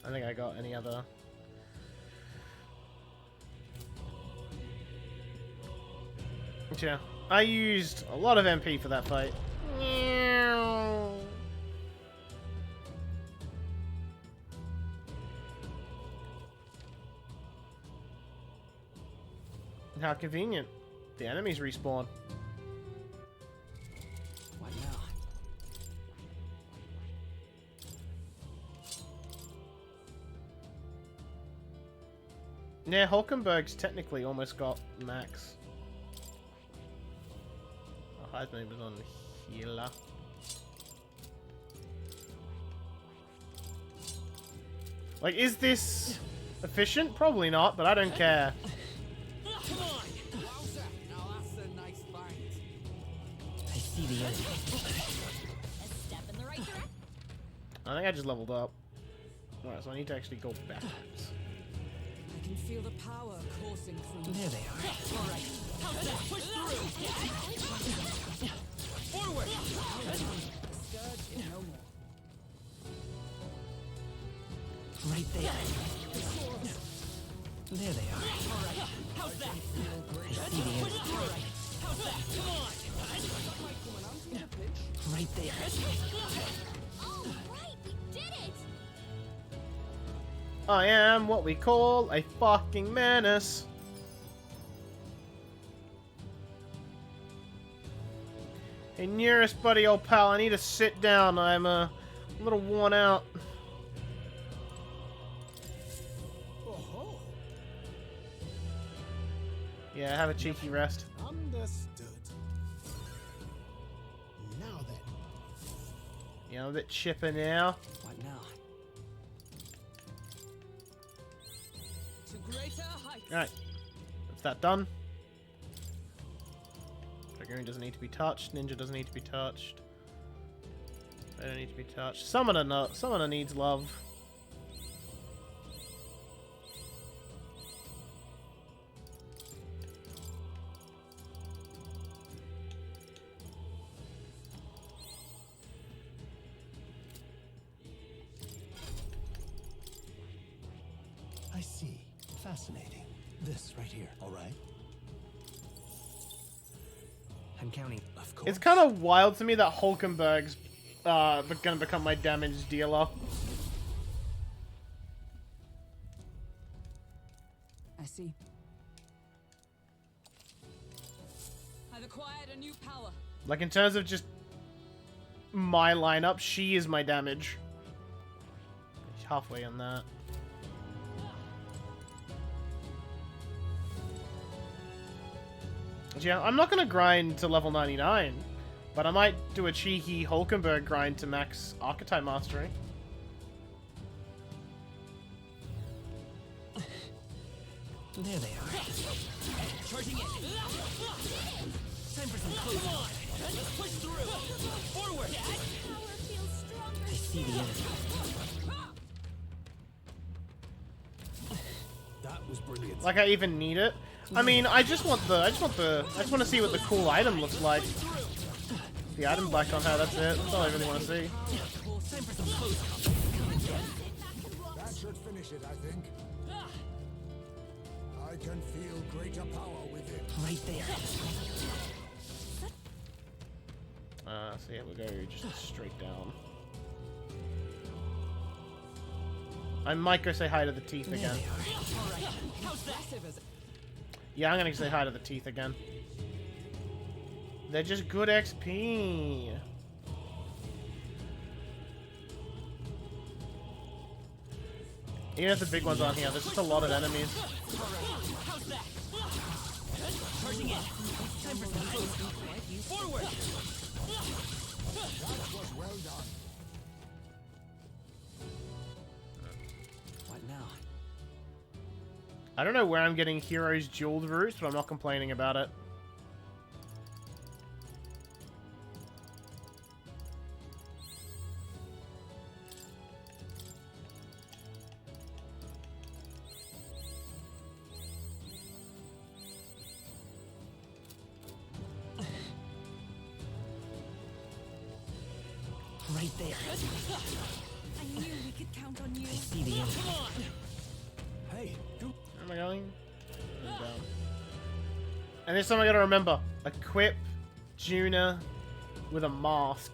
S1: I think I got any other. Yeah, I used a lot of MP for that fight. How convenient. The enemies respawn.
S14: What now?
S1: Yeah, Hulkenberg's technically almost got max. Oh, Heisman was on healer. Like, is this efficient? Probably not, but I don't care.
S18: Come on. Now that's a nice fight.
S14: I see the end.
S4: A step in the right direction.
S1: I think I just leveled up. Alright, so I need to actually go backwards.
S5: I can feel the power coursing through.
S14: There they are.
S18: All right. How's that? Push through. Forward.
S5: The scourge is no more.
S14: Right there. There they are.
S18: All right. How's that?
S14: I see the end.
S18: All right. How's that? Come on.
S14: Right there.
S2: Oh, right, we did it!
S1: I am what we call a fucking menace. Hey, nearest buddy, old pal, I need to sit down. I'm a little worn out. Yeah, have a cheeky rest.
S17: Understood. Now then.
S1: Yeah, I'm a bit chipper now.
S9: What now?
S7: To greater heights.
S1: Alright. That's that done. Dragoon doesn't need to be touched. Ninja doesn't need to be touched. They don't need to be touched. Summoner, no, Summoner needs love.
S19: I see. Fascinating. This right here, all right?
S9: I'm counting.
S19: Of course.
S1: It's kind of wild to me that Hulkenberg's gonna become my damage dealer.
S5: I see.
S7: I've acquired a new power.
S1: Like, in terms of just my lineup, she is my damage. Halfway on that. Yeah, I'm not gonna grind to level 99, but I might do a cheeky Hulkenberg grind to max Archetype Mastery.
S9: There they are.
S18: Charging in. Time for some close. Come on. Let's push through. Forward.
S2: Power feels stronger.
S9: I see the enemy.
S14: That was brilliant.
S1: Like I even need it. I mean, I just want to see what the cool item looks like. The item black on her, that's it. That's all I really want to see.
S18: Time for some close.
S6: That should finish it, I think. I can feel greater power with it.
S9: Right there.
S1: So yeah, we'll go just straight down. I might go say hi to the teeth again. Yeah, I'm gonna say hi to the teeth again. They're just good XP. Even if the big ones aren't here, there's just a lot of enemies.
S18: Charging in. Time for some close. Forward.
S6: That was well done.
S9: What now?
S1: I don't know where I'm getting Heroes Jeweled Roots, but I'm not complaining about it.
S9: Right there.
S10: I knew we could count on you.
S9: I see the enemy.
S18: Come on.
S14: Hey, go.
S1: Where am I going? I'm down. And this time I gotta remember, equip Juna with a mask.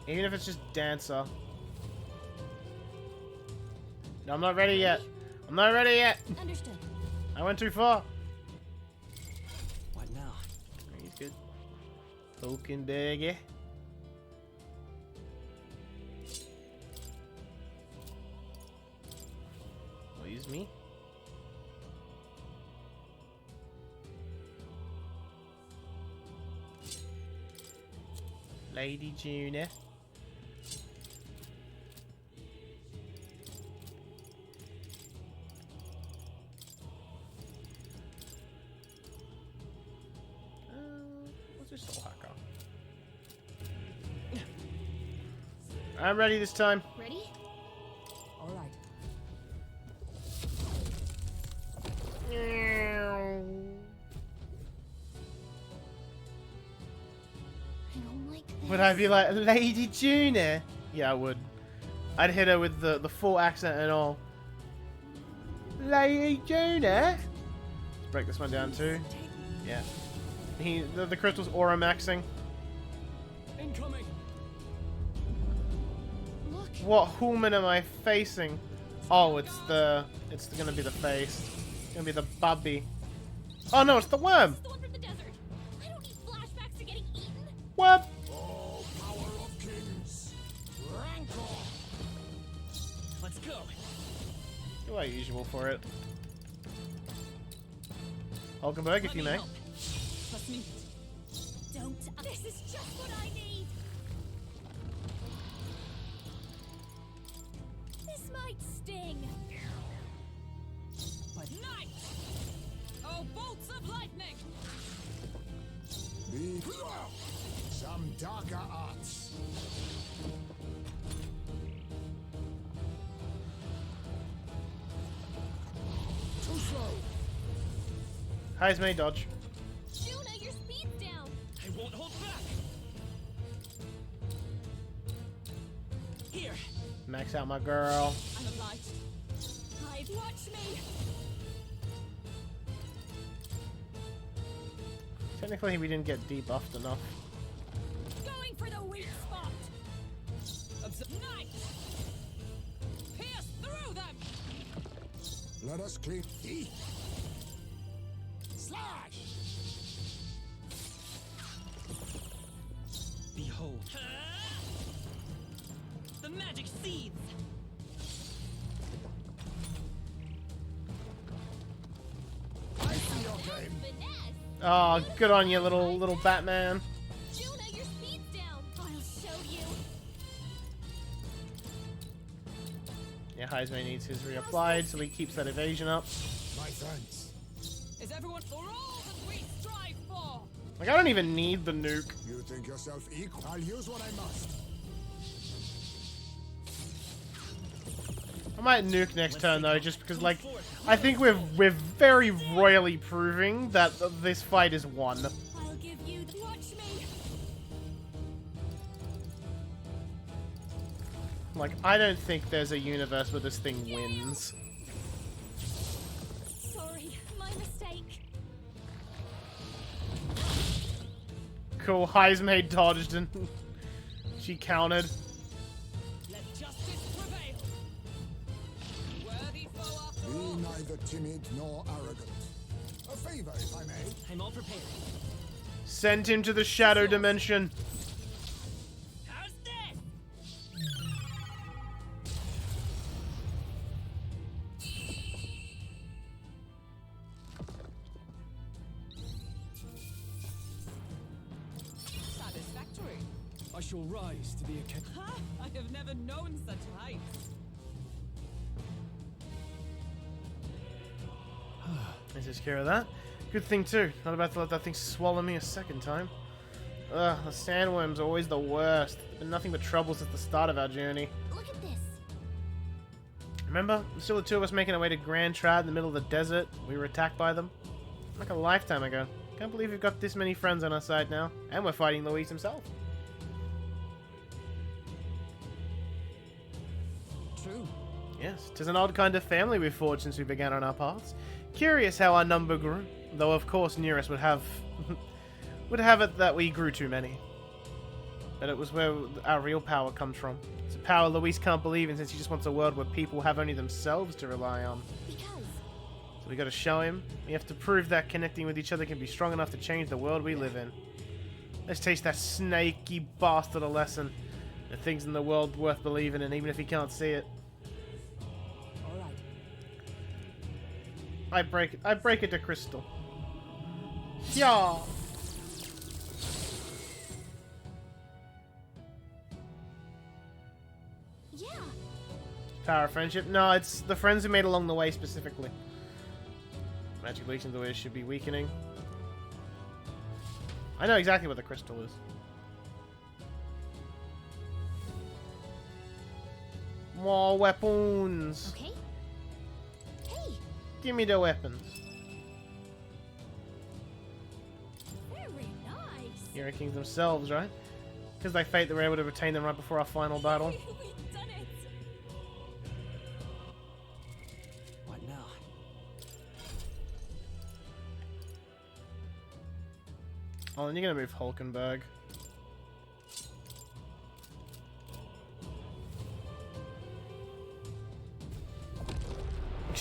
S1: Even if it's just Dancer. No, I'm not ready yet. I'm not ready yet.
S2: Understood.
S1: I went too far.
S9: What now?
S1: He's good. Hulkenberg. Please me. Lady Juna. What's your soul hacker? I'm ready this time.
S2: Ready?
S5: All right.
S2: I don't like this.
S1: Would I be like, Lady Juna? Yeah, I would. I'd hit her with the full accent and all. Lady Juna? Let's break this one down too. Yeah. The crystal's aura maxing.
S18: Incoming.
S2: Look.
S1: What human am I facing? Oh, it's gonna be the face. It's gonna be the Bubby. Oh no, it's the worm.
S2: The one from the desert. I don't need flashbacks to getting eaten.
S1: What?
S21: All power of kings. Rancor.
S18: Let's go.
S1: Do our usual for it. Hulkenberg, if you may.
S7: Trust me.
S2: Don't. This is just what I need. This might sting.
S7: But night! Oh, bolts of lightning!
S6: Be some darker arts. Too slow.
S1: Highs may dodge.
S2: Juna, your speed's down.
S18: I won't hold back. Here.
S1: Max out my girl.
S7: I'm obliged.
S2: Hive, watch me.
S1: Technically, we didn't get debuffed enough.
S7: Going for the weak spot. Night! Pierce through them!
S6: Let us clean teeth. Slash!
S18: Behold. The magic seeds.
S6: I see your game.
S1: Oh, good on you, little Batman.
S2: Juna, your speed's down. I'll show you.
S1: Yeah, Heisman needs his reapplied, so he keeps that evasion up.
S6: My thanks.
S7: Is everyone for all that we strive for?
S1: Like, I don't even need the nuke.
S6: You think yourself equal? I'll use what I must.
S1: I might nuke next turn though, just because like I think we're very royally proving that this fight is won.
S2: I'll give you the watch me.
S1: Like I don't think there's a universe where this thing wins.
S2: Sorry, my mistake.
S1: Cool, Heisman dodged and she countered.
S7: Let justice prevail. Worthy foe after
S6: Be
S7: all.
S6: neither timid nor arrogant. A favor, if I may.
S18: I'm all prepared.
S1: Send him to the shadow dimension.
S18: How's this?
S7: Satisfactory.
S15: I shall rise to the occasion.
S7: Ha! I have never known such heights.
S1: Let's just care of that. Good thing too. Not about to let that thing swallow me a second time. Ugh, the sandworm's always the worst. Been nothing but trouble since the start of our journey.
S2: Look at this.
S1: Remember? Still the two of us making our way to Grand Trad in the middle of the desert. We were attacked by them. Like a lifetime ago. Can't believe we've got this many friends on our side now. And we're fighting Luis himself.
S3: True.
S1: Yes, 'tis an odd kind of family we've forged since we began on our paths. Curious how our number grew. Though of course Nearest would have would have it that we grew too many. But it was where our real power comes from. It's a power Luis can't believe in since he just wants a world where people have only themselves to rely on. So we gotta show him. We have to prove that connecting with each other can be strong enough to change the world we live in. Let's teach that snaky bastard a lesson. The things in the world worth believing in, even if he can't see it.
S5: Alright.
S1: I break it to crystal. Yeah.
S2: Yeah.
S1: Power of friendship? No, it's the friends we made along the way specifically. Magic leaks into the way it should be weakening. I know exactly what the crystal is. More weapons.
S2: Okay. Hey.
S1: Give me the weapons.
S2: Very nice.
S1: Hero Kings themselves, right? Because they fate that we're able to retain them right before our final battle.
S2: We've done it.
S18: What now?
S1: Oh, and you're gonna move Hulkenberg.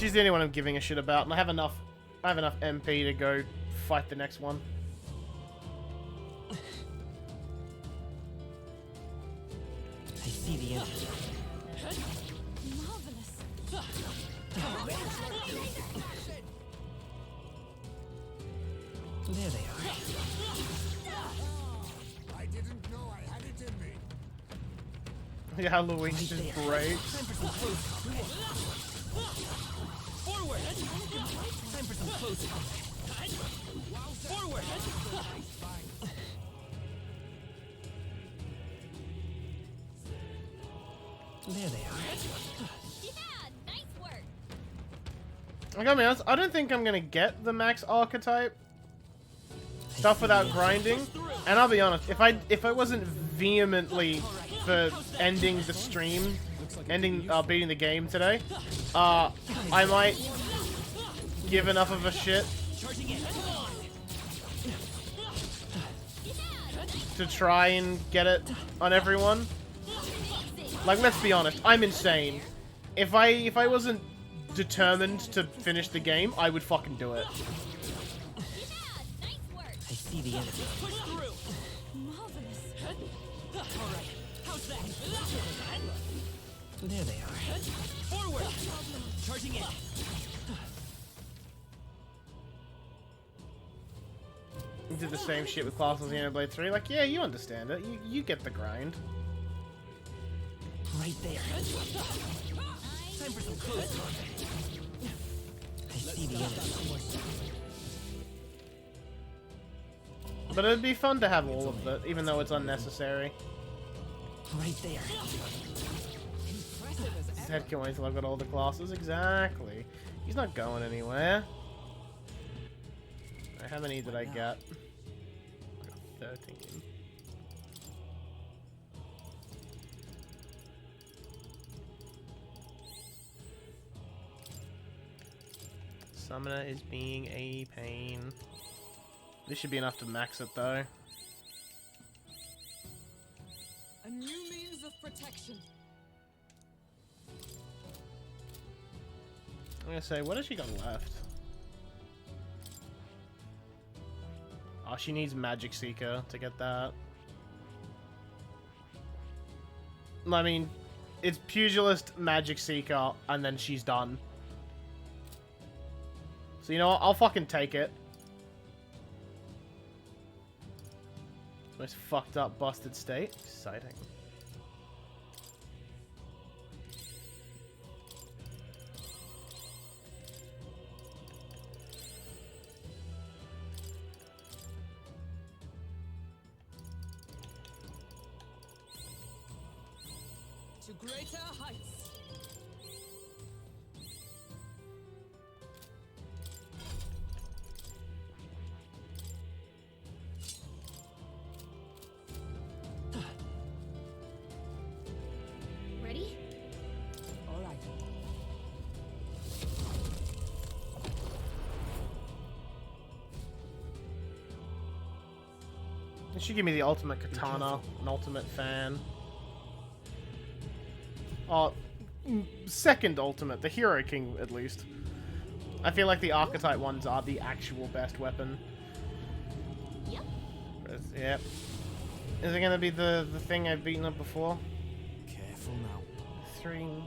S1: She's the only one I'm giving a shit about, and I have enough MP to go fight the next one.
S18: I see the end. There they are.
S6: I didn't know I had it in me.
S1: Yeah, Louise just breaks.
S18: Forward! Time for some closing. Forward! There they are.
S4: Yeah, nice work.
S1: I gotta be honest, I don't think I'm gonna get the max archetype stuff without grinding. And I'll be honest, if I wasn't vehemently for ending the stream, beating the game today, I might give enough of a shit to try and get it on everyone. Like, let's be honest, I'm insane. If I wasn't determined to finish the game, I would fucking do it.
S18: I see the enemy.
S7: Push through. Marvelous. All right. How's that?
S18: There they are.
S7: Forward. Charging in.
S1: You did the same shit with Colossal Xenoblade 3. Like, yeah, you understand it. You get the grind.
S18: Right there. Time for some closing. I see the enemy.
S1: But it'd be fun to have all of it, even though it's unnecessary.
S18: Right there.
S1: His head can wait till I've got all the classes. Exactly. He's not going anywhere. How many did I get? I got 13. Summoner is being a pain. This should be enough to max it though.
S7: A new means of protection.
S1: I'm gonna say, what has she got left? Oh, she needs Magic Seeker to get that. I mean, it's Pugilist, Magic Seeker, and then she's done. So you know what? I'll fucking take it. Most fucked up, busted state. Exciting.
S7: To greater heights.
S4: Ready?
S5: All right.
S1: They should give me the ultimate katana, an ultimate fan. Second ultimate, the Hero King at least. I feel like the archetype ones are the actual best weapon.
S4: Yep.
S1: Yep. Is it gonna be the thing I've beaten up before?
S14: Careful now.
S1: Three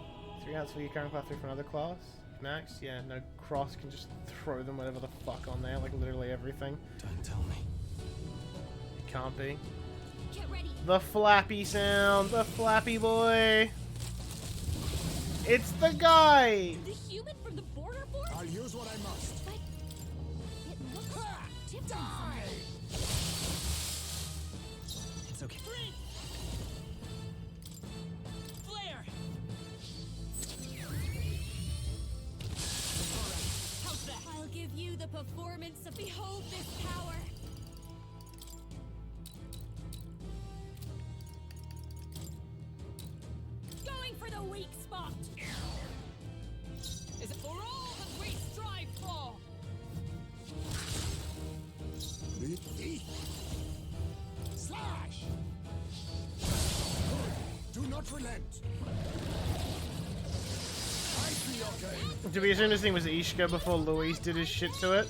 S1: outs for your current class, 3 for another class. Max, yeah, no cross can just throw them whatever the fuck on there, like literally everything.
S14: Don't tell me.
S1: It can't be.
S4: Get ready.
S1: The flappy sound, the flappy boy. It's the guy!
S4: The human from the border force?
S6: I'll use what I must.
S4: But it looks different.
S18: It's okay.
S7: Flare.
S8: How's that? I'll give you the performance of behold this power. Going for the weak spot.
S7: Is it for all that we strive for?
S6: Slash! Do not relent. I feel
S1: Do we assume this thing was Ishka before Luis did his shit to it?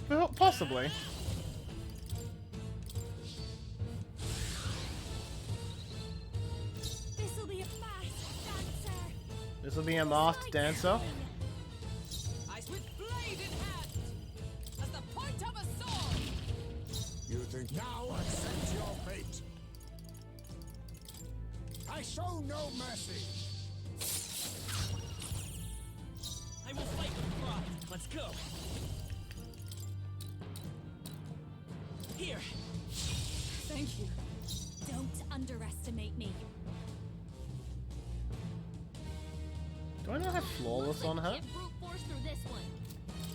S1: Well, possibly.
S2: This'll be a fast dancer.
S1: This will be a masked dancer.
S7: Ice with blade in hand, as the point of a sword.
S6: You think now accept your fate. I show no mercy.
S18: I will fight with pride. Let's go. Here.
S7: Thank you.
S2: Don't underestimate me.
S1: Do I not have flawless on her?
S4: Can't brute force through this one.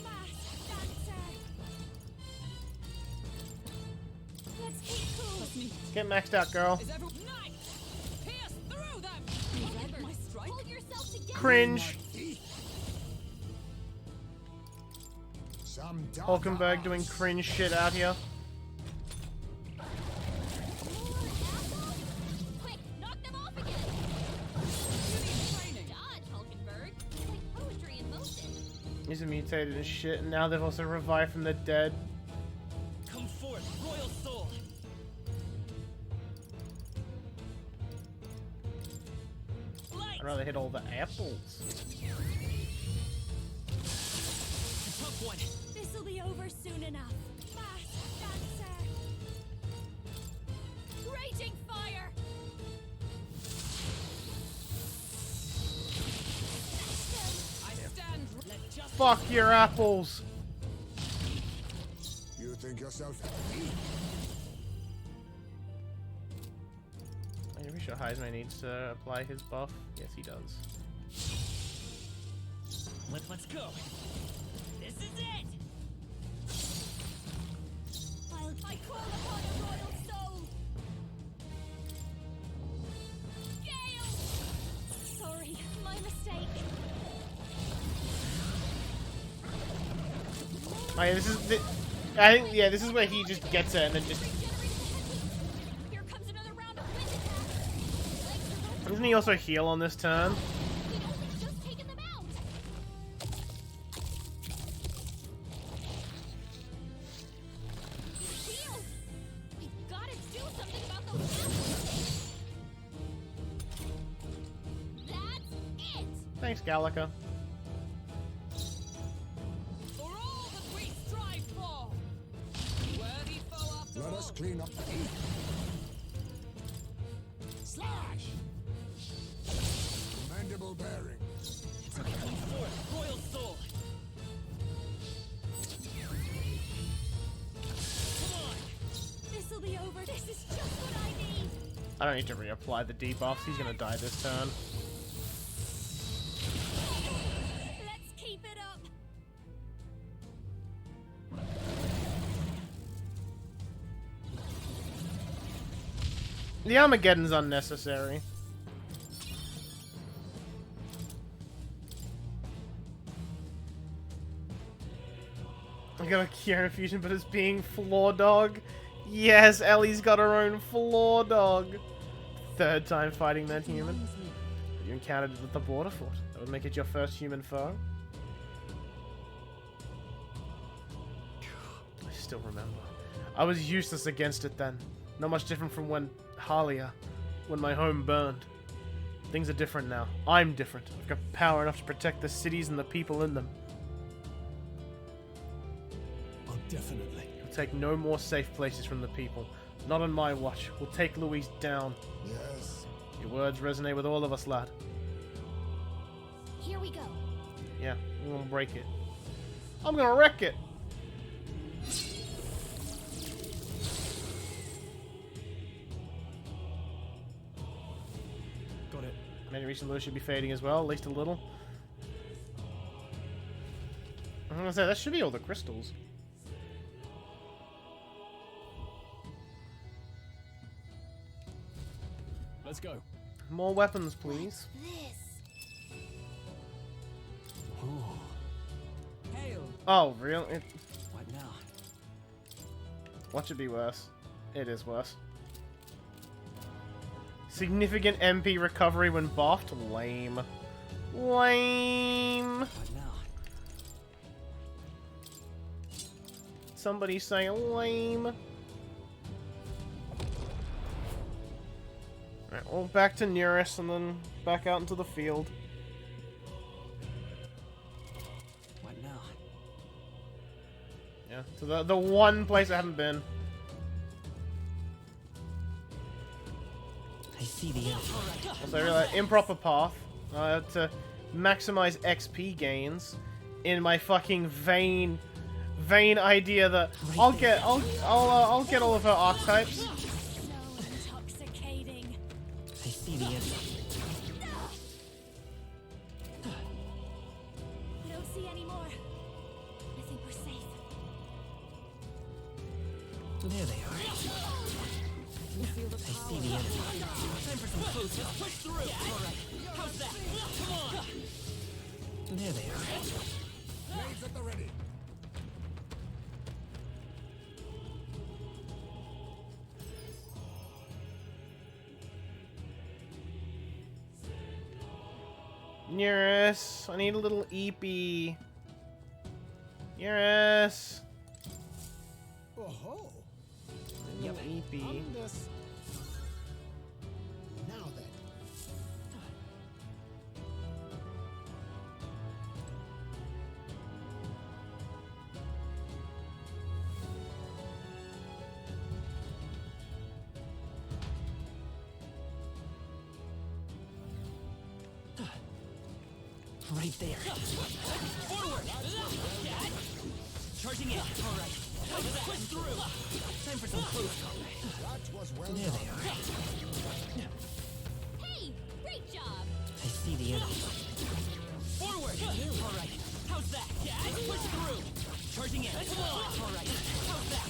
S2: Fast dancer. Let's keep cool.
S1: Get maxed out, girl.
S7: Is everyone nice? Pierce through them.
S4: Whatever.
S7: My strike.
S4: Hold yourself together.
S1: Cringe.
S6: Some
S1: Hulkenberg doing cringe shit out here.
S4: Quick, knock them off again. Dodge, Hulkenberg. It's like poetry in motion.
S1: He's mutated and shit, and now they've also revived from the dead.
S18: Come forth, royal soul.
S1: I'd rather hit all the apples.
S18: Tough one.
S2: This'll be over soon enough. Fast dancer. Raging fire.
S7: I stand. Let justice.
S1: Fuck your apples.
S6: You think yourself
S1: I'm pretty sure Heisman needs to apply his buff. Yes, he does.
S18: Let's go. This is it.
S2: I call upon a royal soul. Gale. Sorry, my mistake.
S1: Oh, yeah, this is the, I think, yeah, this is where he just gets it and then just.
S2: Here comes another round of wind attacks.
S1: Doesn't he also heal on this turn?
S2: We'd only just taken them out. Heal. We've got to do something about those apples. That's it.
S1: Thanks, Gallica.
S7: For all that we strive for. Worthy foe after
S6: let
S7: all.
S6: us clean up the heat. Slash! Commendable bearing.
S18: Come forth, royal soul. Come on.
S2: This'll be over. This is just what I need.
S1: I don't need to reapply the debuffs. He's gonna die this turn.
S2: Let's keep it up.
S1: The Armageddon's unnecessary. I got a Kieran fusion, but it's being Floor Dog. Yes, Ellie's got her own Floor Dog. Third time fighting that human. You encountered it at the border fort. That would make it your first human foe. I still remember. I was useless against it then. Not much different from when Halia, when my home burned. Things are different now. I'm different. I've got power enough to protect the cities and the people in them.
S14: Oh, definitely.
S1: We'll take no more safe places from the people. Not on my watch. We'll take Louise down.
S6: Yes.
S1: Your words resonate with all of us, lad.
S2: Here we go.
S1: Yeah, I'm gonna break it. I'm gonna wreck it!
S14: Got it.
S1: Many recent lows should be fading as well, at least a little. I'm gonna say, that should be all the crystals.
S14: Let's go.
S1: More weapons, please.
S2: This.
S7: Hail.
S1: Oh, really?
S18: What now?
S1: What should be worse? It is worse. Significant MP recovery when buffed? Lame. Lame. Somebody say lame. Alright, well, back to Nearest and then back out into the field.
S9: What now?
S1: Yeah, to the one place I haven't been.
S9: I see the end.
S1: Also, really, improper path to maximize XP gains in my fucking vain idea that I'll get all of her archetypes.
S9: I see the end.
S2: I don't see any more. I think we're safe.
S9: There they are. I see the end. Time for some close. Push through. All right. How's that? Come on. There they are.
S6: Blades at the ready.
S1: Nearest, I need a little eepy. Nearest.
S17: Oh-ho.
S1: Little eepy.
S17: Now then.
S9: Right there. Forward! Charging in. All right. Push through. Time for some close combat.
S6: That was well
S9: There
S6: done.
S9: they are.
S4: Hey, great job.
S9: I see the enemy. Forward! All right. How's that? Push through. Charging in. All right. How's that?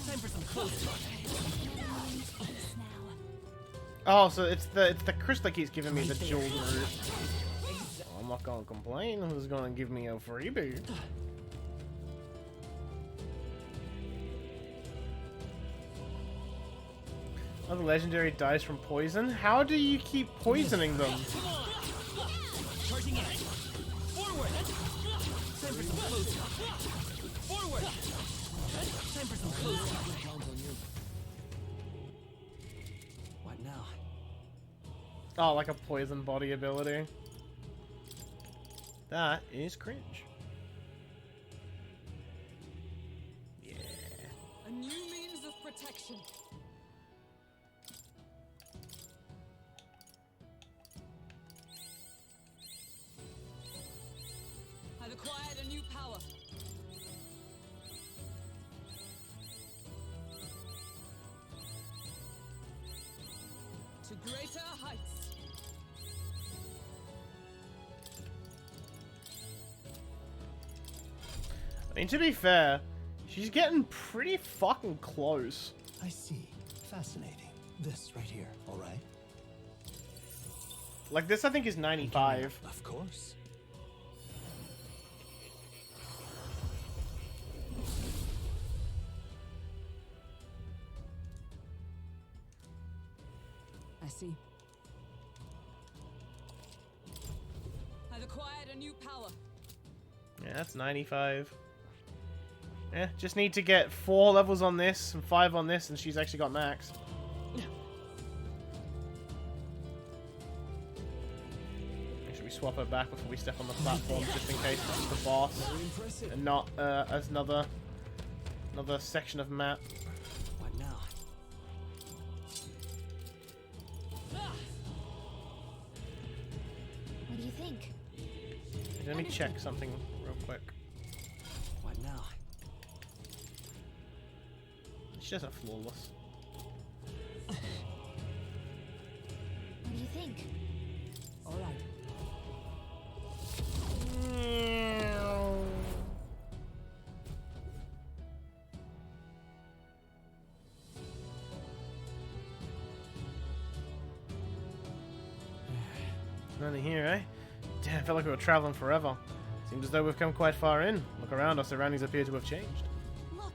S9: Time for some close combat.
S1: Oh, so it's the crystal keeps giving me the jeweled route. I'm not gonna complain. Who's gonna give me a freebie? Other legendary dies from poison. How do you keep poisoning them?
S9: Charging in. Forward! Time for some close combat. Forward! Time for some close combat. What now?
S1: Oh, like a poison body ability. That is cringe. Yeah.
S5: A new means of protection. I've acquired a new power. To greater heights.
S1: I mean, to be fair, she's getting pretty fucking close.
S19: I see. Fascinating. This right here, all right?
S1: Like, this I think is 95.
S19: Of course.
S5: I see. I've acquired a new power.
S1: Yeah, that's 95. Yeah, just need to get 4 levels on this and 5 on this, and she's actually got max. Should we swap her back before we step on the platform, just in case this is the boss and not as another section of map?
S9: What now?
S4: What do you think?
S1: Let me check something real quick.
S9: What now?
S1: She doesn't flawless.
S4: What do you think?
S5: All right.
S1: Nothing here, eh? Damn, felt like we were traveling forever. Seems as though we've come quite far in. Look around, our surroundings appear to have changed.
S4: Look.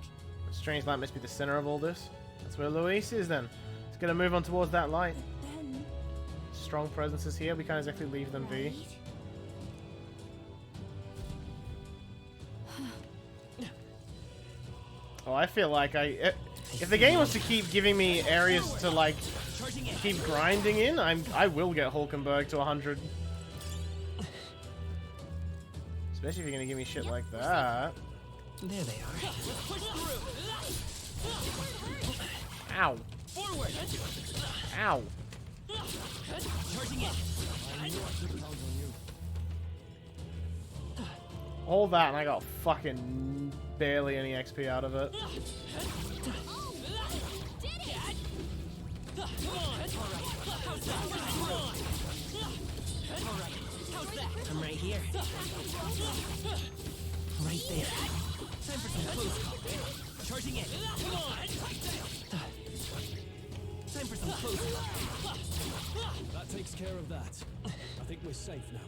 S1: A strange light must be the center of all this. That's where Luis is then. Let's get a move on towards that light.
S10: Then
S1: Strong presences here, we can't exactly leave them be.
S4: Right?
S1: I feel like if the game wants to keep giving me areas to like keep grinding in, I will get Hulkenberg to 100. Especially if you're gonna give me shit like that.
S18: There they are.
S1: Ow.
S18: Forward.
S1: Ow.
S18: Charging in.
S1: All that and I got fucking barely any XP out of it.
S18: I'm right here. Right there. Time for some close call. Charging in. Time for some close call.
S15: That takes care of that. I think we're safe now.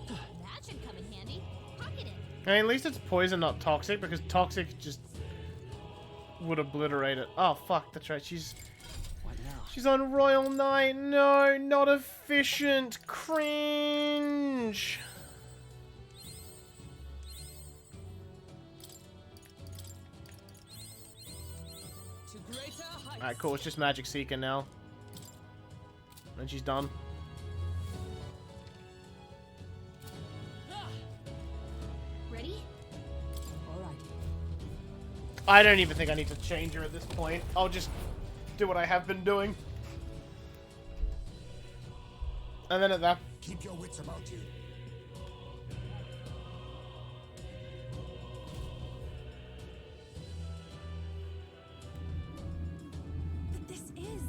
S4: That should come in handy. Pocket it.
S1: I mean, at least it's poison, not toxic, because toxic just would obliterate it. Oh fuck, that's right. She's on Royal Knight. No, not efficient. Cringe. Alright, cool. It's just Magic Seeker now. And she's done.
S4: Ready?
S5: Alright.
S1: I don't even think I need to change her at this point. I'll just do what I have been doing. And then at that...
S6: Keep your wits about you.
S10: But this is...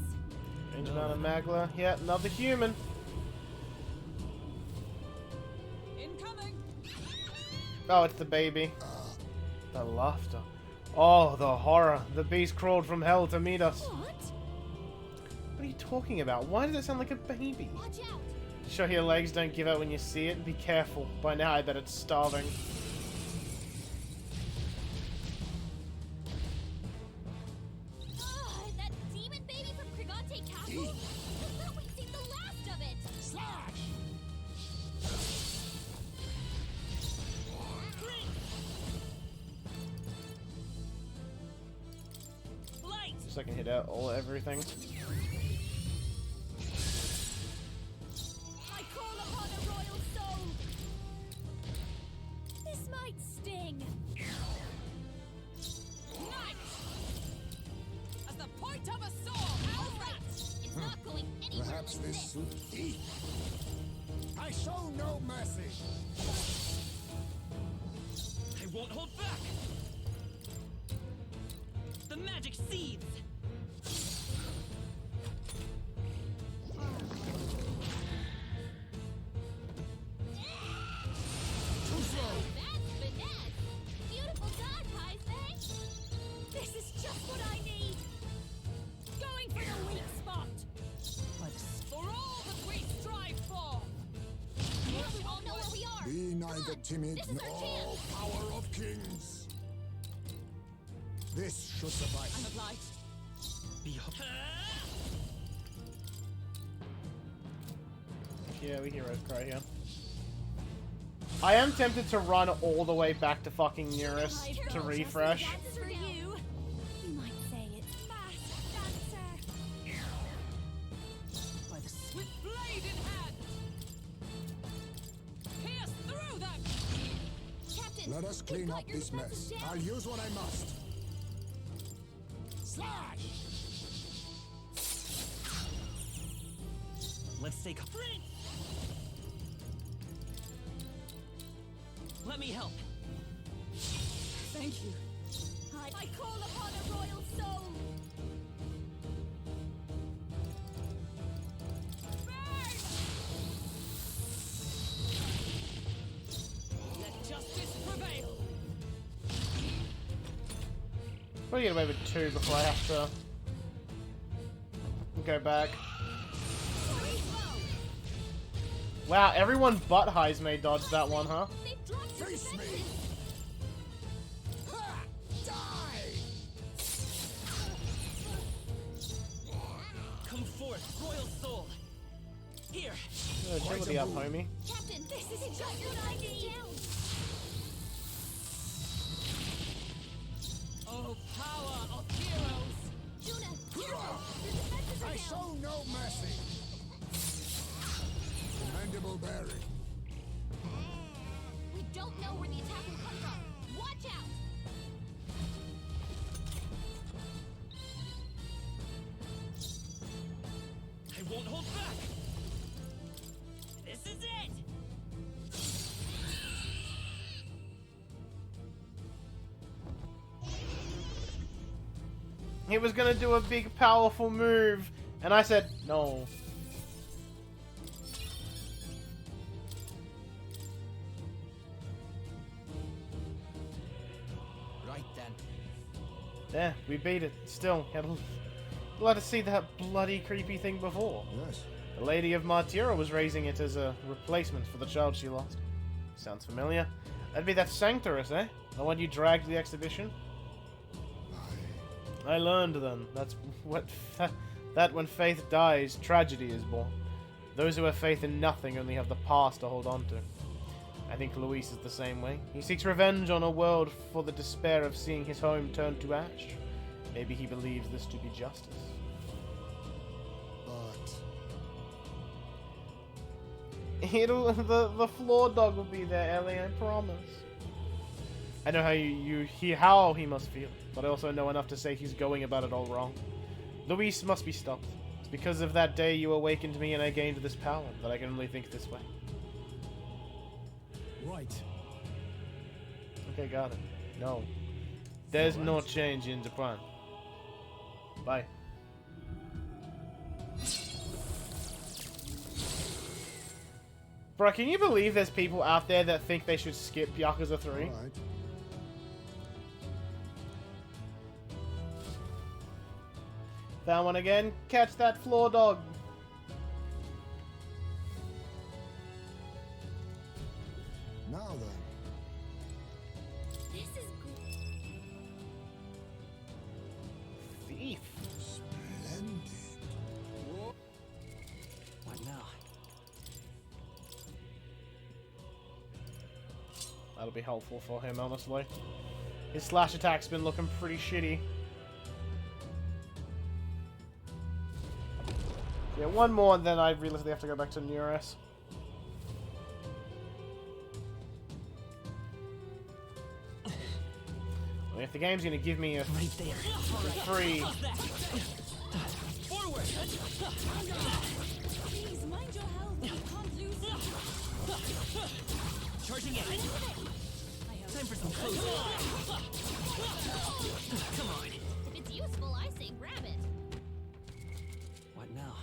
S1: Range amount of Magla. Yeah, another human.
S7: Incoming.
S1: Oh, it's the baby. The laughter. Oh, the horror. The beast crawled from hell to meet us.
S2: What?
S1: What are you talking about? Why does it sound like a baby?
S2: Watch out!
S1: Sure, your legs don't give out when you see it. Be careful. By now, I bet it's starving.
S2: That demon baby from Krigante Castle? I thought we'd seen the last of it! Slash!
S1: Just so I can hit out everything.
S2: I call upon a royal soul! This might sting.
S7: As the point of a sword.
S2: All right! It's not going anywhere.
S6: Perhaps
S2: like
S6: this suit eat. I show no mercy.
S18: I won't hold back. The magic seeds.
S2: That's finesse! Beautiful dodge, Heisman! This is just what I need!
S7: Going for the weak spot. For all that we strive for.
S2: We won't know where we are!
S6: Be neither timid
S2: This is our
S6: nor
S2: chance.
S6: power of kings. This should suffice.
S7: I'm obliged.
S1: Yeah, we heroes cry here. I am tempted to run all the way back to fucking Nearest to refresh.
S2: That's for you! You might say it's fast dancer!
S7: By the swift blade in hand. Pierce through them.
S2: Captain,
S6: Let us clean up this mess. I'll use what I must.
S18: Slash. Let's take a. Let me help.
S7: Thank you.
S2: I call upon a royal soul!
S7: Let justice prevail.
S1: Probably get away with 2 before I have to go back. Wow, everyone but Heismay dodged that one, huh?
S6: Face me! Ha! Die!
S18: Come forth, royal soul. Here.
S1: Agility up, homie.
S2: Captain, this is just what I need!
S6: formidable bearing.
S4: We don't know where the attack will come from. Watch out!
S18: I won't hold back! This is it!
S1: He was gonna do a big, powerful move, and I said no.
S9: Right then.
S1: There, we beat it. Still, had a lot to see that bloody, creepy thing before.
S6: Yes.
S1: The Lady of Martira was raising it as a replacement for the child she lost. Sounds familiar. That'd be that Sanctorus, eh? The one you dragged to the exhibition? I learned then. That's what... that when faith dies, tragedy is born. Those who have faith in nothing only have the past to hold on to. I think Luis is the same way. He seeks revenge on a world for the despair of seeing his home turned to ash. Maybe he believes this to be justice.
S6: But...
S1: the floor dog will be there, Ellie, I promise. I know how you hear how he must feel, but I also know enough to say he's going about it all wrong. Luis must be stopped. It's because of that day you awakened me and I gained this power that I can only think this way.
S15: Right.
S1: Okay, got it. No. There's no change in the plan. Bye. Bro, can you believe there's people out there that think they should skip Yakuza 3?
S6: All right.
S1: Found one again. Catch that floor dog.
S6: Now then.
S2: This is good.
S1: Thief.
S6: Splendid.
S9: What now?
S1: That'll be helpful for him, honestly. His slash attack's been looking pretty shitty. Yeah, one more, and then I realistically have to go back to Neurus. I mean, if the game's gonna give me a free...
S18: Forward!
S10: Please, mind your health. You can't lose it.
S18: Charging in. Time for some close. Come on.
S4: If it's useful, I say grab it.
S9: What now?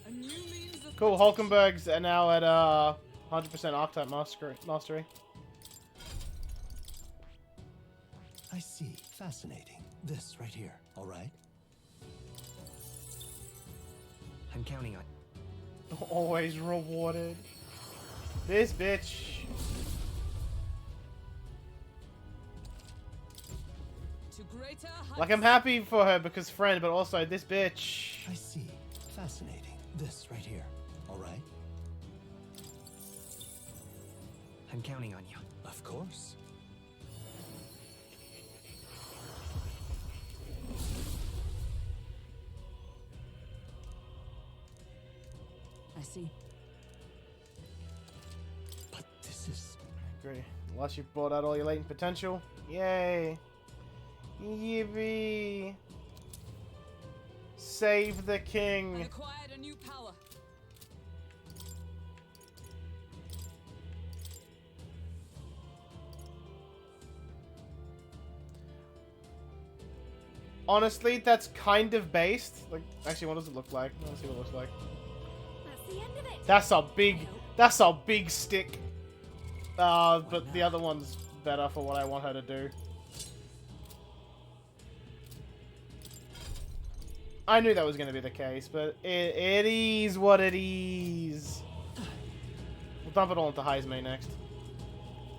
S18: A new means of
S1: Cool, Hulkenbergs are now at 100% Archetype Mastery.
S19: I see. Fascinating. This right here, all right?
S9: I'm counting on.
S1: Always rewarded. This bitch.
S18: to greater heights.
S1: Like, I'm happy for her because friend, but also this bitch.
S19: I see. Fascinating. This right here, all right?
S9: I'm counting on you.
S19: Of course.
S5: I see.
S19: But this is...
S1: Great. Unless you've brought out all your latent potential. Yay. Yippee. Save the
S18: I
S1: king.
S18: acquired a new power.
S1: Honestly, that's kind of based. Like, actually, what does it look like? Let's see what it looks like.
S8: That's the end of it.
S1: That's a big stick. But the other one's better for what I want her to do. I knew that was going to be the case, but it is what it is. We'll dump it all into Heisme next.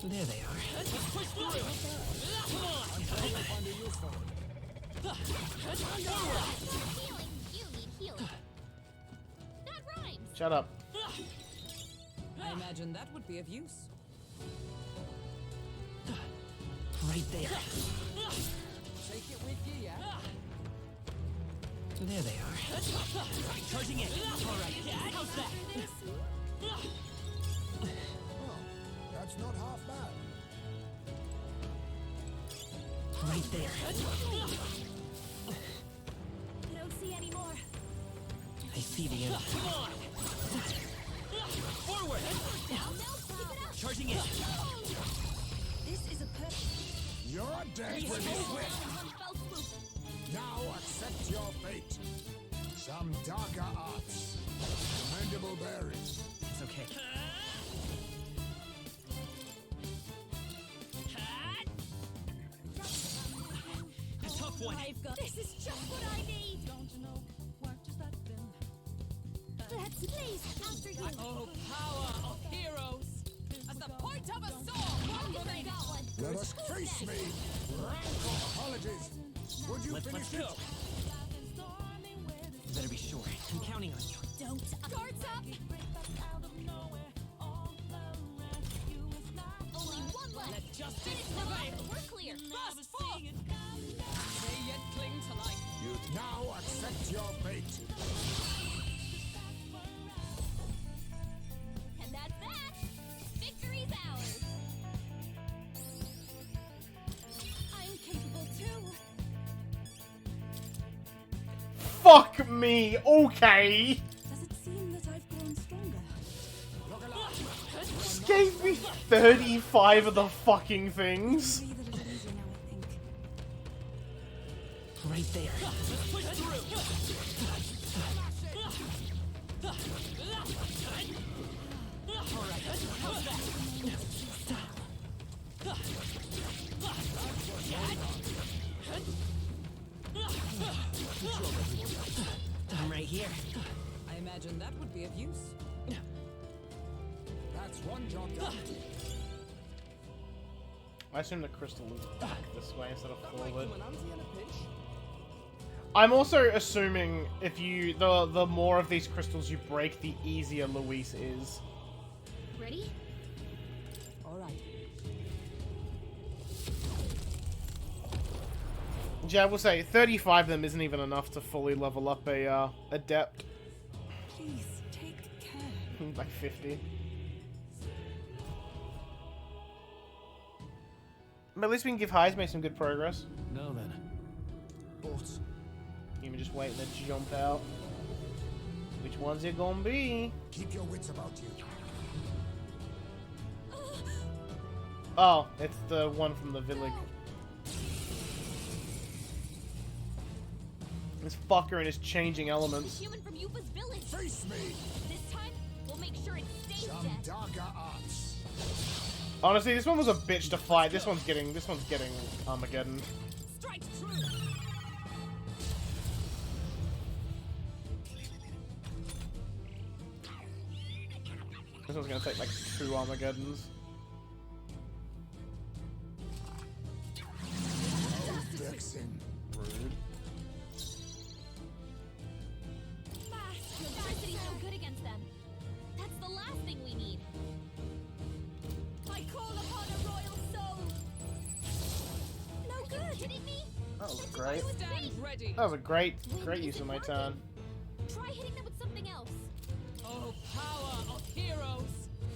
S9: There they are.
S4: Healing. You need healing. That rhymes.
S1: Shut up.
S5: I imagine that would be of use.
S18: Right there.
S5: Take it with you, yeah?
S18: There they are. Charging in. Alright, how's that?
S6: That's not half bad.
S18: Right there.
S8: I don't see any more.
S18: I see the end. Come on! Forward! Charging in.
S8: This is a
S6: You're dead when you quit. Now accept your fate. Some darker arts. Commendable bearing.
S18: It's okay. A tough one.
S8: I've got. This is just what I need.
S7: Don't you know what just that been?
S8: Let's please after you.
S7: Oh, power of heroes! As the point of a sword!
S8: I got one.
S6: Let us face me. Rancor apologies. Would you finish
S18: Let's
S6: it?
S18: go. You better be sure. I'm counting on you.
S8: Don't. Guards up. Only one left.
S7: Let justice
S8: Finish them
S7: prevail!
S8: off. We're clear.
S7: Burst forth! They yet cling to life.
S6: You now accept your fate.
S8: And that's that. Victory's ours. I'm capable too.
S1: Fuck me. Okay.
S10: Does it seem that I've grown stronger?
S1: Just gave me 35 of the fucking things.
S10: Breathe a little easier now, I think.
S18: Right there. Let's push through. Alright, how's that? I'm right here.
S5: I imagine that would be of use.
S6: That's one job done.
S1: I assume the crystal is back this way instead of forward.
S20: Like you and Auntie in a pinch.
S1: I'm also assuming if you the more of these crystals you break, the easier Luis is.
S4: Ready?
S5: All right.
S1: Yeah, I will say 35 of them isn't even enough to fully level up a adept.
S10: Please, take care.
S1: Like 50. But at least we can give Heisme some good progress.
S14: Now then.
S3: But
S1: You can just wait and then jump out. Which one's it gonna be?
S6: Keep your wits about you.
S1: Oh, it's the one from the village. This fucker and his changing elements.
S8: The human from Yupa's village.
S6: Face me.
S8: This time, we'll make sure it stays
S6: Some
S8: dead.
S6: darker arts.
S1: Honestly, this one was a bitch to fight. This one's getting Armageddon.
S7: Strike true!
S1: This one's gonna take like 2 Armageddons.
S6: Vexing.
S1: Rude.
S8: Electricity's no good against them. That's the last thing we need. I call upon a royal soul. No good. Are you kidding me?
S1: That was great.
S7: Stand ready!
S1: That was a great use of my turn.
S8: Try hitting them with something else.
S7: Oh, power of heroes!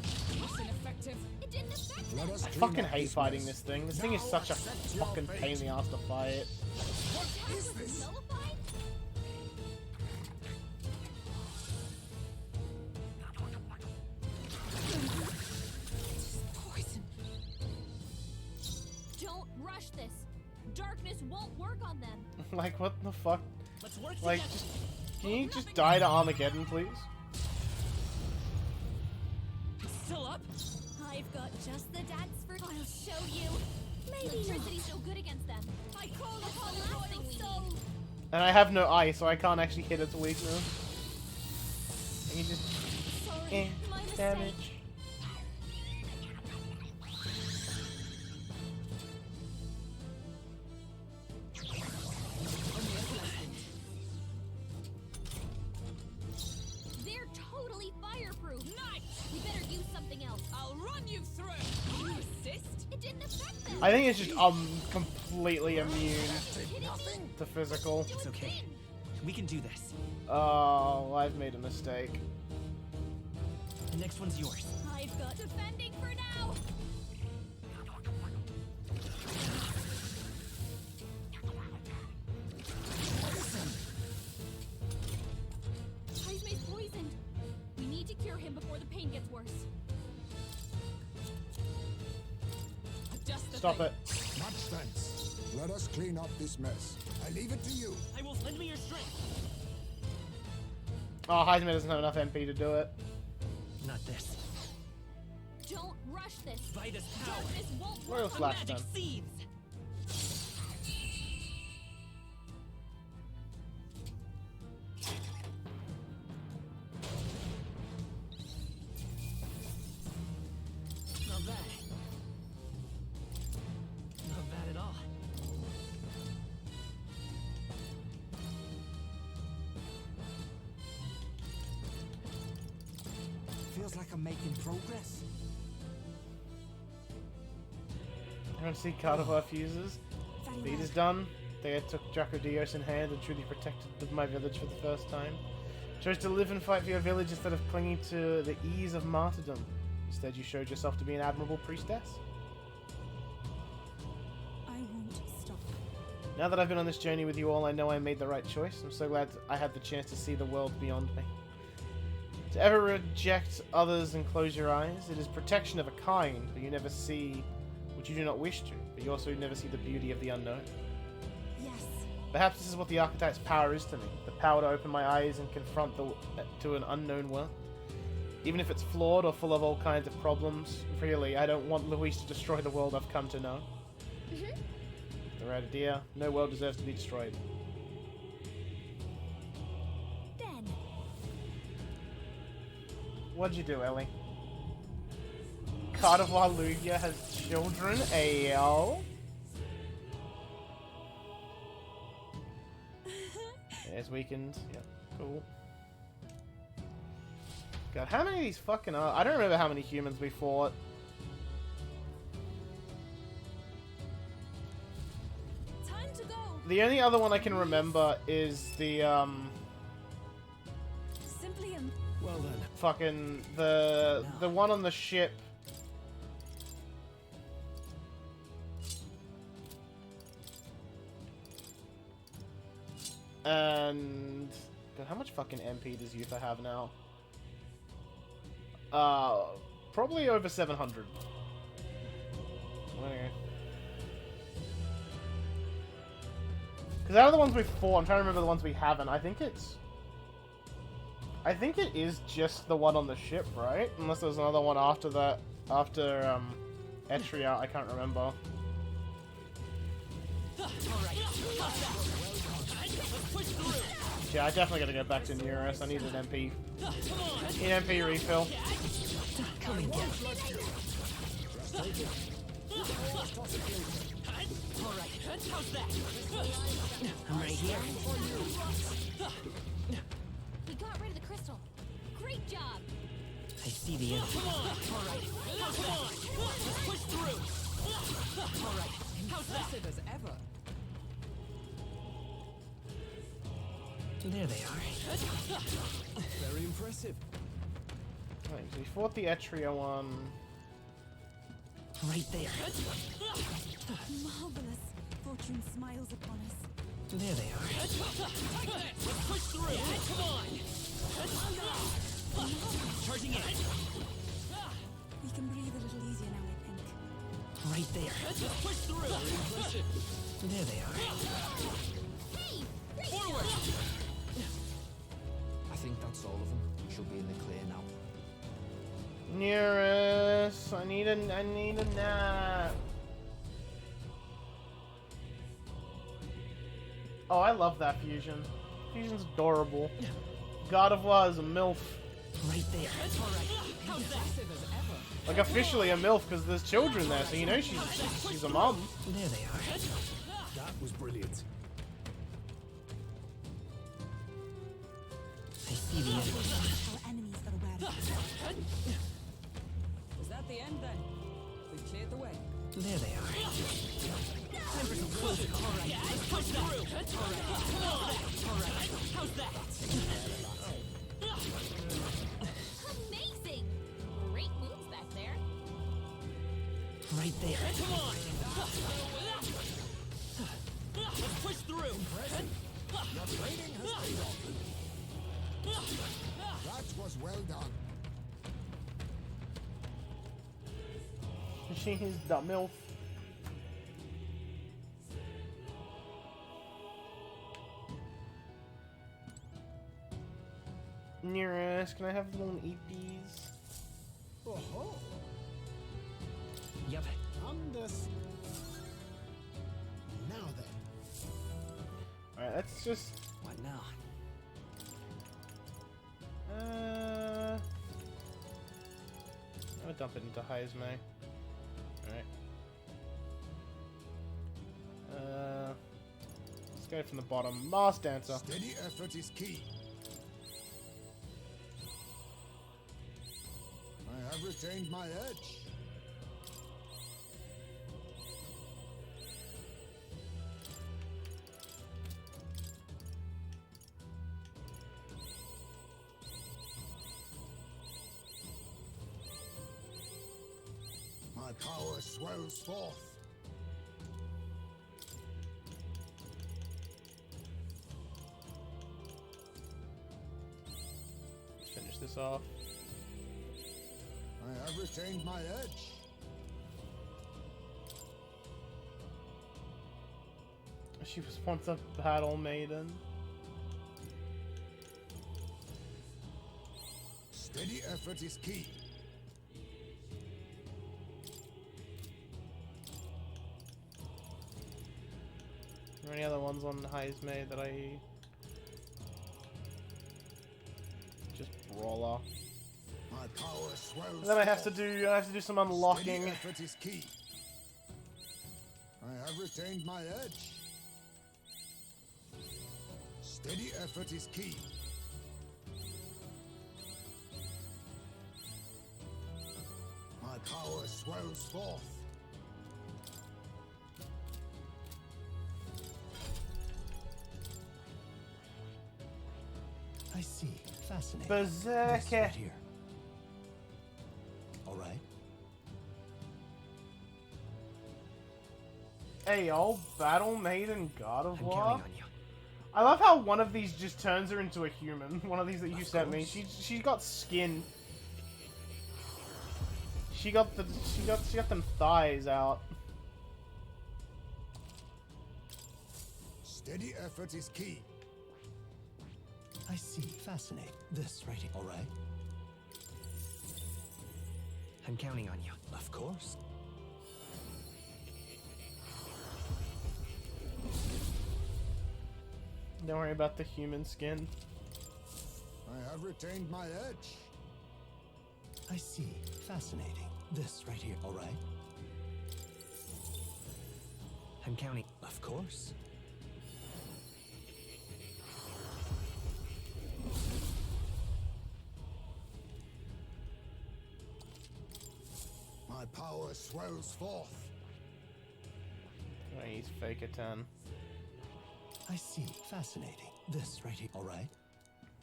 S7: It's ineffective.
S8: It didn't affect
S6: Let
S8: them.
S6: us
S1: I
S6: clean
S1: fucking
S6: up
S1: hate
S6: this
S1: fighting
S6: mess.
S1: this thing. This thing is such a
S6: accept your
S1: fucking
S6: fate.
S1: pain in the ass to fight.
S6: What is this?
S8: Nullified?
S7: Poison.
S8: Don't rush this. Darkness won't work on them.
S1: Like, what the fuck?
S18: Let's work
S1: Like,
S18: together.
S1: just, can you just die to Armageddon, please?
S7: Still up?
S8: I've got just the dance for. I'll show you. Maybe electricity's no good against them. I call upon the royal soul.
S1: And I have no ice, so I can't actually hit its weakness. And you just
S8: Sorry, my mistake.
S1: damage.
S8: They're totally fireproof. Nice. We better use something
S1: I think it's just completely immune to physical.
S18: It's okay. We can do this.
S1: Oh, I've made a mistake.
S18: The next one's yours.
S2: I've got defending for now.
S4: Heismay's poisoned. We need to cure him before the pain gets worse.
S1: Stop it.
S6: Much thanks. Let us clean up this mess. I leave it to you.
S18: I will lend me your strength.
S1: Oh, Heisman doesn't have enough MP to do it.
S18: Not this.
S4: Don't rush this.
S18: By this power.
S4: Darkness won't
S1: Royal
S4: work on
S1: Slash
S4: magic
S1: then.
S4: seeds.
S18: Not bad. Not bad at all.
S9: Feels like I'm making progress.
S1: You want to see Carnival fuses? Deed is done. They took Dracodios in hand and truly protected my village for the first time. Chose to live and fight for your village instead of clinging to the ease of martyrdom. Instead, you showed yourself to be an admirable priestess.
S10: I won't stop.
S1: Now that I've been on this journey with you all, I know I made the right choice. I'm so glad I had the chance to see the world beyond me. To ever reject others and close your eyes, it is protection of a kind, but you never see what you do not wish to, but you also never see the beauty of the unknown.
S10: Yes.
S1: Perhaps this is what the Archetype's power is to me, the power to open my eyes and confront to an unknown world. Even if it's flawed or full of all kinds of problems, really, I don't want Luis to destroy the world I've come to know. The right idea, no world deserves to be destroyed.
S2: Then.
S1: What'd you do, Ellie? Carnival Lugia has children, AL. It's weakened. Yeah, cool. God, how many of these fucking are? I don't remember how many humans we fought.
S10: Time to go.
S1: The only other one I can remember is the
S10: Simply
S14: Well then.
S1: fucking the one on the ship. And God, how much fucking MP does Uther have now? Probably over 700. Okay. Because out of the ones we've fought, I'm trying to remember the ones we haven't. I think it is just the one on the ship, right? Unless there's another one after that, after Etria, I can't remember. Yeah, I definitely gotta go back to Neurus. I need an MP. Need an MP refill.
S18: Come and get it. Alright, how's that? I'm right here.
S4: We got rid of the crystal. Great job.
S18: I see the end. Come on! Alright, how's that? Let's push through! Alright, how's that?
S5: Impressive as ever.
S18: There they are.
S14: Very impressive.
S1: Right, so we fought the Etria one.
S18: Right there.
S10: Marvelous. Fortune smiles upon us.
S18: There they are. Let's push through! Come on! Charging in.
S10: We can breathe a little easier now, I think.
S18: Right there. Let's push through! There they are. Forward! I think that's all of them. She'll be in the clear now.
S1: Nearest, I need a nap. Oh, I love that fusion. Fusion's adorable. God of War is a MILF.
S18: Right there. Alright. How's that?
S1: Like officially a MILF because there's children there, so you know she's a mom.
S18: There they are.
S14: That was brilliant.
S18: I see the end.
S10: Our enemies that are aware of us.
S5: Is that the end then? We've cleared the way.
S18: There they are. Time for some closure. Alright, let's push through. Alright, how's that?
S4: Amazing! Great moves back there.
S18: Right there. Come on! Let's push through.
S6: Your training has paid off. That was well done.
S1: She's the MILF. Nearest, can I have them eat these?
S17: Oh-ho.
S18: Yep.
S17: Understood. Now then.
S1: Alright, let's just...
S18: What now?
S1: I'm gonna dump it into Heisme. Alright. Let's go from the bottom. Mars Dancer.
S6: Steady effort is key. I have retained my edge. My power swells forth.
S1: Let's finish this off.
S6: I have retained my edge.
S1: She was once a battle maiden.
S6: Steady effort is key.
S1: Are there any other ones on Heisme that I just brawler?
S6: My power swells.
S1: And then I have to do some unlocking.
S6: Steady effort is key. I have retained my edge. Steady effort is key. My power swells forth.
S19: I see. Fascinating.
S1: Berserker.
S19: This right here. All right.
S1: Hey, old battle maiden God of
S18: I'm
S1: War.
S18: counting on you.
S1: I love how one of these just turns her into a human. One of these that you sent me. She got skin. She got them thighs out.
S6: Steady effort is key.
S19: I see. Fascinating. This right here. All right.
S18: I'm counting on you.
S19: Of course.
S1: Don't worry about the human skin.
S6: I have retained my edge.
S19: I see. Fascinating. This right here. All right.
S18: I'm counting.
S19: Of course.
S6: My power swells forth.
S1: I use Fake a 10.
S19: I see. Fascinating. This right here. All right.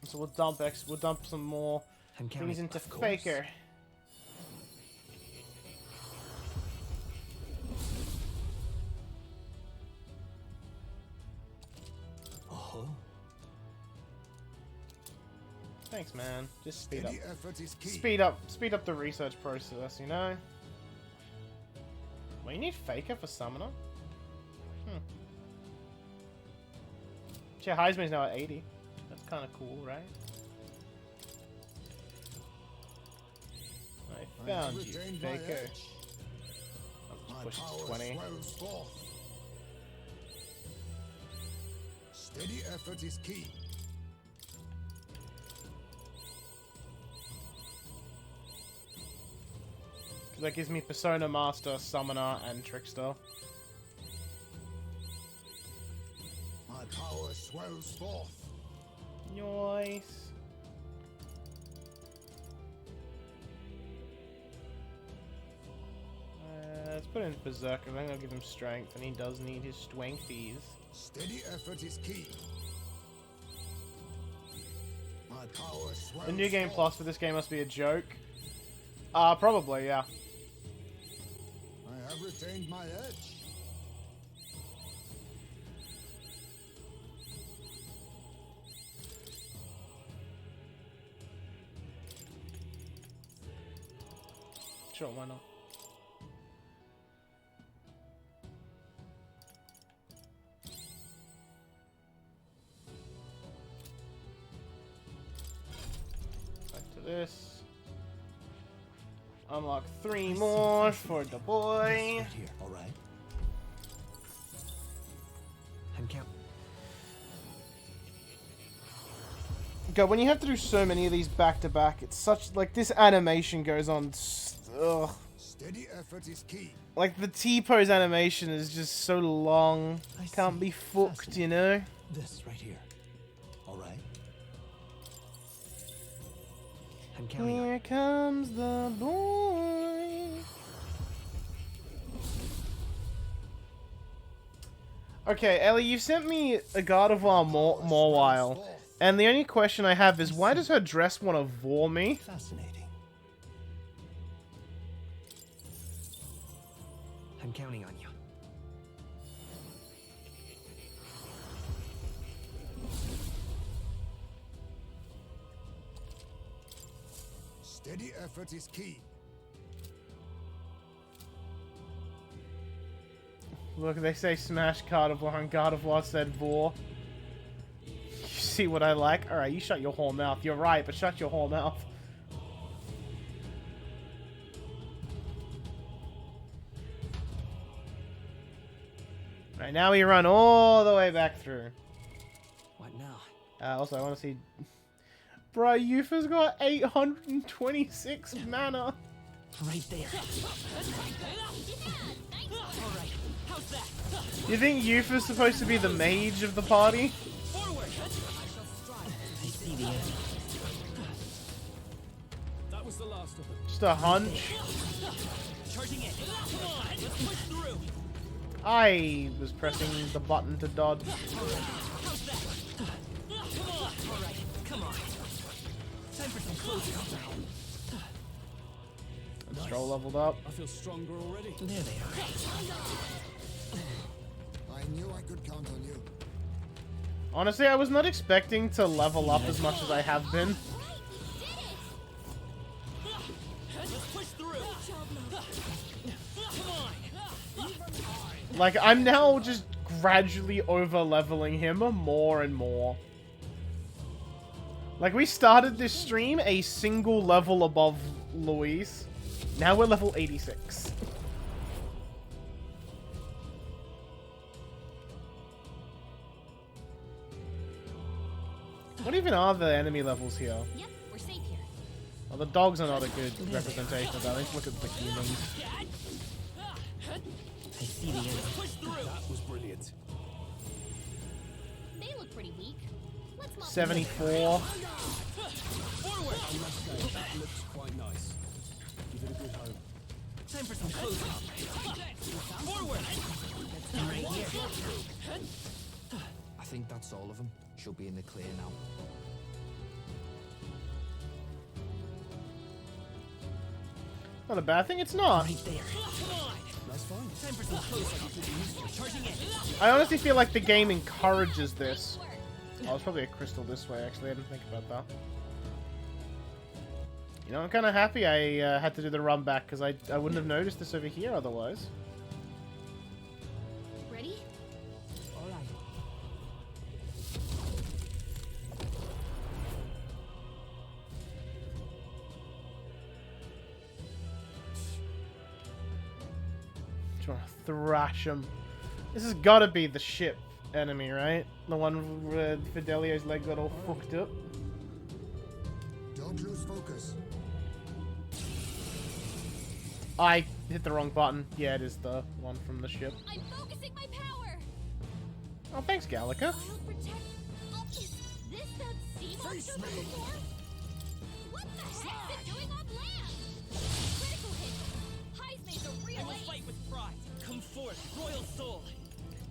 S1: So we'll dump some more things into
S19: Of course.
S1: Faker.
S19: Oh.
S1: Thanks, man. Just speed
S6: Steady
S1: up.
S6: effort is key.
S1: Speed up the research process, you know? Well, you need Faker for Summoner? Yeah, Heisman's now at 80. That's kind of cool, right? I found you, Faker. I'll just push it to 20.
S6: Swells forth. Steady effort is key.
S1: That gives me Persona Master, Summoner, and Trickster.
S6: My power swells forth.
S1: Nice. Let's put in Berserker. I think I'll give him strength, and he does need his strengthies.
S6: Steady effort is key. My power swells.
S1: The new game plus for this game must be a joke. Probably, yeah.
S6: I have retained my edge.
S1: Sure, why not? Back to this. Unlock 3 more for the boy.
S19: Right here, all right.
S9: And count.
S1: God, when you have to do so many of these back to back, it's such like this animation goes on. Ugh.
S6: Steady effort is key.
S1: Like the T-pose animation is just so long. Can't be fucked, you know.
S19: This right here, all right.
S9: I'm counting on.
S1: Here comes the boy. Okay, Ellie, you sent me a God of War more while, and the only question I have is why does her dress want to vor me?
S19: Fascinating.
S9: I'm counting on you.
S6: Steady effort is key.
S1: Look, they say smash God of War, and God of War said vor. You see what I like? Alright, you shut your whole mouth. You're right, but shut your whole mouth. Alright, now we run all the way back through.
S9: What now?
S1: Also, I want to see... Bro, Yufa's got 826 mana.
S9: Right there. Alright, how's that?
S1: You think Yufa's supposed to be the mage of the party?
S9: Forward! I see the end.
S15: That was the last of them.
S1: Just a hunch.
S9: Charging in. Come on, let's push through.
S1: I was pressing the button to dodge.
S9: How's that? Come on. Alright, come on. Time for some close combat.
S1: Stroll leveled up.
S15: I feel stronger already.
S9: There they are.
S6: I knew I could count on you.
S1: Honestly, I was not expecting to level up as much as I have been.
S9: Let's push through. Come on.
S1: Like, I'm now just gradually over-leveling him more and more. Like, we started this stream a single level above Luis. Now we're level 86. What even are the enemy levels here?
S4: Yep, we're safe here.
S1: Well, the dogs are not a good representation of that. Let's look at the humans.
S9: I see the end.
S15: That was brilliant.
S4: They look pretty weak. Let's mop
S1: 74.
S15: Forward! I must say, that looks quite nice. Give it a good home.
S9: Time for some close up. Forward! And right here. I think that's all of them. She'll be in the clear now.
S1: Not a bad thing, it's not.
S9: Right there.
S15: That's fine.
S9: Time for some close up. Charging in.
S1: I honestly feel like the game encourages this. Oh, there's probably a crystal this way, actually. I didn't think about that. You know, I'm kind of happy I had to do the run back, because I wouldn't have noticed this over here otherwise.
S4: Ready?
S9: All right.
S1: Trying to thrash him. This has got to be the ship enemy, right? The one where Fidelio's leg got all fucked up.
S6: Don't lose focus.
S1: I hit the wrong button. Yeah, it is the one from the ship.
S4: I'm focusing my power.
S1: Oh, thanks, Gallica.
S4: I'll protect. Oh, is this that sea monster from before? What the heck's it doing on land? Critical hit. Heisman's a real
S18: I will fight with pride. Come forth, royal soul.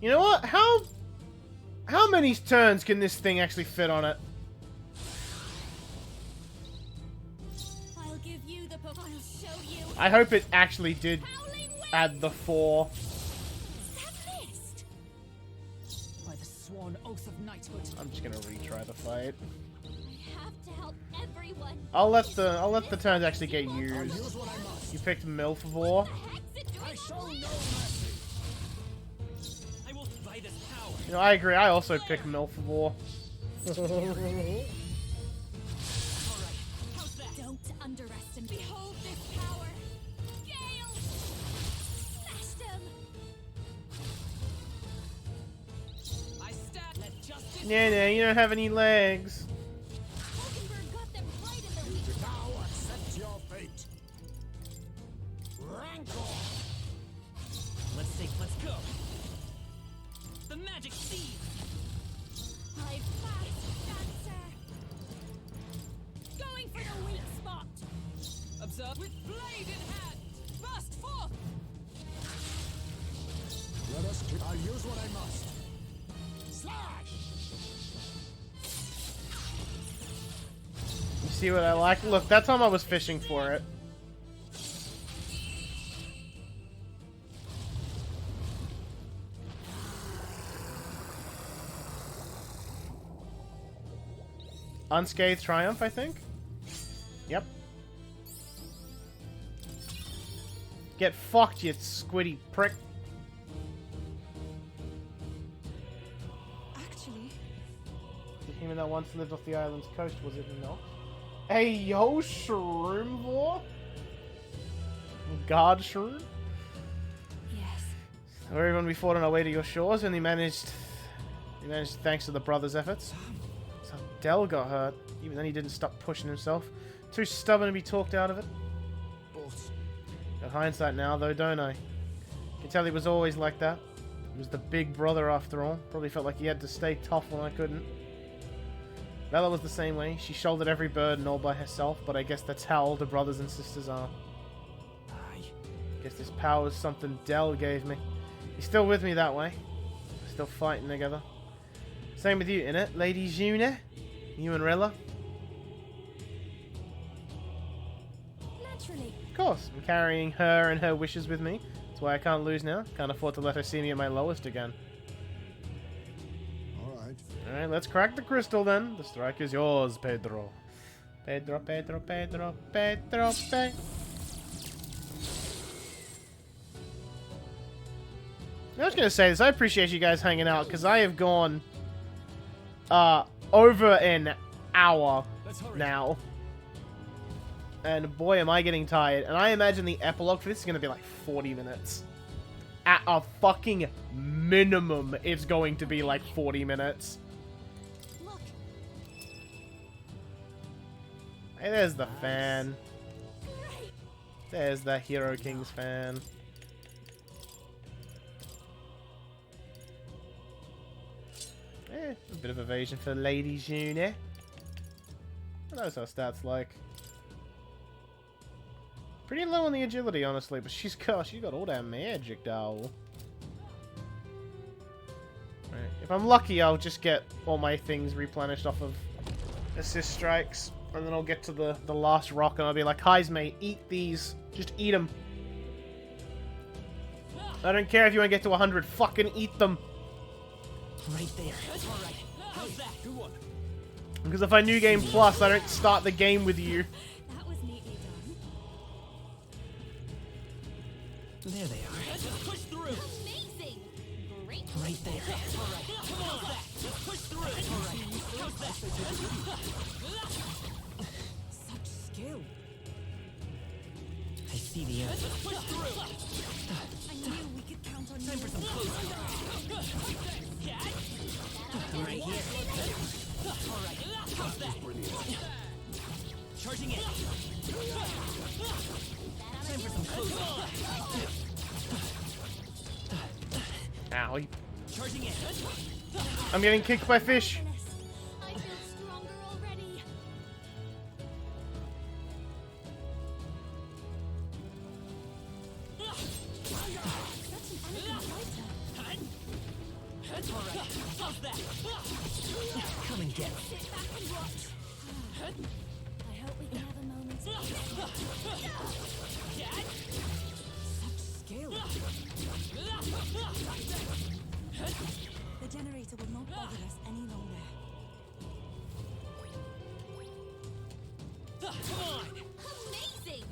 S1: You know what? How many turns can this thing actually fit on it?
S2: I'll give you the book. I'll show you.
S1: I hope it actually did add the 4.
S5: By the sworn oath of knighthood.
S1: I'm just gonna retry the fight.
S2: I have to help everyone.
S1: I'll let the turns actually get used. You picked Milfavor.
S18: I show no mercy. I will by this power.
S1: You know, I agree. I also picked Milfavor.
S2: Don't underestimate. Behold this power. Gale! Smashed him!
S18: I stand. Let justice.
S1: Nah, you don't have any legs.
S6: You now accept your fate. Rancor!
S18: Let's go. The magic seed.
S2: I fast dancer. Going for the weak spot.
S18: Observe with blade in hand. Burst forth.
S6: Let us keep. I'll use what I must. Slash!
S1: You see what I like? Look, that time I was fishing for it. Unscathed Triumph, I think? Yep. Get fucked, you squiddy prick.
S10: Actually,
S1: The human that once lived off the island's coast, was it not? Hey, yo, Shroomvor? God Shroom?
S10: yes.
S1: Everyone we fought on our way to your shores, and he managed thanks to the brothers' efforts. So Del got hurt. Even then he didn't stop pushing himself. Too stubborn to be talked out of it. Got hindsight now, though, don't I? Can tell he was always like that. He was the big brother after all. Probably felt like he had to stay tough when I couldn't. Bella was the same way. She shouldered every burden all by herself, but I guess that's how older brothers and sisters are. Guess this power is something Del gave me. He's still with me that way. Still fighting together. Same with you, innit, Lady June? You and Rilla?
S2: Naturally.
S1: Of course. I'm carrying her and her wishes with me. That's why I can't lose now. Can't afford to let her see me at my lowest again. Alright, let's crack the crystal then. The strike is yours, Pedro. Pedro, Pedro, Pedro, Pedro, Pedro. I was going to say this. I appreciate you guys hanging out because I have gone over an hour now. And boy, am I getting tired. And I imagine the epilogue for this is going to be like 40 minutes. At a fucking minimum, it's going to be like 40 minutes.
S2: Look.
S1: Hey, there's the fan. There's the Hero Kings fan. A bit of evasion for Lady June. What knows her stats like? Pretty low on the agility, honestly, but she's got all that magic, though. Right. If I'm lucky, I'll just get all my things replenished off of assist strikes, and then I'll get to the last rock, and I'll be like, "Highs, mate, eat these. Just eat them. I don't care if you want to get to 100. Fucking eat them."
S18: Right there. Alright. How's that? Good one.
S1: Because if I New Game Plus, I don't start the game with you.
S2: That was neatly done.
S18: There they are. Let's just push through.
S2: Amazing. Great.
S18: Right there. Alright. Come on, back. Let's push through. Alright.
S5: Such skill.
S18: I see the end. Let's just push through.
S10: I knew we could count on you.
S18: Time for some close. Right here. Alright. How's that? Charging in. Time for some close.
S1: Ow.
S18: Charging in.
S1: I'm getting kicked by fish.
S2: I feel stronger already. Sit back and watch. I hope we can have a moment.
S5: Such skill.
S10: The generator will not bother us any longer.
S18: Come on!
S4: Amazing!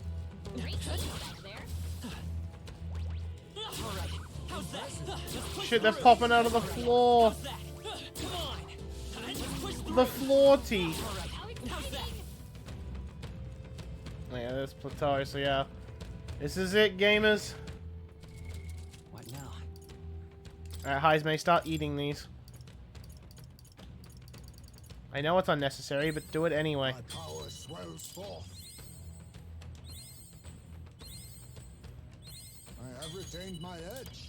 S4: Great team back there.
S18: Alright, how's that?
S1: Shit, they're popping out of the floor.
S18: Come on!
S1: The floor teeth.
S18: How's that?
S1: Yeah, there's plateau, so yeah. This is it, gamers.
S3: What now?
S1: Alright, Heismay, start eating these. I know it's unnecessary, but do it anyway.
S6: My power swells forth. I have retained my edge.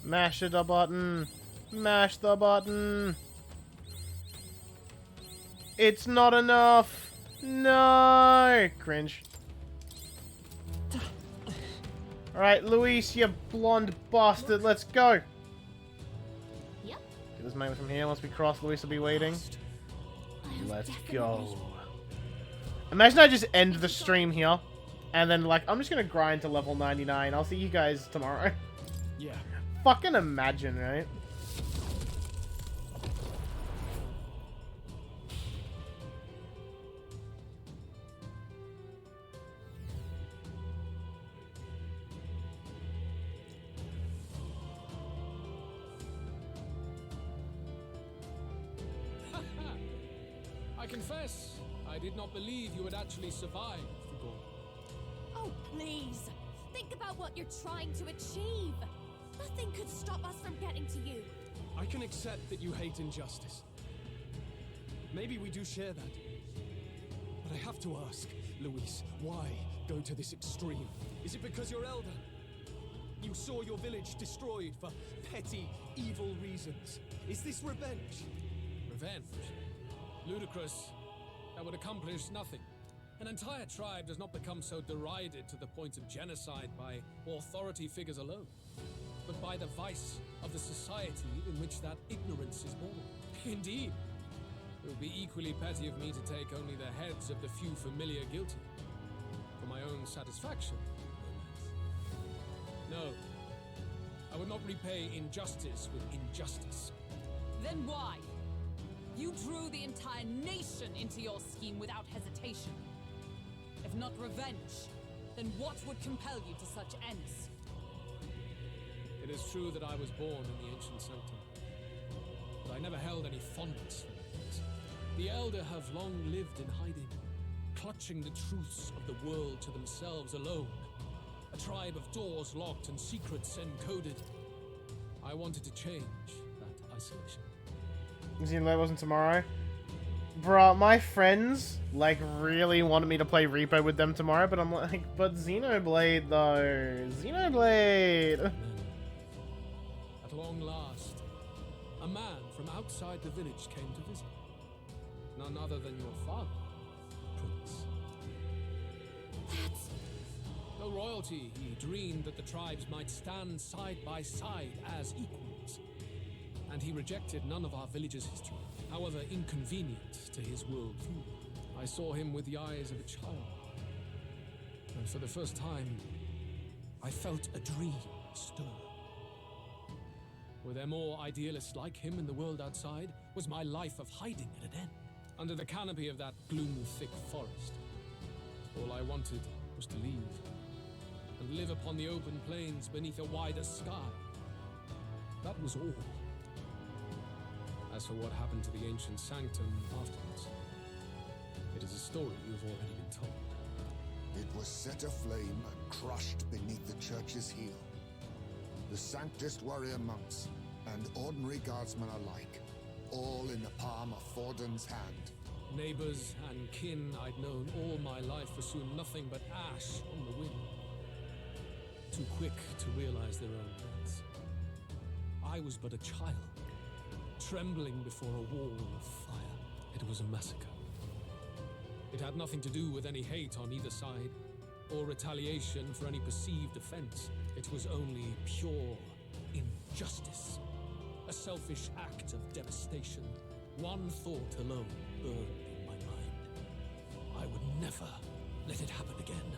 S1: Mash the button. Mash the button. It's not enough. No. Cringe. Alright, Luis, you blonde bastard. Let's go.
S4: Yep.
S1: Get this man from here. Once we cross, Luis will be waiting. Let's go. Imagine I just end the stream here. And then, like, I'm just gonna grind to level 99. I'll see you guys tomorrow.
S15: Yeah.
S1: Fucking imagine, right?
S15: I confess, I did not believe you would actually survive, Fugor.
S8: Oh, please. Think about what you're trying to achieve. Nothing could stop us from getting to you.
S15: I can accept that you hate injustice. Maybe we do share that. But I have to ask, Luis, why go to this extreme? Is it because you're elder? You saw your village destroyed for petty, evil reasons. Is this revenge? Revenge? Ludicrous. That would accomplish nothing. An entire tribe does not become so derided to the point of genocide by authority figures alone, but by the vice of the society in which that ignorance is born. Indeed. It would be equally petty of me to take only the heads of the few familiar guilty. For my own satisfaction, no less. No. I would not repay injustice with injustice.
S7: Then why? You drew the entire nation into your scheme without hesitation. If not revenge, then what would compel you to such ends?
S15: It is true that I was born in the ancient sanctum, but I never held any fondness for it. The Elder have long lived in hiding, clutching the truths of the world to themselves alone. A tribe of doors locked and secrets encoded. I wanted to change that isolation.
S1: That wasn't tomorrow. Bruh, my friends, like, really wanted me to play Repo with them tomorrow, but I'm like, but Xenoblade, though. Xenoblade!
S15: At long last, a man from outside the village came to visit. None other than your father, Prince. No royalty, he dreamed that the tribes might stand side by side as equals. And he rejected none of our village's history, however inconvenient to his worldview. I saw him with the eyes of a child. And for the first time, I felt a dream stir. Were there more idealists like him in the world outside? Was my life of hiding at an end? Under the canopy of that gloom-thick forest, all I wanted was to leave and live upon the open plains beneath a wider sky. That was all. As for what happened to the ancient sanctum afterwards, it is a story you've already been told.
S6: It was set aflame and crushed beneath the church's heel. The sanctist warrior monks and ordinary guardsmen alike, all in the palm of Forden's hand.
S15: Neighbors and kin I'd known all my life were soon nothing but ash on the wind.
S14: too quick to realize their own deaths. I was but a child, trembling before a wall of fire. It was a massacre. It had nothing to do with any hate on either side, or retaliation for any perceived offense. It was only pure injustice. A selfish act of devastation. One thought alone burned in my mind. I would never let it happen again.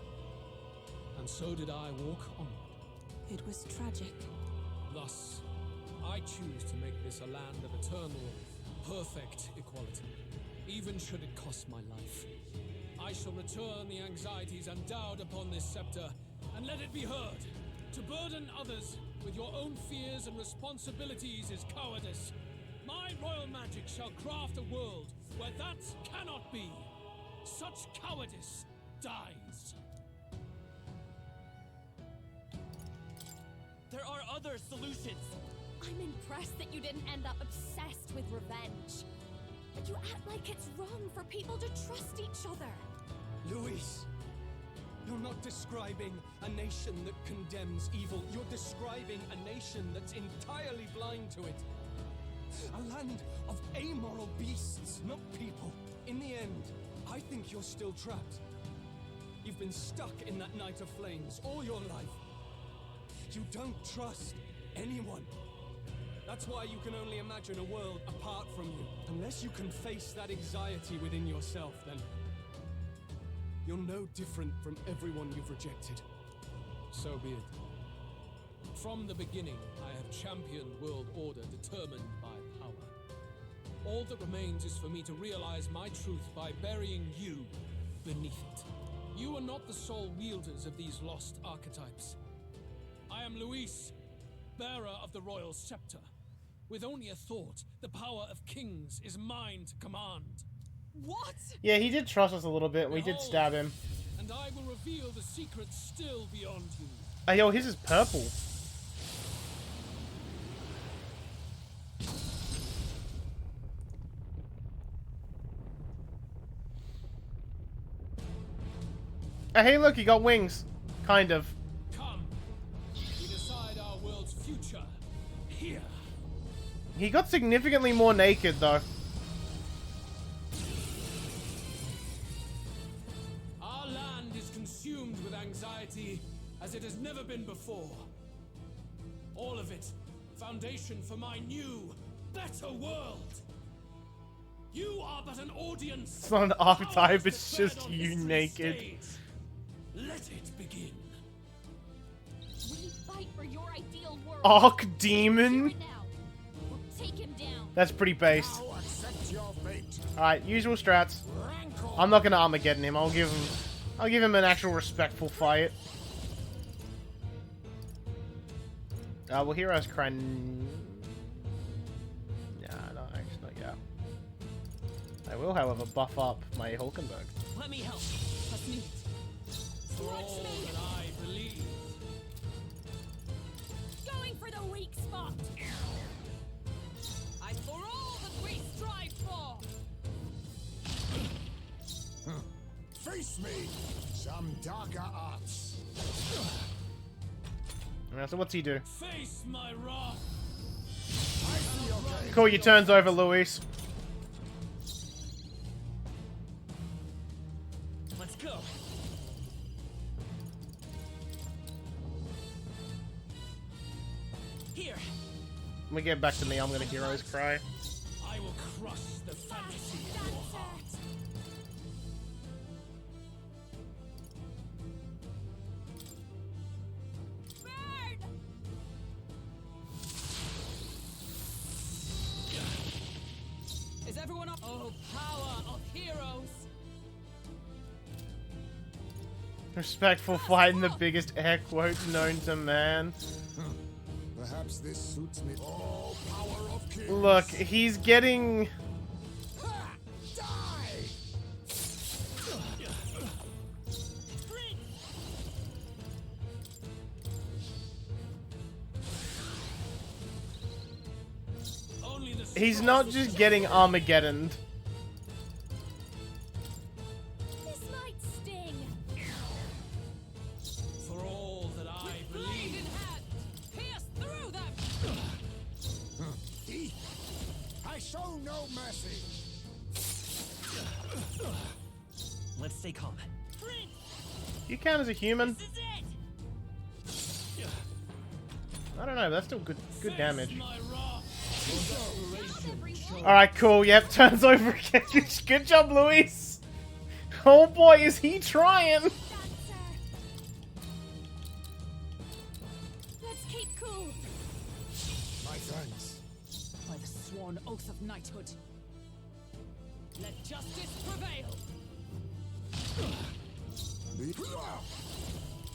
S14: And so did I walk onward.
S5: It was tragic.
S14: Thus, I choose to make this a land of eternal, perfect equality, even should it cost my life. I shall return the anxieties endowed upon this scepter, and let it be heard. To burden others with your own fears and responsibilities is cowardice. My royal magic shall craft a world where that cannot be. Such cowardice dies.
S18: There are other solutions.
S2: I'm impressed that you didn't end up obsessed with revenge. But you act like it's wrong for people to trust each other.
S15: Luis, you're not describing a nation that condemns evil. You're describing a nation that's entirely blind to it. A land of amoral beasts, not people. In the end, I think you're still trapped. You've been stuck in that night of flames all your life. You don't trust anyone. That's why you can only imagine a world apart from you. Unless you can face that anxiety within yourself, then you're no different from everyone you've rejected.
S14: So be it. From the beginning, I have championed world order determined by power. All that remains is for me to realize my truth by burying you beneath it. You are not the sole wielders of these lost archetypes. I am Luis, bearer of the royal scepter. With only a thought, the power of kings is mine to command.
S7: What?
S1: Yeah, he did trust us a little bit. We did stab him.
S14: And I will reveal the secrets still beyond you.
S1: Oh, yo, his is purple. Hey, look, he got wings. Kind of.
S14: Come, we decide our world's future here.
S1: He got significantly more naked, though.
S14: Our land is consumed with anxiety as it has never been before. All of it, foundation for my new, better world. You are but an audience.
S1: It's not an archetype, it's just you naked.
S14: Stage. Let it begin.
S4: We fight for your ideal world.
S1: Arc Demon?
S4: Now. We'll take him down.
S1: That's pretty based. Alright, usual strats. I'm not gonna Armageddon him. I'll give him an actual respectful fight. Well, Heroes cry. Nah, no, actually not yet. I will, however, buff up my Hulkenberg.
S18: Let me help.
S7: Trust me.
S14: For all that I believe.
S7: Going for the weak spot. I for all that we strive for.
S6: Face me, some darker arts.
S1: Alright, so what's he do?
S14: Face my wrath.
S1: Cool, your turn's over, Luis.
S18: Let's go. Here.
S1: When we get back to me, I'm gonna Heroes cry.
S14: I will crush the fantasy in your heart.
S7: Is everyone up? Oh, power of heroes!
S1: Respectful fight in the biggest air quotes known to man.
S6: Perhaps this suits me. Oh, power of kings.
S1: Look, he's getting... He's not just getting Armageddoned.
S2: This might sting.
S14: For all that I believe.
S6: show no mercy.
S18: Let's stay calm.
S1: You count as a human? I don't know, that's still good damage. Alright, cool, yep, turns over again. Good job, Luis! Oh boy, is he trying!
S7: Let's keep cool.
S6: My thanks.
S5: By the sworn oath of knighthood.
S7: Let justice prevail.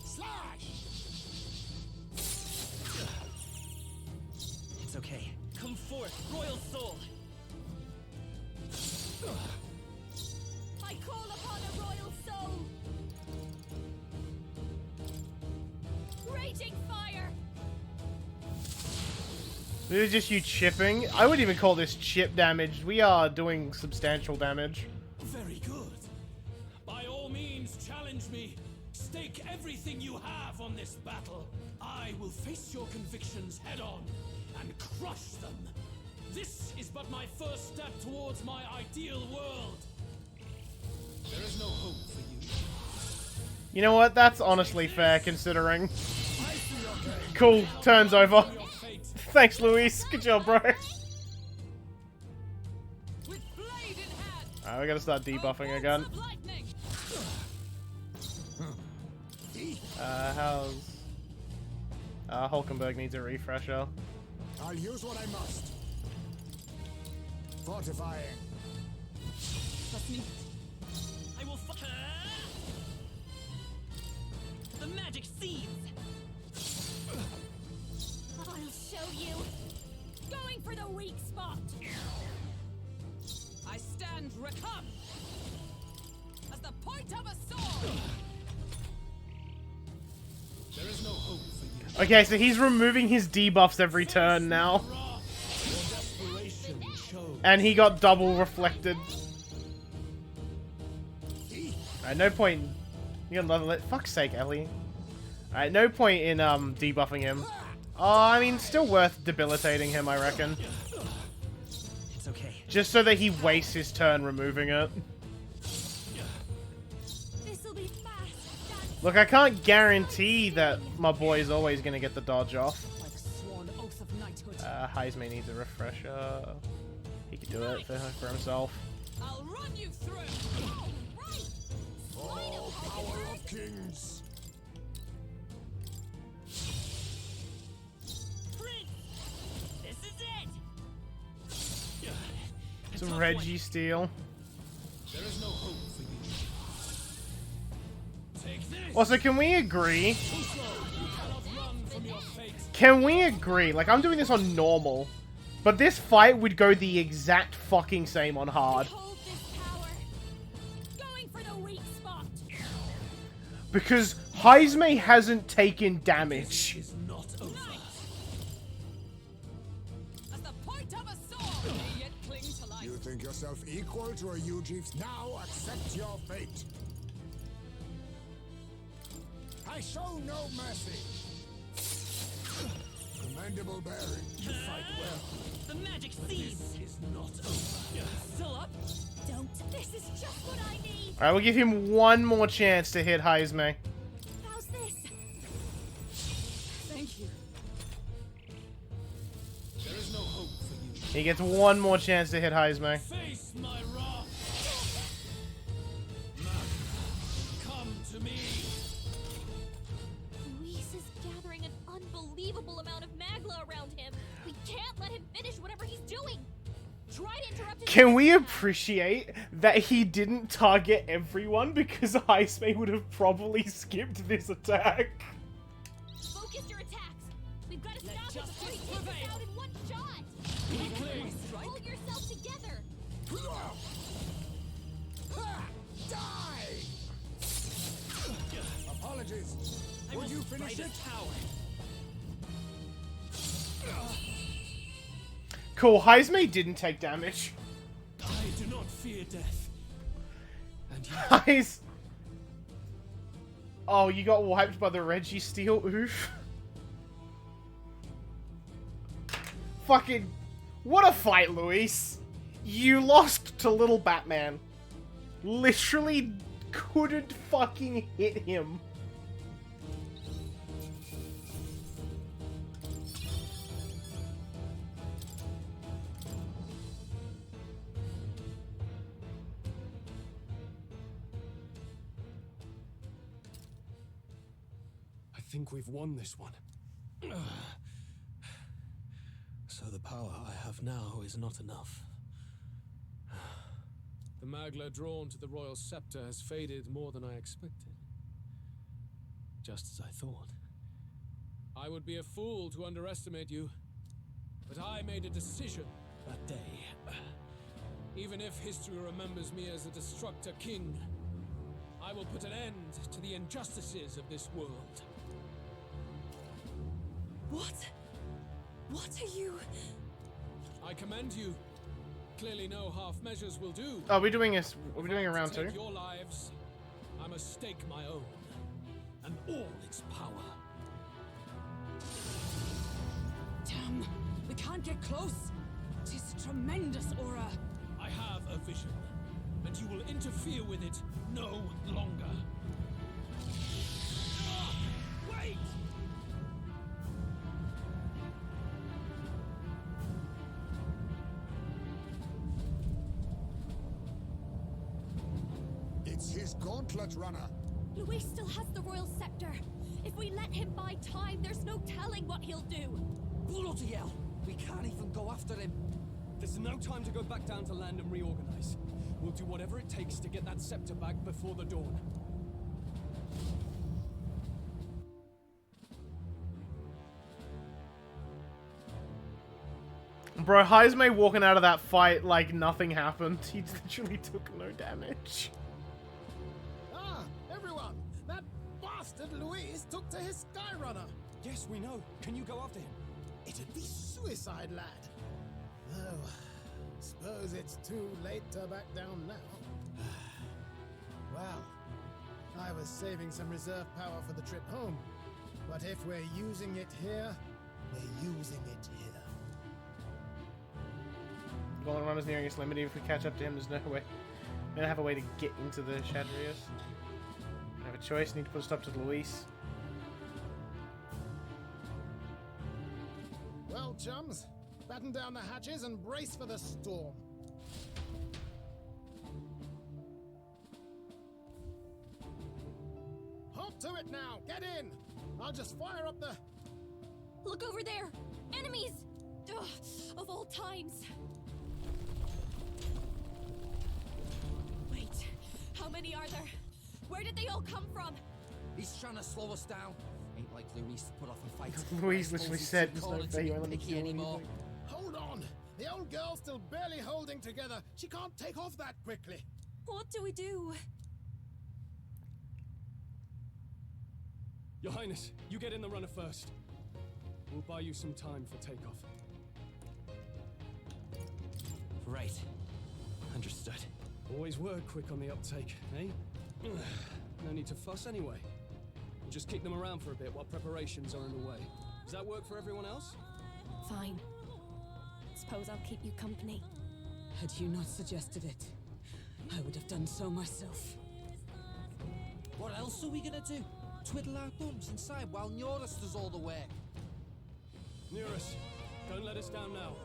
S6: Slash!
S18: It's okay. Come forth, royal soul.
S7: I call upon a royal soul. Raging fire.
S1: This is just you chipping. I wouldn't even call this chip damage. We are doing substantial damage.
S11: Very good. By all means, challenge me. Stake everything you have on this battle. I will face your convictions head on and crush them. This is but my first step towards my ideal world. There is no hope for you.
S1: You know what? That's honestly fair, considering. Cool, turns over. Thanks, Luis. Good job, bro. Alright, we gotta start debuffing again. How's... Hulkenberg needs a refresher.
S6: I'll use what I must. Fortifying.
S18: Trust me. I will the magic seeds.
S7: I'll show you. Going for the weak spot. I stand recom as the point of a sword.
S11: There is no hope for you.
S1: Okay, so he's removing his debuffs every turn now. And he got double reflected. Alright, no point. You got level it. Fuck's sake, Ellie. Alright, no point in debuffing him. Oh, I mean, still worth debilitating him, I reckon.
S18: It's okay.
S1: Just so that he wastes his turn removing it.
S7: This'll be fast.
S1: Look, I can't guarantee that my boy is always gonna get the dodge off.
S5: By the sworn oath of knighthood.
S1: Heisman needs a refresher. He could do it for himself.
S7: I'll run you through.
S6: Oh, power of kings.
S18: This is it.
S1: Some Reggie steel.
S11: There is no hope for you. Take this.
S1: Also, can we agree?
S11: Too slow. You cannot run from your fate.
S1: Can we agree? Like, I'm doing this on normal, but this fight would go the exact fucking same on hard.
S7: Hold this power. Going for the weak spot.
S1: Because Heisme hasn't taken damage.
S11: Is not over.
S7: As the point of a sword, may yet cling to life.
S6: You think yourself equal to a Ujief's? Now accept your fate. I show no mercy. Commendable bearing.
S18: You fight well. The magic seeds is not over. Still up?
S7: Don't. This is just what I need.
S1: Alright, we'll give him one more chance to hit Heisme.
S7: How's this?
S5: Thank you.
S11: There is no hope for you.
S1: He gets one more chance to hit Heisme.
S11: Face my wrath. Come to me.
S4: Luis is gathering an unbelievable amount of magla around him. We can't let him finish whatever he's doing. Try to interrupt his
S1: Can we appreciate that he didn't target everyone because Heisme would have probably skipped this attack?
S4: Focus your attacks. We've got to stop him before he takes us out in one shot. Hold yourself together.
S6: Die! Apologies. Would you finish it?
S1: Cool, Heisme didn't take damage.
S11: I do not fear death. And
S1: Guys. Oh, you got wiped by the Reggie Steel? Oof. Fucking... What a fight, Luis. You lost to little Batman. Literally couldn't fucking hit him.
S14: I think we've won this one.
S13: So the power I have now is not enough.
S15: The Magla drawn to the royal scepter has faded more than I expected.
S13: Just as I thought.
S15: I would be a fool to underestimate you, but I made a decision that day. Even if history remembers me as a destructor king, I will put an end to the injustices of this world.
S5: What? What are you...
S15: I commend you. Clearly no half measures will do.
S1: Oh, we're doing a round two.
S15: Your lives, I must stake my own and all its power.
S5: Damn, we can't get close. Tis tremendous aura.
S11: I have a vision, and you will interfere with it no longer. Wait!
S6: It's his gauntlet runner.
S2: Luis still has the royal scepter. If we let him buy time, there's no telling what he'll do.
S9: Bloody hell! We can't even go after him.
S15: There's no time to go back down to land and reorganize. We'll do whatever it takes to get that scepter back before the dawn.
S1: Bro, Heismay walking out of that fight like nothing happened. He literally took no damage.
S17: Ah, everyone! That bastard Luis took to his Skyrunner!
S15: Yes, we know. Can you go after him?
S17: It'd be suicide, lad. Oh, suppose it's too late to back down now. Well, I was saving some reserve power for the trip home. But if we're using it here, we're using it here.
S1: Golden Run is nearing its limit. If we catch up to him, there's no way. We don't have a way to get into the Shadrius. I have a choice. Need to put a stop to Luis.
S17: Well, chums, batten down the hatches and brace for the storm. Hop to it now! Get in! I'll just fire up the...
S2: Look over there! Enemies! Ugh, of all times! Wait, how many are there? Where did they all come from?
S9: He's trying to slow us down. Ain't like Luis to put off a fight.
S1: Luis literally said there's no value in them
S9: anymore.
S17: Hold on! The old girl's still barely holding together. She can't take off that quickly.
S5: What do we do?
S15: Your Highness, you get in the runner first. We'll buy you some time for takeoff.
S13: Right. Understood.
S15: Always were quick on the uptake, eh? No need to fuss anyway. We'll just kick them around for a bit while preparations are underway. Does that work for everyone else?
S8: Fine. Suppose I'll keep you company.
S5: Had you not suggested it, I would have done so myself.
S9: What else are we gonna do? Twiddle our thumbs inside while Norris does all the work.
S15: Nearest, don't let us down now.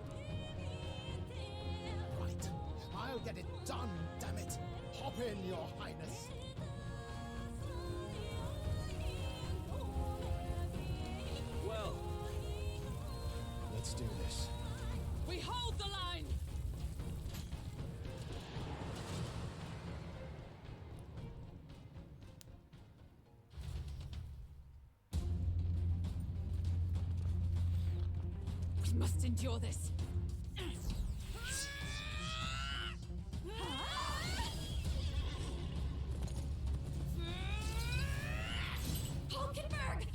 S17: Right. I'll get it done, damn it. Hop in, Your Highness.
S15: Well, let's do this.
S7: We hold the line! We must endure this.
S2: Hulkenberg!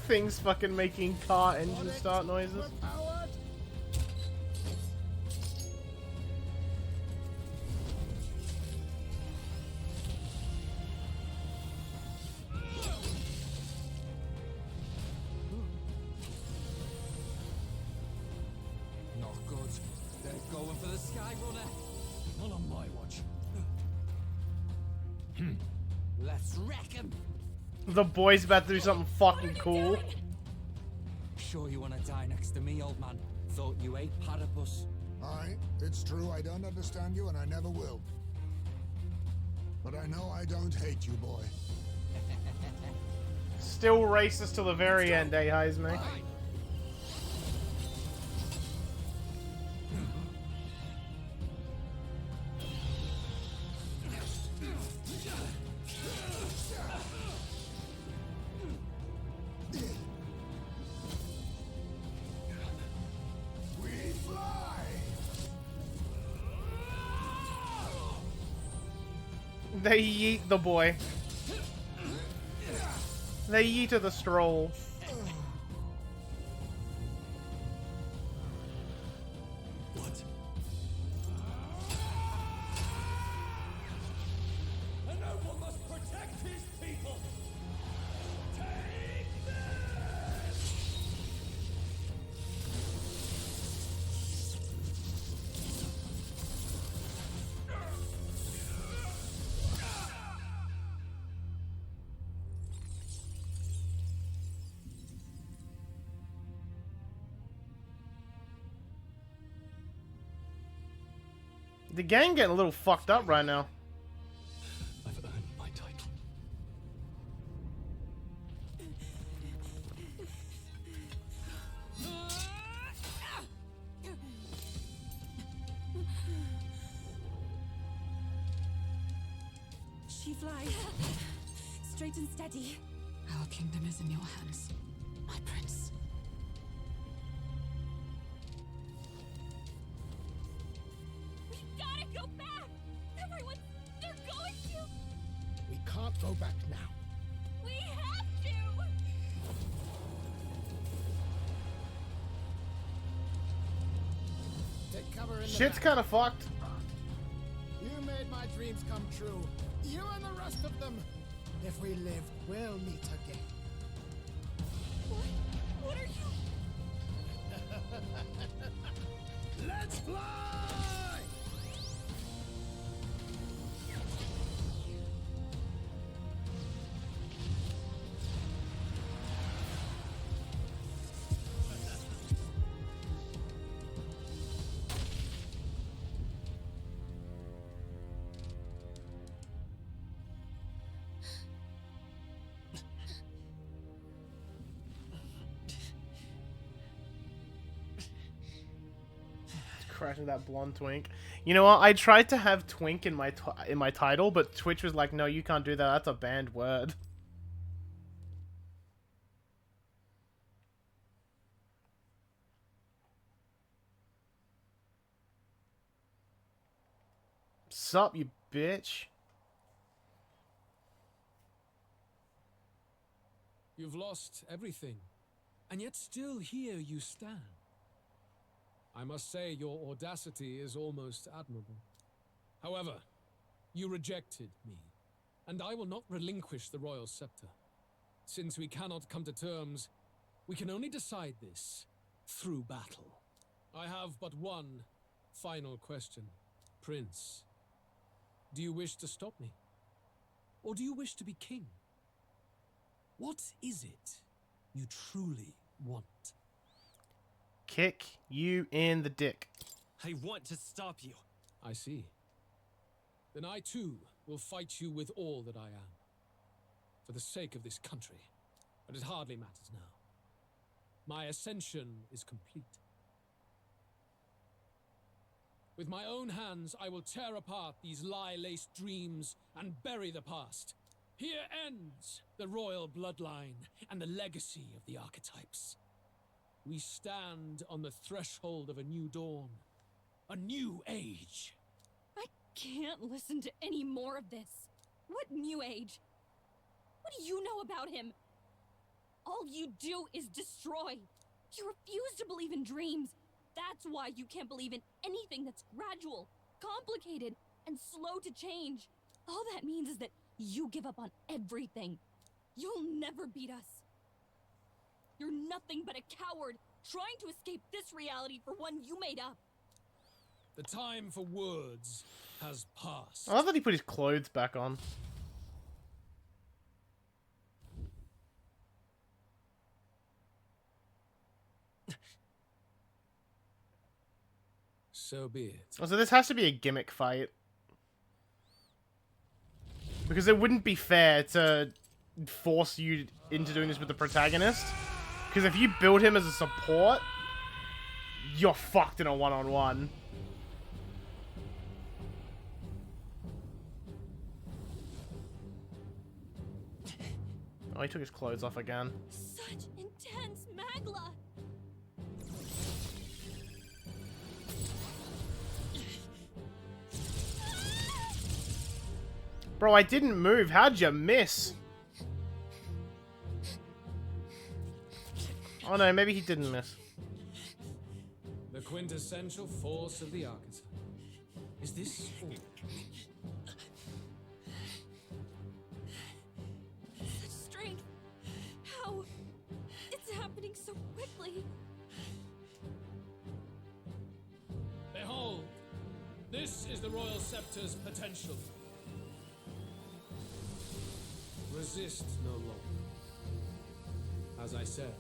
S1: Things fucking making car engine start noises.
S3: Not good. They're going for the Sky Runner.
S11: Not on my watch.
S3: Let's wreck him.
S1: The boy's about to do something fucking cool.
S3: Sure you want to die next to me, old man? Thought you ate platypus.
S6: Aye, it's true I don't understand you and I never will. But I know I don't hate you, boy.
S1: Still racist till the very end, eh, Heisman? They yeet the boy. They yeeted the stroll.
S11: What? And no one must protect his people. Take this!
S1: The gang getting a little fucked up right now.
S14: I've earned my title.
S5: She flies. Straight and steady. Our kingdom is in your hands, my prince.
S2: We gotta go back! Everyone, they're going to!
S17: We can't go back now.
S2: We have to!
S17: Take cover in the
S1: Shit's
S17: back.
S1: kind of fucked.
S17: You made my dreams come true. You and the rest of them. If we live, we'll meet again.
S2: What are you?
S17: Let's fly!
S1: Crashing that blonde twink. You know what? I tried to have twink in my title, but Twitch was like, "No, you can't do that. That's a banned word." Sup, you bitch?
S15: You've lost everything, and yet still here you stand. I must say your audacity is almost admirable. However, you rejected me, and I will not relinquish the royal scepter. Since we cannot come to terms, we can only decide this through battle. I have but one final question. Prince, do you wish to stop me? Or do you wish to be king? What is it you truly want?
S1: Kick you in the dick.
S18: I want to stop you.
S15: I see. Then I too will fight you with all that I am. For the sake of this country. But it hardly matters now. My ascension is complete. With my own hands, I will tear apart these lie-laced dreams and bury the past. Here ends the royal bloodline and the legacy of the archetypes. We stand on the threshold of a new dawn, a new age.
S4: I can't listen to any more of this. What new age? What do you know about him? All you do is destroy. You refuse to believe in dreams. That's why you can't believe in anything that's gradual, complicated, and slow to change. All that means is that you give up on everything. You'll never beat us. You're nothing but a coward trying to escape this reality for one you made up.
S11: The time for words has passed.
S1: I love that he put his clothes back on.
S11: So be it.
S1: Oh, so this has to be a gimmick fight. Because it wouldn't be fair to force you into doing this with the protagonist. Because if you build him as a support, you're fucked in a one-on-one. Oh, he took his clothes off again.
S4: Such intense magla.
S1: Bro, I didn't move. How'd you miss? Oh no, maybe he didn't miss.
S11: The quintessential force of the archetype. Is this all?
S4: Such strength. How? It's happening so quickly.
S11: Behold, this is the Royal Scepter's potential. Resist no longer. As I said,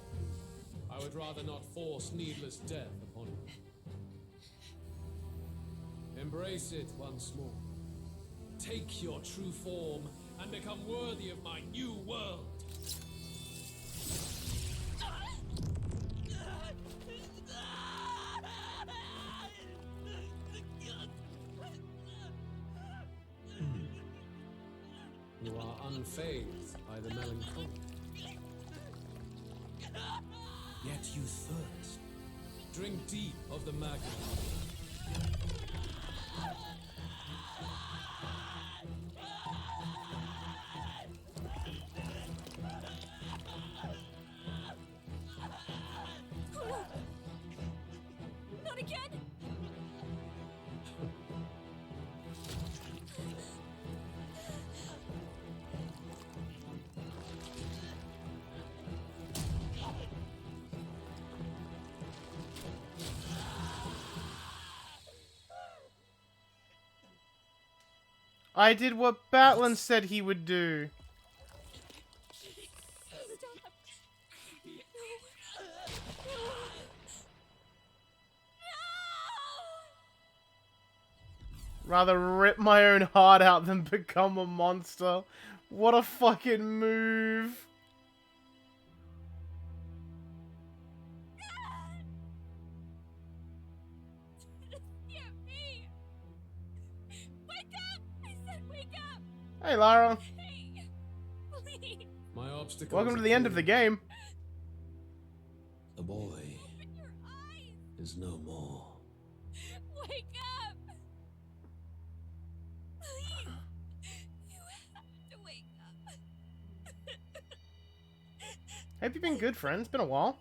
S11: I would rather not force needless death upon you. Embrace it once more. Take your true form and become worthy of my new world. You are unfazed by the melancholy. Yet you thirst. Drink deep of the magma.
S4: Not again.
S1: I did what Batlin said he would do. Rather rip my own heart out than become a monster. What a fucking move. Hey, Lara.
S4: Hey, please.
S11: My obstacles.
S1: Welcome to the end of the game.
S13: The boy is no more.
S4: Wake up. Please. You have to wake up.
S1: Have you been good friends? Been a while.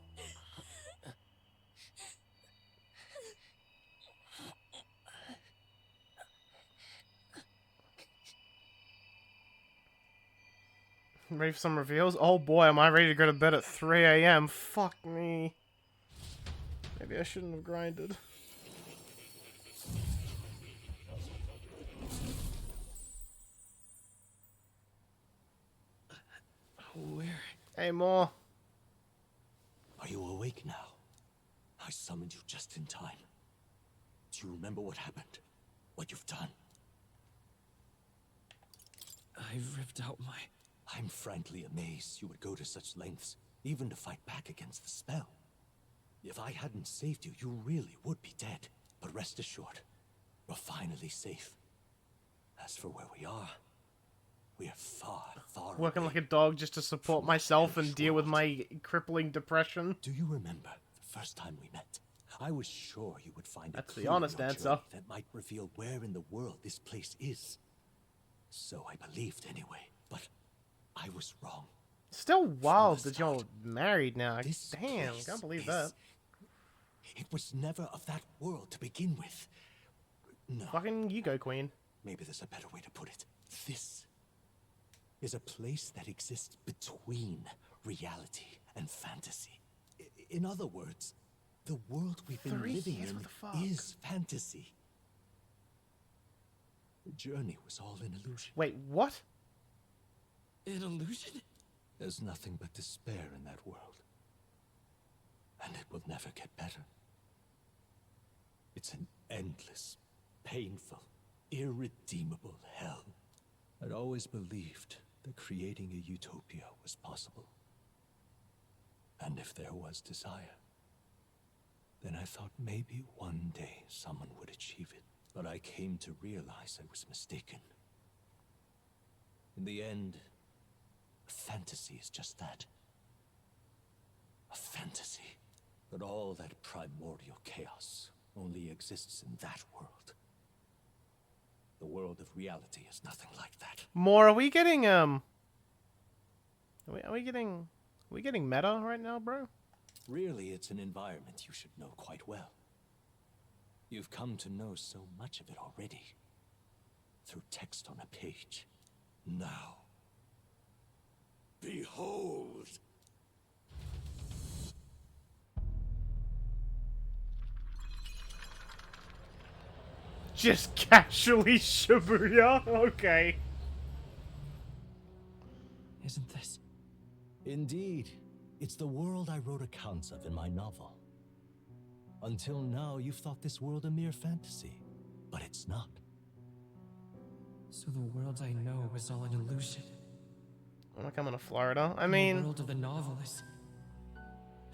S1: Ready for some reveals? Oh boy, am I ready to go to bed at 3 AM. Fuck me. Maybe I shouldn't have grinded.
S13: Where?
S1: Hey, more.
S19: Are you awake now? I summoned you just in time. Do you remember what happened? What you've done?
S13: I ripped out my...
S19: I'm frankly amazed you would go to such lengths, even to fight back against the spell. If I hadn't saved you, you really would be dead. But rest assured, we're finally safe. As for where we are far, far
S1: Working
S19: away.
S1: like a dog just to support myself and deal with my crippling depression.
S19: Do you remember the first time we met? I was sure you would find
S1: That's
S19: a clue
S1: the honest
S19: in your
S1: answer.
S19: journey that might reveal where in the world this place is. So I believed anyway, but I was wrong.
S1: Still wild that you're married now. Damn, can't believe that.
S19: It was never of that world to begin with. No.
S1: Fucking you go, Queen.
S19: Maybe there's a better way to put it. This is a place that exists between reality and fantasy. In other words, the world we've been living in is fantasy. The journey was all an illusion.
S1: Wait, what?
S3: An illusion?
S19: There's nothing but despair in that world. And it will never get better. It's an endless, painful, irredeemable hell. I'd always believed that creating a utopia was possible. And if there was desire, then I thought maybe one day someone would achieve it. But I came to realize I was mistaken. In the end, fantasy is just that. A fantasy. But all that primordial chaos only exists in that world. The world of reality is nothing like that.
S1: More, are we getting are we getting meta right now, bro?
S19: Really, it's an environment you should know quite well. You've come to know so much of it already. Through text on a page. Now, behold!
S1: Just casually Shibuya? Okay.
S3: Isn't this?
S19: Indeed. It's the world I wrote accounts of in my novel. Until now, you've thought this world a mere fantasy. But it's not.
S3: So the world I know is all an illusion.
S1: I'm not coming to Florida. I
S3: The
S1: mean,
S3: world of the novel is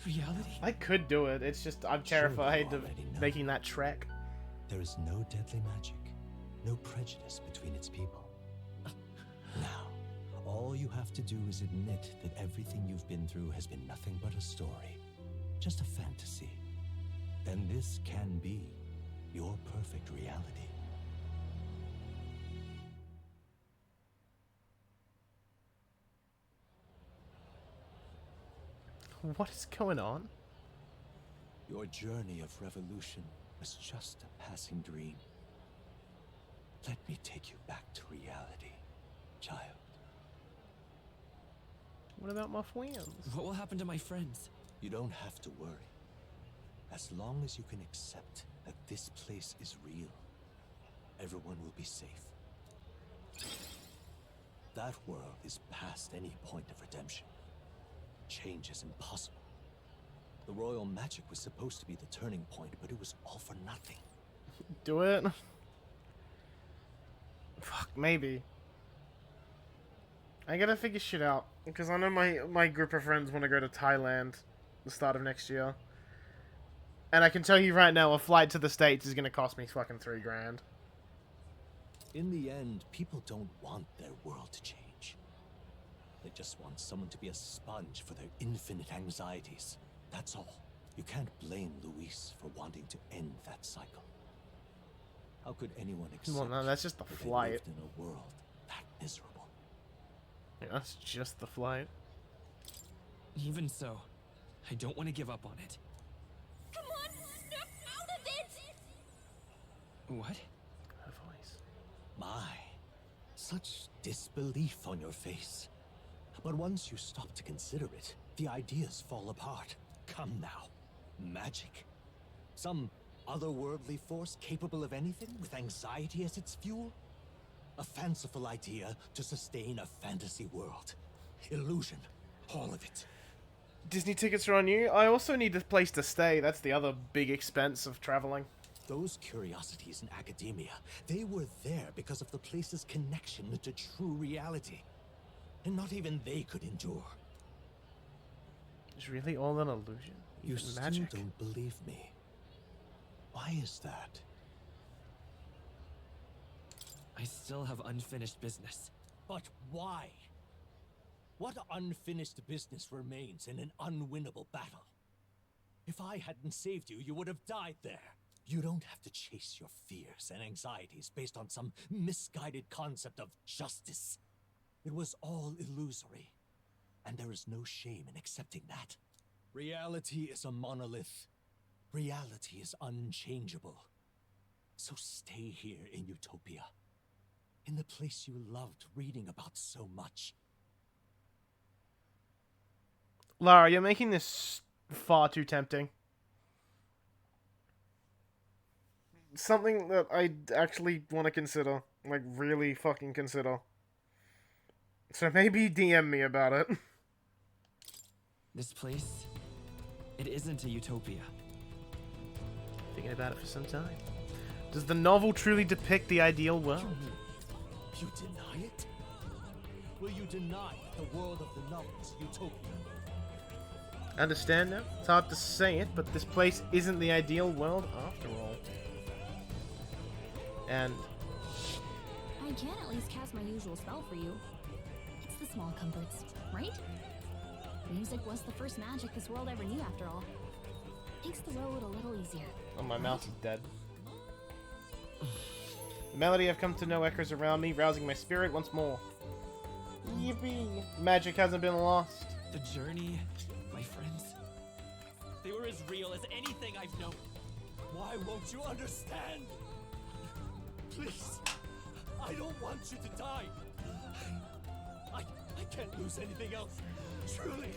S3: reality.
S1: I could do it. It's just I'm terrified of making that trek.
S19: There is no deadly magic, no prejudice between its people. Now, all you have to do is admit that everything you've been through has been nothing but a story, just a fantasy. Then this can be your perfect reality.
S1: What is going on?
S19: Your journey of revolution was just a passing dream. Let me take you back to reality, child.
S1: What about my friends?
S3: What will happen to my friends?
S19: You don't have to worry. As long as you can accept that this place is real, everyone will be safe. That world is past any point of redemption. Change is impossible. The royal magic was supposed to be the turning point, but it was all for nothing.
S1: Do it? Fuck, maybe. I gotta figure shit out. Because I know my group of friends want to go to Thailand the start of next year. And I can tell you right now, a flight to the States is gonna cost me fucking $3 grand.
S19: In the end, people don't want their world to change. They just want someone to be a sponge for their infinite anxieties. That's all. You can't blame Luis for wanting to end that cycle. How could anyone accept
S1: Well, no, that's just the
S19: that they
S1: flight.
S19: lived in a world that miserable?
S1: Yeah, that's just the flight.
S3: Even so, I don't want to give up on it.
S2: Come on, snap out of it!
S3: What?
S1: Her voice.
S19: My, such disbelief on your face. But once you stop to consider it, the ideas fall apart. Come now. Magic? Some otherworldly force capable of anything with anxiety as its fuel? A fanciful idea to sustain a fantasy world. Illusion. All of it.
S1: Disney tickets are on you. I also need a place to stay. That's the other big expense of traveling.
S19: Those curiosities in academia, they were there because of the place's connection to true reality. And not even they could endure.
S1: It's really all an illusion.
S19: You
S1: Even
S19: still
S1: magic.
S19: don't believe me. Why is that?
S3: I still have unfinished business.
S19: But why? What unfinished business remains in an unwinnable battle? If I hadn't saved you, you would have died there. You don't have to chase your fears and anxieties based on some misguided concept of justice. It was all illusory. and there is no shame in accepting that. Reality is a monolith. Reality is unchangeable. So stay here in Utopia, in the place you loved reading about so much.
S1: Lara, you're making this far too tempting. Something that I actually want to consider. Like, really fucking consider. So maybe DM me about it.
S12: This place, it isn't a utopia.
S1: Thinking about it for some time. Does the novel truly depict the ideal world?
S19: You deny it? Will you deny the world of the novel is utopia?
S1: I understand that. It's hard to say it, but this place isn't the ideal world after all. And
S4: I can at least cast my usual spell for you. It's the small comforts, right? Music was the first magic this world ever knew, after all. Makes the road a little easier.
S1: oh, my mouse is dead. The melody I've come to know echoes around me, rousing my spirit once more. Yippee! Magic hasn't been lost.
S12: The journey, my friends, they were as real as anything I've known.
S19: Why won't you understand? Please, I don't want you to die. I can't lose anything else. Truly,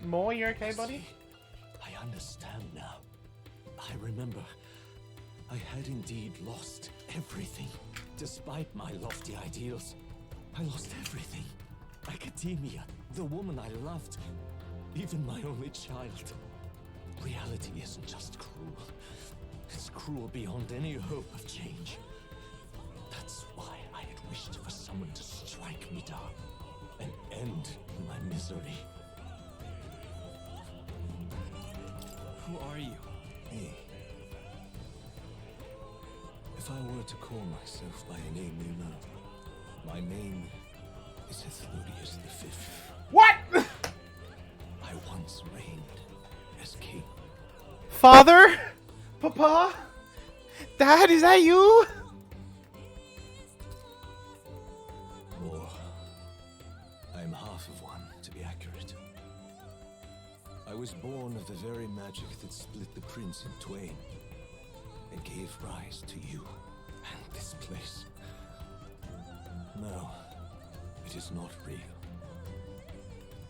S1: More, you okay, buddy?
S19: I understand now. I remember. I had indeed lost everything. Despite my lofty ideals, I lost everything. Academia, the woman I loved, even my only child. Reality isn't just cruel. It's cruel beyond any hope of change. That's why I had wished for someone to strike me down and end my misery.
S12: Who are you?
S19: Me. If I were to call myself by a name you know, my name is Ethludius V.
S1: What?
S19: I once reigned as king.
S1: Father? Papa? Dad, is that you?
S19: Or I'm half of one, to be accurate. I was born of the very magic that split the prince in twain and gave rise to you and this place. No, it is not real.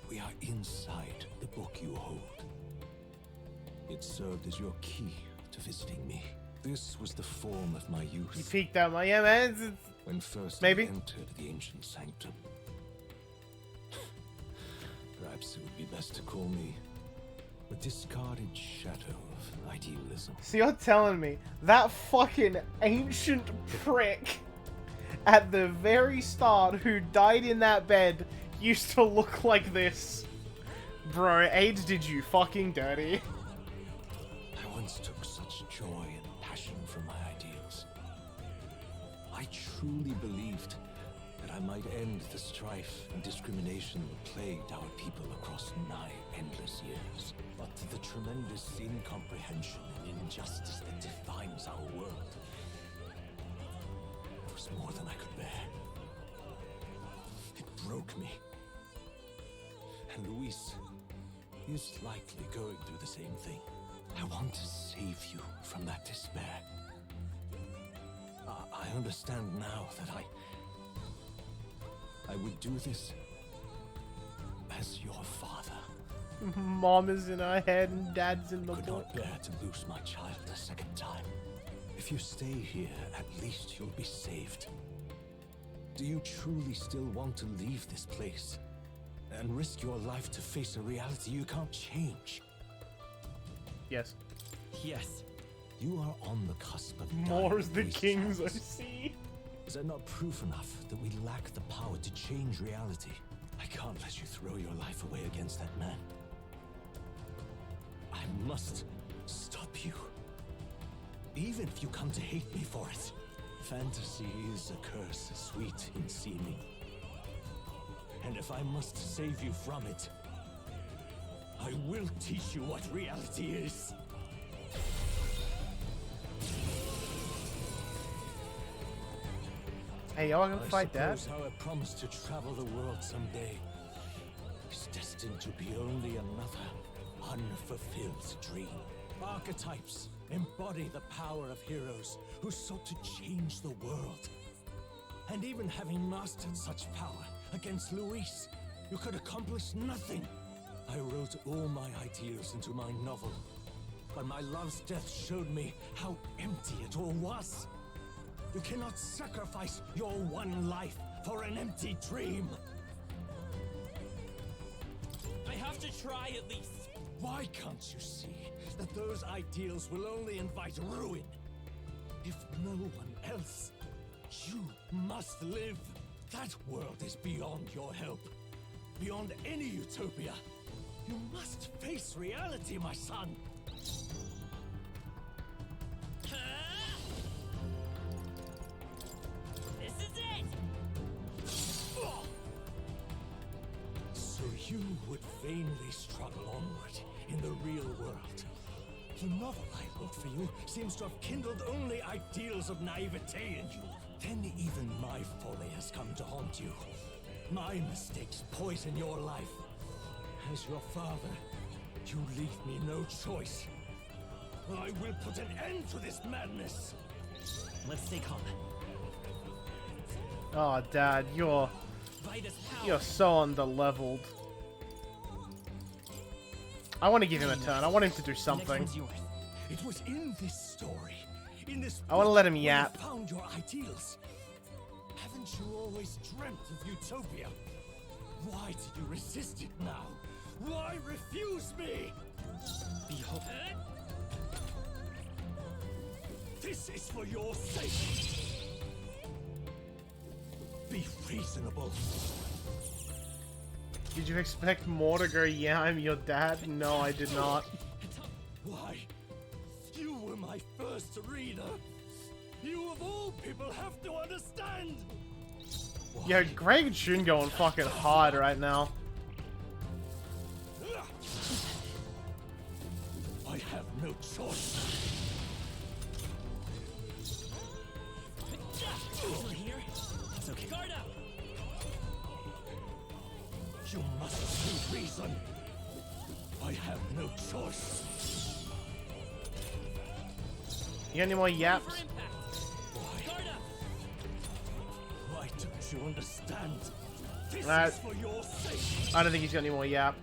S19: We are inside the book you hold. It served as your key to visiting me. This was the form of my youth.
S1: You peeked out my man.
S19: When first
S1: maybe
S19: I entered the ancient sanctum. Perhaps it would be best to call me a discarded shadow of idealism.
S1: So you're telling me that fucking ancient prick at the very start who died in that bed used to look like this? Bro, AIDS did you fucking dirty.
S19: I once took such joy and passion from my ideals. I truly believed that I might end the strife and discrimination that plagued our people across nigh endless years. But the tremendous incomprehension and injustice that defines our world was more than I could bear. It broke me. And Luis is likely going through the same thing. I want to save you from that despair. I understand now that I would do this as your father.
S1: Mom is in our head and Dad's in the
S19: Could
S1: book.
S19: not bear to lose my child a second time. If you stay here, at least you'll be saved. Do you truly still want to leave this place and risk your life to face a reality you can't change?
S1: Yes.
S12: Yes.
S19: You are on the cusp of
S1: More is the
S19: Luis's
S1: kings I
S19: hands.
S1: see.
S19: Is that not proof enough that we lack the power to change reality? I can't let you throw your life away against that man. I must stop you. Even if you come to hate me for it. Fantasy is a curse, sweet in seeming. And if I must save you from it, I will teach you what reality is.
S1: Hey, y'all gonna
S14: I
S1: fight Dad?
S14: suppose how I promised to travel the world someday is destined to be only another unfulfilled dream. Archetypes embody the power of heroes who sought to change the world. And even having mastered such power against Luis, you could accomplish nothing. I wrote all my ideals into my novel, but my love's death showed me how empty it all was. You cannot sacrifice your one life for an empty dream.
S12: I have to try at least.
S14: Why can't you see that those ideals will only invite ruin? If no one else, you must live. That world is beyond your help. Beyond any utopia. You must face reality, my son.
S12: This is it!
S14: So you would vainly struggle onward in the real world. The novel I wrote for you seems to have kindled only ideals of naivete in you. Then even my folly has come to haunt you. My mistakes poison your life. As your father, you leave me no choice. I will put an end to this madness.
S12: Let's stay calm.
S1: Oh, Dad, you're so underleveled. I want to give him a turn. I want him to do something.
S14: It was in this story, in this
S1: I want to let him
S14: book
S1: yap.
S14: where you found your ideals. Haven't you always dreamt of utopia? Why did you resist it now? Why refuse me?
S12: Behold.
S14: This is for your sake. Be reasonable.
S1: Did you expect more to go, yeah, I'm your dad? No, I did not.
S14: Why? You were my first reader. You of all people have to understand.
S1: Yo, Greg and Shun going fucking hard right now.
S14: I have no choice.
S12: Over here? It's okay. Guard up!
S14: You must see reason. I have no choice.
S1: You got any more yaps?
S14: Why don't you understand? This
S1: Alright.
S14: is for your sake.
S1: I don't think he's got any more yap.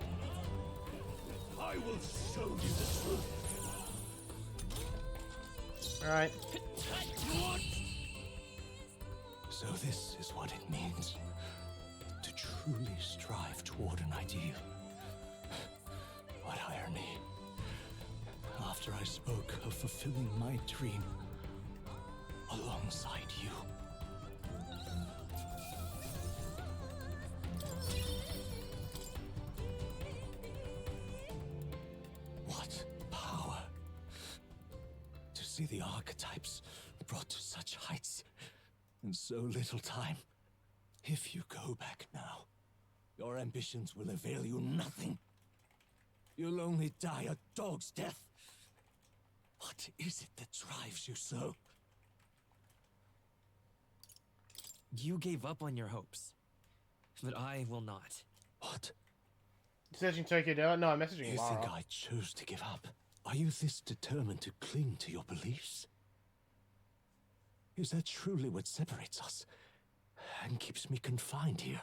S14: I will show you the truth.
S1: Alright.
S14: What? So this is what it means to truly strive toward an ideal. What irony. After I spoke of fulfilling my dream alongside you. What power to see the archetypes brought to such heights in so little time. If you go back now, your ambitions will avail you nothing. You'll only die a dog's death. What is it that drives you so?
S12: You gave up on your hopes, but I will not.
S14: What?
S1: Searching Tokyo Dell? No, I'm messaging
S14: You
S1: Lara.
S14: think I chose to give up? Are you this determined to cling to your beliefs? Is that truly what separates us and keeps me confined here?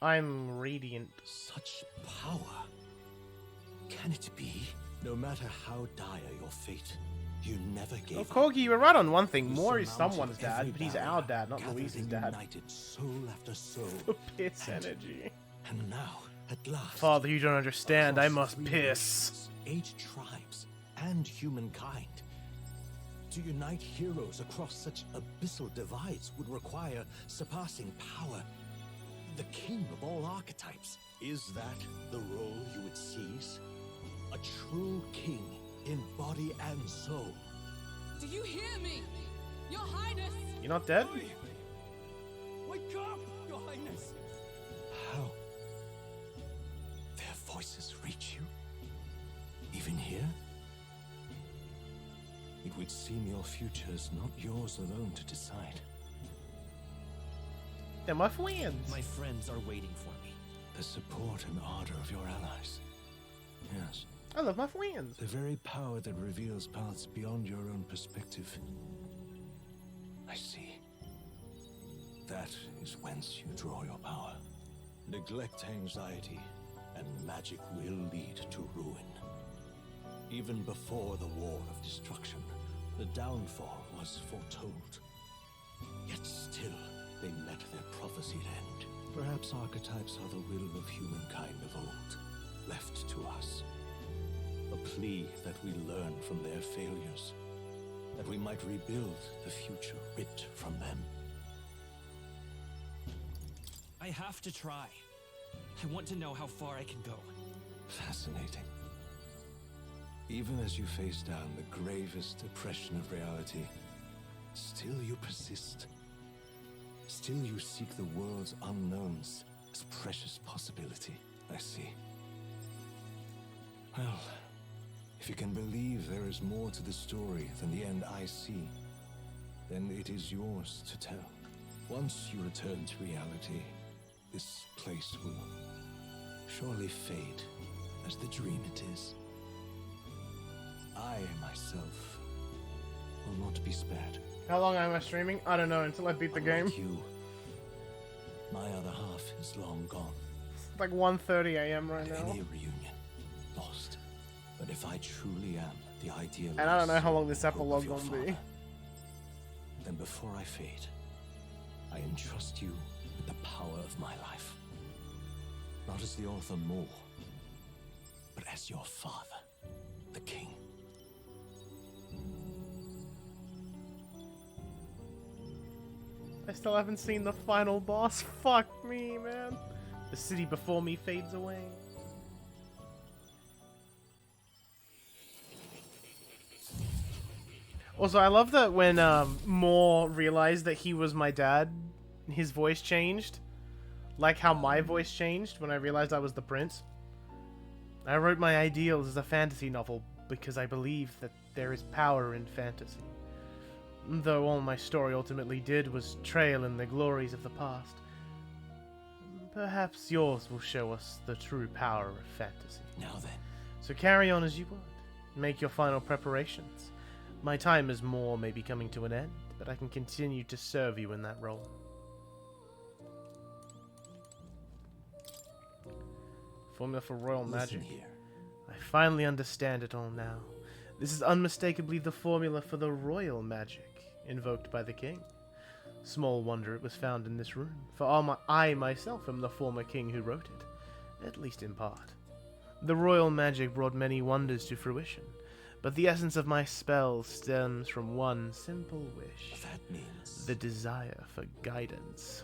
S1: I'm radiant.
S14: Such power. Can it be? No matter how dire your fate, you never gave
S1: Oh,
S14: up.
S1: Corgi, you were right on one thing.
S14: You
S1: More is
S14: surmounted
S1: someone's dad,
S14: every
S1: but he's
S14: barrier,
S1: our dad, not
S14: gathered
S1: Luis's
S14: and
S1: dad.
S14: united soul after soul.
S1: Piss energy.
S14: And now, at last,
S1: Father, you don't understand. I
S14: across
S1: must
S14: 3
S1: piss.
S14: races, 8 tribes, and humankind. To unite heroes across such abyssal divides would require surpassing power. The king of all archetypes. Is that the role you would seize? A true king in body and soul.
S7: Do you hear me? Your Highness!
S1: You're not dead?
S14: Wake up, your highness! How? Their voices reach you? Even here?
S13: It would seem your future's not yours alone to decide.
S1: They're my friends.
S12: My friends are waiting for me.
S13: The support and ardor of your allies. Yes.
S1: I love my friends.
S13: The very power that reveals paths beyond your own perspective. I see. That is whence you draw your power. Neglect anxiety, and magic will lead to ruin. Even before the war of destruction, the downfall was foretold. Yet still, they met their prophesied end. Perhaps archetypes are the will of humankind of old, left to us. A plea that we learn from their failures, that we might rebuild the future writ from them.
S12: I have to try. I want to know how far I can go.
S13: Fascinating. Even as you face down the gravest oppression of reality, still you persist. Still you seek the world's unknowns as precious possibility. I see. Well, if you can believe there is more to the story than the end I see, then it is yours to tell. Once you return to reality, this place will surely fade as the dream it is. I, myself, will not be spared.
S1: How long am I streaming? I don't know, until I beat the game.
S13: You, my other half is long gone.
S1: It's like 1:30 a.m. right now.
S13: Any reunion, lost. But if I truly am the ideal,
S1: And I don't know how long this epilogue gonna be.
S13: Then before I fade, I entrust you with the power of my life. Not as the author more, but as your father, the king.
S1: I still haven't seen the final boss. Fuck me, man. The city before me fades away. Also, I love that when Moore realized that he was my dad, his voice changed. Like how my voice changed when I realized I was the prince. I wrote my ideals as a fantasy novel because I believe that there is power in fantasy. Though all my story ultimately did was trail in the glories of the past. Perhaps yours will show us the true power of fantasy.
S13: Now then.
S1: So carry on as you would. Make your final preparations. My time as Moore may be coming to an end, but I can continue to serve you in that role. Formula for royal magic.
S13: Here.
S1: I finally understand it all now. This is unmistakably the formula for the royal magic invoked by the king. Small wonder it was found in this room, for I myself am the former king who wrote it, at least in part. The royal magic brought many wonders to fruition, but the essence of my spell stems from one simple wish.
S13: That means
S1: the desire for guidance.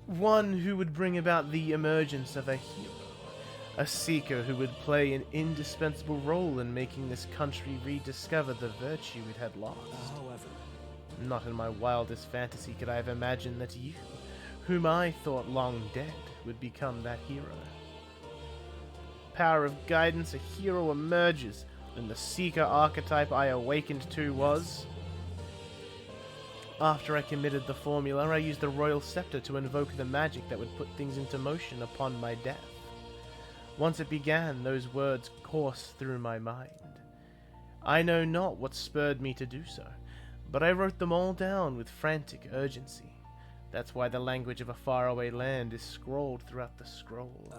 S1: One who would bring about the emergence of a hero. A seeker who would play an indispensable role in making this country rediscover the virtue it had lost.
S13: However,
S1: not in my wildest fantasy could I have imagined that you, whom I thought long dead, would become that hero. Power of guidance, a hero emerges, and the seeker archetype I awakened to was... After I committed the formula, I used the royal scepter to invoke the magic that would put things into motion upon my death. Once it began, those words coursed through my mind. I know not what spurred me to do so, but I wrote them all down with frantic urgency. That's why the language of a faraway land is scrawled throughout the scroll.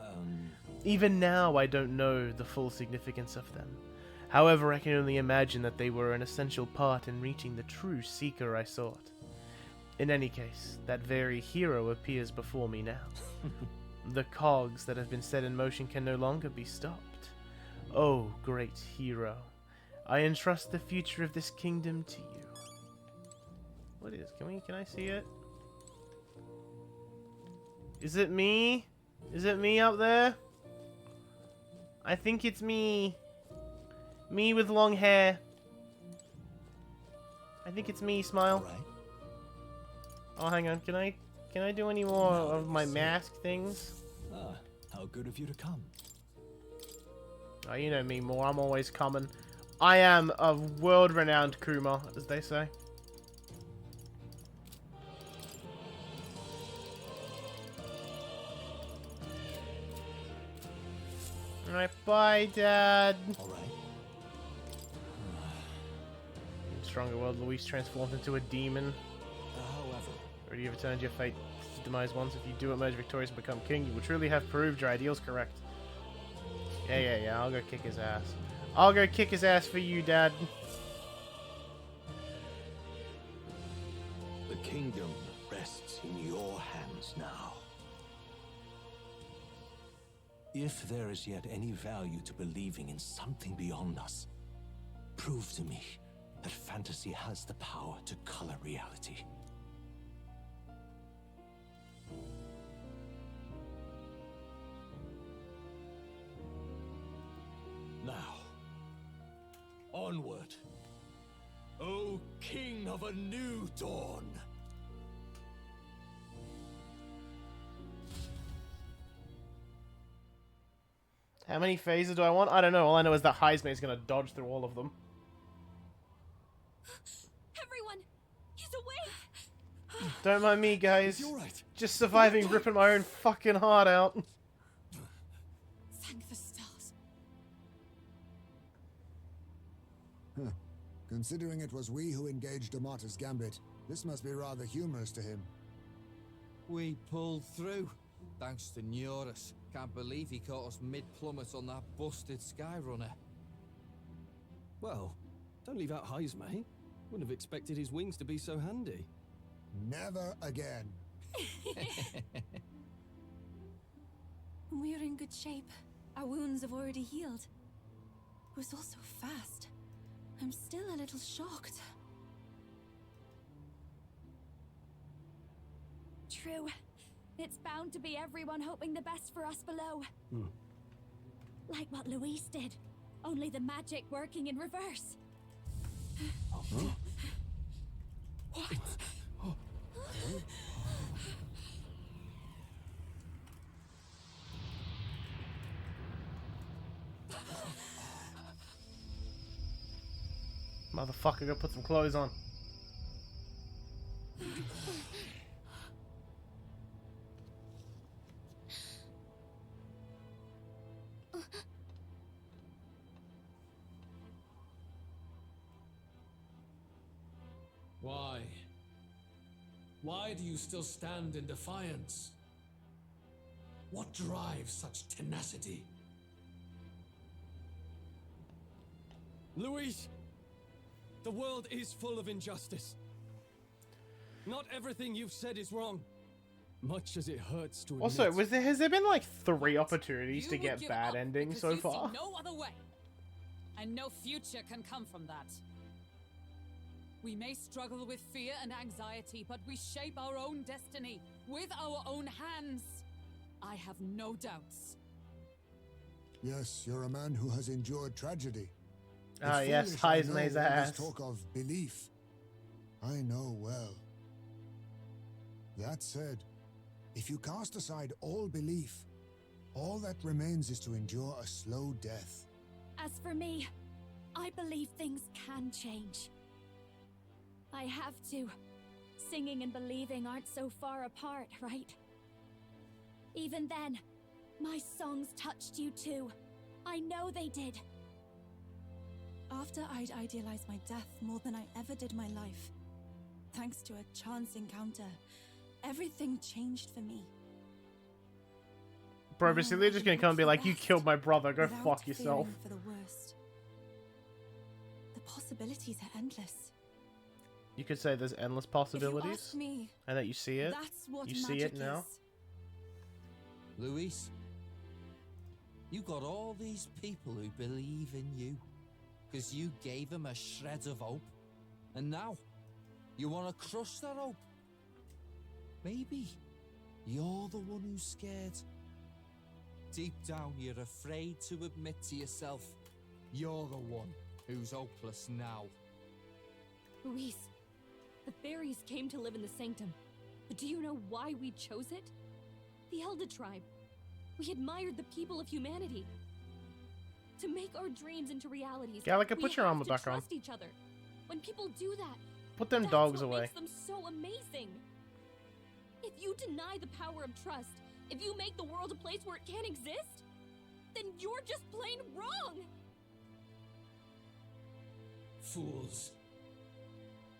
S1: Even now, I don't know the full significance of them. However, I can only imagine that they were an essential part in reaching the true seeker I sought. In any case, that very hero appears before me now. The cogs that have been set in motion can no longer be stopped. Oh, great hero, I entrust the future of this kingdom to you. What is? Can I see it? Is it me? Is it me up there? I think it's me. Me with long hair. I think it's me, Smile.
S13: right.
S1: Oh, hang on. Can I do any more of my mask things?
S13: Ah, how good of you to come.
S1: Oh, you know me more. I'm always coming. I am a world-renowned Kuma, as they say. Alright, bye, Dad.
S19: Alright.
S1: Stronger world, Luis transformed into a demon.
S19: However,
S1: Already overturned your fate to demise once. If you do emerge victorious and become king, you will truly have proved your ideals correct. Yeah, I'll go kick his ass. I'll go kick his ass for you, Dad.
S13: The kingdom rests in your hands now.
S19: if there is yet any value to believing in something beyond us, prove to me that fantasy has the power to color reality.
S13: Now, onward, O King of a new dawn!
S1: How many phases do I want? I don't know. All I know is that Heisme is going to dodge through all of them.
S7: Everyone, he's awake.
S1: Don't mind me, guys.
S13: You're right.
S1: Just surviving, ripping my own fucking heart out.
S7: Thank the stars.
S6: Huh. Considering it was we who engaged Amata's gambit, this must be rather humorous to him.
S9: We pulled through, thanks to Neurus. Can't believe he caught us mid-plummet on that busted Skyrunner.
S14: Well, don't leave out Heisme. Wouldn't have expected his wings to be so handy.
S6: Never again.
S10: We're in good shape. Our wounds have already healed. It was all so fast. I'm still a little shocked.
S2: True. It's bound to be everyone hoping the best for us below. Like what Luis did. Only the magic working in reverse.
S10: What?
S1: Motherfucker, go put some clothes on.
S11: Why? Why do you still stand in defiance? What drives such tenacity?
S14: Luis! The world is full of injustice. Not everything you've said is wrong. Much as it hurts to admit.
S1: Also, has there been like 3 opportunities to get bad endings so
S7: you
S1: far?
S7: See no other way. And no future can come from that. We may struggle with fear and anxiety, but we shape our own destiny with our own hands. I have no doubts.
S6: Yes, you're a man who has endured tragedy.
S1: Ah,
S6: It's
S1: yes,
S6: foolish, I know,
S1: Heisme's
S6: when
S1: ass.
S6: this talk of belief. I know well. That said, if you cast aside all belief, all that remains is to endure a slow death.
S2: As for me, I believe things can change. I have to. Singing and believing aren't so far apart, right? Even then, my songs touched you too. I know they did.
S10: After I'd idealized my death more than I ever did my life, thanks to a chance encounter, everything changed for me.
S1: Bro, but they're just gonna come and be like, you killed my brother, go
S10: Without
S1: fuck yourself.
S10: fearing for the worst. The possibilities are endless.
S1: You could say there's endless
S10: If you
S1: possibilities.
S10: ask me,
S1: And that you see it.
S10: that's what
S1: You see it
S10: magic
S1: now.
S10: is.
S9: Luis, you got all these people who believe in you, because you gave them a shred of hope, and now you want to crush that hope. Maybe you're the one who's scared. Deep down, you're afraid to admit to yourself you're the one who's hopeless now.
S4: Luis, the fairies came to live in the Sanctum. But do you know why we chose it? The Elder tribe. We admired the people of humanity. To make our dreams into realities.
S1: Gallagher,
S4: we
S1: put your
S4: have
S1: armor
S4: to
S1: back on.
S4: trust each other. When people do that,
S1: Put them
S4: that's
S1: dogs
S4: what
S1: away.
S4: makes them so amazing. If you deny the power of trust, if you make the world a place where it can't exist, then you're just plain wrong.
S11: Fools.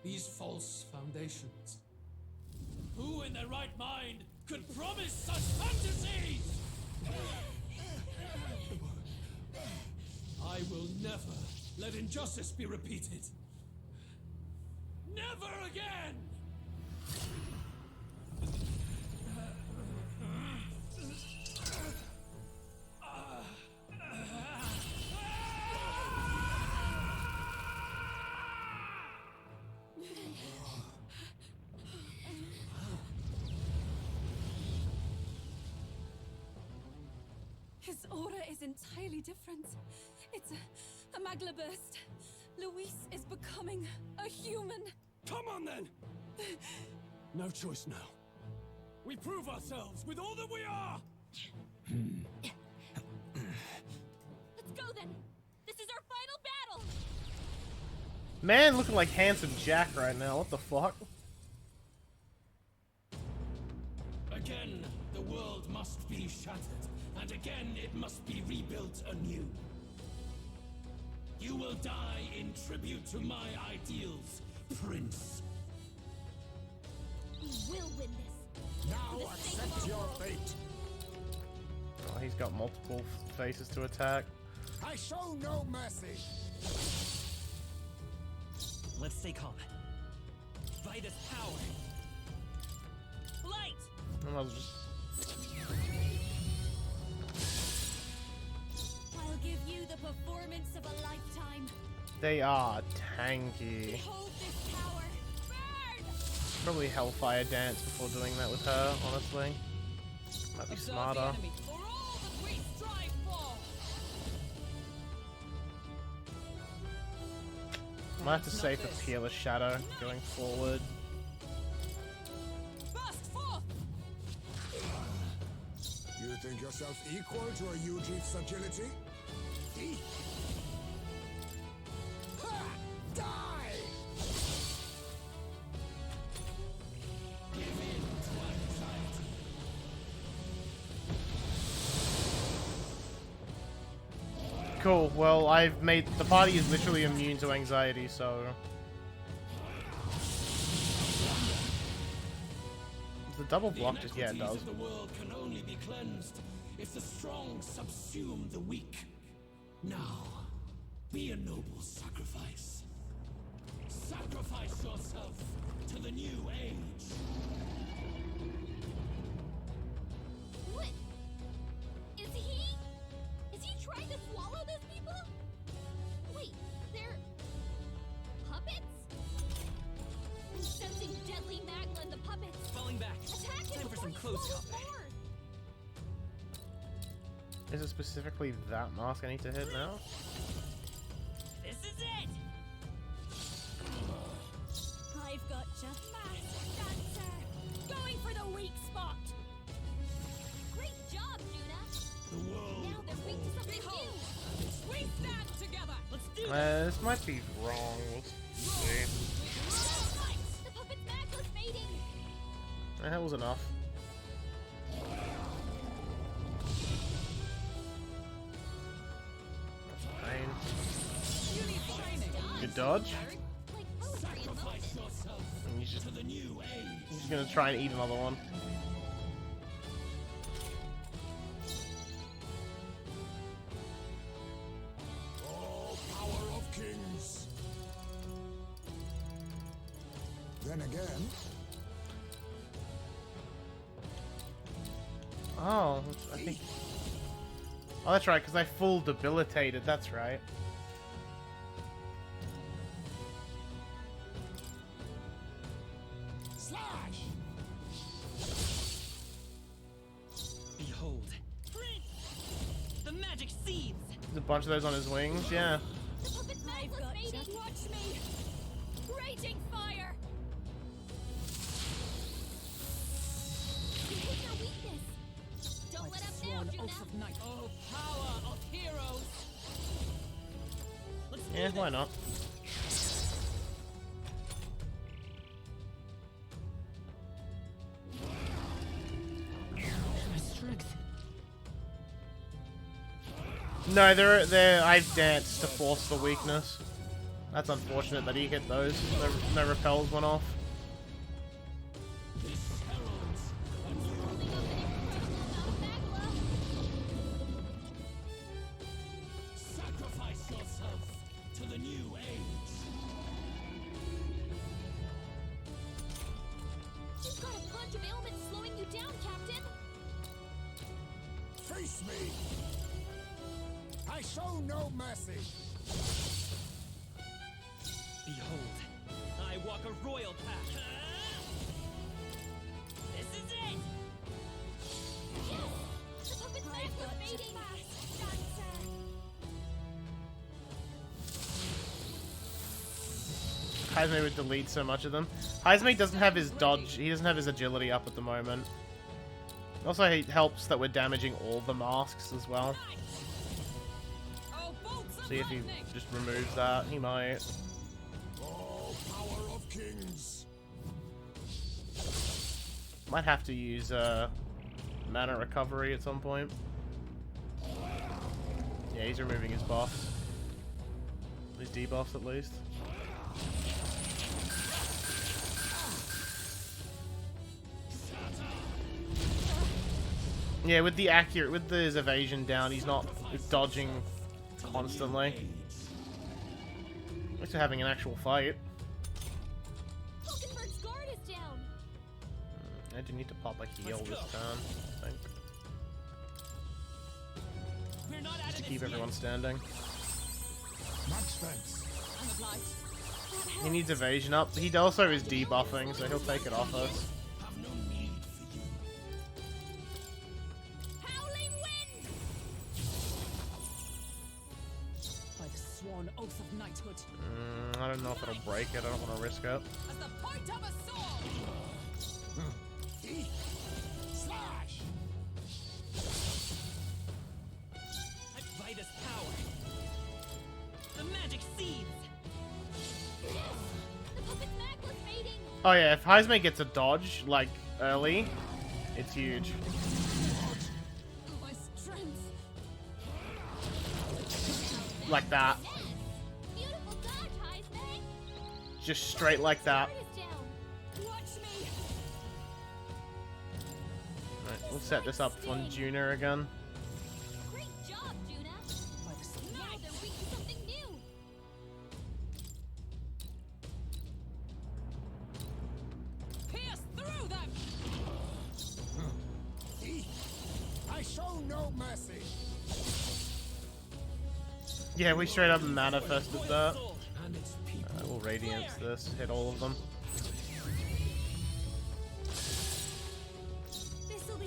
S11: These false foundations. Who in their right mind could promise such fantasies? I will never let injustice be repeated. Never again!
S7: His aura is entirely different. It's a magla burst. Luis is becoming a human.
S15: Come on then! No choice now. We prove ourselves with all that we are!
S4: Let's go then. This is our final battle.
S1: Man, looking like handsome Jack right now. What the fuck?
S11: Again, the world must be shattered, and again it must be rebuilt anew. You will die in tribute to my ideals, Prince.
S4: We will win this.
S6: Now accept your fate.
S1: Oh, he's got multiple faces to attack.
S6: I show no mercy.
S12: Let's stay calm. By this power. Light!
S1: I'll just...
S2: I'll give you the performance of a lifetime.
S1: They are tanky.
S2: Behold this power. Burn!
S1: Probably Hellfire Dance before doing that with her, honestly. Might be smarter.
S7: For all that we strive for.
S1: Might have to save for Peerless Shadow going forward.
S7: Burst forth!
S6: You think yourself equal to a Eugif's agility? Ha! Die!
S11: Give in to anxiety.
S1: Cool, well, I've made... The party is literally immune to anxiety, so... The double block just... Yeah, it does.
S11: The world can only be cleansed if the strong subsume the weak. Now, be a noble sacrifice. Sacrifice yourself to the new age.
S4: What? Is he trying to swallow those people? Wait, they're puppets? I'm sensing deadly magma in the puppets.
S12: Falling back.
S4: Attack him
S12: Time for
S4: before
S12: some
S4: he
S12: close
S4: swallows
S12: combat.
S4: more.
S1: Is it specifically that mask I need to hit now?
S12: This is it!
S2: I've got just master dancer. Going for the weak spot.
S4: Great job, Juna.
S11: The world
S4: Now they're weak to something new.
S7: We stand together.
S12: Let's do it!
S1: This might be wrong. We'll see.
S4: The puppet's magma's fading.
S1: That was enough.
S7: You need training.
S1: Good dodge.
S4: Like poetry in motion.
S11: Sacrifice yourself
S1: And he's just,
S11: to the new age.
S1: he's just gonna try and eat another one.
S6: Oh, power of kings. Then again,
S1: Oh, I think... Oh, that's right, because I full debilitated, that's right.
S6: slash.
S12: Behold. The magic seeds!
S1: There's a bunch of those on his wings, yeah.
S4: The puppet's
S2: I've
S4: magma's
S2: got
S4: fading.
S2: just watch me. Raging fire.
S4: You hit your weakness. Don't let up now,
S7: Sworn
S4: Juna.
S7: oath of night.
S11: Oh, power of heroes!
S1: Yeah, why not?
S18: My strength.
S1: No, they're. I've danced to force the weakness. That's unfortunate that he hit those. No repels went off.
S11: Sacrifice yourself to the new age.
S2: You've got a bunch of ailments slowing you down, Captain.
S6: Face me! I show no mercy!
S12: Behold, I walk a royal path. This is it!
S2: Yes! The puppet's back was fading!
S1: Heisme would delete so much of them. Heisme doesn't have his dodge. He doesn't have his agility up at the moment. Also, it helps that we're damaging all the masks as well. See if he just removes that. He might.
S6: Oh, power of kings!
S1: Might have to use mana recovery at some point. Yeah, he's removing his buffs. His debuffs at least. Yeah, with his evasion down, he's not dodging constantly. At least we're having an actual fight.
S2: Hulkenberg's guard is down.
S1: I do need to pop a heal this turn, I think. Just to keep everyone standing.
S6: Much thanks.
S1: He needs evasion up. He also is debuffing, so he'll take it off us.
S5: By the sworn oath of knighthood.
S1: I don't know if it'll break it. I don't want to risk it.
S5: As the point of a sword!
S6: Slash!
S12: Vitus power. The magic seeds.
S2: The puppet's back was fading!
S1: Oh yeah, if Heisme gets a dodge, like, early, it's huge.
S5: My strength.
S1: Like that.
S2: Beautiful dodge, Heisme!
S1: Just straight like that.
S2: Guard is down.
S5: Watch me!
S1: Right, we'll set this up on Juna again.
S2: Great job, Juna! Now they're weak to something new!
S5: Pierce through them!
S6: I show no mercy!
S1: Yeah, we straight up manifested that. We'll Radiance this, hit all of them.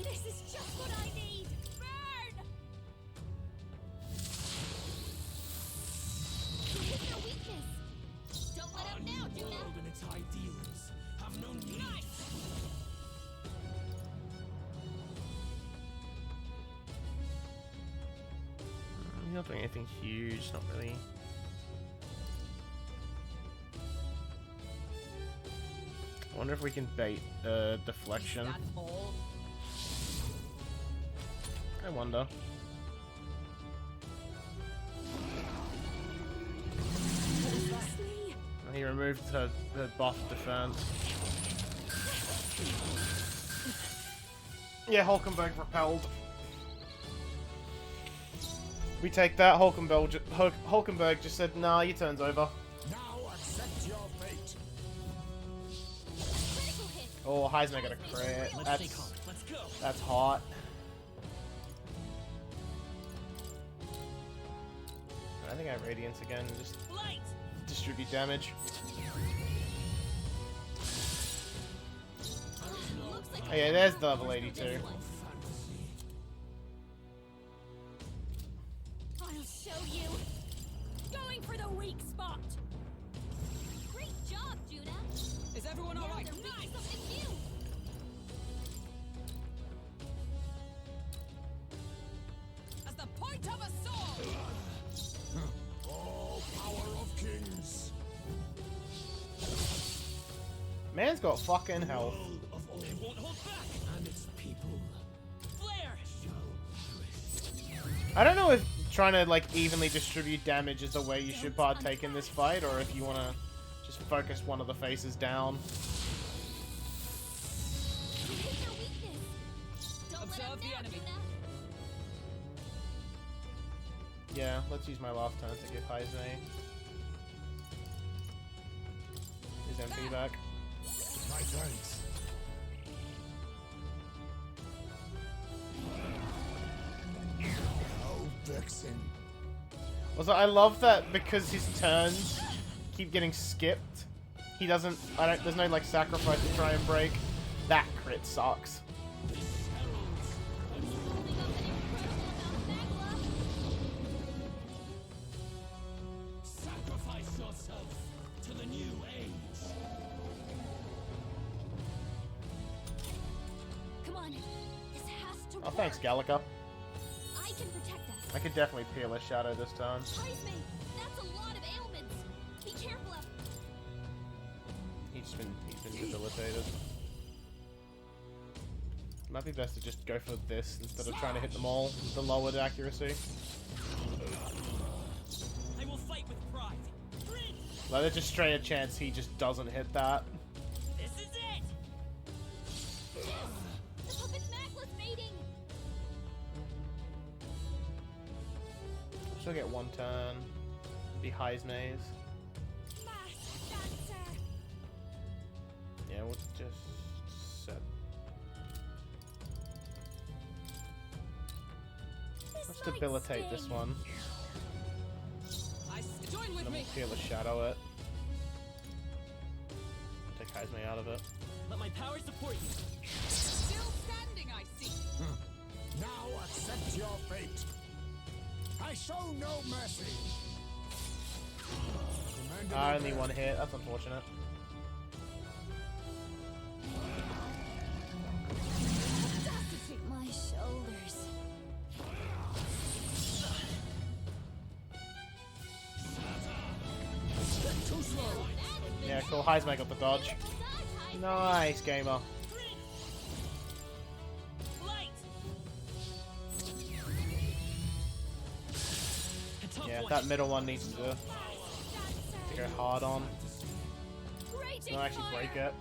S2: This is just what I need! Burn! You hit their weakness! Don't let up now, Juna!
S11: World and its ideals have no need.
S1: He's not doing anything huge, not really. I wonder if we can bait deflection. I wonder. He removed her buff defense. Yeah, Hulkenberg repelled. We take that. Hulkenberg just said, "Nah, your turn's over."
S6: Now accept your fate.
S1: Oh, Heisman got a crit. That's hot. I think I have Radiance again. Just distribute damage. Oh yeah, there's the level 82.
S2: I'll show you! Going for the weak spot! Great job, Juna!
S5: Is everyone alright?
S2: They're weak to something new!
S5: As the point of a sword!
S6: Oh, power of
S1: Man's got fucking health.
S11: It won't hold back, and its people. Flare!
S1: I don't know if trying to like evenly distribute damage is the way you should partake in this fight, or if you want to just focus one of the faces down.
S7: Observe the enemy.
S1: Yeah, let's use my last turn to give Heisme his MP back.
S6: My thanks. No vexing.
S1: Also, I love that because his turns keep getting skipped. He doesn't. There's no like sacrifice to try and break. That crit sucks.
S11: Sacrifice yourself to the new age.
S2: Come on. This has to
S1: Oh, thanks, Gallica.
S2: I can protect us.
S1: I could definitely peel a shadow this turn.
S2: Heisme, that's a lot of ailments. Be careful of.
S1: He's been debilitated. Might be best to just go for this instead of trying to hit them all with the lowered accuracy.
S12: I will fight with pride.
S1: Like, there's just straight a chance he just doesn't hit that.
S12: This is it.
S2: The puppet's necklace mating.
S1: She'll get one turn. Be Heisme's. Yeah, we'll just set. Let's debilitate this one.
S7: Join with
S1: Then
S7: me.
S1: we'll peel a shadow it. Take Heisme out of it.
S12: Let my power support you.
S7: Still standing, I see.
S6: Now accept your fate. I show no mercy.
S1: Only one hit. That's unfortunate.
S2: My shoulders.
S6: Too slow.
S1: Yeah, cool. Heisme got the dodge. Nice, gamer. Yeah, that middle one needs to go hard on. No, actually break it.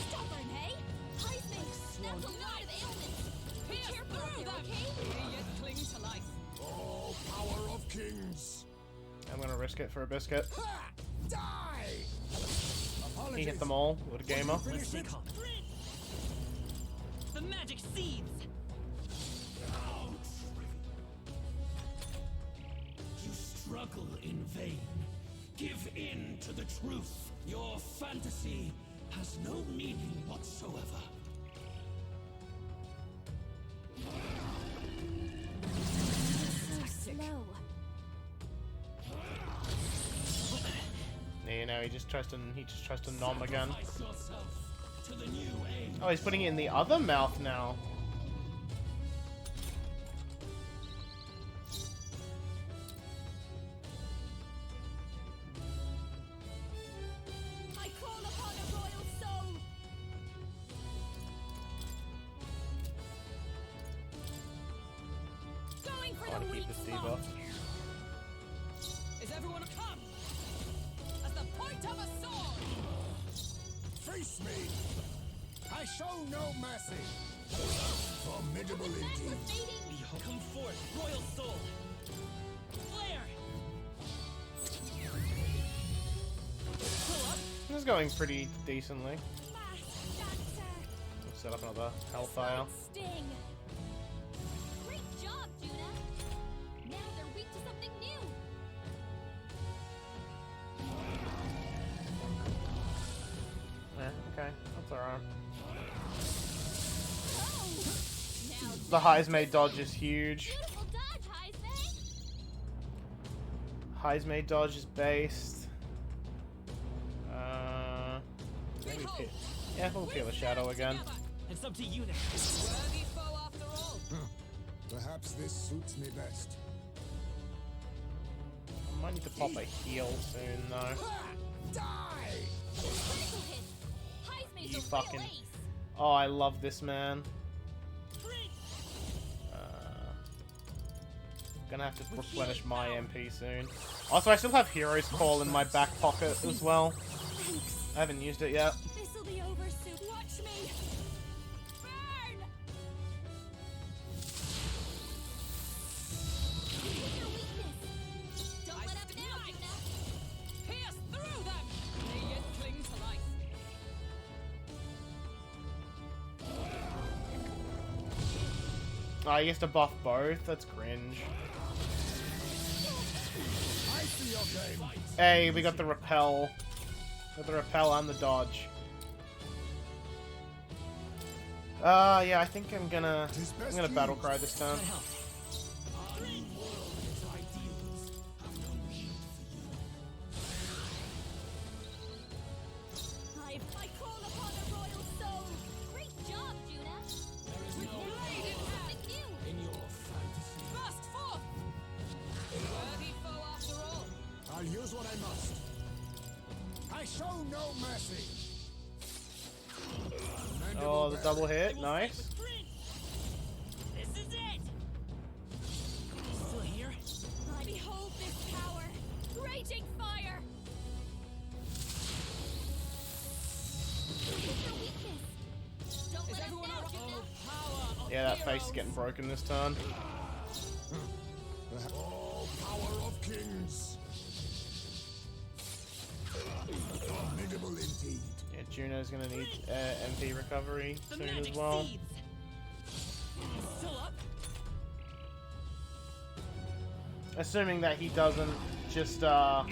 S2: Stubborn, hey? Heisme, that's a lot of ailments. Be careful out there, okay?
S7: Yet cling to life.
S6: Oh, power of kings.
S1: I'm gonna risk it for a biscuit.
S6: Die.
S1: He hit them all with a gamer.
S12: Let's stay calm. The magic seeds.
S11: You struggle in vain. Give in to the truth. Your fantasy has no meaning whatsoever.
S2: So slow.
S1: Yeah, you know, he just tries to nom again.
S11: Sacrifice yourself to the new age.
S1: Oh, he's putting it in the other mouth now.
S2: I call upon a royal soul.
S7: Going for
S1: I want
S7: the
S1: to keep
S7: weak
S1: this
S7: spot.
S1: debuff.
S7: Is everyone come? As the point of a sword.
S6: Face me. I show no mercy. Formidable indeed.
S12: Come forth, royal soul. Flare.
S1: This is going pretty decently. We'll set up another Hellfire.
S2: Sting. Great job, Juna. Now they're weak to something new.
S1: Yeah, okay. That's alright.
S2: Now
S1: The Heisme dodge is huge.
S2: beautiful dodge, Heisme.
S1: Heisme dodge is based. Maybe yeah, we'll peel a shadow again.
S12: It's up to you now.
S7: Worthy foe after all.
S6: Perhaps this suits me best.
S1: might need to pop a heal soon, though. You fucking... Oh, I love this man. Gonna have to replenish my MP soon. Also, I still have Hero's Call in my back pocket as well. I haven't used it yet.
S2: This'll be over soon. Watch me. Burn! Your weakness. Don't let up now, Juna.
S7: Pierce through them! They yet cling to life.
S1: Oh, I used to buff both. That's cringe. Hey, we got the repel. Got the repel and the dodge. Yeah, I think I'm gonna battle cry this time.
S2: I call upon a royal soul. Great job, Juna.
S11: In your fantasy.
S7: Burst forth! Worthy foe after all.
S6: I'll use what I must. I show no mercy.
S1: Oh, the double hit, nice.
S7: This is it! Still here?
S2: I behold this power. Raging fire. Your weakness. Don't let up now, Juna.
S1: Yeah, that face is getting broken this turn.
S6: Oh, power of kings. Formidable indeed.
S1: Yeah, Juno's gonna need MP recovery soon as well.
S7: Still up?
S1: Assuming that he doesn't just
S7: My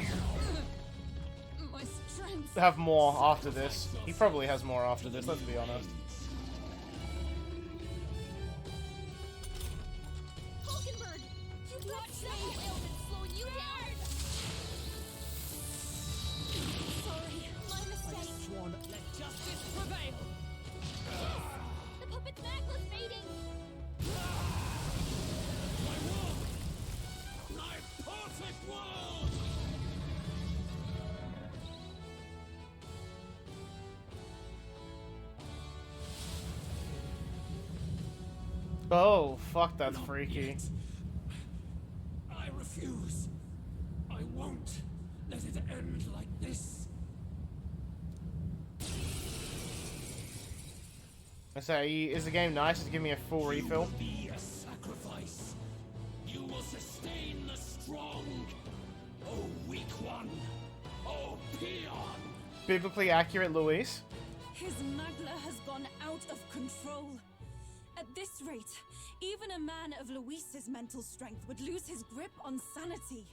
S7: strength.
S1: have more after this. He probably has more after this, let's be honest.
S2: Hulkenberg, you've got several ailments slowing you down. Sorry, my mistake.
S7: Let justice prevail.
S2: The puppet's back was fading.
S11: My perfect world!
S1: Oh, fuck, that's freaky.
S11: I refuse. I won't let it end like this.
S1: I say, is the game nice? Does it give me a full refill?
S11: Be a sacrifice. You will sustain the strong. Oh, weak one. Oh, peon.
S1: Biblically accurate, Luis.
S5: His Magla has gone out of control. At this rate, even a man of Luis's mental strength would lose his grip on sanity.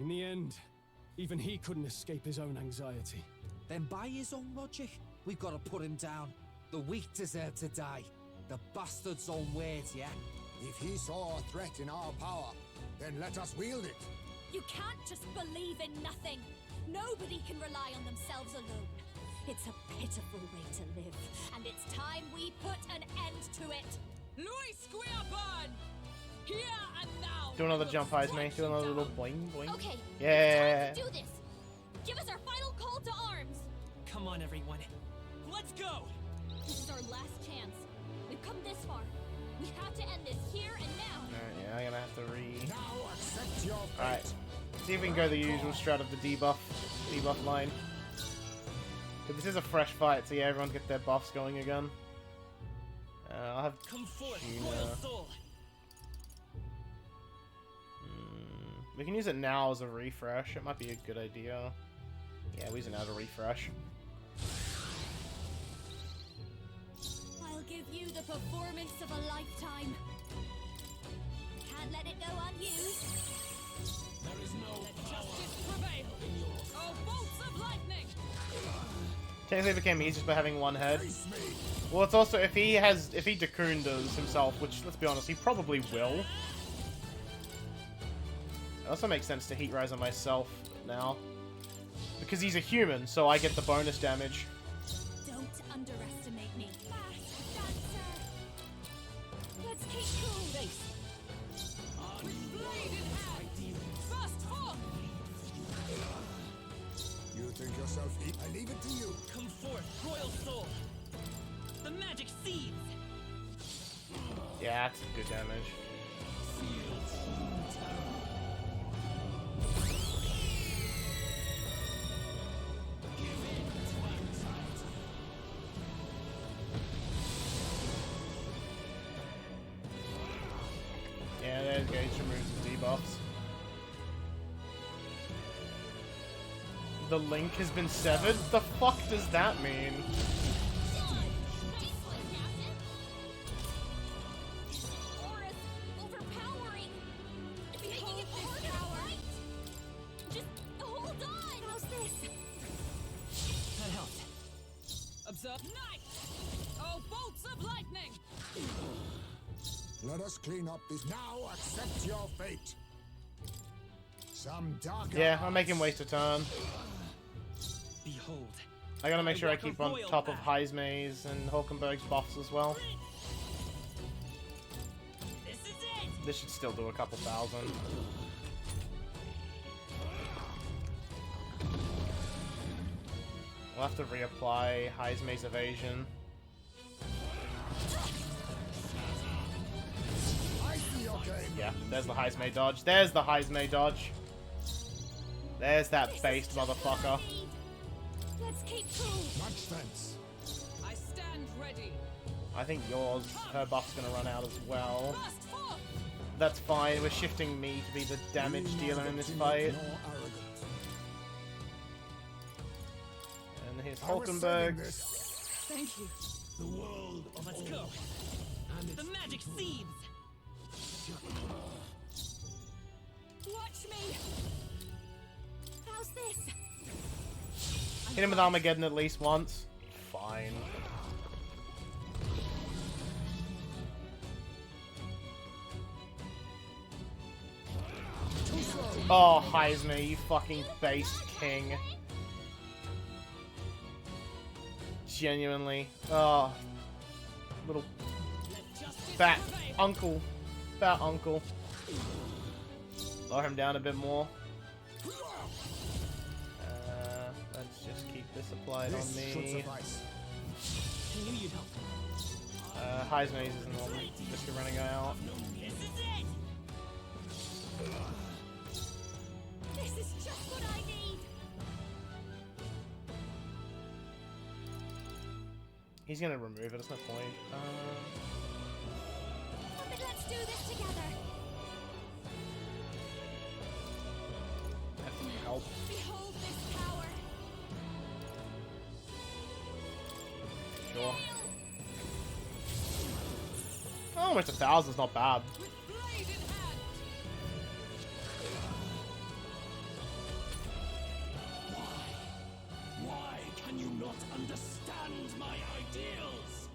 S14: In the end, even he couldn't escape his own anxiety.
S9: Then by his own logic, we've got to put him down. The weak deserve to die. The bastard's own words, yeah?
S6: If he saw a threat in our power, then let us wield it.
S2: You can't just believe in nothing. Nobody can rely on themselves alone. It's a pitiful way to live, and it's time we put an end to it.
S7: Luis Squeaburn! Here and now!
S1: Do another jump highs, mate. Do another little boing boing.
S2: Okay,
S1: Yeah.
S2: it's time to do this. Give us our final call to arms.
S12: Come on, everyone. Let's go!
S2: This is our last chance. We've come this far. We have to end this here and now.
S1: Alright, yeah, I'm gonna have to
S6: Now accept your fate.
S1: Alright. See if we can go the usual strat of the debuff line. But this is a fresh fight, so yeah, everyone get their buffs going again. I'll have
S12: Come forth,
S1: Juna.
S12: royal soul.
S1: We can use it now as a refresh. It might be a good idea. Yeah, we use it now as a refresh.
S2: I'll give you the performance of a lifetime. Can't let it go unused.
S11: There is no
S7: Justice prevail! Oh, bolts of lightning!
S1: Technically it became easier by having one head. Well, it's also, if he Dacundas himself, which, let's be honest, he probably will. It also makes sense to Heat Rise on myself now. Because he's a human, so I get the bonus damage.
S2: Don't underestimate me. Fast dancer. Let's keep cool.
S7: With blade in hand! Burst forth!
S21: leave it to you.
S12: Come forth, royal soul. The magic seeds.
S1: Yeah, that's good damage. Yeah, there's Gage removes the debuffs. The link has been severed? The fuck does that mean?
S6: Let us clean up this. Now accept your fate. Some dark.
S1: Yeah, I'm making waste a turn.
S12: Behold.
S1: I gotta make sure I keep on top of Heismay's and Hulkenberg's buffs as well. This should still do a couple thousand. We'll have to reapply Heismay's evasion. Yeah, there's the Heismay dodge. There's the Heismay dodge. There's that based motherfucker.
S7: Let's keep cool.
S6: Much thanks.
S7: I stand ready.
S1: I think her buff's gonna run out as well. That's fine. We're shifting me to be the damage dealer in this fight. And here's Hulkenberg.
S7: Thank you.
S11: The world of
S12: Let's go. The magic seeds.
S7: Watch me. How's this?
S1: Hit him with Armageddon at least once. Fine. Oh, Heismay, you fucking based king. Genuinely. Oh. Little bat uncle. Bat uncle. Lower him down a bit more. Let's just keep this applied on me. Heismay's isn't on risk of running out.
S7: This is just what I need.
S1: He's gonna remove it, there's no point.
S7: Let's do this together.
S1: Have to help.
S7: Behold this power.
S1: Sure. Oh, almost 1,000's not bad.
S11: Why can you not understand my ideals?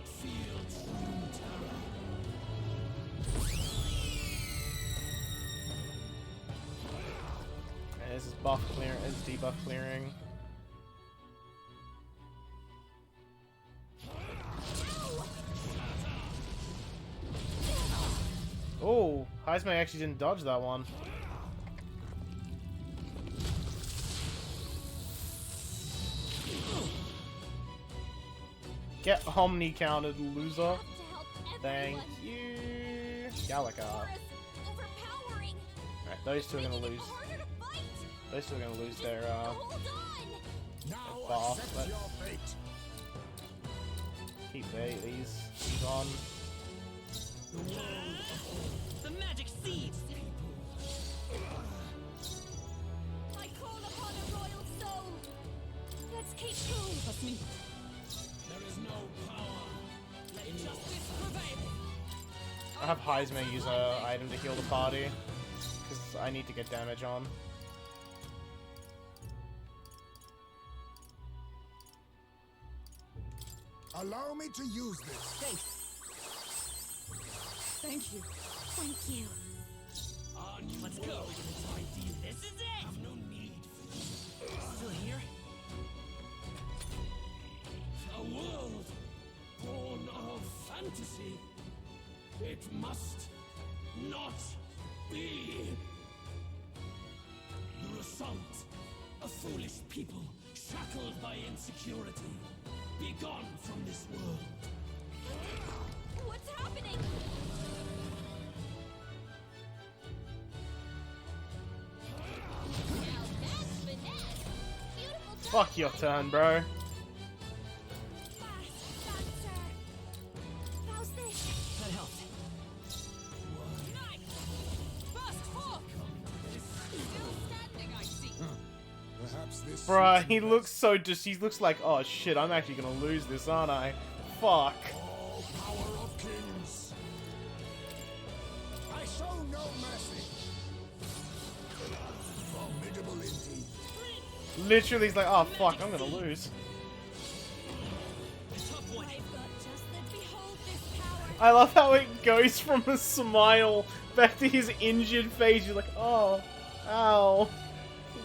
S11: Feel true terror.
S1: This is buff clear, is debuff clearing. Oh, Heismay actually didn't dodge that one. Get Omni counted, loser. Thank you. Gallica. Alright, those two are gonna lose. Those two are gonna lose their buff. Let's keep these on.
S12: The magic seeds.
S7: I call upon a royal soul. Let's keep cool.
S12: Trust me.
S11: There is no power.
S7: Let justice prevail.
S1: I have Heismay use a item to heal the party because I need to get damage on.
S6: Allow me to use this.
S7: Thanks. Thank you. Thank you.
S12: Let's go. This is it.
S11: Have no need for you.
S12: Still here?
S11: A world born of fantasy. It must not be. You assault a foolish people shackled by insecurity. Be gone from this world.
S2: What's happening? Now that's finesse. Beautiful touch.
S1: Fuck your turn, bro.
S2: How's this?
S18: That helped.
S7: First fork! Still standing, I see.
S6: Perhaps this.
S1: Bruh, he looks so he looks like, oh shit, I'm actually gonna lose this, aren't I? Fuck.
S6: All power of kings. I show no mercy. Formidable indeed.
S1: Literally, he's like, oh fuck, I'm gonna lose.
S2: I've got just the behold this power.
S1: I love how it goes from a smile back to his injured face. You're like, oh, ow.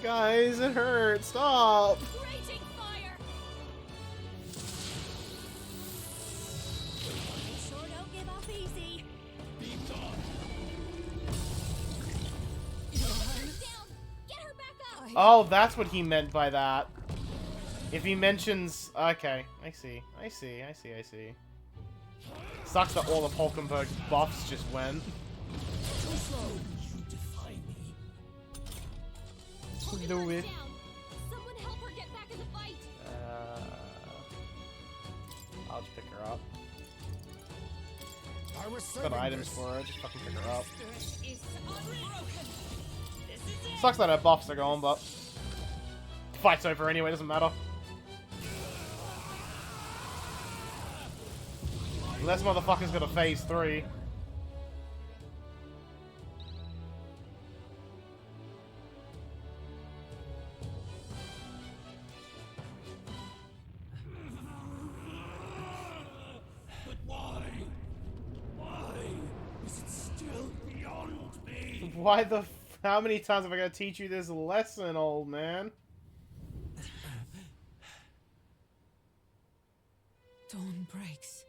S1: Guys, it hurts. Stop.
S2: Raging fire. Sure don't give up easy.
S11: Be gone.
S2: Down. Get her back up.
S1: Oh, that's what he meant by that. If he mentions... Okay, I see. Sucks that all of Hulkenberg's buffs just went.
S11: Too slow. You defy me.
S1: Do it.
S2: Down. Someone help her get back in the fight.
S1: I'll just pick her up.
S6: I was
S1: Got
S6: serving
S1: items
S6: this.
S1: for her, just fucking pick her up.
S7: Is unbroken. This is it.
S1: Sucks that her buffs are gone, but... Fight's over anyway, doesn't matter. Unless motherfucker's got a phase 3.
S11: But why? Why is it still beyond me?
S1: Why the how many times have I got to teach you this lesson, old man?
S5: Dawn breaks.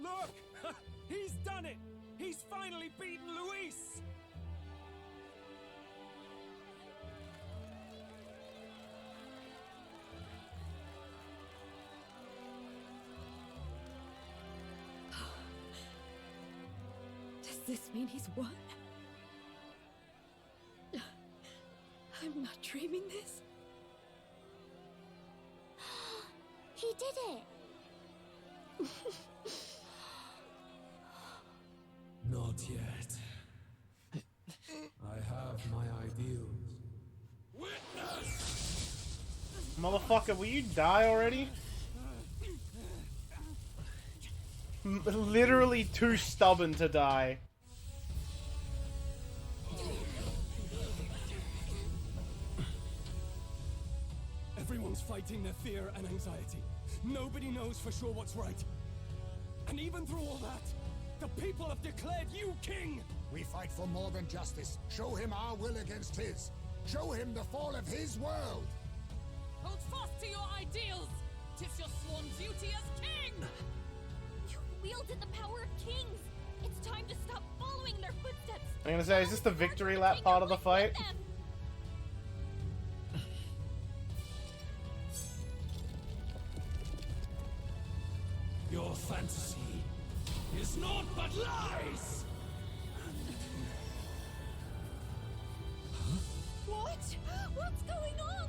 S15: Look! He's done it! He's finally beaten Luis!
S7: Does this mean he's won? I'm not dreaming this.
S2: He did it.
S14: Not yet. I have my ideals.
S1: Motherfucker, will you die already? Literally too stubborn to die.
S15: Everyone's fighting their fear and anxiety. Nobody knows for sure what's right. And even through all that, the people have declared you king!
S6: We fight for more than justice. Show him our will against his. Show him the fall of his world.
S7: Hold fast to your ideals! 'Tis your sworn duty as king!
S2: You wielded the power of kings. It's time to stop following their footsteps.
S1: I'm gonna say, is this the victory lap part of the fight?
S11: Your fantasy is naught but lies!
S2: What? What's going on?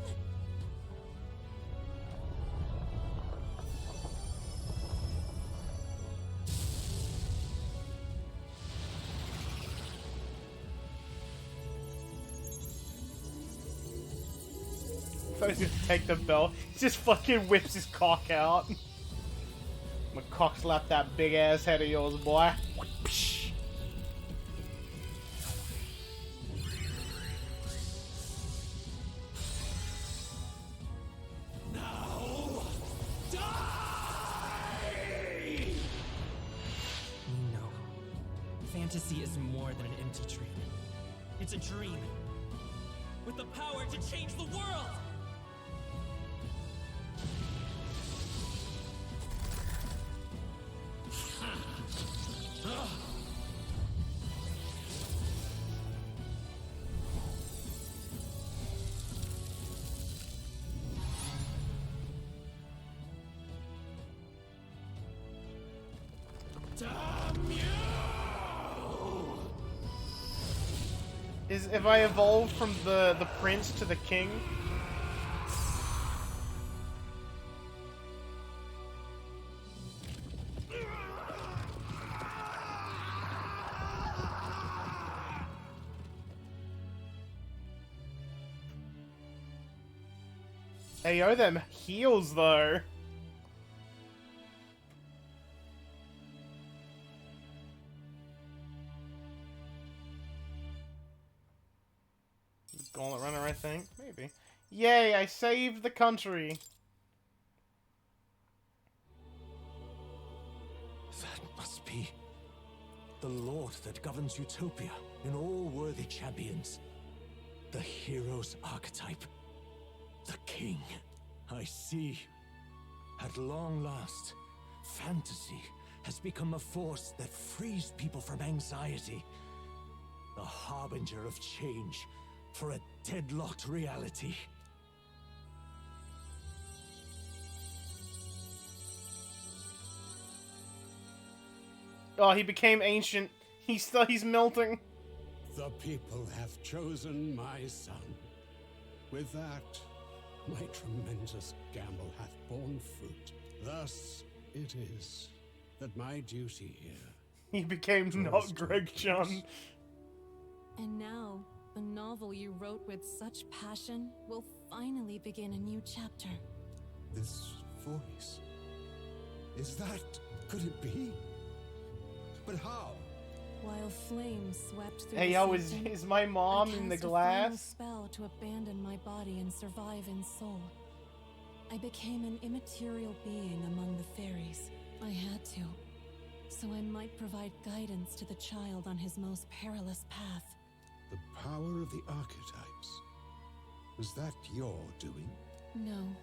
S1: So he's gonna take the belt. He just fucking whips his cock out. I'm gonna cock slap that big ass head of yours, boy.
S11: Now,
S12: fantasy is more than an empty dream. It's a dream with the power to change the world!
S1: If I evolved from the prince to the king? Hey yo, them heals though. Gauntlet runner, I think. Maybe. Yay, I saved the country.
S19: That must be the Lord that governs Utopia in all worthy champions. The hero's archetype. The king. I see. At long last, fantasy has become a force that frees people from anxiety. A harbinger of change for a deadlocked reality.
S1: Oh, he became ancient. He's melting.
S16: The people have chosen my son. With that, my tremendous gamble hath borne fruit. Thus it is that my duty here...
S1: He became not Greg John.
S5: And now, the novel you wrote with such passion will finally begin a new chapter.
S16: This voice... Is that... Could it be? But how?
S5: While flames swept through
S1: Hey
S5: the
S1: yo,
S5: sanctum,
S1: is my mom
S5: I
S1: in the
S5: cast a final
S1: glass?
S5: spell to abandon my body and survive in soul. I became an immaterial being among the fairies. I had to, so I might provide guidance to the child on his most perilous path.
S16: The power of the archetypes. Was that your doing?
S5: No.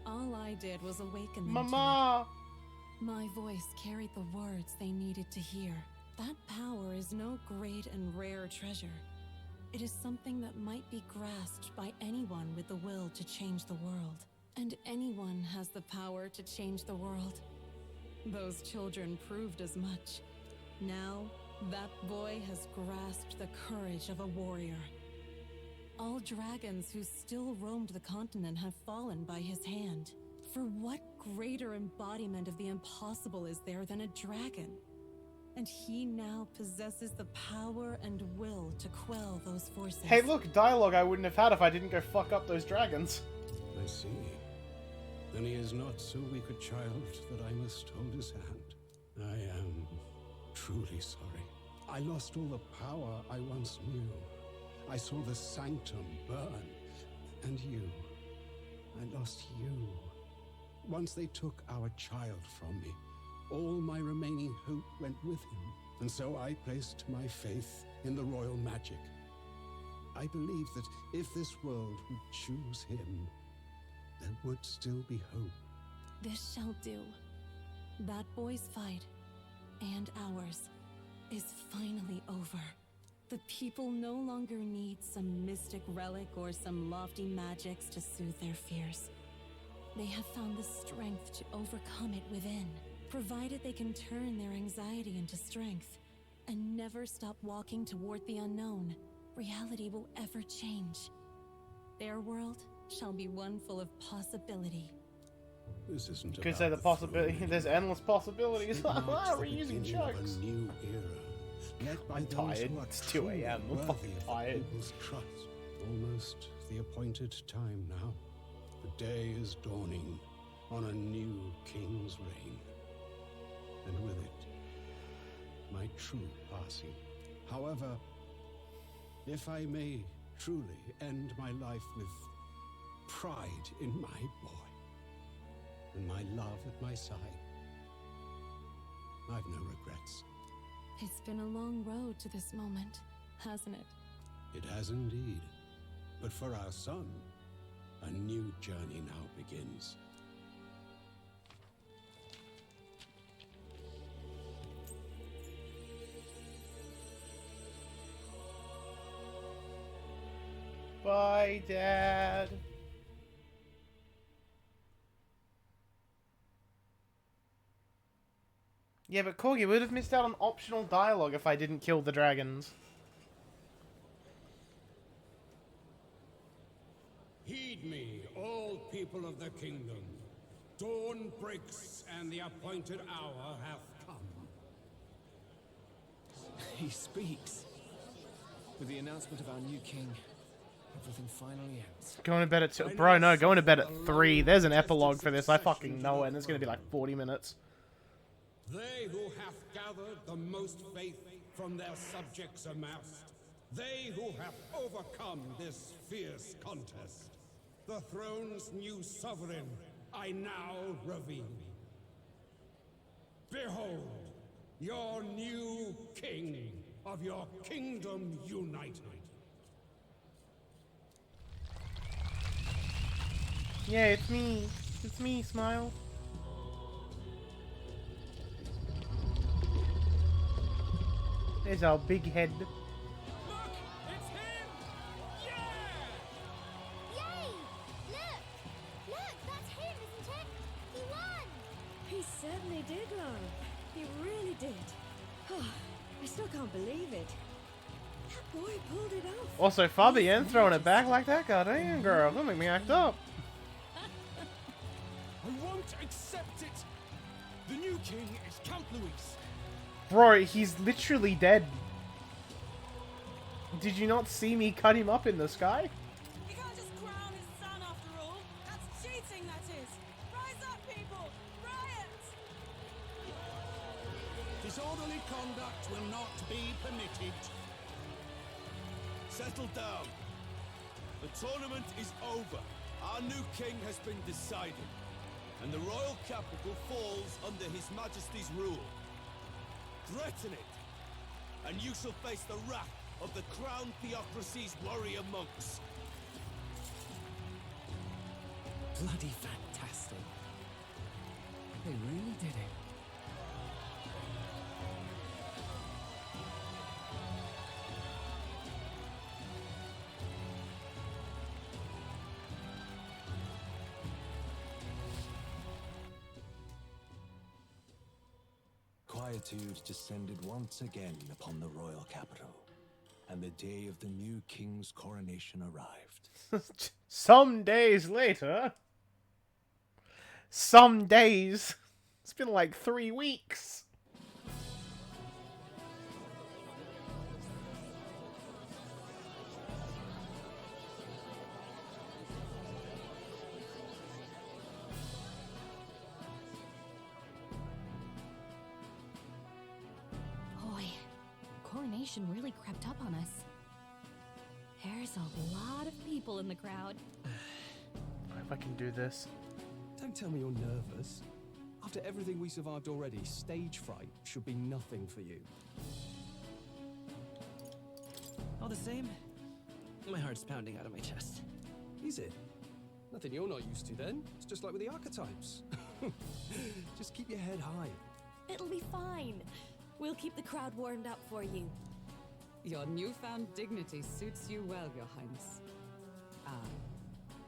S5: All I did was awaken them
S1: Mama!
S5: to it. My voice carried the words they needed to hear. That power is no great and rare treasure. It is something that might be grasped by anyone with the will to change the world. And anyone has the power to change the world. Those children proved as much. Now, that boy has grasped the courage of a warrior. All dragons who still roamed the continent have fallen by his hand. For what greater embodiment of the impossible is there than a dragon? And he now possesses the power and will to quell those forces.
S1: Hey look, dialogue I wouldn't have had if I didn't go fuck up those dragons.
S16: I see. Then he is not so weak a child that I must hold his hand. I am truly sorry. I lost all the power I once knew. I saw the sanctum burn. And you. I lost you. Once they took our child from me, all my remaining hope went with him. And so I placed my faith in the royal magic. I believe that if this world would choose him, there would still be hope.
S5: This shall do. That boy's fight, and ours, is finally over. The people no longer need some mystic relic or some lofty magics to soothe their fears. They have found the strength to overcome it within. Provided they can turn their anxiety into strength and never stop walking toward the unknown, reality will ever change. Their world shall be one full of possibility.
S16: This isn't
S1: Could say the possibility. There's endless possibilities. We're using chunks.
S16: A new era, led by
S1: I'm
S16: those
S1: tired.
S16: who are
S1: It's 2 a.m. I'm
S16: truly
S1: fucking
S16: worthy of
S1: tired.
S16: the people's trust. Almost the appointed time now. The day is dawning on a new king's reign. And with it, my true passing. However, if I may truly end my life with pride in my boy, and my love at my side, I've no regrets.
S5: It's been a long road to this moment, hasn't it?
S16: It has indeed. But for our son, a new journey now begins.
S1: Bye, Dad. Yeah, but Corgi would have missed out on optional dialogue if I didn't kill the dragons.
S16: Heed me, all people of the kingdom. Dawn breaks, and the appointed hour hath come.
S14: He speaks. With the announcement of our new king, everything finally ends.
S1: Going to bed at 2. Bro, no, going to bed at 3. There's an epilogue for this. I fucking know it, and it's going to be like 40 minutes.
S16: They who have gathered the most faith from their subjects amassed, they who have overcome this fierce contest, the throne's new sovereign, I now reveal. Behold, your new king of your kingdom united.
S1: Yeah, it's me. It's me, Smile. There's our big head.
S2: Yay! Look, that's him, isn't it? He won!
S7: He certainly did, Laura. He really did. Oh, I still can't believe it. That boy pulled it off.
S1: Also, Fabienne throwing it back like that? God damn, girl. Don't make me act up.
S15: I won't accept it! The new king is Count Luis.
S1: Bro, he's literally dead. Did you not see me cut him up in the sky?
S10: He can't just crown his son after all. That's cheating, that is. Rise up, people! Riot!
S11: Disorderly conduct will not be permitted. Settle down. The tournament is over. Our new king has been decided, and the royal capital falls under His Majesty's rule. Threaten it, and you shall face the wrath of the crown theocracy's warrior monks.
S14: Bloody fantastic. They really did it.
S19: Quietude descended once again upon the royal capital, and the day of the new king's coronation arrived.
S1: Some days later. Some days. It's been like 3 weeks.
S4: Boy, coronation really crept up on us. There's a lot of people in the crowd.
S1: If I can do this.
S14: Don't tell me you're nervous. After everything we survived already, stage fright should be nothing for you.
S12: All the same, my heart's pounding out of my chest.
S14: Is it? Nothing you're not used to then. It's just like with the archetypes. Just keep your head high.
S8: It'll be fine. We'll keep the crowd warmed up for you.
S5: Your newfound dignity suits you well, Your Highness.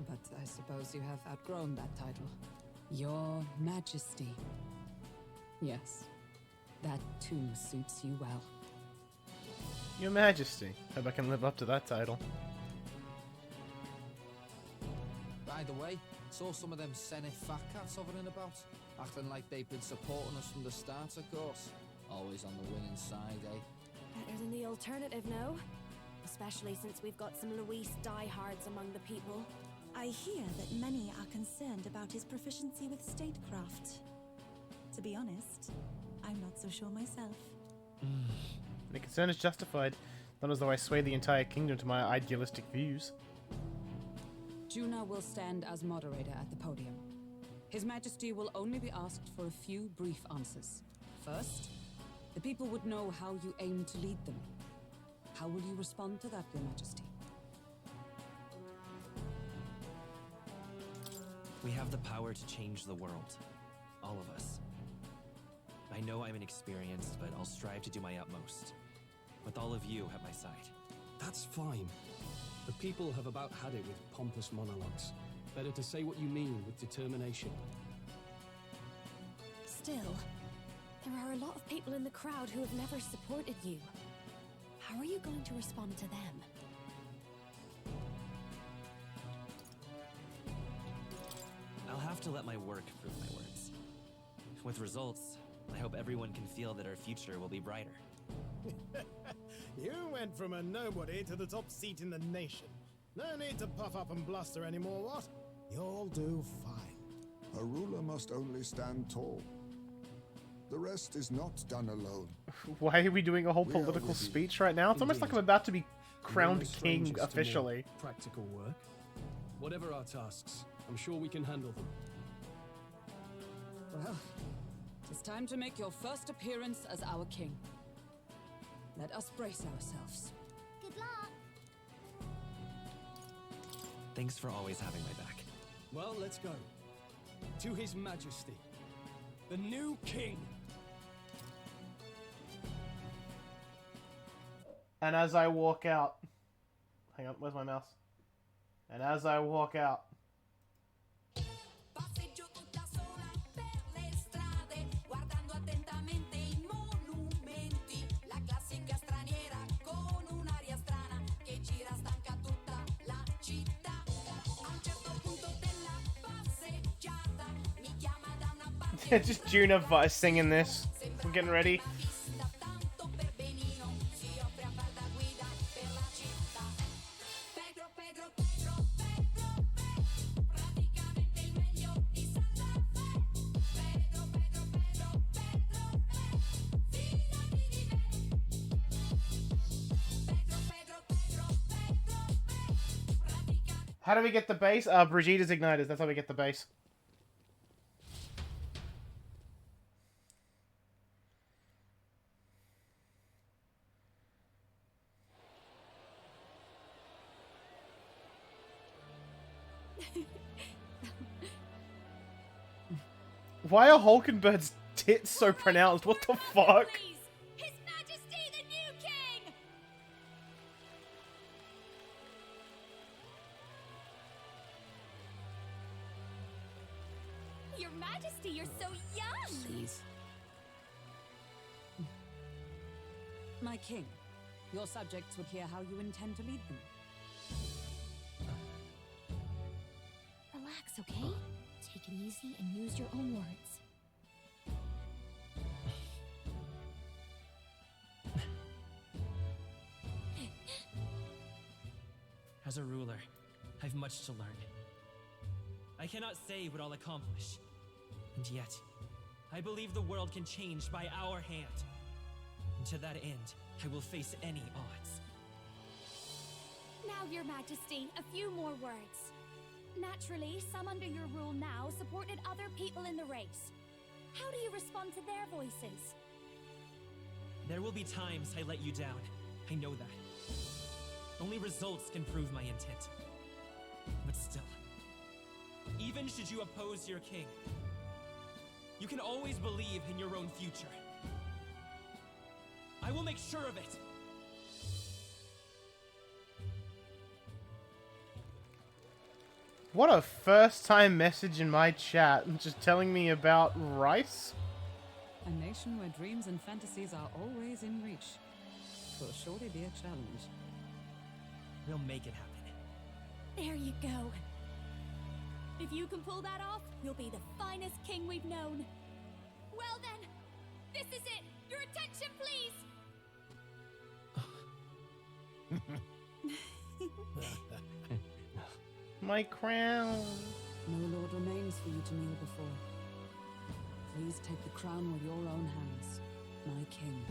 S5: But I suppose you have outgrown that title. Your Majesty. Yes, that too suits you well.
S1: Your Majesty. Hope I can live up to that title.
S9: By the way, saw some of them Senate fat cats hovering about, acting like they've been supporting us from the start, of course. Always on the winning side, eh?
S8: Better than the alternative, no? Especially since we've got some Luis diehards among the people.
S10: I hear that many are concerned about his proficiency with statecraft. To be honest, I'm not so sure myself.
S1: The concern is justified. Not as though I sway the entire kingdom to my idealistic views.
S5: Juna will stand as moderator at the podium. His Majesty will only be asked for a few brief answers. First, The people would know how you aim to lead them. How will you respond to that, Your Majesty?
S12: We have the power to change the world. All of us. I know I'm inexperienced, but I'll strive to do my utmost. With all of you at my side.
S14: That's fine. The people have about had it with pompous monologues. Better to say what you mean with determination.
S8: Still, there are a lot of people in the crowd who have never supported you. How are you going to respond to them?
S12: I'll have to let my work prove my words. With results, I hope everyone can feel that our future will be brighter.
S17: You went from a nobody to the top seat in the nation. No need to puff up and bluster anymore, what? You'll do fine.
S6: A ruler must only stand tall. The rest is not done alone.
S1: Why are we doing a whole political speech right now? It's almost like I'm about to be crowned king officially.
S14: Practical work. Whatever our tasks, I'm sure we can handle them.
S5: Well, it's time to make your first appearance as our king. Let us brace ourselves.
S4: Good luck.
S12: Thanks for always having my back.
S14: Well, let's go. To His Majesty, the new king.
S1: And as I walk out... Hang on, where's my mouse? And as I walk out... Just Juna singing this. I'm getting ready. How do we get the base? Brigida's igniters. That's how we get the base. Why are Hulkenberg's tits so pronounced? What the fuck?
S2: His Majesty the new king! Your Majesty, you're so young!
S5: Please. My king, your subjects would hear how you intend to lead them.
S4: Relax, okay? Take it easy and use your own words.
S12: As a ruler, I've much to learn. I cannot say what I'll accomplish. And yet, I believe the world can change by our hand. And to that end, I will face any odds.
S2: Now, Your Majesty, a few more words. Naturally, some under your rule now supported other people in the race. How do you respond to their voices?
S12: There will be times I let you down. I know that. Only results can prove my intent. But still, even should you oppose your king, you can always believe in your own future. I will make sure of it.
S1: What a first time message in my chat, just telling me about rice?
S5: A nation where dreams and fantasies are always in reach. Will surely be a challenge.
S12: We'll make it happen.
S2: There you go. If you can pull that off, you'll be the finest king we've known. Well then, this is it. Your attention, please.
S1: My crown.
S5: No lord remains for you to kneel before. Please take the crown with your own hands, my king.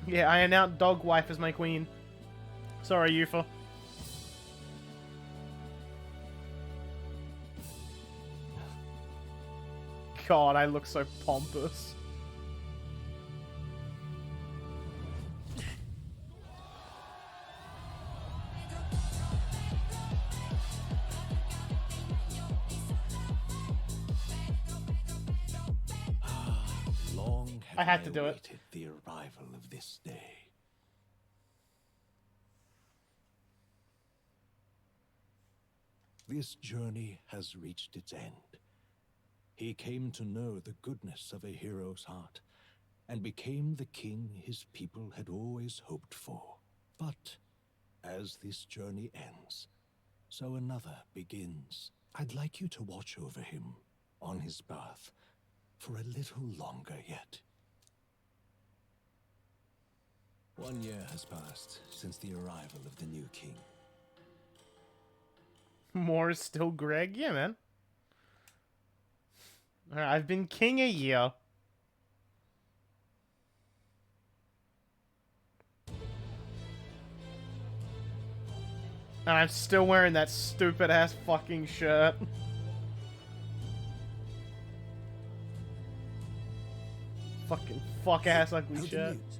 S1: Yeah, I announce dog wife as my queen. Sorry, Yufa. God, I look so pompous.
S13: Long
S1: I had
S13: have
S1: to do it.
S13: awaited the arrival of this day. This journey has reached its end. He came to know the goodness of a hero's heart, and became the king his people had always hoped for. But as this journey ends, so another begins. I'd like you to watch over him on his path for a little longer yet. 1 year has passed since the arrival of the new king.
S1: More is still Greg? Yeah, man. Alright, I've been king a year. And I'm still wearing that stupid ass fucking shirt. Fucking fuck ass ugly
S20: How
S1: shirt.
S20: news?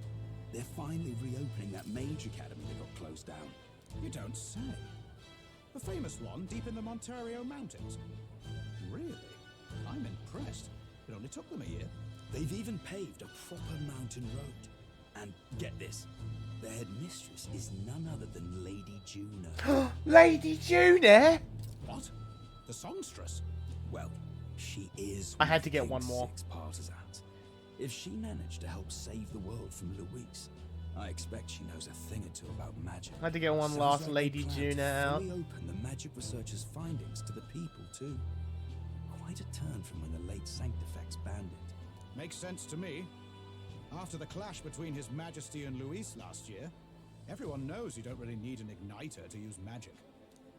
S20: They're finally reopening that mage academy that got closed down.
S22: You don't say. The famous one deep in the Montario Mountains. Really? I'm impressed. It only took them a year.
S20: They've even paved a proper mountain road. And get this, their headmistress is none other than Lady Juno.
S1: Lady Juno?
S22: What? The songstress?
S20: Well, she is.
S1: I had to get one more.
S20: 6 partisans. If she managed to help save the world from Louise, I expect she knows a thing or two about magic.
S1: I had to get one
S20: Sounds
S1: last
S20: like they
S1: Lady
S20: plan to
S1: Juno out.
S20: fully open the magic researchers' findings to the people too. Quite a turn from when the late Sanctifex banned it.
S22: Makes sense to me. After the clash between His Majesty and Luis last year, everyone knows you don't really need an igniter to use magic.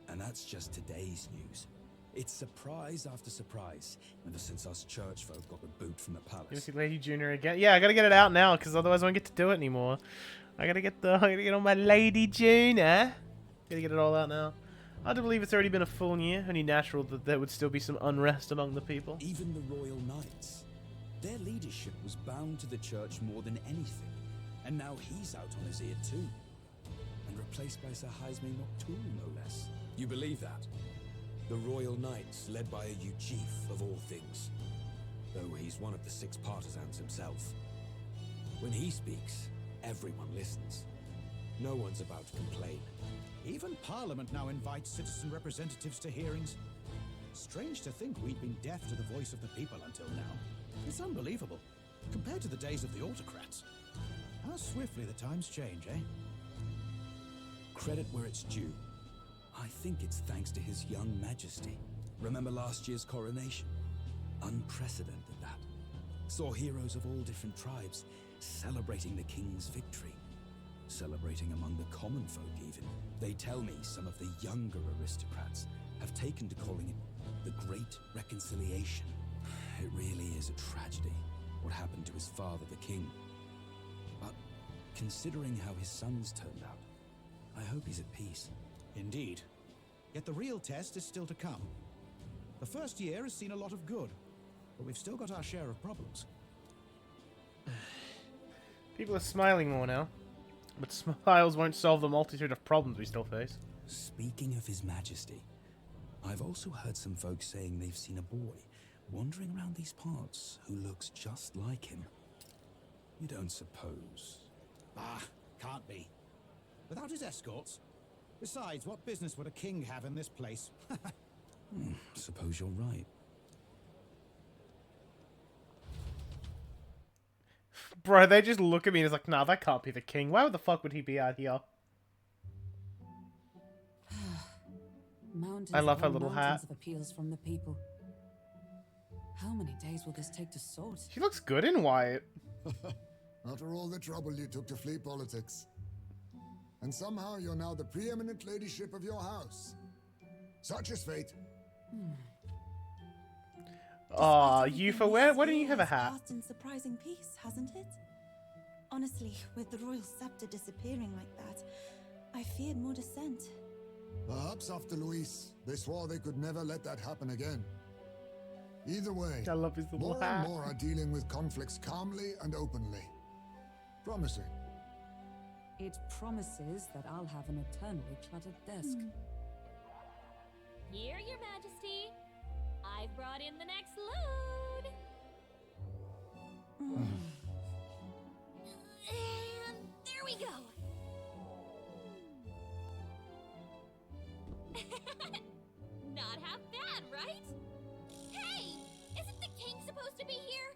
S20: And that's just today's news. It's surprise after surprise, ever since us church folk got the boot from the
S1: Gonna
S20: palace.
S1: see Lady Juno again. Yeah, I gotta get it out now, because otherwise I won't get to do it anymore. I gotta get on my Lady Juno. Gotta get it all out now. Hard to believe it's already been a full year. Only natural that there would still be some unrest among the people.
S20: Even the Royal Knights. Their leadership was bound to the church more than anything, and now he's out on his ear too. And replaced by Sir Heisme Nocturne, no less. You believe that? The Royal Knights, led by a Uchief of all things. Though he's one of the 6 partisans himself. When he speaks, everyone listens. No one's about to complain.
S22: Even Parliament now invites citizen representatives to hearings. Strange to think we'd been deaf to the voice of the people until now. It's unbelievable, compared to the days of the autocrats. How swiftly the times change, eh?
S20: Credit where it's due. I think it's thanks to his young majesty. Remember last year's coronation? Unprecedented, that. Saw heroes of all different tribes celebrating the king's victory. Celebrating among the common folk, even. They tell me some of the younger aristocrats have taken to calling it the Great Reconciliation. It really is a tragedy, what happened to his father, the king. But considering how his sons turned out, I hope he's at peace.
S22: Indeed. Yet the real test is still to come. The first year has seen a lot of good, but we've still got our share of problems.
S1: People are smiling more now. But smiles won't solve the multitude of problems we still face.
S20: Speaking of His Majesty, I've also heard some folks saying they've seen a boy wandering around these parts who looks just like him. You don't suppose?
S22: Ah, can't be. Without his escorts? Besides, what business would a king have in this place?
S20: Suppose you're right.
S1: Bro, they just look at me and it's like, nah, that can't be the king. Why the fuck would he be out here?
S5: Mountains
S1: I love her
S5: upon
S1: little
S5: mountains
S1: hat.
S5: of appeals from the people. How many days will this take to sort?
S1: She looks good in white.
S6: After all the trouble you took to flee politics. And somehow you're now the preeminent ladyship of your house. Such is fate.
S1: Aw, Yufa, why don't you have a hat?
S10: Passed in surprising peace, hasn't it? Honestly, with the royal scepter disappearing like that, I feared more dissent.
S6: Perhaps after Luis, they swore they could never let that happen again. Either way,
S1: I love his little
S6: more
S1: hat.
S6: and more are dealing with conflicts calmly and openly. Promising.
S5: It promises that I'll have an eternally cluttered desk.
S2: Here, Your Majesty. I've brought in the next load. And there we go. Not half bad, right? Hey, isn't the king supposed to be here?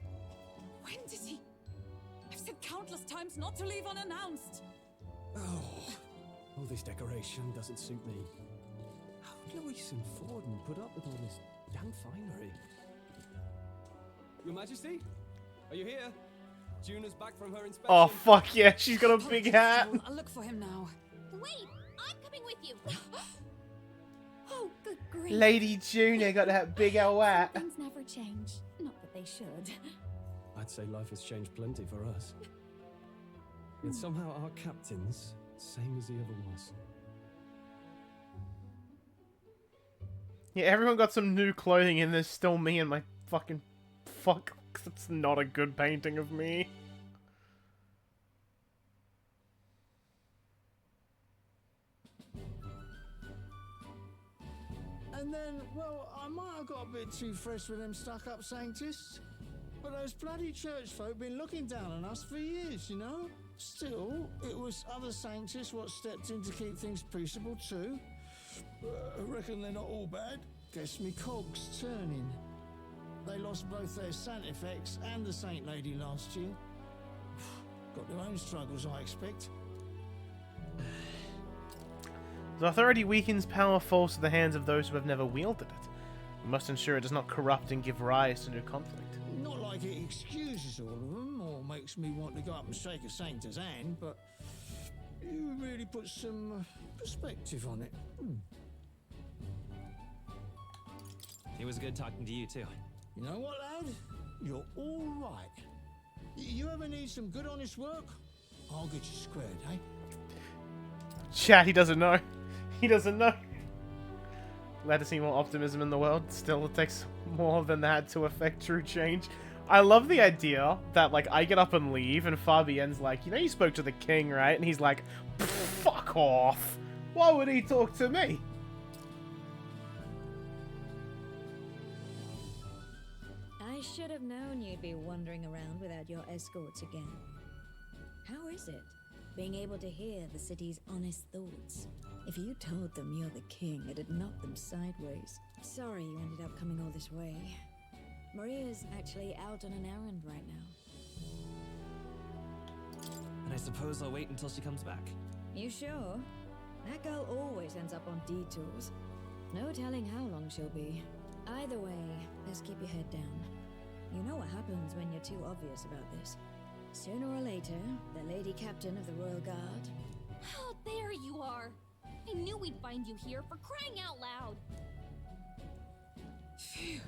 S5: When did he? I've said countless times not to leave unannounced.
S14: Oh, all this decoration doesn't suit me. How would Louise and Forden put up with all this damn finery?
S15: Your Majesty? Are you here? Juna's back from her inspection.
S1: Oh fuck yeah, she's got a big hat.
S5: I'll look for him now.
S2: Wait, I'm coming with you. Oh, good grief.
S1: Lady Juna got that big old hat.
S2: Things never change. Not that they should.
S14: I'd say life has changed plenty for us. Yet somehow our captain's same as he ever was.
S1: Yeah, everyone got some new clothing and there's still me and my fucking fuck. It's not a good painting of me.
S3: And then, well, I might have got a bit too fresh with them stuck-up sanctists. But those bloody church folk been looking down on us for years, you know? Still, it was other sanctists what stepped in to keep things peaceable too. I reckon they're not all bad. Guess me cogs turning. They lost both their Sanctifex and the Saint Lady last year. Got their own struggles, I expect.
S1: The authority weakens, power falls to the hands of those who have never wielded it. We must ensure it does not corrupt and give rise to new conflict.
S3: Not like it excuses all of them, or makes me want to go up and shake a sanctor's hand, but you really put some perspective on it.
S12: It was good talking to you, too.
S3: You know what, lad? You're all right. You ever need some good, honest work? I'll get you squared, eh?
S1: Chat, he doesn't know. He doesn't know. Glad to see more optimism in the world. Still, it takes more than that to affect true change. I love the idea that, like, I get up and leave, and Fabienne's like, you know you spoke to the king, right? And he's like, fuck off. Why would he talk to me?
S21: I should have known you'd be wandering around without your escorts again. How is it, being able to hear the city's honest thoughts? If you told them you're the king, it'd knock them sideways. Sorry you ended up coming all this way. Maria's actually out on an errand right now.
S12: And I suppose I'll wait until she comes back.
S21: You sure? That girl always ends up on detours. No telling how long she'll be. Either way, best keep your head down. You know what happens when you're too obvious about this. Sooner or later, the Lady Captain of the Royal Guard...
S2: Oh, there you are. I knew we'd find you here, for crying out loud.
S5: Phew.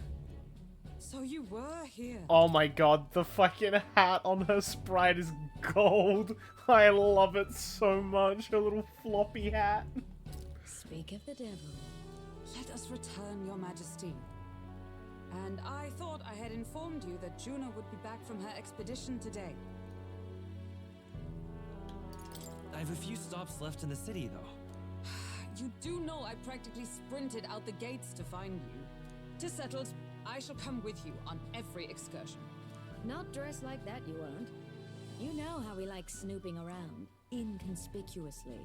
S5: So you were here.
S1: Oh my god, the fucking hat on her sprite is gold. I love it so much, her little floppy hat.
S21: Speak of the devil.
S5: Let us return, Your Majesty. And I thought I had informed you that Juna would be back from her expedition today.
S12: I have a few stops left in the city, though.
S5: You do know I practically sprinted out the gates to find you. 'Tis settled. I shall come with you on every excursion.
S21: Not dressed like that, you won't. You know how we like snooping around, inconspicuously.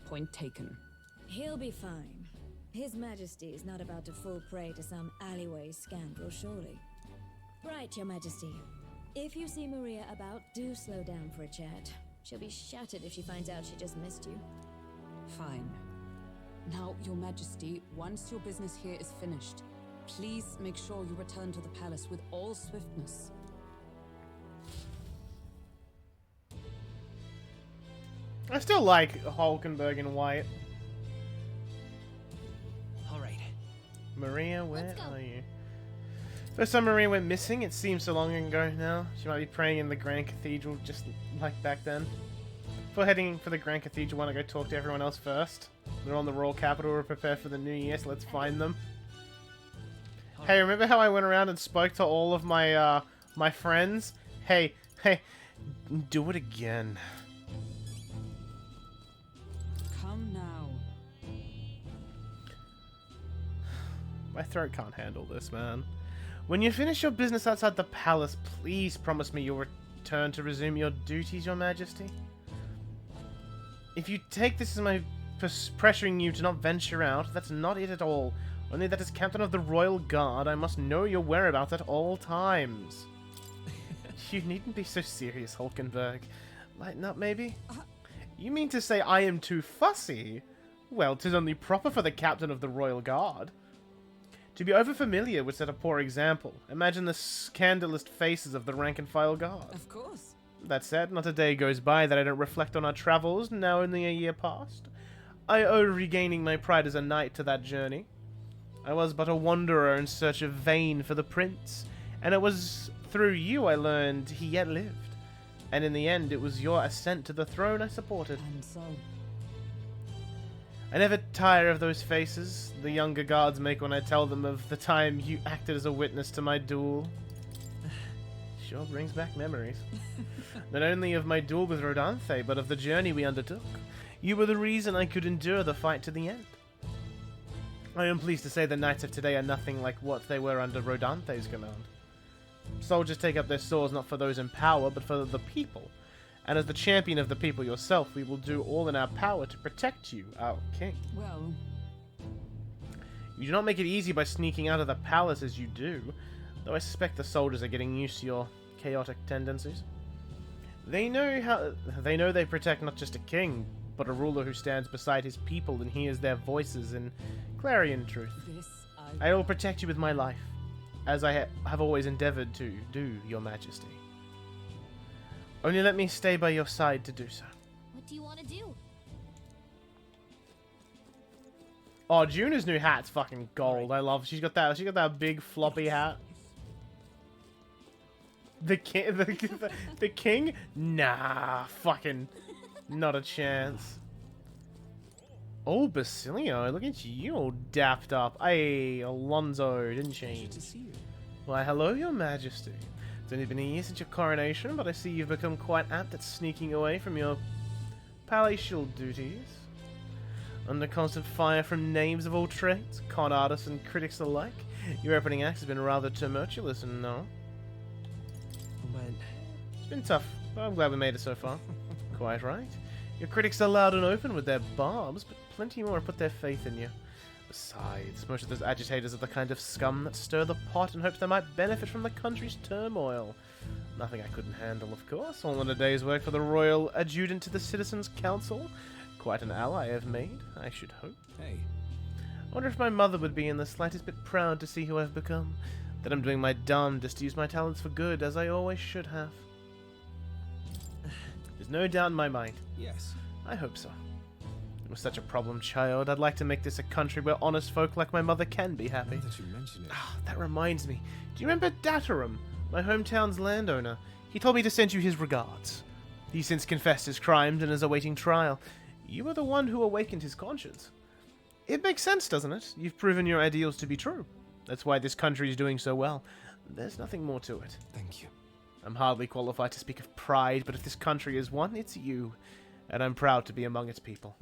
S5: Point taken.
S21: He'll be fine. His Majesty is not about to fall prey to some alleyway scandal, surely. Right, Your Majesty. If you see Maria about, do slow down for a chat. She'll be shattered if she finds out she just missed you.
S5: Fine. Now, Your Majesty, once your business here is finished, please make sure you return to the palace with all swiftness.
S1: I still like Hulkenberg in white.
S12: Alright.
S1: Maria, where are you? First time Maria went missing, it seems so long ago now. She might be praying in the Grand Cathedral just like back then. Before heading for the Grand Cathedral, want to go talk to everyone else first. They're on the Royal Capital to prepare for the New Year, so let's find them. Hey, remember how I went around and spoke to all of my, my friends? Hey, do it again.
S5: Come now.
S1: My throat can't handle this, man. When you finish your business outside the palace, please promise me you'll return to resume your duties, Your Majesty. If you take this as my pressuring you to not venture out, that's not it at all. Only that as Captain of the Royal Guard, I must know your whereabouts at all times. You needn't be so serious, Hulkenberg. Lighten up, maybe? You mean to say I am too fussy? Well, 'tis only proper for the Captain of the Royal Guard. To be over-familiar would set a poor example. Imagine the scandalous faces of the rank-and-file guard.
S5: Of course.
S1: That said, not a day goes by that I don't reflect on our travels, now only a year past. I owe regaining my pride as a knight to that journey. I was but a wanderer in search of vain for the prince, and it was through you I learned he yet lived. And in the end, it was your ascent to the throne I supported.
S5: And so?
S1: I never tire of those faces the younger guards make when I tell them of the time you acted as a witness to my duel. Sure brings back memories. Not only of my duel with Rodanthe, but of the journey we undertook. You were the reason I could endure the fight to the end. I am pleased to say the knights of today are nothing like what they were under Rodanthe's command. Soldiers take up their swords not for those in power, but for the people. And as the champion of the people yourself, we will do all in our power to protect you, our king.
S5: Well...
S1: You do not make it easy by sneaking out of the palace as you do, though I suspect the soldiers are getting used to your chaotic tendencies. They know they protect not just a king, but a ruler who stands beside his people and hears their voices in clarion truth. I will protect you with my life, as I have always endeavored to do, Your Majesty. Only let me stay by your side to do so.
S4: What do you want to do?
S1: Oh, Juna's new hat's fucking gold. I love. She's got that big floppy hat. The king, the king? Nah, fucking, not a chance. Oh, Basilio, look at you, all dapped up. Hey, Alonso, didn't change.
S14: Pleasure to see you.
S1: Why, hello, Your Majesty. It's only been a year since your coronation, but I see you've become quite apt at sneaking away from your palatial duties. Under constant fire from knaves of all trades, con artists and critics alike, your opening act has been rather tumultuous, and no? It's been tough, but I'm glad we made it so far. Quite right. Your critics are loud and open with their barbs, but plenty more have put their faith in you. Besides, most of those agitators are the kind of scum that stir the pot in hopes they might benefit from the country's turmoil. Nothing I couldn't handle, of course. All in a day's work for the Royal Adjutant to the Citizens' Council. Quite an ally I've made, I should hope.
S14: Hey.
S1: I wonder if my mother would be in the slightest bit proud to see who I've become. That I'm doing my darndest to use my talents for good, as I always should have. There's no doubt in my mind.
S14: Yes.
S1: I hope so. It was such a problem, child. I'd like to make this a country where honest folk like my mother can be happy.
S14: Now that you mention it.
S1: Ah, that reminds me. Do you remember Datarum, my hometown's landowner? He told me to send you his regards. He's since confessed his crimes and is awaiting trial. You were the one who awakened his conscience. It makes sense, doesn't it? You've proven your ideals to be true. That's why this country is doing so well. There's nothing more to it.
S14: Thank you.
S1: I'm hardly qualified to speak of pride, but if this country is one, it's you. And I'm proud to be among its people.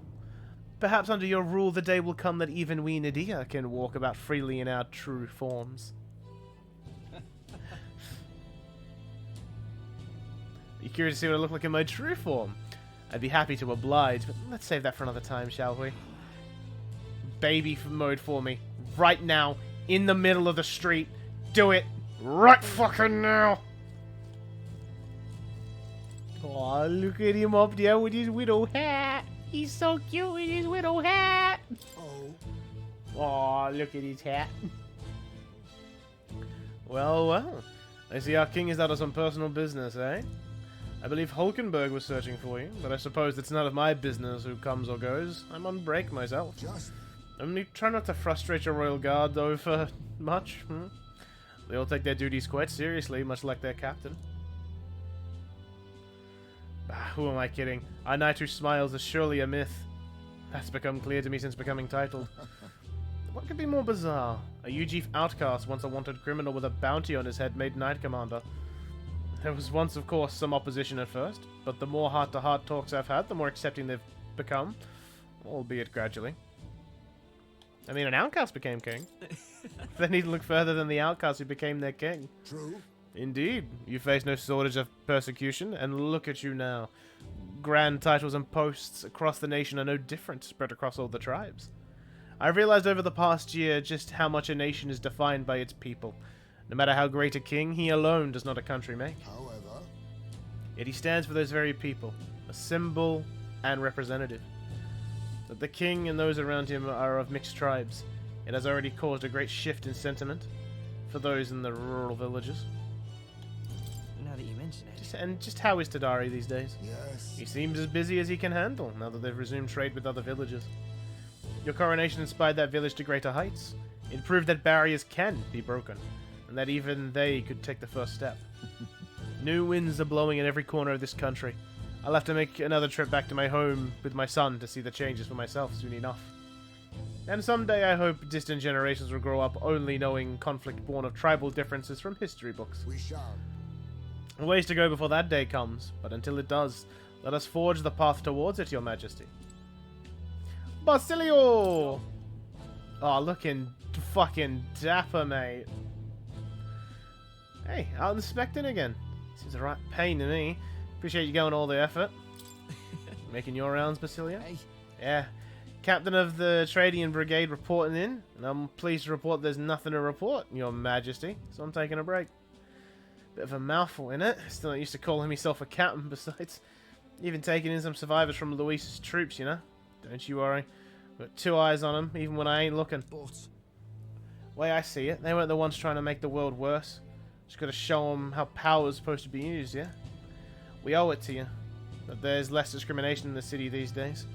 S1: Perhaps under your rule the day will come that even we Nadia can walk about freely in our true forms. You curious to see what I look like in my true form? I'd be happy to oblige, but let's save that for another time, shall we? Baby mode for me. Right now. In the middle of the street. Do it. Right fucking now. Oh, look at him up there with his widow hat. He's so cute with his widow hat. Oh, look at his hat. Well, well. I see our king is out of some personal business, eh? I believe Hulkenberg was searching for you, but I suppose it's none of my business who comes or goes. I'm on break myself. Only try not to frustrate your royal guard over much. They all take their duties quite seriously, much like their captain. Who am I kidding? Our knight who smiles is surely a myth. That's become clear to me since becoming titled. What could be more bizarre? A Ujif outcast, once a wanted criminal with a bounty on his head, made Knight Commander. There was once, of course, some opposition at first, but the more heart-to-heart talks I've had, the more accepting they've become, albeit gradually. I mean, an outcast became king. They need to look further than the outcast who became their king.
S6: True.
S1: Indeed. You face no shortage of persecution, and look at you now. Grand titles and posts across the nation are no different, spread across all the tribes. I've realized over the past year just how much a nation is defined by its people. No matter how great a king, he alone does not a country make.
S6: However,
S1: yet he stands for those very people, a symbol and representative. That the king and those around him are of mixed tribes, it has already caused a great shift in sentiment for those in the rural villages.
S12: Now that you mention it.
S1: And just how is Tadari these days?
S6: yes.
S1: He seems as busy as he can handle, now that they've resumed trade with other villages. Your coronation inspired that village to greater heights. It proved that barriers can be broken, and that even they could take the first step. New winds are blowing in every corner of this country. I'll have to make another trip back to my home with my son to see the changes for myself soon enough. And someday I hope distant generations will grow up only knowing conflict born of tribal differences from history books.
S6: We shall.
S1: A ways to go before that day comes, but until it does, let us forge the path towards it, Your Majesty. Basilio! Oh, looking fucking dapper, mate. Hey, out inspecting again. Seems a right pain to me. Appreciate you going all the effort. Making your rounds, Basilio?
S9: Hey.
S1: Yeah. Captain of the Trading Brigade reporting in, and I'm pleased to report there's nothing to report, Your Majesty, so I'm taking a break. Bit of a mouthful, innit? Still not used to calling himself a captain, besides. Even taking in some survivors from Luis's troops, you know? Don't you worry. Got two eyes on them, even when I ain't looking.
S9: But
S1: Way I see it, they weren't the ones trying to make the world worse. Just gotta show them how power's supposed to be used, yeah? We owe it to you. That there's less discrimination in the city these days.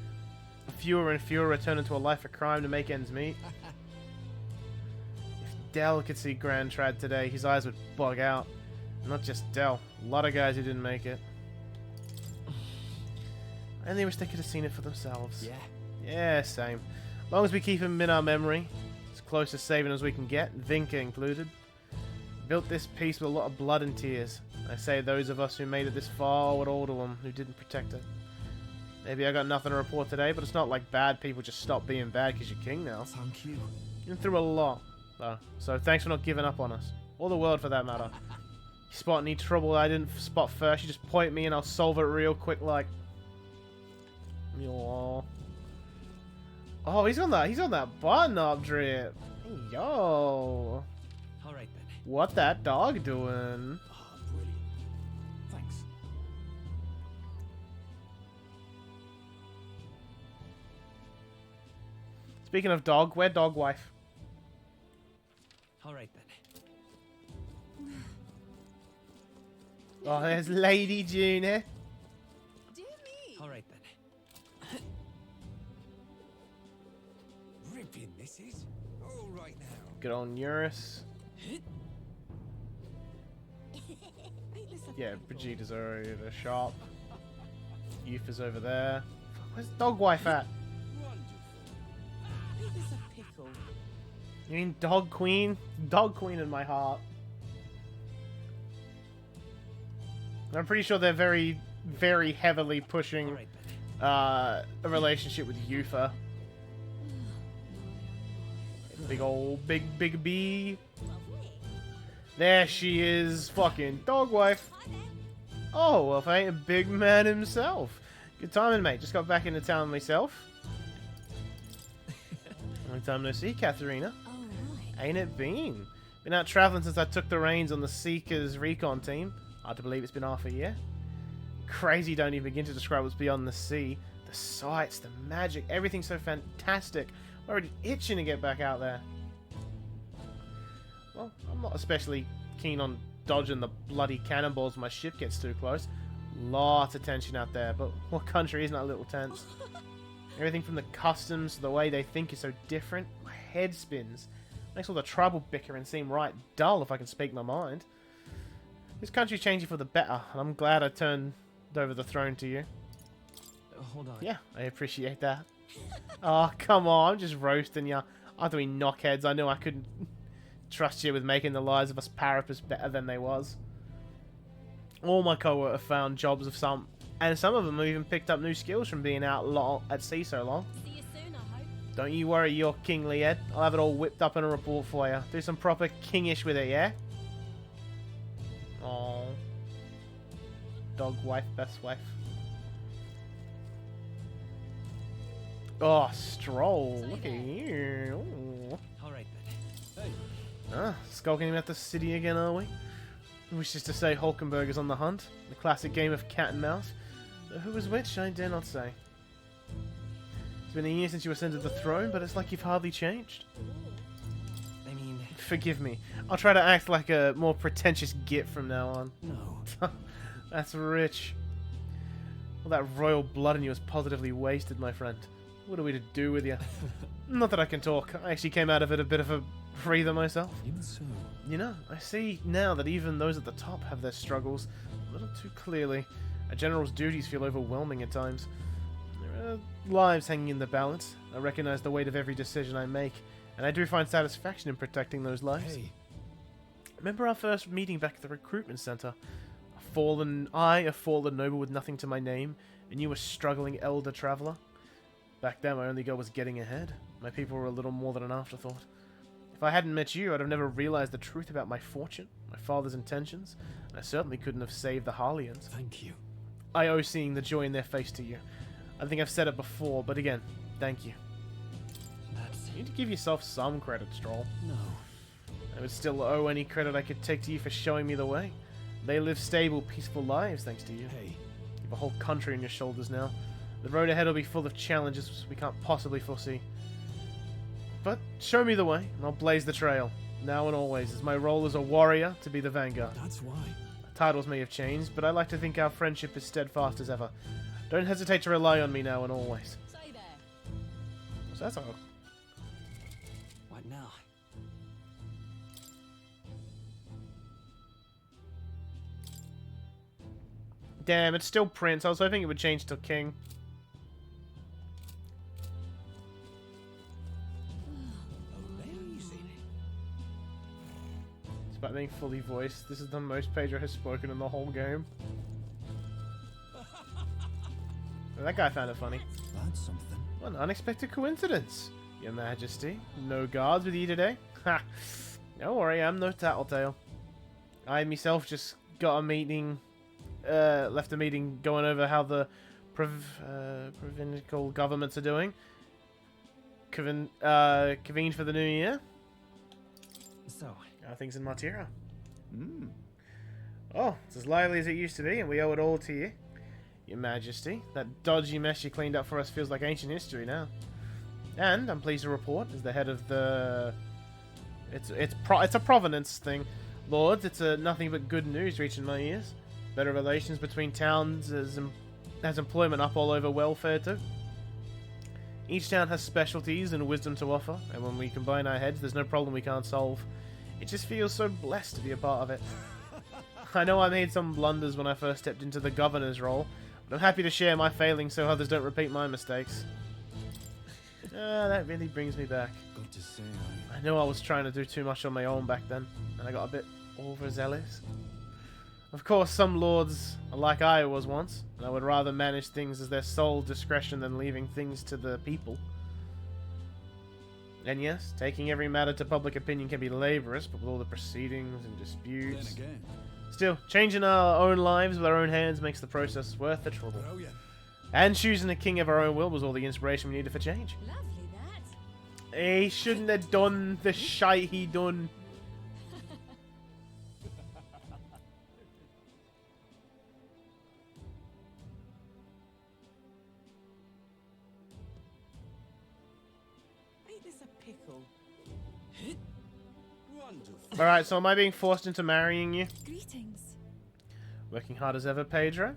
S1: Fewer and fewer return into a life of crime to make ends meet. If Del could see Grand Trad today, his eyes would bug out. Not just Del, a lot of guys who didn't make it. I only wish they could have seen it for themselves.
S9: yeah.
S1: Yeah, same. As long as we keep him in our memory, as close to saving as we can get, Vinca included. Built this piece with a lot of blood and tears. I say those of us who made it this far would all to them who didn't protect it. Maybe I got nothing to report today, but it's not like bad people just stop being bad because you're king now.
S9: Thank you.
S1: You've been through a lot, though, so thanks for not giving up on us. Or the world, for that matter. You spot any trouble I didn't spot first, you just point at me and I'll solve it real quick, like... Yo. Oh, he's on that button-up drip. Yo.
S12: Alright then.
S1: What that dog doing?
S9: Oh, brilliant. Thanks.
S1: Speaking of dog, where dog wife?
S12: Alright then.
S1: Oh, there's Lady Juna.
S12: Alright then.
S9: Ripping, this is. All right now.
S1: Good on Eurus. Yeah, Vegeta's already at the shop. Youth is over there. Where's dog wife at? You mean dog queen? Dog queen in my heart. I'm pretty sure they're very, very heavily pushing a relationship with Yufa. Big B. There she is, fucking dog wife. Oh, well, if I ain't a big man himself. Good timing, mate. Just got back into town myself. Long time no see, Katharina. Ain't it been? Been out traveling since I took the reins on the Seekers recon team. Hard to believe it's been half a year. Crazy, don't even begin to describe what's beyond the sea. The sights, the magic, everything's so fantastic. I'm already itching to get back out there. Well, I'm not especially keen on dodging the bloody cannonballs when my ship gets too close. Lots of tension out there, but what country isn't a little tense? Everything from the customs to the way they think is so different. My head spins. Makes all the tribal bickering seem right dull if I can speak my mind. This country's changing for the better, and I'm glad I turned over the throne to you.
S12: Hold on.
S1: Yeah, I appreciate that. Oh, come on, I'm just roasting ya. After we knockheads, I knew I couldn't trust you with making the lives of us parapets better than they was. All my co-workers found jobs of some, and some of them have even picked up new skills from being out at sea so long.
S2: See you soon, I hope.
S1: Don't you worry your kingly head. I'll have it all whipped up in a report for you. Do some proper kingish with it, yeah? Aww. Dog wife, best wife. Oh, Stroll. Look at you.
S12: Alright then. Hey.
S1: Ah, skulking about the city again, are we? Which is to say Hulkenberg is on the hunt. The classic game of cat and mouse. Who is which, I dare not say. It's been a year since you ascended the throne, but it's like you've hardly changed.
S12: I mean...
S1: Forgive me. I'll try to act like a more pretentious git from now on.
S12: No.
S1: That's rich. All that royal blood in you is positively wasted, my friend. What are we to do with you? Not that I can talk. I actually came out of it a bit of a breather myself.
S14: Even so.
S1: You know, I see now that even those at the top have their struggles a little too clearly. A general's duties feel overwhelming at times. There are lives hanging in the balance. I recognize the weight of every decision I make, and I do find satisfaction in protecting those lives.
S14: Hey.
S1: Remember our first meeting back at the recruitment center? A fallen noble with nothing to my name, and you a struggling elder traveler? Back then, my only goal was getting ahead. My people were a little more than an afterthought. If I hadn't met you, I'd have never realized the truth about my fortune, my father's intentions, and I certainly couldn't have saved the Harlians.
S14: Thank you.
S1: I owe seeing the joy in their face to you. I think I've said it before, but again, thank you. You need to give yourself some credit, Stroll.
S14: No.
S1: I would still owe any credit I could take to you for showing me the way. They live stable, peaceful lives thanks to you.
S14: Hey.
S1: You have a whole country on your shoulders now. The road ahead will be full of challenges we can't possibly foresee. But show me the way, and I'll blaze the trail. Now and always, as my role as a warrior to be the vanguard.
S14: That's why.
S1: Titles may have changed, but I like to think our friendship is steadfast as ever. Don't hesitate to rely on me now and always.
S2: Say there.
S1: What's that all?
S12: What now?
S1: Damn, it's still Prince. I was hoping it would change to King. Despite being fully voiced, this is the most Pedro has spoken in the whole game. That guy found it funny.
S22: That's something.
S1: What an unexpected coincidence, Your Majesty. No guards with you today? Ha! Don't worry, I'm no tattletale. I myself just got a meeting, left a meeting going over how the provincial governments are doing. Convened for the new year.
S12: So,
S1: things in Martira. Oh, it's as lively as it used to be, and we owe it all to you, Your Majesty. That dodgy mess you cleaned up for us feels like ancient history now. And I'm pleased to report, as the head of the, it's a provenance thing, Lords. It's nothing but good news reaching my ears. Better relations between towns has employment up all over welfare too. Each town has specialties and wisdom to offer, and when we combine our heads, there's no problem we can't solve. It just feels so blessed to be a part of it. I know I made some blunders when I first stepped into the governor's role, but I'm happy to share my failings so others don't repeat my mistakes. That really brings me back.
S14: Got to say,
S1: I know I was trying to do too much on my own back then, and I got a bit overzealous. Of course, some lords are like I was once, and I would rather manage things as their sole discretion than leaving things to the people. And yes, taking every matter to public opinion can be laborious, but with all the proceedings and disputes...
S22: Then again.
S1: Still, changing our own lives with our own hands makes the process worth the trouble.
S22: Oh, yeah.
S1: And choosing a king of our own will was all the inspiration we needed for change.
S2: Lovely, that.
S1: He shouldn't have done the shite he done.
S9: Ain't this a pickle? Wonderful.
S1: Alright, so am I being forced into marrying you?
S10: Greetings.
S1: Working hard as ever, Pedro? Or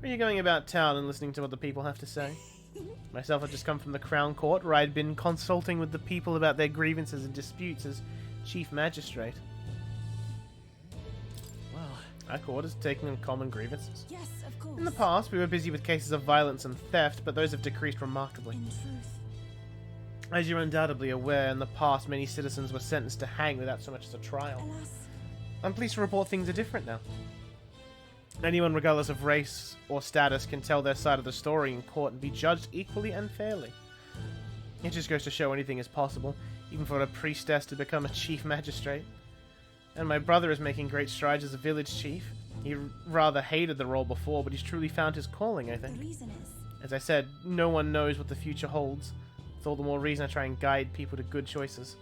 S1: are you going about town and listening to what the people have to say? Myself had just come from the Crown Court, where I'd been consulting with the people about their grievances and disputes as Chief Magistrate.
S12: well,
S1: Our court is taking on common grievances.
S10: Yes, of course.
S1: In the past, we were busy with cases of violence and theft, but those have decreased remarkably.
S10: In truth.
S1: As you're undoubtedly aware, in the past many citizens were sentenced to hang without so much as a trial.
S10: Alas.
S1: I'm pleased to report things are different now. Anyone, regardless of race or status, can tell their side of the story in court and be judged equally and fairly. It just goes to show anything is possible, even for a priestess to become a chief magistrate. And my brother is making great strides as a village chief. He rather hated the role before, but he's truly found his calling, I think.
S10: The reason is...
S1: As I said, no one knows what the future holds. It's all the more reason I try and guide people to good choices.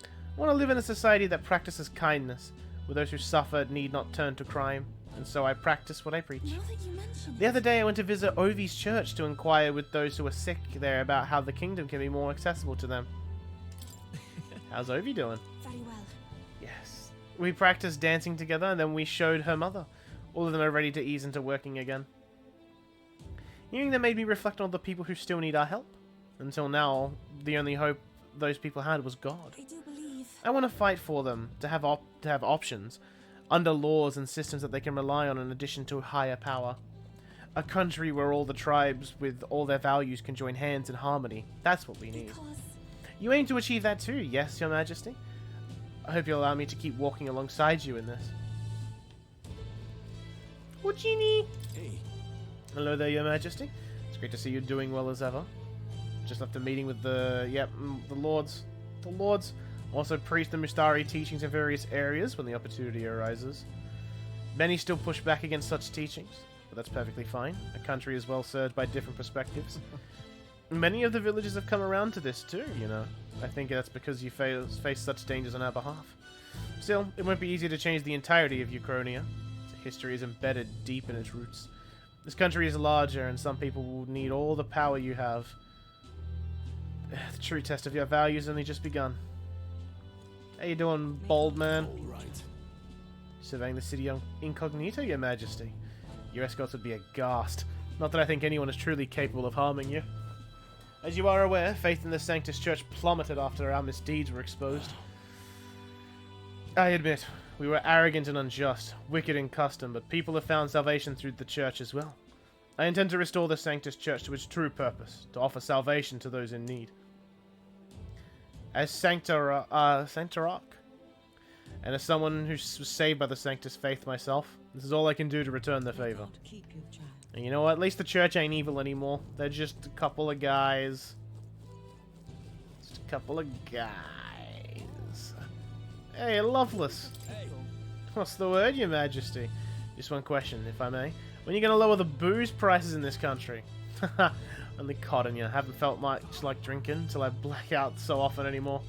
S1: I want to live in a society that practices kindness, where those who suffer need not turn to crime, and so I practice what I preach.
S10: Now that you mention
S1: The other day I went to visit Ovi's church to inquire with those who are sick there about how the kingdom can be more accessible to them. How's Ovi doing?
S10: Very well.
S1: Yes. We practiced dancing together, and then we showed her mother. All of them are ready to ease into working again. Hearing that made me reflect on the people who still need our help. Until now, the only hope those people had was God.
S10: I do believe...
S1: I want to fight for them, to have options, under laws and systems that they can rely on in addition to higher power. A country where all the tribes with all their values can join hands in harmony. That's what we need.
S10: Because...
S1: You aim to achieve that too, yes, Your Majesty? I hope you'll allow me to keep walking alongside you in this. Oh, Genie!
S15: Hey.
S1: Hello there, Your Majesty. It's great to see you doing well as ever. Just left a meeting with the lords. The lords also preach the Mustari teachings in various areas when the opportunity arises. Many still push back against such teachings, but that's perfectly fine. A country is well served by different perspectives. Many of the villages have come around to this too, you know. I think that's because you face such dangers on our behalf. Still, it won't be easy to change the entirety of Uchronia. History is embedded deep in its roots. This country is larger, and some people will need all the power you have. The true test of your values only just begun. How you doing, bold man?
S15: All right.
S1: Surveying the city incognito, Your Majesty. Your escorts would be aghast. Not that I think anyone is truly capable of harming you. As you are aware, faith in the Sanctus Church plummeted after our misdeeds were exposed. I admit, we were arrogant and unjust, wicked in custom, but people have found salvation through the Church as well. I intend to restore the Sanctus Church to its true purpose, to offer salvation to those in need. As Sanctarach, and as someone who was saved by the Sanctus faith myself, this is all I can do to return the favor. And you know what? At least the Church ain't evil anymore. They're just a couple of guys. Just a couple of guys. Hey, Loveless.
S15: Hey.
S1: What's the word, Your Majesty? Just one question, if I may. When are you going to lower the booze prices in this country? Only codding you. Haven't felt much like drinking till I black out so often anymore.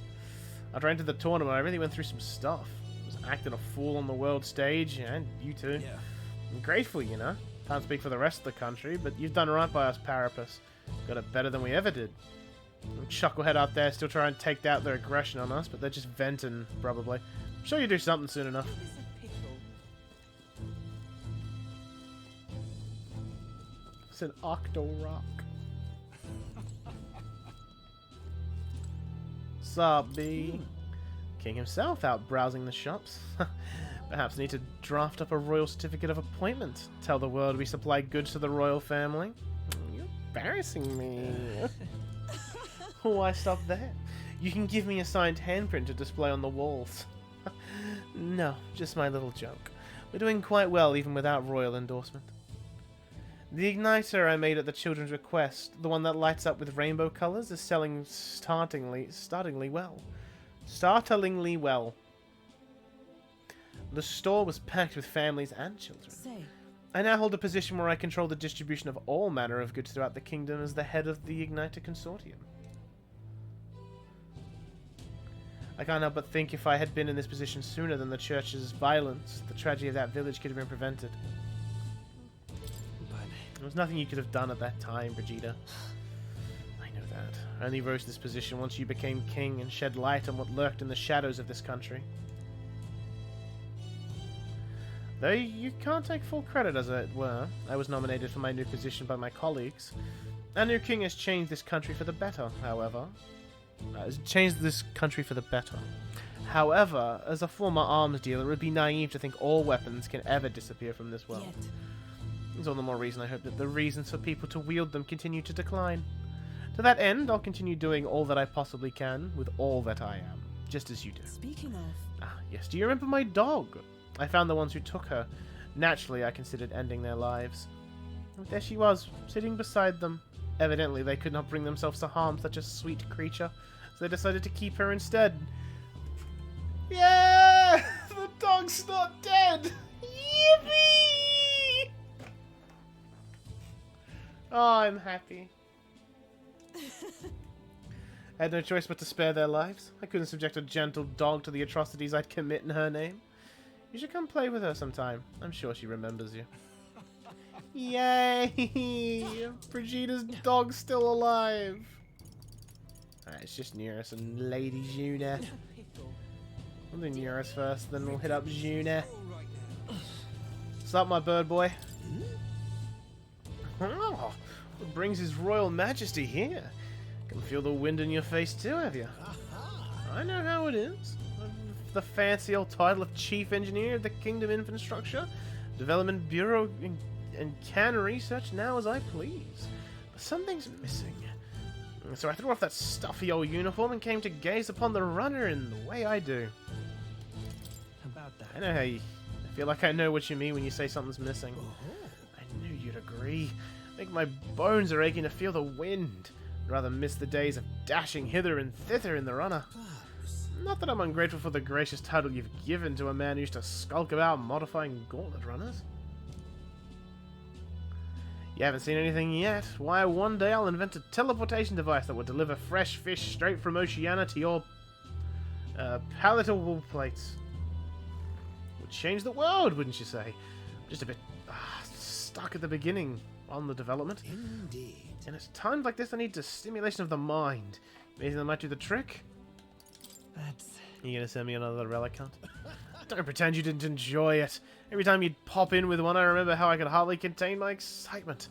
S1: After I entered the tournament, I really went through some stuff. I was acting a fool on the world stage, and you too.
S15: Yeah.
S1: I'm grateful, you know. Can't speak for the rest of the country, but you've done right by us, Parapus. Got it better than we ever did. Chucklehead out there still trying to take out their aggression on us, but they're just venting, probably. I'm sure you'll do something soon enough. It's an Octo-Rock. Sup, B? King himself out browsing the shops. Perhaps need to draft up a royal certificate of appointment. Tell the world we supply goods to the royal family. You're embarrassing me. Why stop there? You can give me a signed handprint to display on the walls. No, just my little joke. We're doing quite well even without royal endorsement. The igniter I made at the children's request, the one that lights up with rainbow colors, is selling startlingly well. Startlingly well. The store was packed with families and children.
S10: Say.
S1: I now hold a position where I control the distribution of all manner of goods throughout the kingdom as the head of the Igniter Consortium. I can't help but think if I had been in this position sooner than the church's violence, the tragedy of that village could have been prevented. But there was nothing you could have done at that time, Brigida. I know that. I only rose to this position once you became king and shed light on what lurked in the shadows of this country. Though you can't take full credit, as it were. I was nominated for my new position by my colleagues. Our new king has changed this country for the better, however. However, as a former arms dealer, it would be naive to think all weapons can ever disappear from this world. There's all the more reason I hope that the reasons for people to wield them continue to decline. To that end, I'll continue doing all that I possibly can with all that I am, just as you do.
S5: Speaking of...
S1: Ah, yes, do you remember my dog? I found the ones who took her. Naturally, I considered ending their lives. And there she was, sitting beside them. Evidently, they could not bring themselves to harm such a sweet creature, so they decided to keep her instead. Yeah! The dog's not dead! Yippee! Oh, I'm happy. I had no choice but to spare their lives. I couldn't subject a gentle dog to the atrocities I'd commit in her name. You should come play with her sometime. I'm sure she remembers you. Yay! Brigitte's dog's still alive. Alright, it's just Neurus and Lady Juna. We'll do Neurus first, then we'll hit up Juna. What's up, my bird boy? Oh, what brings His Royal Majesty here? Can feel the wind in your face too, have you? I know how it is. The fancy old title of Chief Engineer of the Kingdom Infrastructure, Development Bureau, and can research now as I please. But something's missing. So I threw off that stuffy old uniform and came to gaze upon the runner in the way I do.
S12: About that.
S1: I know how you... I feel like I know what you mean when you say something's missing. I knew you'd agree. I think my bones are aching to feel the wind. I'd rather miss the days of dashing hither and thither in the runner. Not that I'm ungrateful for the gracious title you've given to a man who used to skulk about modifying gauntlet runners. You haven't seen anything yet? Why, one day I'll invent a teleportation device that will deliver fresh fish straight from Oceania to your palatable plates. Would change the world, wouldn't you say? Just a bit stuck at the beginning on the development.
S17: Indeed.
S1: And at times like this I need the stimulation of the mind. Maybe that might do the trick? You gonna send me another relic hunt? Don't pretend you didn't enjoy it. Every time you'd pop in with one, I remember how I could hardly contain my excitement.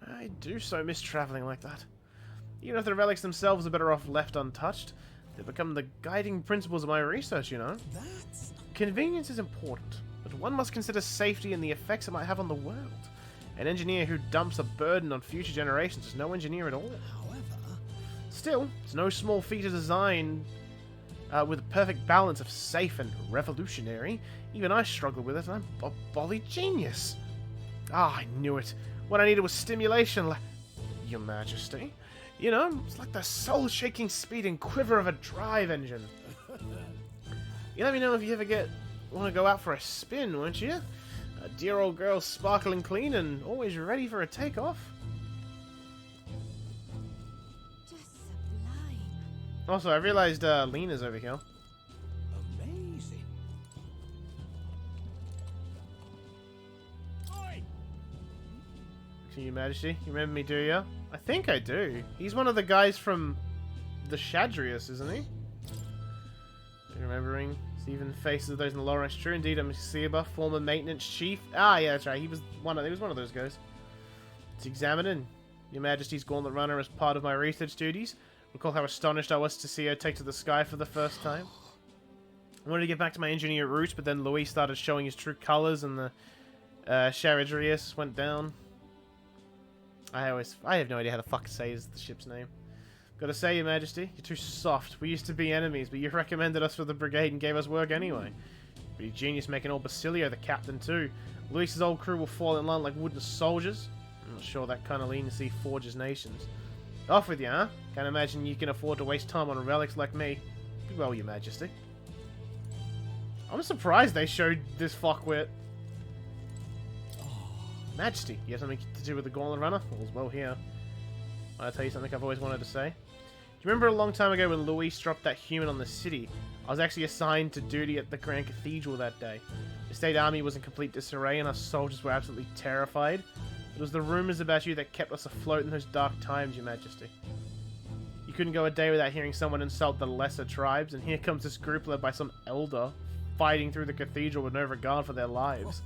S1: I do so miss traveling like that. Even if the relics themselves are better off left untouched, they become the guiding principles of my research, you know? Convenience is important, but one must consider safety and the effects it might have on the world. An engineer who dumps a burden on future generations is no engineer at all. Still, it's no small feat of design with a perfect balance of safe and revolutionary. Even I struggle with it, and I'm a bolly genius. Ah, I knew it. What I needed was stimulation, Your Majesty. You know, it's like the soul-shaking speed and quiver of a drive engine. You let me know if you ever want to go out for a spin, won't you? A dear old girl, sparkling clean and always ready for a takeoff. Also, I realized Lena's over here.
S22: Amazing.
S1: Your Majesty, you remember me, do you? I think I do. He's one of the guys from the Shadrius, isn't he? Remembering even faces of those in the Lawrence. True indeed, I'm Seba, former maintenance chief. Ah, yeah, that's right. He was one of those guys. It's examining Your Majesty's Gauntlet Runner as part of my research duties. Recall how astonished I was to see her take to the sky for the first time. I wanted to get back to my engineer roots, but then Luis started showing his true colors and the Charadrius went down. I have no idea how to fuck say the ship's name. Gotta say, Your Majesty, you're too soft. We used to be enemies, but you recommended us for the brigade and gave us work anyway. Pretty genius making old Basilio the captain too. Luis's old crew will fall in line like wooden soldiers. I'm not sure that kind of leniency forges nations. Off with you, huh? Can't imagine you can afford to waste time on relics like me. Be well, Your Majesty. I'm surprised they showed this fuckwit. Majesty, you have something to do with the Gauntlet Runner? All's well here. I'll tell you something I've always wanted to say. Do you remember a long time ago when Luis dropped that human on the city? I was actually assigned to duty at the Grand Cathedral that day. The state army was in complete disarray and our soldiers were absolutely terrified. It was the rumors about you that kept us afloat in those dark times, Your Majesty. You couldn't go a day without hearing someone insult the lesser tribes, and here comes this group led by some elder, fighting through the cathedral with no regard for their lives.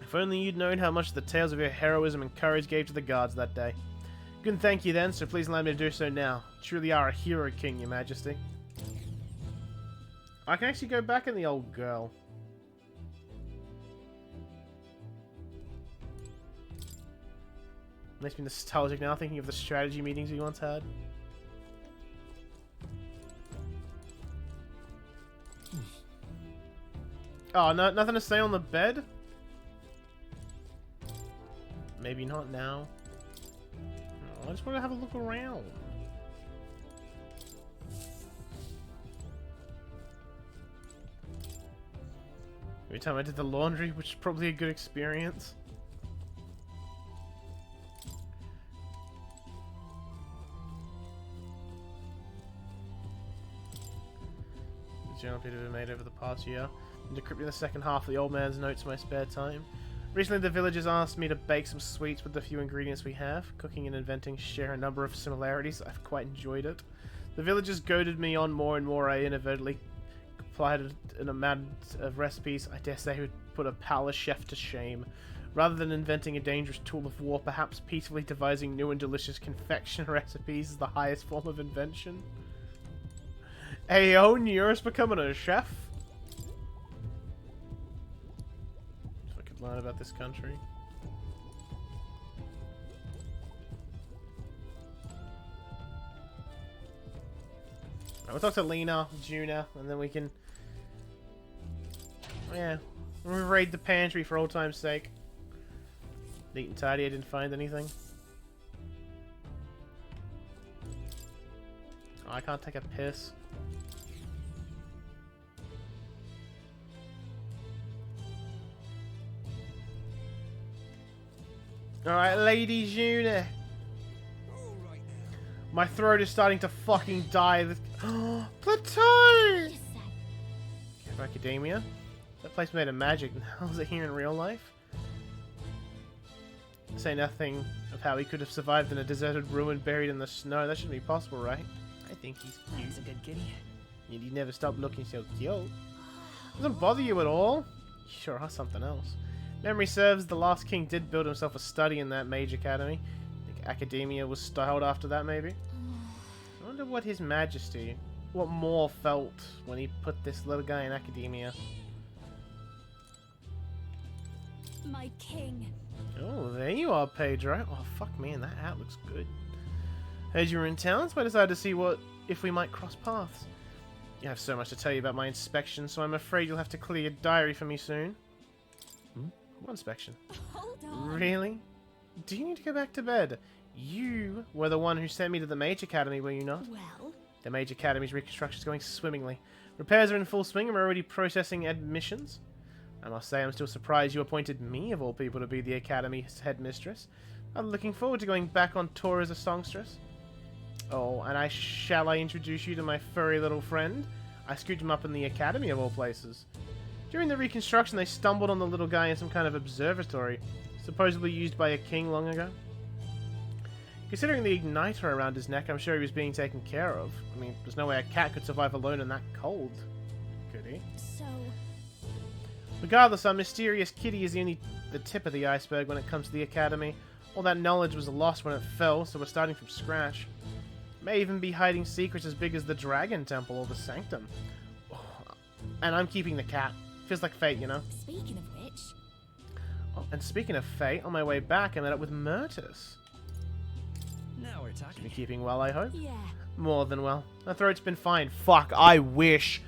S1: If only you'd known how much the tales of your heroism and courage gave to the guards that day. Couldn't thank you then, so please allow me to do so now. Truly are a hero king, Your Majesty. I can actually go back in the old girl. Makes me nostalgic now, thinking of the strategy meetings we once had. Oh, no, nothing to say on the bed? Maybe not now. Oh, I just want to have a look around. Every time I did the laundry, which is probably a good experience. The journal Peter have made over the past year. And decrypting the second half of the old man's notes in my spare time. Recently, the villagers asked me to bake some sweets with the few ingredients we have. Cooking and inventing share a number of similarities. I've quite enjoyed it. The villagers goaded me on more and more. I inadvertently applied an amount of recipes. I dare say would put a palace chef to shame. Rather than inventing a dangerous tool of war, perhaps peacefully devising new and delicious confection recipes is the highest form of invention. Ayo, Nearest becoming a chef? If I could learn about this country. We'll talk to Lena, Juna, and then we can... Yeah. We'll raid the pantry for old time's sake. Neat and tidy, I didn't find anything. Oh, I can't take a piss. Alright, Lady Juna. My throat is starting to fucking die. Plateau! Academia? That place made of magic. How is it here in real life? Say nothing of how he could have survived in a deserted ruin buried in the snow. That shouldn't be possible, right? I think he's cute.
S12: That's a good kitty.
S1: Yet he never stopped looking so cute. Doesn't bother you at all? You sure are something else. Memory serves, the last king did build himself a study in that mage academy. I think academia was styled after that, maybe? I wonder what his majesty, what more felt when he put this little guy in academia.
S2: My king.
S1: Oh, there you are, Pedro. Oh, fuck, man, that hat looks good. Heard you were in town, so I decided to see if we might cross paths. You have so much to tell you about my inspection, so I'm afraid you'll have to clear your diary for me soon. What inspection?
S2: Hold on.
S1: Really? Do you need to go back to bed? You were the one who sent me to the Mage Academy, were you not?
S2: Well?
S1: The Mage Academy's reconstruction is going swimmingly. Repairs are in full swing and we're already processing admissions. I must say I'm still surprised you appointed me, of all people, to be the Academy's headmistress. I'm looking forward to going back on tour as a songstress. Oh, and shall I introduce you to my furry little friend? I scooped him up in the Academy, of all places. During the reconstruction, they stumbled on the little guy in some kind of observatory, supposedly used by a king long ago. Considering the igniter around his neck, I'm sure he was being taken care of. I mean, there's no way a cat could survive alone in that cold, could he?
S2: So...
S1: Regardless, our mysterious kitty is only the tip of the iceberg when it comes to the Academy. All that knowledge was lost when it fell, so we're starting from scratch. May even be hiding secrets as big as the Dragon Temple or the Sanctum. Oh, and I'm keeping the cat. Feels like fate, you know?
S2: Speaking of which...
S1: Oh, and speaking of fate, on my way back I met up with Myrtus.
S12: Now we're talking.
S1: She's been keeping well, I hope?
S2: Yeah.
S1: More than well. Her throat's been fine. Fuck, I wish.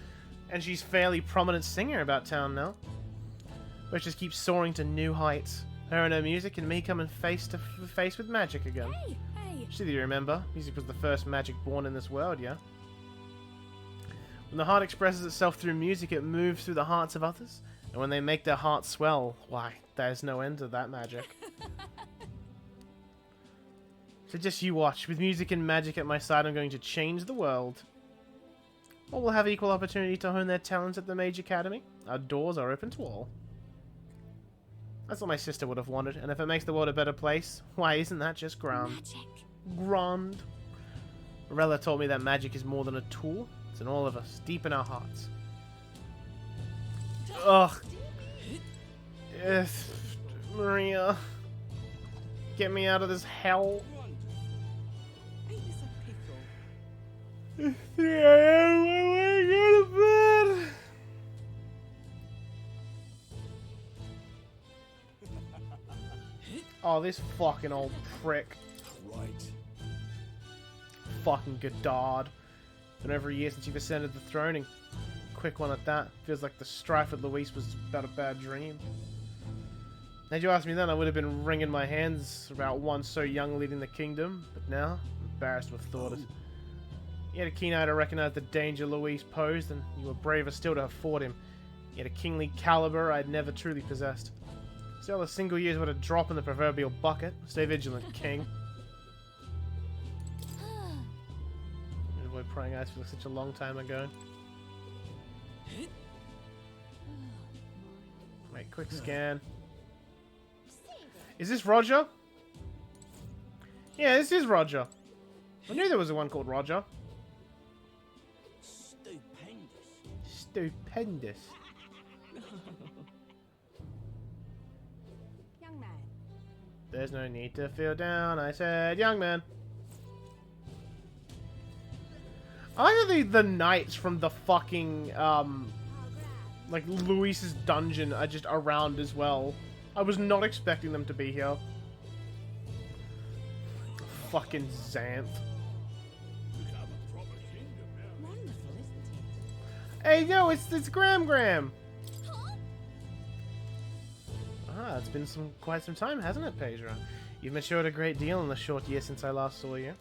S1: And she's fairly prominent singer about town now. Which just keeps soaring to new heights. Her and her music and me coming face to face with magic again.
S2: Hey!
S1: Do you remember? Music was the first magic born in this world, yeah? When the heart expresses itself through music, it moves through the hearts of others. And when they make their hearts swell, why, there's no end to that magic. So just you watch. With music and magic at my side, I'm going to change the world. All will have equal opportunity to hone their talents at the Mage Academy. Our doors are open to all. That's what my sister would have wanted, and if it makes the world a better place, why isn't that just grand?
S2: Magic.
S1: Grand. Rella told me that magic is more than a tool. It's in all of us, deep in our hearts. Ugh. Yes, Maria. Get me out of this hell. 3 a.m. I wanna go to bed. Oh, Oh, this fucking old prick.
S13: Right.
S1: Fucking Godard. Been over a year since you've ascended the throne, and quick one at that. Feels like the strife with Luis was about a bad dream. Had you asked me then, I would have been wringing my hands about one so young leading the kingdom, but now, I'm embarrassed to have thought it. You had a keen eye to recognize the danger Luis posed, and you were braver still to have fought him. You had a kingly caliber I'd never truly possessed. Still, a single year's worth of drop in the proverbial bucket. Stay vigilant, king. Avoid prying eyes feels such a long time ago. Wait, quick scan. Is this Roger? Yeah, this is Roger. I knew there was a one called Roger. Stupendous.
S5: Young man.
S1: There's no need to feel down, I said, young man. I like that the knights from the fucking, like, Luis's dungeon are just around as well. I was not expecting them to be here. Fucking Xanth. Hey, no, it's Gram. Ah, it's been quite some time, hasn't it, Pedro? You've matured a great deal in the short year since I last saw you.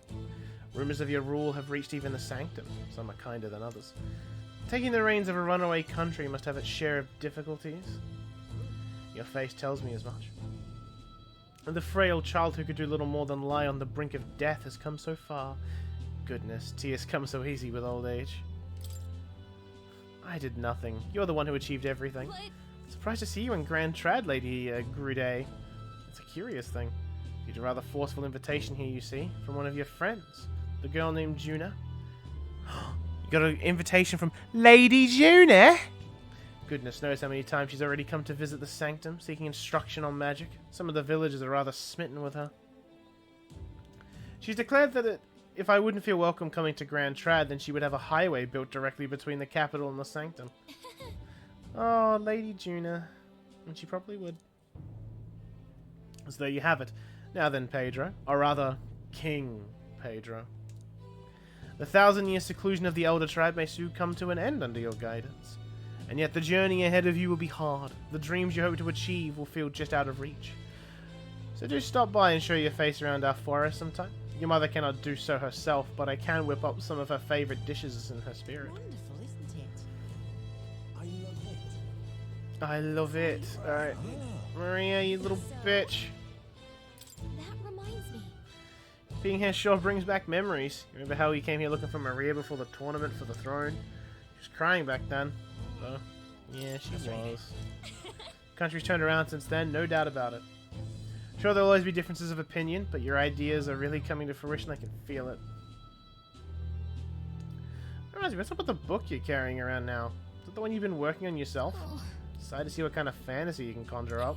S1: Rumors of your rule have reached even the Sanctum. Some are kinder than others. Taking the reins of a runaway country must have its share of difficulties. Your face tells me as much. And the frail child who could do little more than lie on the brink of death has come so far. Goodness, tears come so easy with old age. I did nothing. You're the one who achieved everything. Surprised to see you in Grand Trad, Lady Grude. It's a curious thing. You'd a rather forceful invitation here, you see, from one of your friends. The girl named Juna. You got an invitation from Lady Juna? Goodness knows how many times she's already come to visit the Sanctum, seeking instruction on magic. Some of the villagers are rather smitten with her. She's declared that if I wouldn't feel welcome coming to Grand Trad, then she would have a highway built directly between the capital and the Sanctum. Oh, Lady Juna. And she probably would. So there you have it. Now then, Pedro. Or rather, King Pedro. The 1,000-year seclusion of the Elder Tribe may soon come to an end under your guidance. And yet the journey ahead of you will be hard. The dreams you hope to achieve will feel just out of reach. So do stop by and show your face around our forest sometime. Your mother cannot do so herself, but I can whip up some of her favorite dishes in her spirit.
S21: Wonderful, isn't it?
S1: I love it. Alright. Maria, you little bitch.
S2: That reminds me.
S1: Being here sure brings back memories. Remember how we came here looking for Maria before the tournament for the throne? She was crying back then. Oh, yeah, she was. Country's turned around since then, no doubt about it. Sure, there'll always be differences of opinion, but your ideas are really coming to fruition. I can feel it. Reminds me, what's up with the book you're carrying around now? Is it the one you've been working on yourself? Excited to see what kind of fantasy you can conjure up.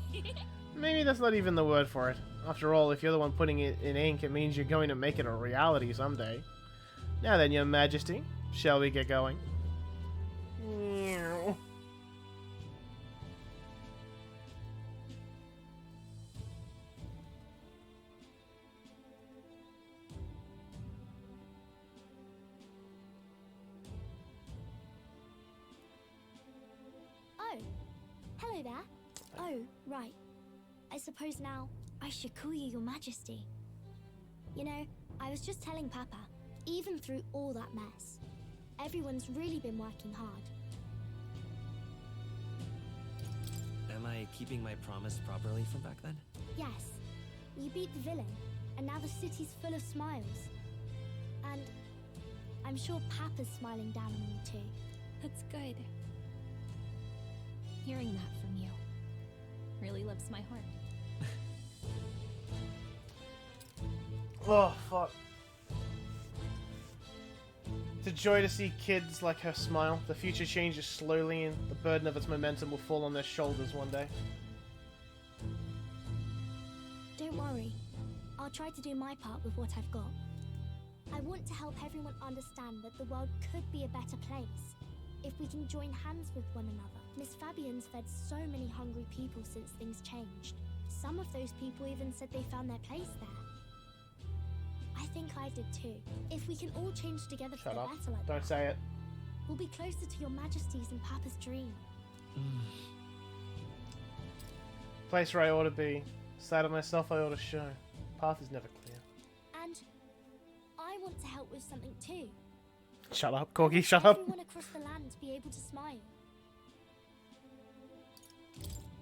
S1: Maybe that's not even the word for it. After all, if you're the one putting it in ink, it means you're going to make it a reality someday. Now then, Your Majesty, shall we get going? Meow.
S2: Oh, hello there. Oh, right. I suppose now I should call you Your Majesty. You know, I was just telling Papa, even through all that mess, everyone's really been working hard.
S12: Am I keeping my promise properly from back then?
S2: Yes, you beat the villain, and now the city's full of smiles. And I'm sure Papa's smiling down on you too.
S4: That's good. Hearing that from you really lifts my heart.
S1: Oh, fuck. It's a joy to see kids like her smile. The future changes slowly, and the burden of its momentum will fall on their shoulders one day.
S2: Don't worry. I'll try to do my part with what I've got. I want to help everyone understand that the world could be a better place if we can join hands with one another. Miss Fabian's fed so many hungry people since things changed.
S16: Some of those people even said they found their place there. I think I did too. If we can all change together for
S1: Shut
S16: the
S1: up.
S16: better like
S1: Don't
S16: that,
S1: say it.
S16: we'll be closer to your majesties and Papa's dream.
S1: Place where I ought to be. Side of myself I ought to show. Path is never clear.
S16: And I want to help with something too.
S1: Shut up, Corgi, shut up.
S16: Everyone across the land to be able to smile.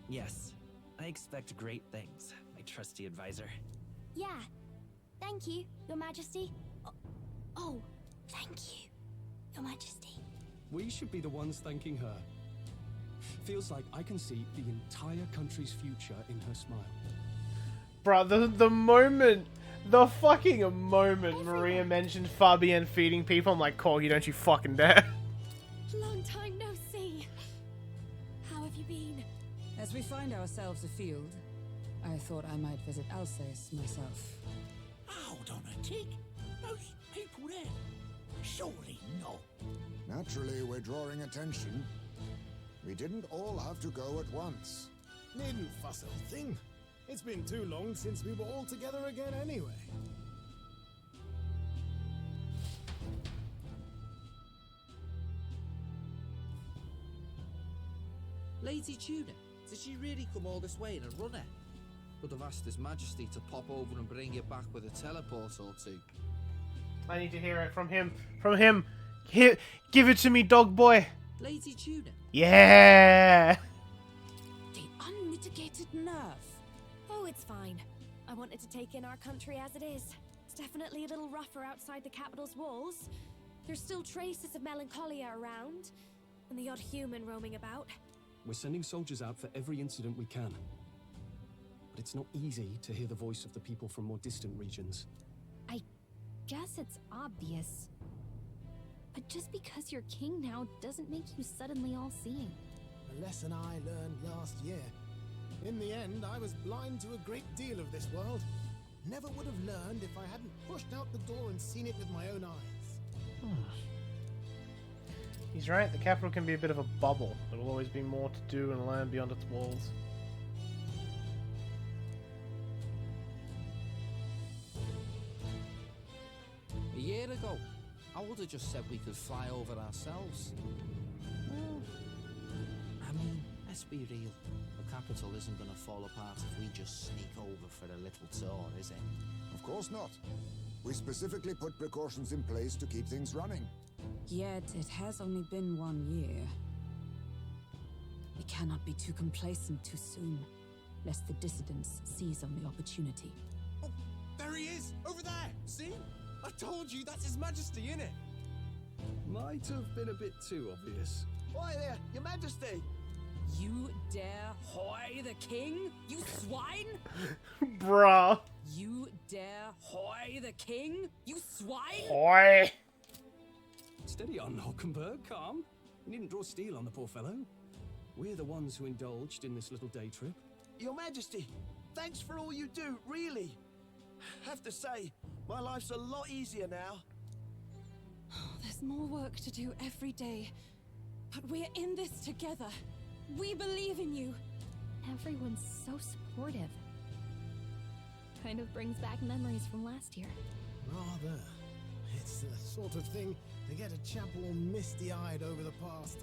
S12: Yes, I expect great things, my trusty advisor.
S16: Yeah. Thank you, Your Majesty. Oh, thank you, Your Majesty.
S14: We should be the ones thanking her. Feels like I can see the entire country's future in her smile.
S1: Bruh, the fucking moment Maria mentioned Fabienne feeding people, I'm like, Corgi, don't you fucking dare.
S7: Long time no see. How have you been?
S5: As we find ourselves afield, I thought I might visit Alsace myself.
S17: Hold on a tick. Those people there. Surely not.
S6: Naturally, we're drawing attention. We didn't all have to go at once.
S17: Needn't fuss a thing. It's been too long since we were all together again anyway.
S9: Lady Tuna, did she really come all this way in a runner? Could have asked His Majesty to pop over and bring you back with a teleport or two.
S1: I need to hear it from him. From him. Here, give it to me, dog boy.
S9: Lady Tuna.
S1: Yeah.
S5: The unmitigated nerve.
S8: Oh, it's fine. I wanted to take in our country as it is. It's definitely a little rougher outside the capital's walls. There's still traces of melancholia around, and the odd human roaming about.
S14: We're sending soldiers out for every incident we can. But it's not easy to hear the voice of the people from more distant regions.
S4: I guess it's obvious. But just because you're king now doesn't make you suddenly all-seeing.
S17: A lesson I learned last year. In the end, I was blind to a great deal of this world. Never would have learned if I hadn't pushed out the door and seen it with my own eyes.
S1: He's right, the capital can be a bit of a bubble. There will always be more to do and learn beyond its walls.
S9: A year ago, I would have just said we could fly over ourselves. Well, I mean, let's be real. The capital isn't going to fall apart if we just sneak over for a little tour, is it?
S6: Of course not. We specifically put precautions in place to keep things running.
S5: Yet it has only been 1 year. We cannot be too complacent too soon, lest the dissidents seize on the opportunity.
S15: Oh, there he is! Over there! See? I told you, that's His Majesty, innit?
S14: Might have been a bit too obvious.
S15: Why there, Your Majesty!
S5: You dare hoy the king, you swine?
S1: Bruh.
S5: You dare hoy the king, you swine?
S1: Hoy.
S14: Steady on, Hockenberg, calm. You needn't draw steel on the poor fellow. We're the ones who indulged in this little day trip.
S15: Your Majesty, thanks for all you do, really. Have to say, my life's a lot easier now.
S10: There's more work to do every day, but we're in this together. We believe in you.
S4: Everyone's so supportive. Kind of brings back memories from last year.
S17: Rather. It's the sort of thing to get a chap all misty-eyed over the past.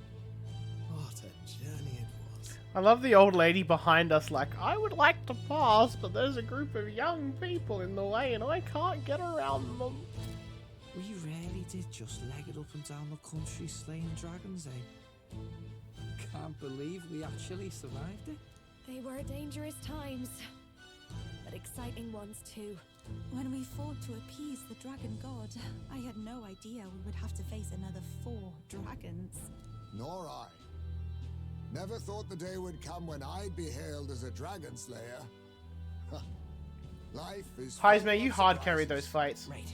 S17: What a journey it was.
S1: I love the old lady behind us like, I would like to pass, but there's a group of young people in the way and I can't get around them.
S9: We really did just leg it up and down the country slaying dragons, eh? Can't believe we actually survived it.
S8: They were dangerous times, but exciting ones too.
S10: When we fought to appease the dragon god, I had no idea we would have to face another 4 dragons.
S6: Nor I. Never thought the day would come when I'd be hailed as a dragon slayer. Life is...
S1: Heisman, you hard carried those fights.
S12: Right.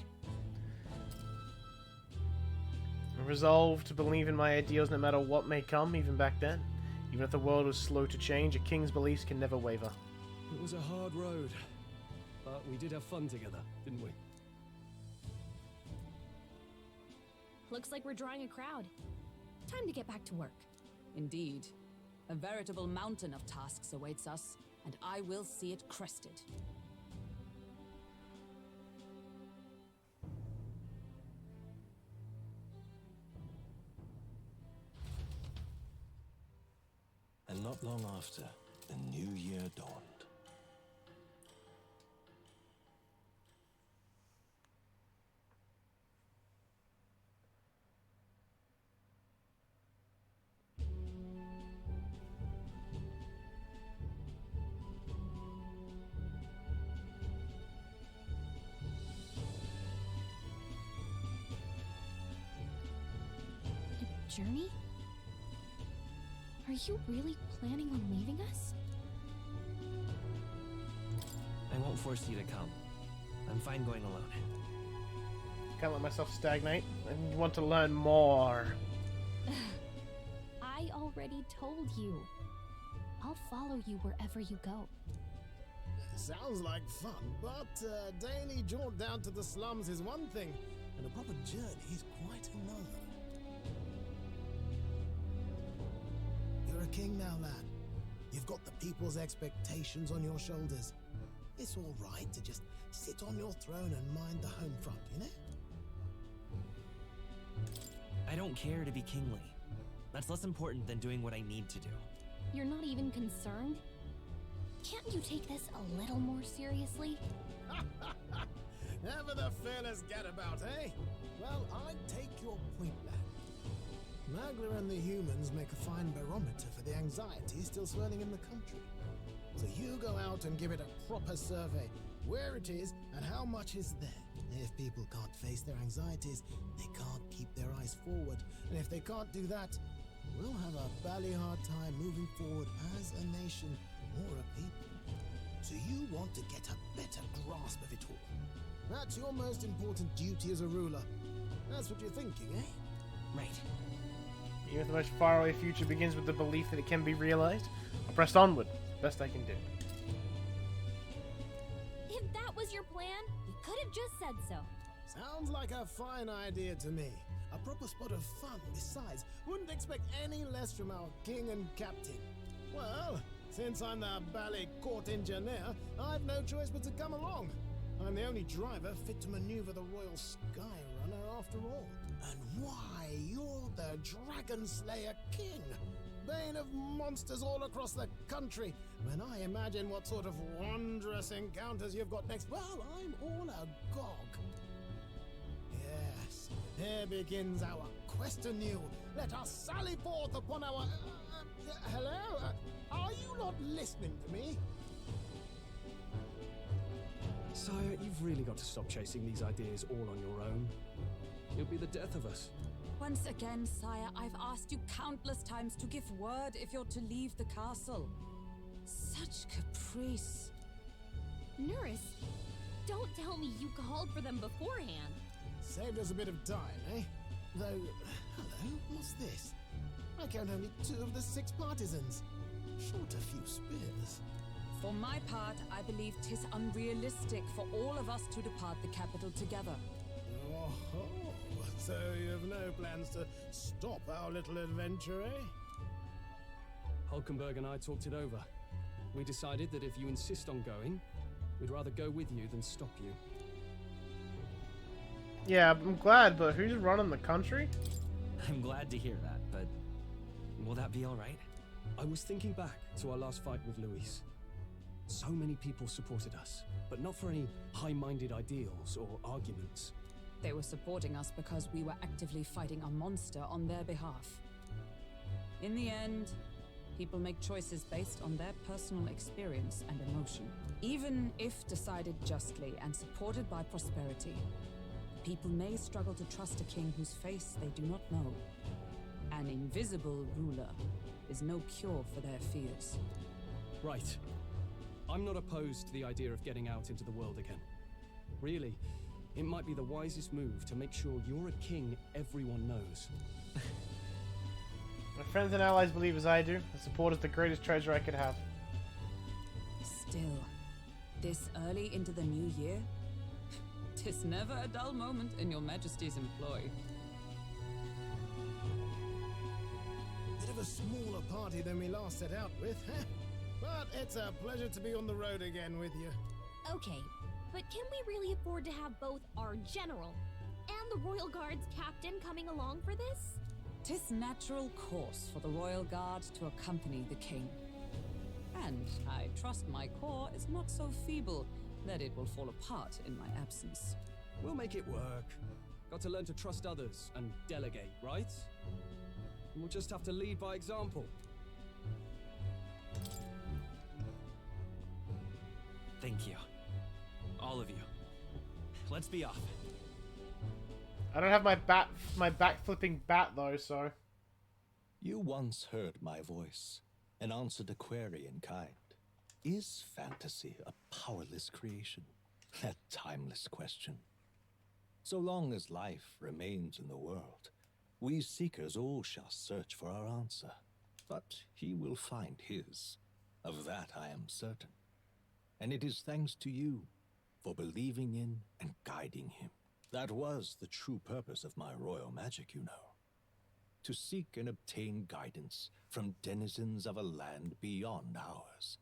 S1: I'm resolved to believe in my ideals no matter what may come, even back then. Even if the world was slow to change, a king's beliefs can never waver.
S14: It was a hard road, but we did have fun together, didn't we?
S4: Looks like we're drawing a crowd. Time to get back to work.
S5: Indeed. A veritable mountain of tasks awaits us. and I will see it crested.
S13: And not long after, the new year dawned.
S4: Journey? Are you really planning on leaving us?
S12: I won't force you to come. I'm fine going alone.
S1: Can't let myself stagnate. I want to learn more.
S4: I already told you. I'll follow you wherever you go.
S17: Sounds like fun, but daily jaunt down to the slums is one thing, and a proper journey is quite another. You're a king now, lad. You've got the people's expectations on your shoulders. It's all right to just sit on your throne and mind the home front, you know?
S12: I don't care to be kingly. That's less important than doing what I need to do.
S4: You're not even concerned? Can't you take this a little more seriously?
S17: Never the fearless gadabout, eh? Well, I take your point, lad. Magla and the humans make a fine barometer for the anxiety still swirling in the country. So you go out and give it a proper survey, where it is and how much is there. If people can't face their anxieties, they can't keep their eyes forward. And if they can't do that, we'll have a bally hard time moving forward as a nation or a people. So you want to get a better grasp of it all. That's your most important duty as a ruler. That's what you're thinking, eh?
S12: Right.
S1: Even if the most faraway future begins with the belief that it can be realized, I pressed onward. Best I can do.
S4: If that was your plan, you could have just said so.
S17: Sounds like a fine idea to me. A proper spot of fun, besides. Wouldn't expect any less from our king and captain. Well, since I'm the ballet court engineer, I've no choice but to come along. I'm the only driver fit to maneuver the Royal Skyrunner after all. And why, you're the Dragon Slayer King, bane of monsters all across the country. When I imagine what sort of wondrous encounters you've got next, well, I'm all agog. Yes, here begins our quest anew. Let us sally forth upon our... hello? Are you not listening to me?
S14: Sire, you've really got to stop chasing these ideas all on your own. You'll be the death of us.
S5: Once again, sire, I've asked you countless times to give word if you're to leave the castle. Such caprice.
S4: Nurse, don't tell me you called for them beforehand.
S17: Saved us a bit of time, eh? Though, hello, what's this? I count only 2 of the 6 partisans. Short a few spears.
S5: For my part, I believe 'tis unrealistic for all of us to depart the capital together.
S17: Oh, so you have no plans to stop our little adventure, eh?
S14: Hulkenberg and I talked it over. We decided that if you insist on going, we'd rather go with you than stop you.
S1: Yeah, I'm glad, but who's running the country?
S12: I'm glad to hear that, but will that be all right?
S14: I was thinking back to our last fight with Luis. So many people supported us, but not for any high-minded ideals or arguments.
S5: They were supporting us because we were actively fighting a monster on their behalf. In the end, people make choices based on their personal experience and emotion. Even if decided justly and supported by prosperity, people may struggle to trust a king whose face they do not know. An invisible ruler is no cure for their fears.
S14: Right. I'm not opposed to the idea of getting out into the world again. Really, it might be the wisest move to make sure you're a king everyone knows.
S1: My friends and allies believe as I do. The support is the greatest treasure I could have.
S5: Still, this early into the new year, 'tis never a dull moment in your Majesty's employ.
S17: Bit of a smaller party than we last set out with, huh? But it's a pleasure to be on the road again with you.
S4: Okay, but can we really afford to have both our general and the Royal Guard's captain coming along for this?
S5: 'Tis natural course for the Royal Guard to accompany the king. And I trust my corps is not so feeble that it will fall apart in my absence.
S15: We'll make it work. Got to learn to trust others and delegate, right? We'll just have to lead by example.
S12: Thank you. All of you. Let's be off.
S1: I don't have my back-flipping bat though, so...
S13: You once heard my voice and answered a query in kind. Is fantasy a powerless creation? That timeless question. So long as life remains in the world, we seekers all shall search for our answer. But he will find his. Of that I am certain. And it is thanks to you for believing in and guiding him. That was the true purpose of my royal magic, you know. To seek and obtain guidance from denizens of a land beyond ours.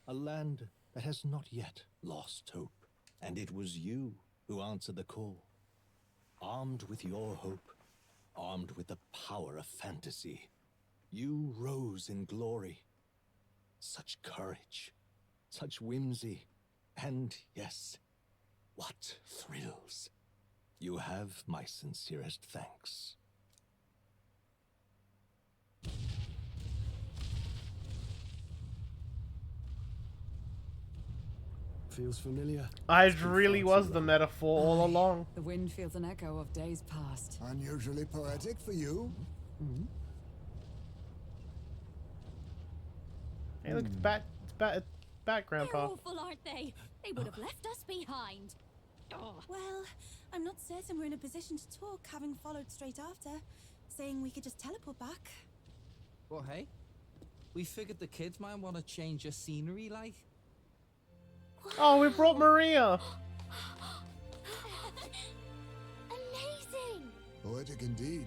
S13: A land that has not yet lost hope. And it was you who answered the call. Armed with your hope, armed with the power of fantasy, you rose in glory. Such courage, such whimsy, and yes, what thrills. You have my sincerest thanks.
S14: Feels familiar.
S1: I really was the metaphor all along.
S5: The wind feels an echo of days past.
S6: Unusually poetic for you.
S1: Hey, look, it's back, Grandpa.
S2: They're awful, aren't they? They would have left us behind. Oh.
S10: Well, I'm not certain we're in a position to talk, having followed straight after, saying we could just teleport back.
S9: Well, hey, we figured the kids might want to change your scenery, like.
S1: Oh, we brought Maria.
S2: Amazing.
S6: Poetic indeed.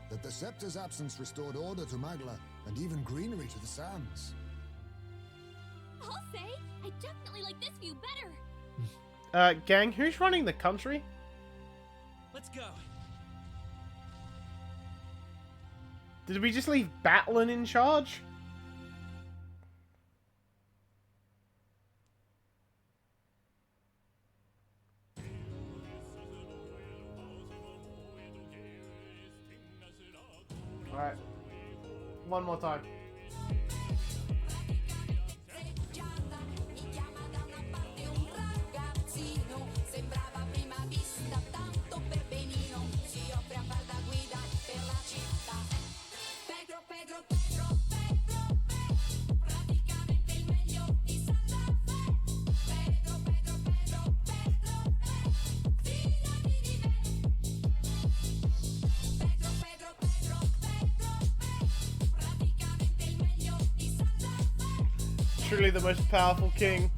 S6: That the scepter's absence restored order to Magla, and even greenery to the sands.
S2: I'll say, I definitely like this view better.
S1: Gang, who's running the country?
S12: Let's go.
S1: Did we just leave Batlin in charge? Alright. One more time. Truly the most powerful king.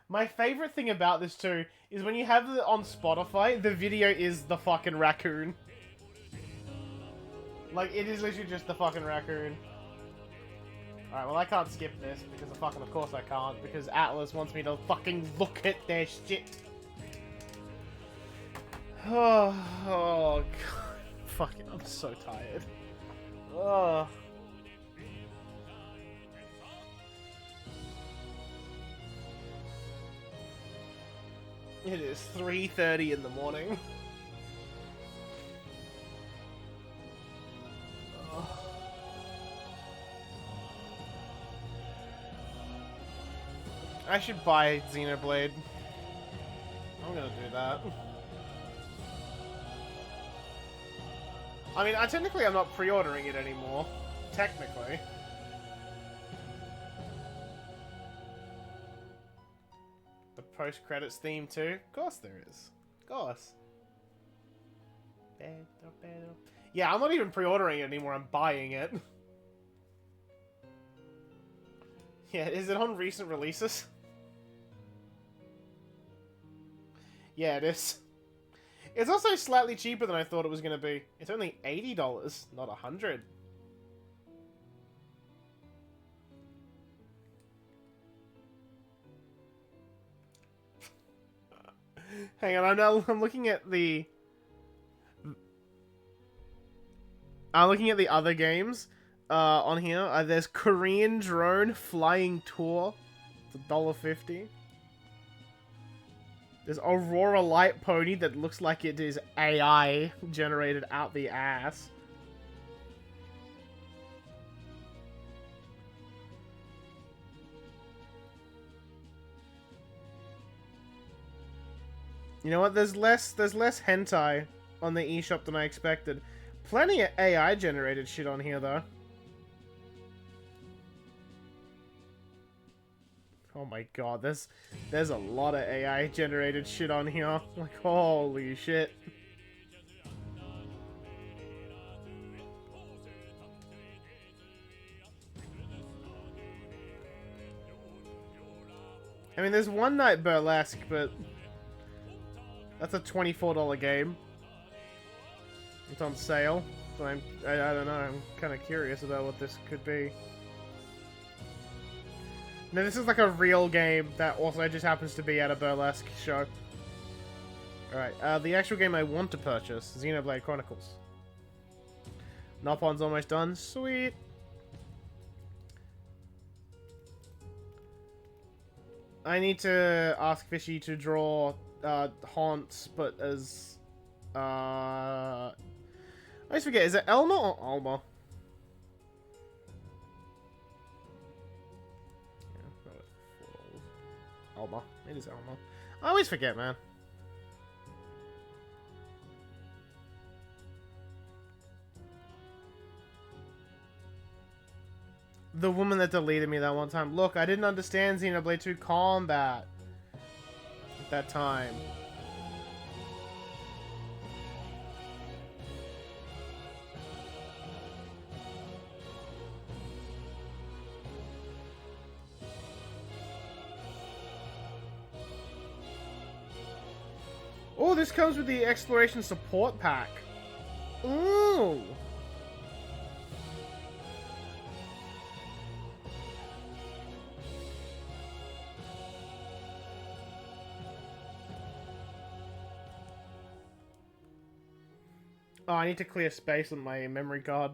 S1: My favorite thing about this too is when you have it on Spotify, the video is the fucking raccoon. Like, it is literally just the fucking raccoon. Alright, well I can't skip this because of course I can't, because Atlas wants me to fucking look at their shit. Oh god. Fucking, I'm so tired. Ugh. It is 3:30 in the morning. Ugh. I should buy Xenoblade. I'm gonna do that. I mean, technically I'm not pre-ordering it anymore. Technically. The post-credits theme too? Of course there is. Of course. Yeah, I'm not even pre-ordering it anymore, I'm buying it. Yeah, is it on recent releases? Yeah, it is. It's also slightly cheaper than I thought it was going to be. It's only $80, not $100. Hang on, I'm looking at the... I'm looking at the other games on here. There's Korean Drone Flying Tour. It's $1.50. There's Aurora Light Pony that looks like it is AI generated out the ass. You know what? There's less hentai on the eShop than I expected. Plenty of AI generated shit on here though. Oh my god, there's a lot of AI generated shit on here. Like, holy shit. I mean, there's One Night Burlesque, but that's a $24 game. It's on sale, so I don't know, I'm kind of curious about what this could be. No, this is like a real game that also just happens to be at a burlesque show. Alright, the actual game I want to purchase, Xenoblade Chronicles. Nopon's almost done. Sweet! I need to ask Fishy to draw Haunts, but as... I always forget, is it Elma or Alma? Alma. It is Alma. I always forget, man. The woman that deleted me that one time. Look, I didn't understand Xenoblade 2 combat at that time. Oh, this comes with the Exploration Support Pack. Ooh! Oh, I need to clear space on my memory card.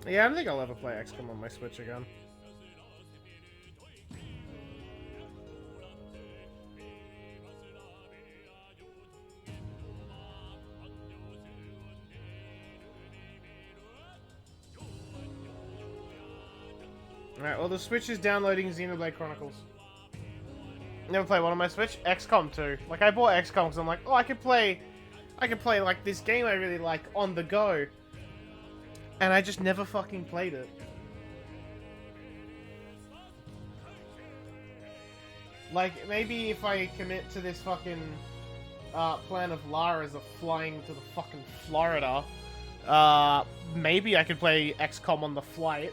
S1: Yeah, I don't think I'll ever play XCOM on my Switch again. Alright, well the Switch is downloading Xenoblade Chronicles. Never played one on my Switch. XCOM 2. Like, I bought XCOM because I'm like, oh, I could play like this game I really like on the go. And I just never fucking played it. Like, maybe if I commit to this fucking plan of Lara's of flying to the fucking Florida, maybe I could play XCOM on the flight.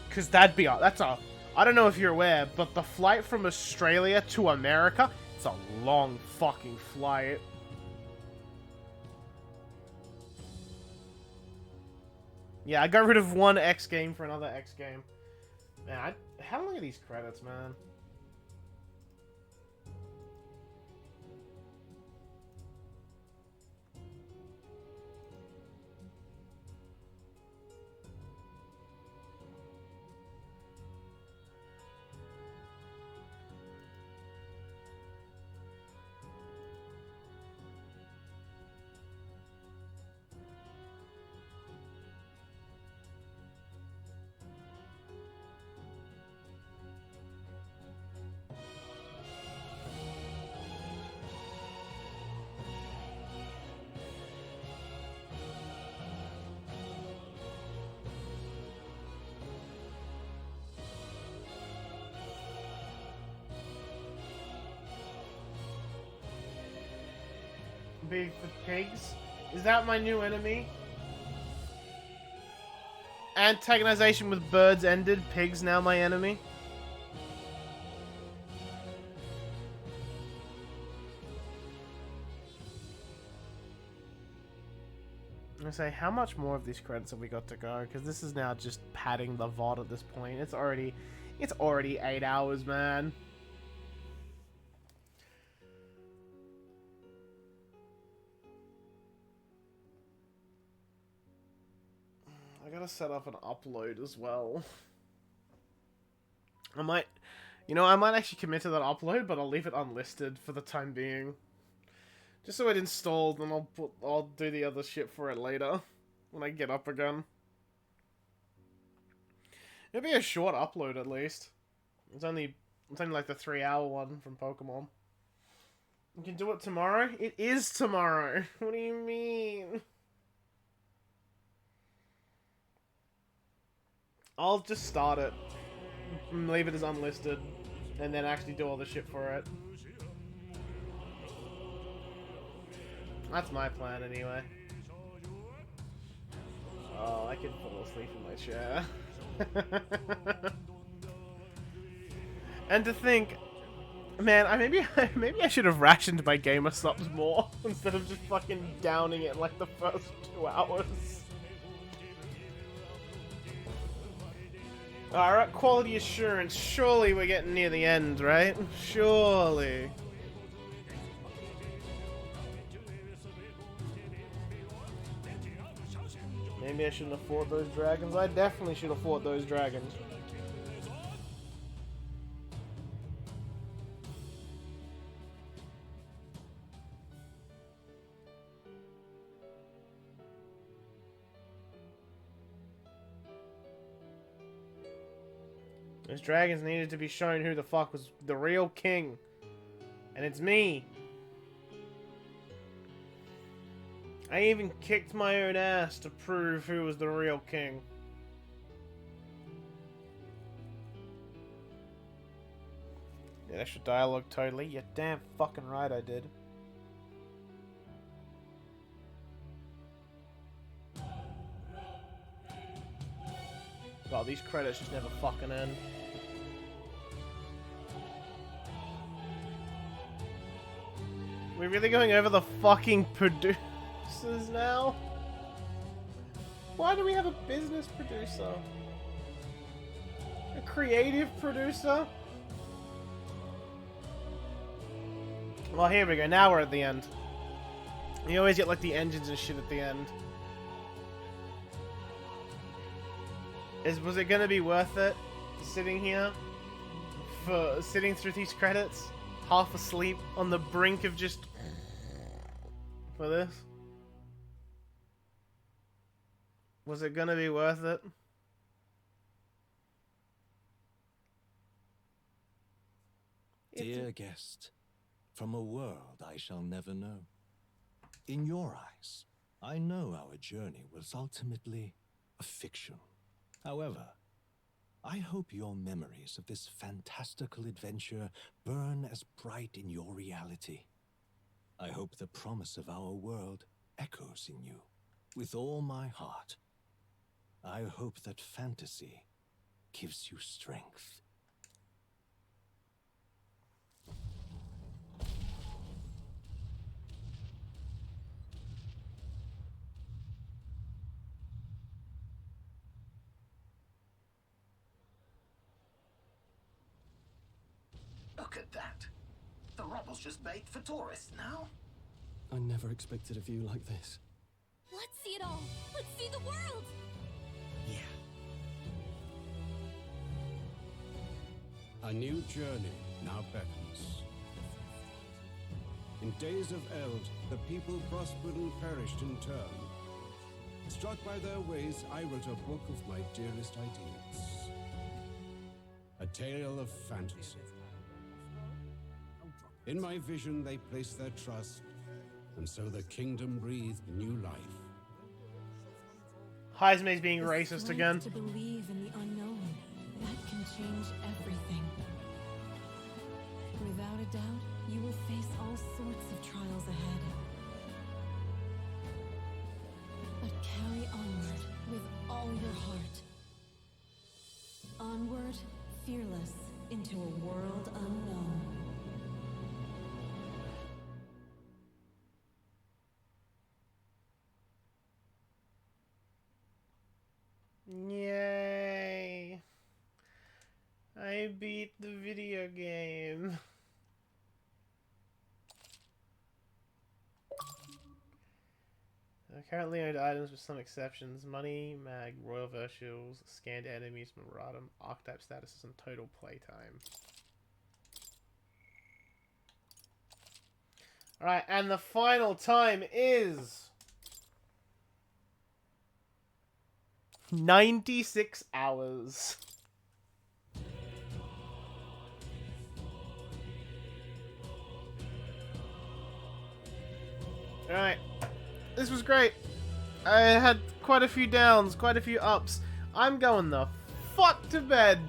S1: Because that's a... I don't know if you're aware, but the flight from Australia to America, it's a long fucking flight. Yeah, I got rid of one X game for another X game. Man, how long are these credits, man? be for pigs? Is that my new enemy? Antagonization with birds ended. Pigs now my enemy. I'm gonna say, how much more of these credits have we got to go? Because this is now just padding the VOD at this point. It's already 8 hours, man. I gotta set up an upload as well. I might actually commit to that upload, but I'll leave it unlisted for the time being. Just so it installed, and I'll do the other shit for it later when I get up again. It'll be a short upload at least. It's only like the 3-hour one from Pokemon. You can do it tomorrow? It is tomorrow. What do you mean? I'll just start it, leave it as unlisted, and then actually do all the shit for it. That's my plan anyway. Oh, I can fall asleep in my chair. And to think, man, maybe I should have rationed my gamer subs more instead of just fucking downing it like the first 2 hours. Alright, quality assurance. Surely we're getting near the end, right? Surely. Maybe I shouldn't have fought those dragons. I definitely should have fought those dragons. Those dragons needed to be shown who the fuck was the real king. And it's me. I even kicked my own ass to prove who was the real king. Yeah, extra dialogue totally. You're damn fucking right I did. Well, these credits just never fucking end. We're really going over the fucking producers now? Why do we have a business producer? A creative producer? Well, here we go. Now we're at the end. You always get like the engines and shit at the end. Was it gonna be worth it sitting here for sitting through these credits, half asleep on the brink of just for this? Was it gonna be worth it?
S13: Dear guest, from a world I shall never know. In your eyes, I know our journey was ultimately a fiction. However, I hope your memories of this fantastical adventure burn as bright in your reality. I hope the promise of our world echoes in you with all my heart. I hope that fantasy gives you strength.
S11: Look at that. The rubble's just bait for tourists now.
S14: I never expected a view like this.
S2: Let's see it all. Let's see the world.
S18: A new journey now beckons. In days of Eld, the people prospered and perished in turn. Struck by their ways, I wrote a book of my dearest ideas. A tale of fantasy. In my vision, they placed their trust, and so the kingdom breathed new life.
S1: Heismay's being racist
S5: Strength
S1: again.
S5: To believe in the unknown, that can change everything. Without a doubt, you will face all sorts of trials ahead. into a world unknown.
S1: Yay! I beat the video game. Currently owned items with some exceptions. Money, mag, royal virtuals, scanned enemies, memorandum, archetype statuses, and total playtime. Alright, and the final time is 96 hours. Alright. This was great. I had quite a few downs, quite a few ups. I'm going the fuck to bed.